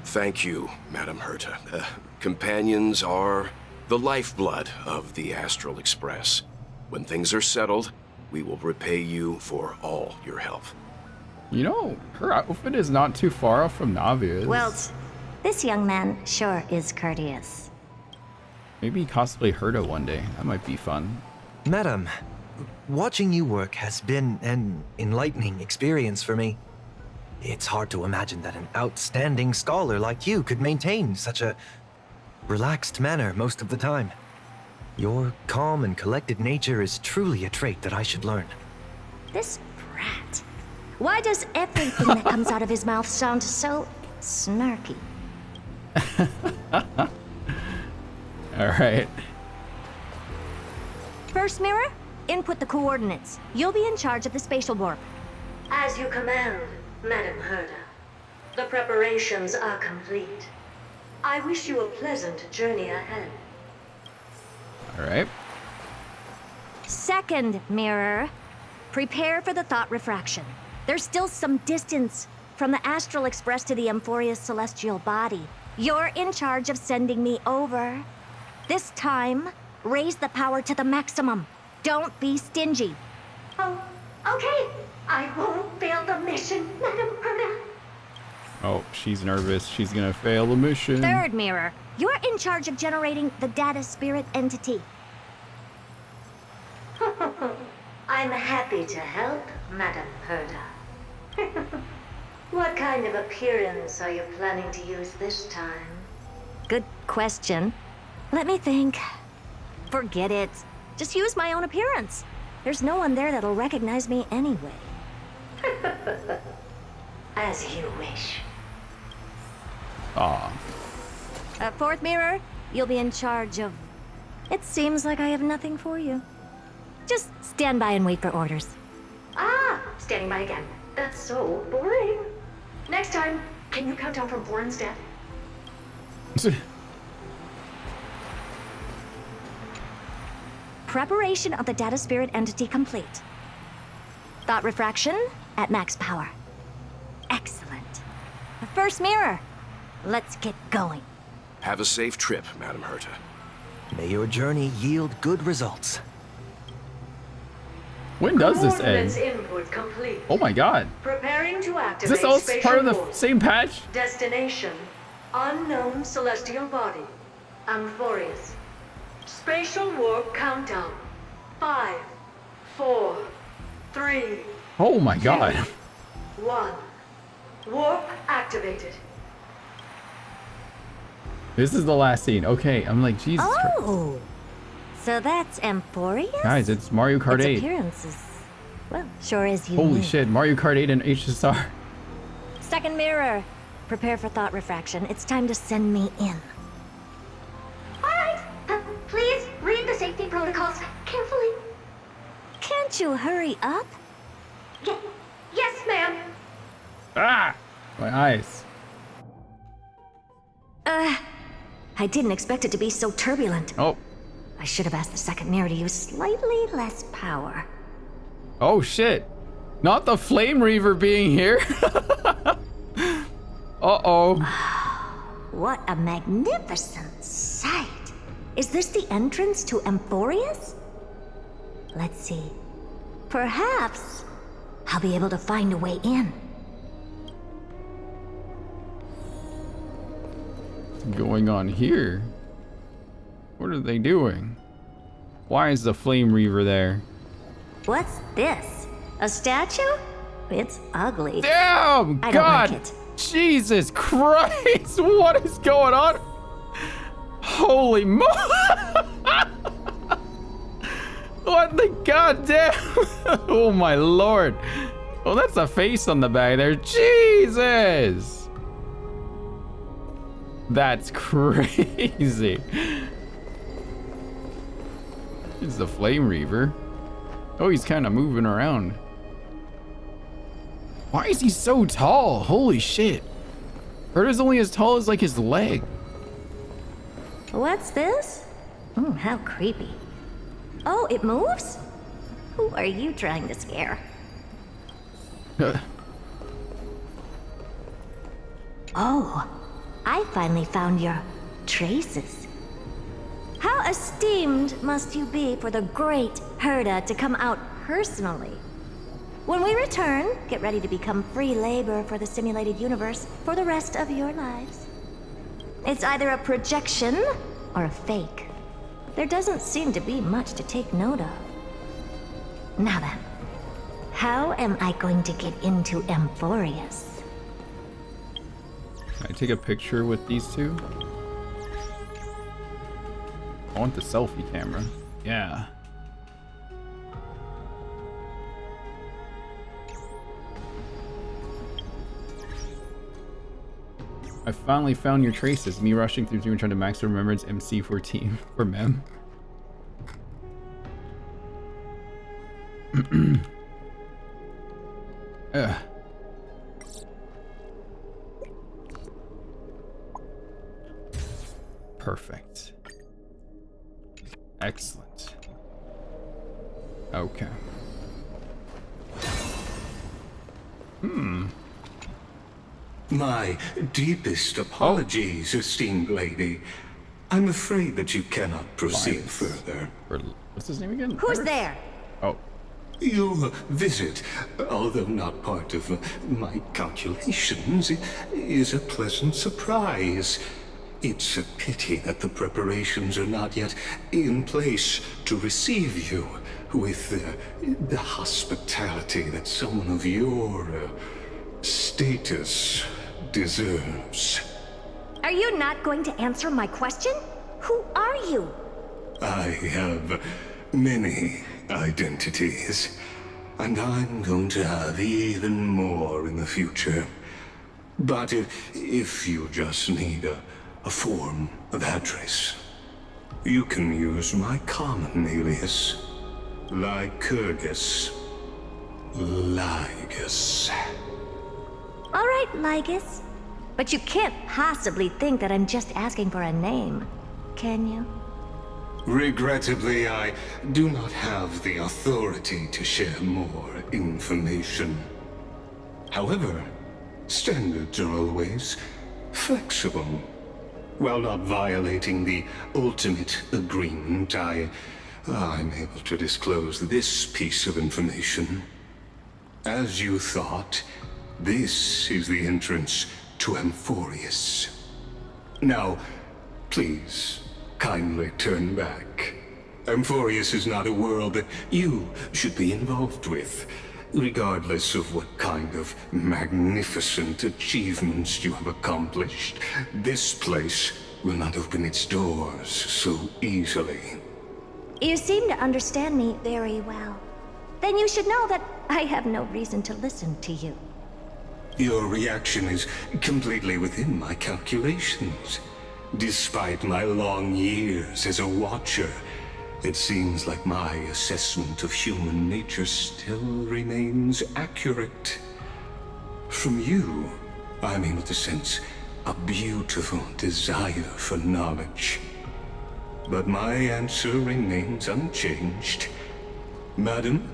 Thank you, Madam Herta. Companions are the lifeblood of the Astral Express. When things are settled, we will repay you for all your help. You know, her outfit is not too far off from Navia's. Well, this young man sure is courteous. Maybe cosplay Herta one day. That might be fun. Madam, Watching you work has been an enlightening experience for me. It's hard to imagine that an outstanding scholar like you could maintain such a relaxed manner most of the time. Your calm and collected nature is truly a trait that I should learn. This brat. Why does everything that comes out of his mouth sound so snarky? Alright. First mirror, input the coordinates. You'll be in charge of the spatial warp. As you command, Madam Herda. The preparations are complete. I wish you a pleasant journey ahead. Alright. Second mirror, prepare for the thought refraction. There's still some distance from the Astral Express to the Amphoria's celestial body. You're in charge of sending me over. This time, raise the power to the maximum. Don't be stingy. Oh, okay. I won't fail the mission, Madam Herda. Oh, she's nervous. She's gonna fail the mission. Third mirror, you're in charge of generating the data spirit entity. I'm happy to help, Madam Herda. What kind of appearance are you planning to use this time? Good question. Let me think. Forget it. Just use my own appearance. There's no one there that'll recognize me anyway. As you wish. Aw. Fourth mirror, you'll be in charge of... It seems like I have nothing for you. Just stand by and wait for orders. Ah, standing by again. That's so boring. Next time, can you count down from 4 instead? Preparation of the data spirit entity complete. Thought refraction at max power. Excellent. The first mirror. Let's get going. Have a safe trip, Madam Herta. May your journey yield good results. When does this Coordinates end? input complete. Oh my god. Preparing to Is activate this all spatial part of the warp. same patch? Destination: unknown celestial body. Amphorius. Spatial warp countdown. 5, 4, 3, Oh my god. 1. Warp activated. This is the last scene. Okay, I'm like, Jesus Christ. Oh! So that's Amphorius? Guys, it's Mario Kart Its 8. appearance is, well, sure is unique. Holy shit, Mario Kart 8 and HSR. Second mirror. Prepare for thought refraction. It's time to send me in. Alright, please read the safety protocols carefully. Can't you hurry up? Yes, ma'am. Ah! My eyes. I didn't expect it to be so turbulent. Oh. I should have asked the second mirror to use slightly less power. Oh shit. Not the Flame Reaver being here. Uh-oh. What a magnificent sight. Is this the entrance to Amphorius? Let's see. Perhaps I'll be able to find a way in. What's going on here? What are they doing? Why is the Flame Reaver there? What's this? A statue? It's ugly. Damn! I don't God! like it. Jesus Christ! What is going on? Holy mo! What the goddamn? Oh my lord! Oh, that's a face on the back there. Jesus! That's crazy. It's the Flame Reaver. Oh, he's kind of moving around. Why is he so tall? Holy shit. Herta's only as tall as like his leg. What's this? How creepy. Oh, it moves? Who are you trying to scare? Oh, I finally found your traces. How esteemed must you be for the great Herta to come out personally? When we return, get ready to become free labor for the simulated universe for the rest of your lives. It's either a projection or a fake. There doesn't seem to be much to take note of. Now then, how am I going to get into Amphorius? Can I take a picture with these two? I want the selfie camera. Yeah. I finally found your traces. Me rushing through and trying to max the remembrance MC14 for Mem. Ugh. Perfect. Excellent. Okay. My deepest apologies, esteemed lady. I'm afraid that you cannot proceed further. What's his name again? Who's there? Oh. Your visit, although not part of my calculations, is a pleasant surprise. It's a pity that the preparations are not yet in place to receive you with the hospitality that someone of your status deserves. Are you not going to answer my question? Who are you? I have many identities, and I'm going to have even more in the future. But if you just need a form of address, you can use my common alias, Lycurgus. Lygus. All right, Lygus. But you can't possibly think that I'm just asking for a name, can you? Regrettably, I do not have the authority to share more information. However, standards are always flexible. While not violating the ultimate agreement, I'm able to disclose this piece of information. As you thought, this is the entrance to Amphorius. Now, please, kindly turn back. Amphorius is not a world that you should be involved with, regardless of what kind of magnificent achievements you have accomplished. This place will not open its doors so easily. You seem to understand me very well. Then you should know that I have no reason to listen to you. Your reaction is completely within my calculations. Despite my long years as a watcher, it seems like my assessment of human nature still remains accurate. From you, I'm able to sense a beautiful desire for knowledge. But my answer remains unchanged. Madam,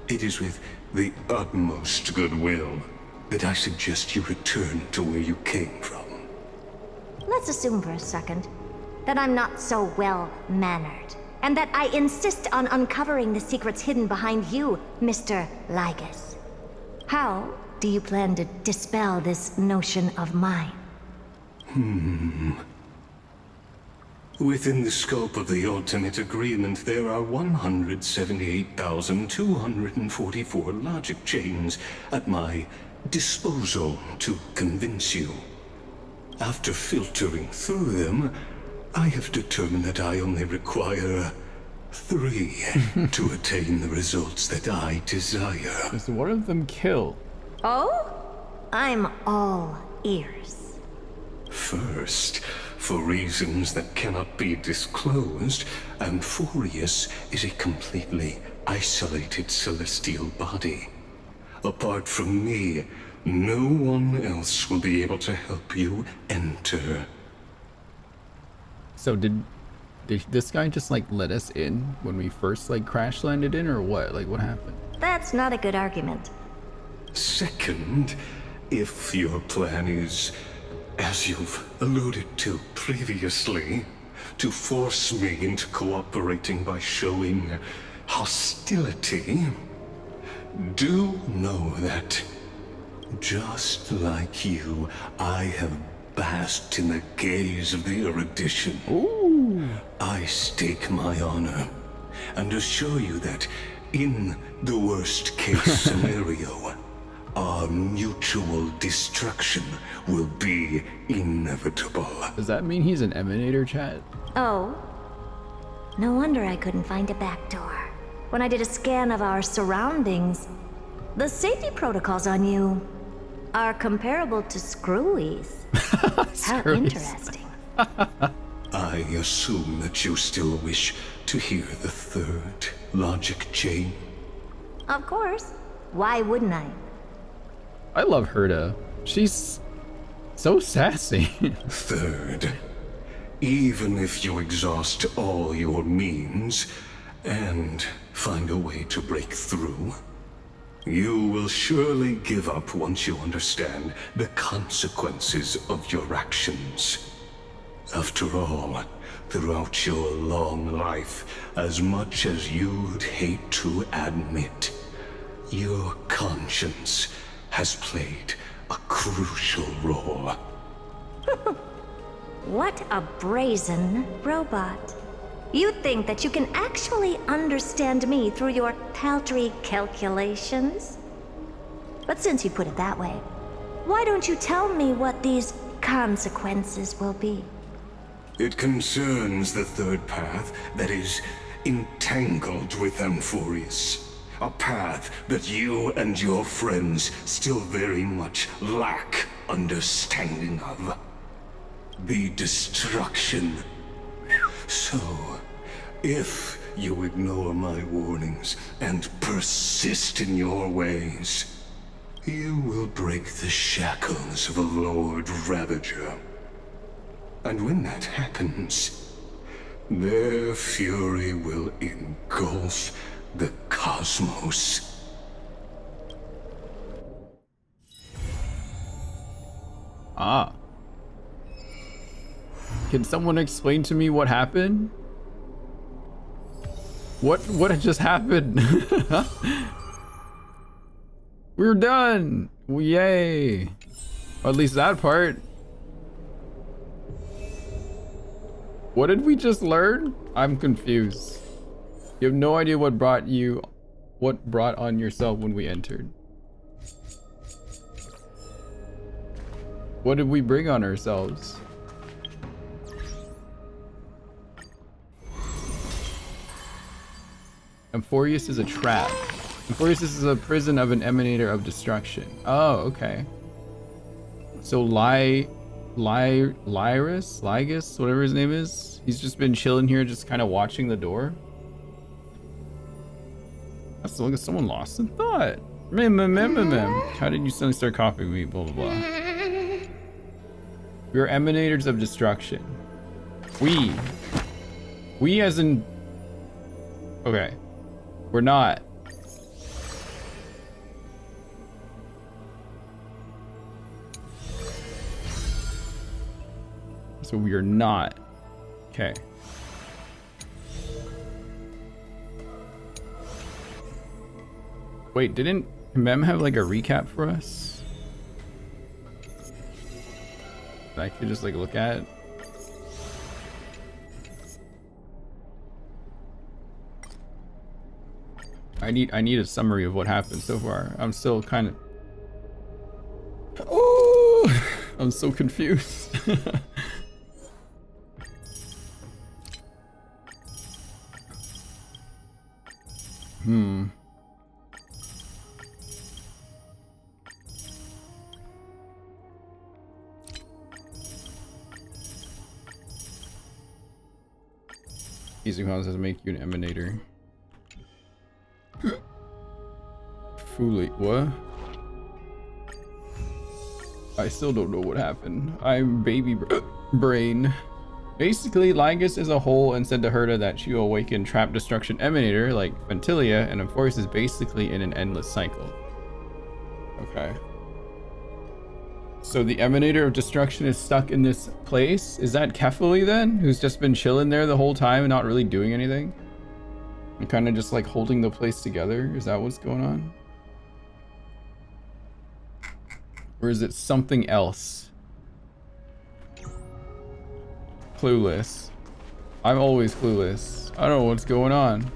it is with the utmost goodwill that I suggest you return to where you came from. Let's assume for a second that I'm not so well-mannered, and that I insist on uncovering the secrets hidden behind you, Mr. Lygus. How do you plan to dispel this notion of mine? Within the scope of the ultimate agreement, there are 178,244 logic chains at my disposal to convince you. After filtering through them, I have determined that I only require 3 to attain the results that I desire. Does one of them kill? Oh? I'm all ears. First, for reasons that cannot be disclosed, Amphorius is a completely isolated celestial body. Apart from me, no one else will be able to help you enter. So did this guy just like let us in when we first like crash landed in, or what? Like what happened? That's not a good argument. Second, if your plan is, as you've alluded to previously, to force me into cooperating by showing hostility, do know that, just like you, I have basked in the gaze of the erudition. Ooh. I stake my honor and assure you that In the worst case scenario, our mutual destruction will be inevitable. Does that mean he's an emanator, chat? Oh. No wonder I couldn't find a back door. When I did a scan of our surroundings, the safety protocols on you are comparable to Screwy's. How interesting. I assume that you still wish to hear the third logic chain. Of course. Why wouldn't I? I love Herta. She's so sassy. Third, even if you exhaust all your means and find a way to break through, you will surely give up once you understand the consequences of your actions. After all, throughout your long life, as much as you'd hate to admit, your conscience has played a crucial role. What a brazen robot. You think that you can actually understand me through your paltry calculations? But since you put it that way, why don't you tell me what these consequences will be? It concerns the third path that is entangled with Amphorius. A path that you and your friends still very much lack understanding of. The destruction. So, if you ignore my warnings and persist in your ways, you will break the shackles of a Lord Ravager. And when that happens, their fury will engulf the cosmos. Ah. Can someone explain to me what happened? What just happened? We're done! Yay! Or at least that part. What did we just learn? I'm confused. You have no idea what brought on yourself when we entered. What did we bring on ourselves? Amphorius is a trap. Amphorius is a prison of an emanator of destruction. Oh, okay. So Ligus, whatever his name is, he's just been chilling here, just kind of watching the door. That's look at someone lost in thought. How did you suddenly start copying me? Blah blah blah. We are emanators of destruction. We as in. Okay, we're not. So we are not. Okay. Wait, didn't Mem have like a recap for us that I could just like look at? I need a summary of what happened so far. I'm still kind of. Oh, I'm so confused. Using causes make you an emanator. Fully, what? I still don't know what happened. I'm baby brain. Basically, Ligus is a whole and said to Herta that she will awaken trap destruction emanator like Ventilia, and Amphorius is basically in an endless cycle. Okay. So the emanator of destruction is stuck in this place? Is that Kefali then? Who's just been chilling there the whole time and not really doing anything? And kind of just like holding the place together? Is that what's going on? Or is it something else? Clueless. I'm always clueless. I don't know what's going on.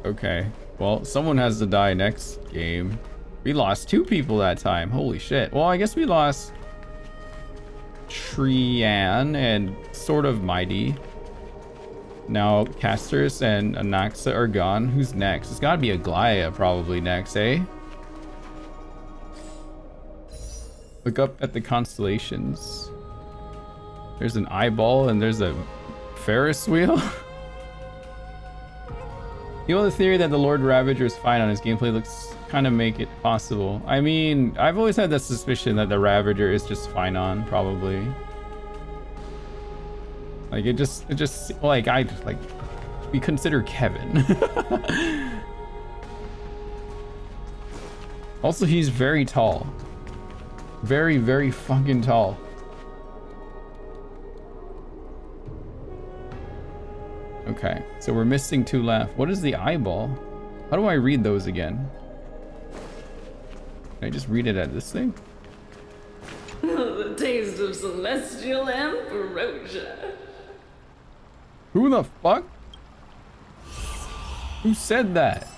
Okay. Well, someone has to die next game. We lost 2 people that time. Holy shit. Well, I guess we lost Trian and sort of Mighty. Now Castorice and Anaxa are gone. Who's next? It's gotta be Aglaya probably next, eh? Look up at the constellations. There's an eyeball and there's a Ferris wheel. You know, the theory that the Lord Ravager is fine on his gameplay looks kind of make it possible. I mean, I've always had that suspicion that the Ravager is just fine on, probably. Like, it just, like, we consider Kevin. Also, he's very tall. Very, very fucking tall. Okay, so we're missing 2 left. What is the eyeball? How do I read those again? Can I just read it at this thing? The taste of celestial ambrosia. Who the fuck? Who said that?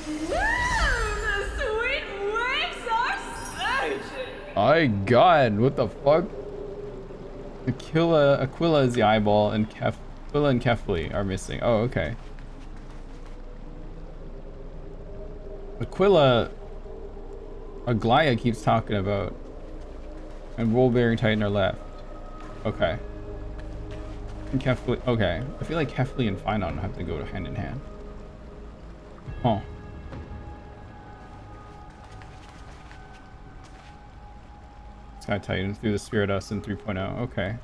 The sweet waves are surging. My god, what the fuck? Aquila is the eyeball, and Aquila and Kefli are missing. Oh, okay. Aglaya keeps talking about, and Rollbearing Titan are left. Okay. And Kefli, okay. I feel like Kefli and Finon have to go hand in hand. Oh. Sky Titan through the Spirit Us in 3.0. Okay.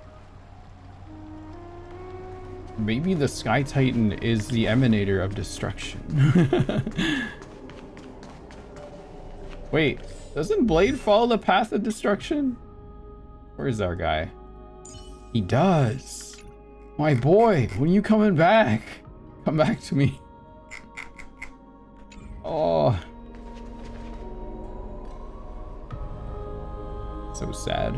Maybe the Sky Titan is the emanator of destruction. Wait, doesn't Blade follow the path of destruction? Where's our guy? He does. My boy, when you coming back? Come back to me. Oh. So sad.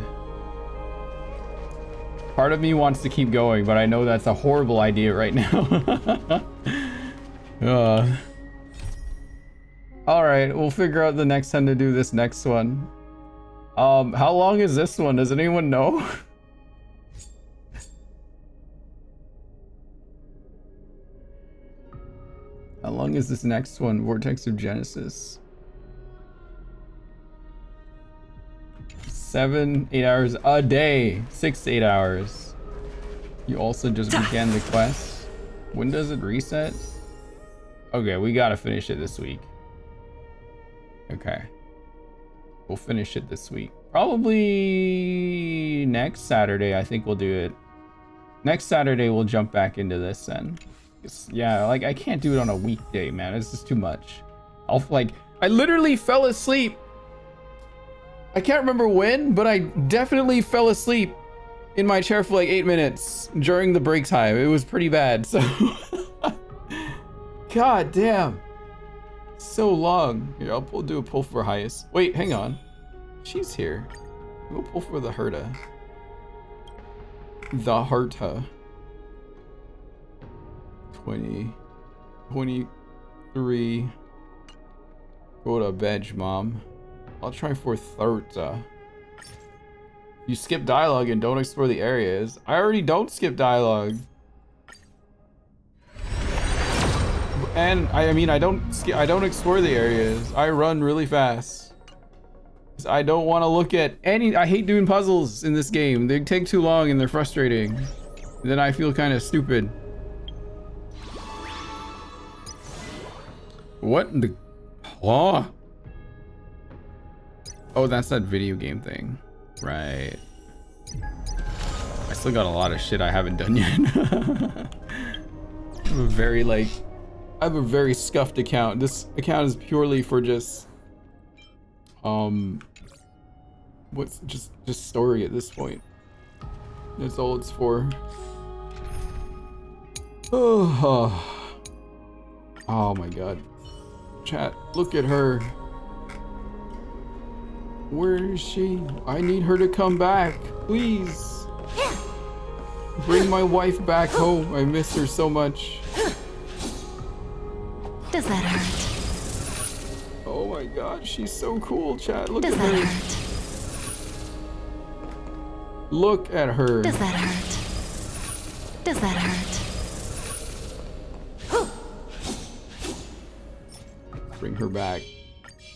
Part of me wants to keep going, but I know that's a horrible idea right now. Alright, we'll figure out the next time to do this next one. How long is this one? Does anyone know? How long is this next one? Vortex of Genesis. 7, 8 hours a day. 6 to 8 hours. You also just began the quest. When does it reset? Okay, we gotta finish it this week. Okay. We'll finish it this week. Probably next Saturday, I think we'll do it. Next Saturday, we'll jump back into this then. Yeah, like, I can't do it on a weekday, man. It's just too much. I literally fell asleep. I can't remember when, but I definitely fell asleep in my chair for like 8 minutes during the break time. It was pretty bad, so. God damn. So long. Here, I'll do a pull for highest. Wait, hang on. She's here. We'll pull for the Herta. The Herta. 20. 23. Go to bed, mom. I'll try for Thirta. You skip dialogue and don't explore the areas. I already don't skip dialogue. And I mean, I don't explore the areas. I run really fast. I don't want to look at any. I hate doing puzzles in this game. They take too long and they're frustrating. And then I feel kind of stupid. What in the? Oh. Oh, that's that video game thing. Right. I still got a lot of shit I haven't done yet. I have a very scuffed account. This account is purely for just what's just story at this point. That's all it's for. Oh my god. Chat, look at her. Where is she? I need her to come back, please. Bring my wife back home. I miss her so much. Does that hurt? Oh my god, she's so cool, chat. Look Does at that her. hurt? Look at her. Does that hurt? Does that hurt? Bring her back,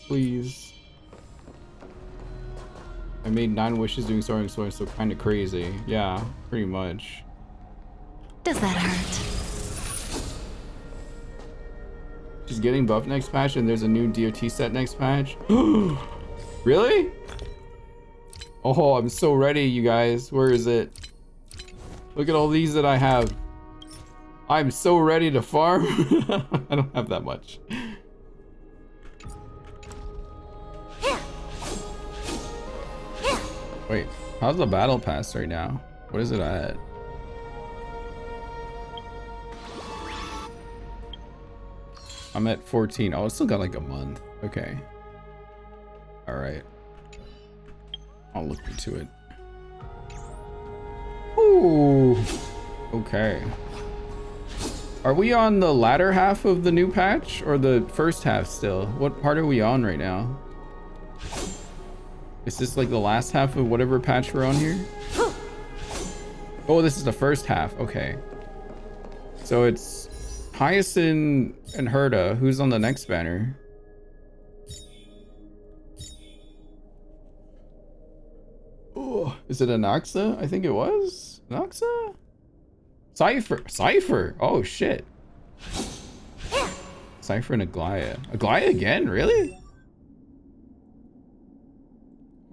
please. I made 9 wishes doing soaring, so kind of crazy. Yeah, pretty much. Does that hurt? She's getting buffed next patch, and there's a new DOT set next patch. Really? Oh, I'm so ready, you guys. Where is it? Look at all these that I have. I'm so ready to farm. I don't have that much. Wait, how's the battle pass right now? What is it at? I'm at 14. Oh, it's still got like a month. Okay. All right. I'll look into it. Ooh. Okay. Are we on the latter half of the new patch or the first half still? What part are we on right now? Is this like the last half of whatever patch we're on here? Oh, this is the first half. Okay. So it's Hyacinth and Herta. Who's on the next banner? Oh, is it Anaxa? I think it was. Anaxa? Cypher. Cypher. Oh, shit. Cypher and Aglaya. Aglaya again? Really?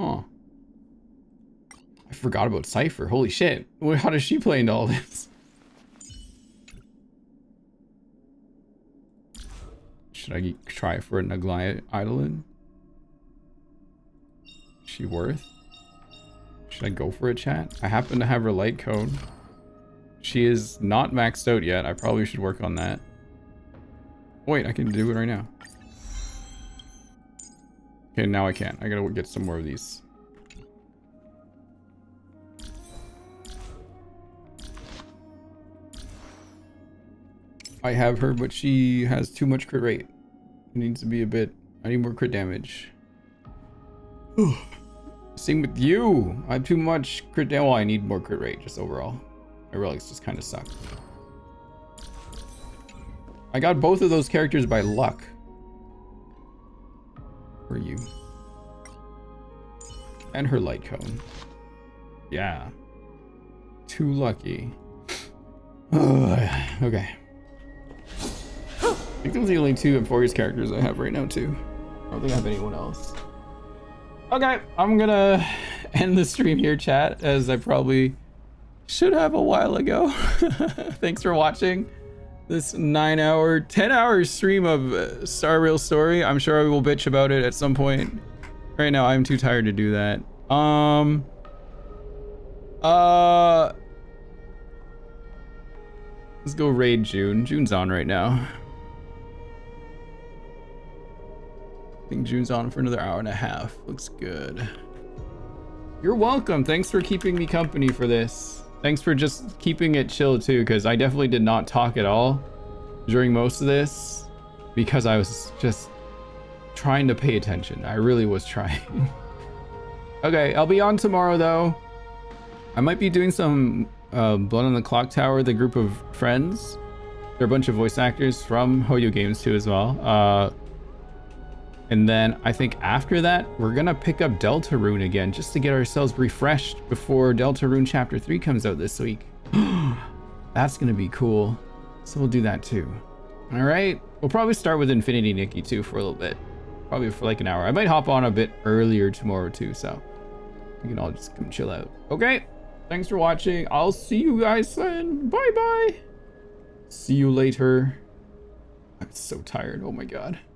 Huh. I forgot about Cypher. Holy shit. How does she play into all this? Should I try for an Aglaya Eidolon? Is she worth? Should I go for a chat? I happen to have her light code. She is not maxed out yet. I probably should work on that. Wait, I can do it right now. Okay, now I can. I gotta get some more of these. I have her, but she has too much crit rate. It needs to be a bit... I need more crit damage. Same with you. I have too much crit damage. Well, I need more crit rate, just overall. My relics just kind of suck. I got both of those characters by luck. Where are you? And her light cone. Yeah. Too lucky. Okay. I think those are the only 2 Emporious characters I have right now, too. I don't think I have anyone else. Okay, I'm gonna end the stream here, chat, as I probably should have a while ago. Thanks for watching this 9-hour, 10-hour stream of Star Rail story. I'm sure I will bitch about it at some point. Right now, I'm too tired to do that. Let's go raid June. June's on right now. I think June's on for another hour and a half. Looks good. You're welcome. Thanks for keeping me company for this. Thanks for just keeping it chill too, because I definitely did not talk at all during most of this because I was just trying to pay attention. I really was trying. Okay, I'll be on tomorrow though. I might be doing some Blood on the Clock Tower, the group of friends. They're a bunch of voice actors from Hoyo Games too as well. And then I think after that, we're gonna pick up Deltarune again just to get ourselves refreshed before Deltarune Chapter 3 comes out this week. That's gonna be cool. So we'll do that too. All right, we'll probably start with Infinity Nikki too for a little bit. Probably for like an hour. I might hop on a bit earlier tomorrow too, so we can all just come chill out. Okay, thanks for watching. I'll see you guys then. Bye-bye. See you later. I'm so tired, oh my God.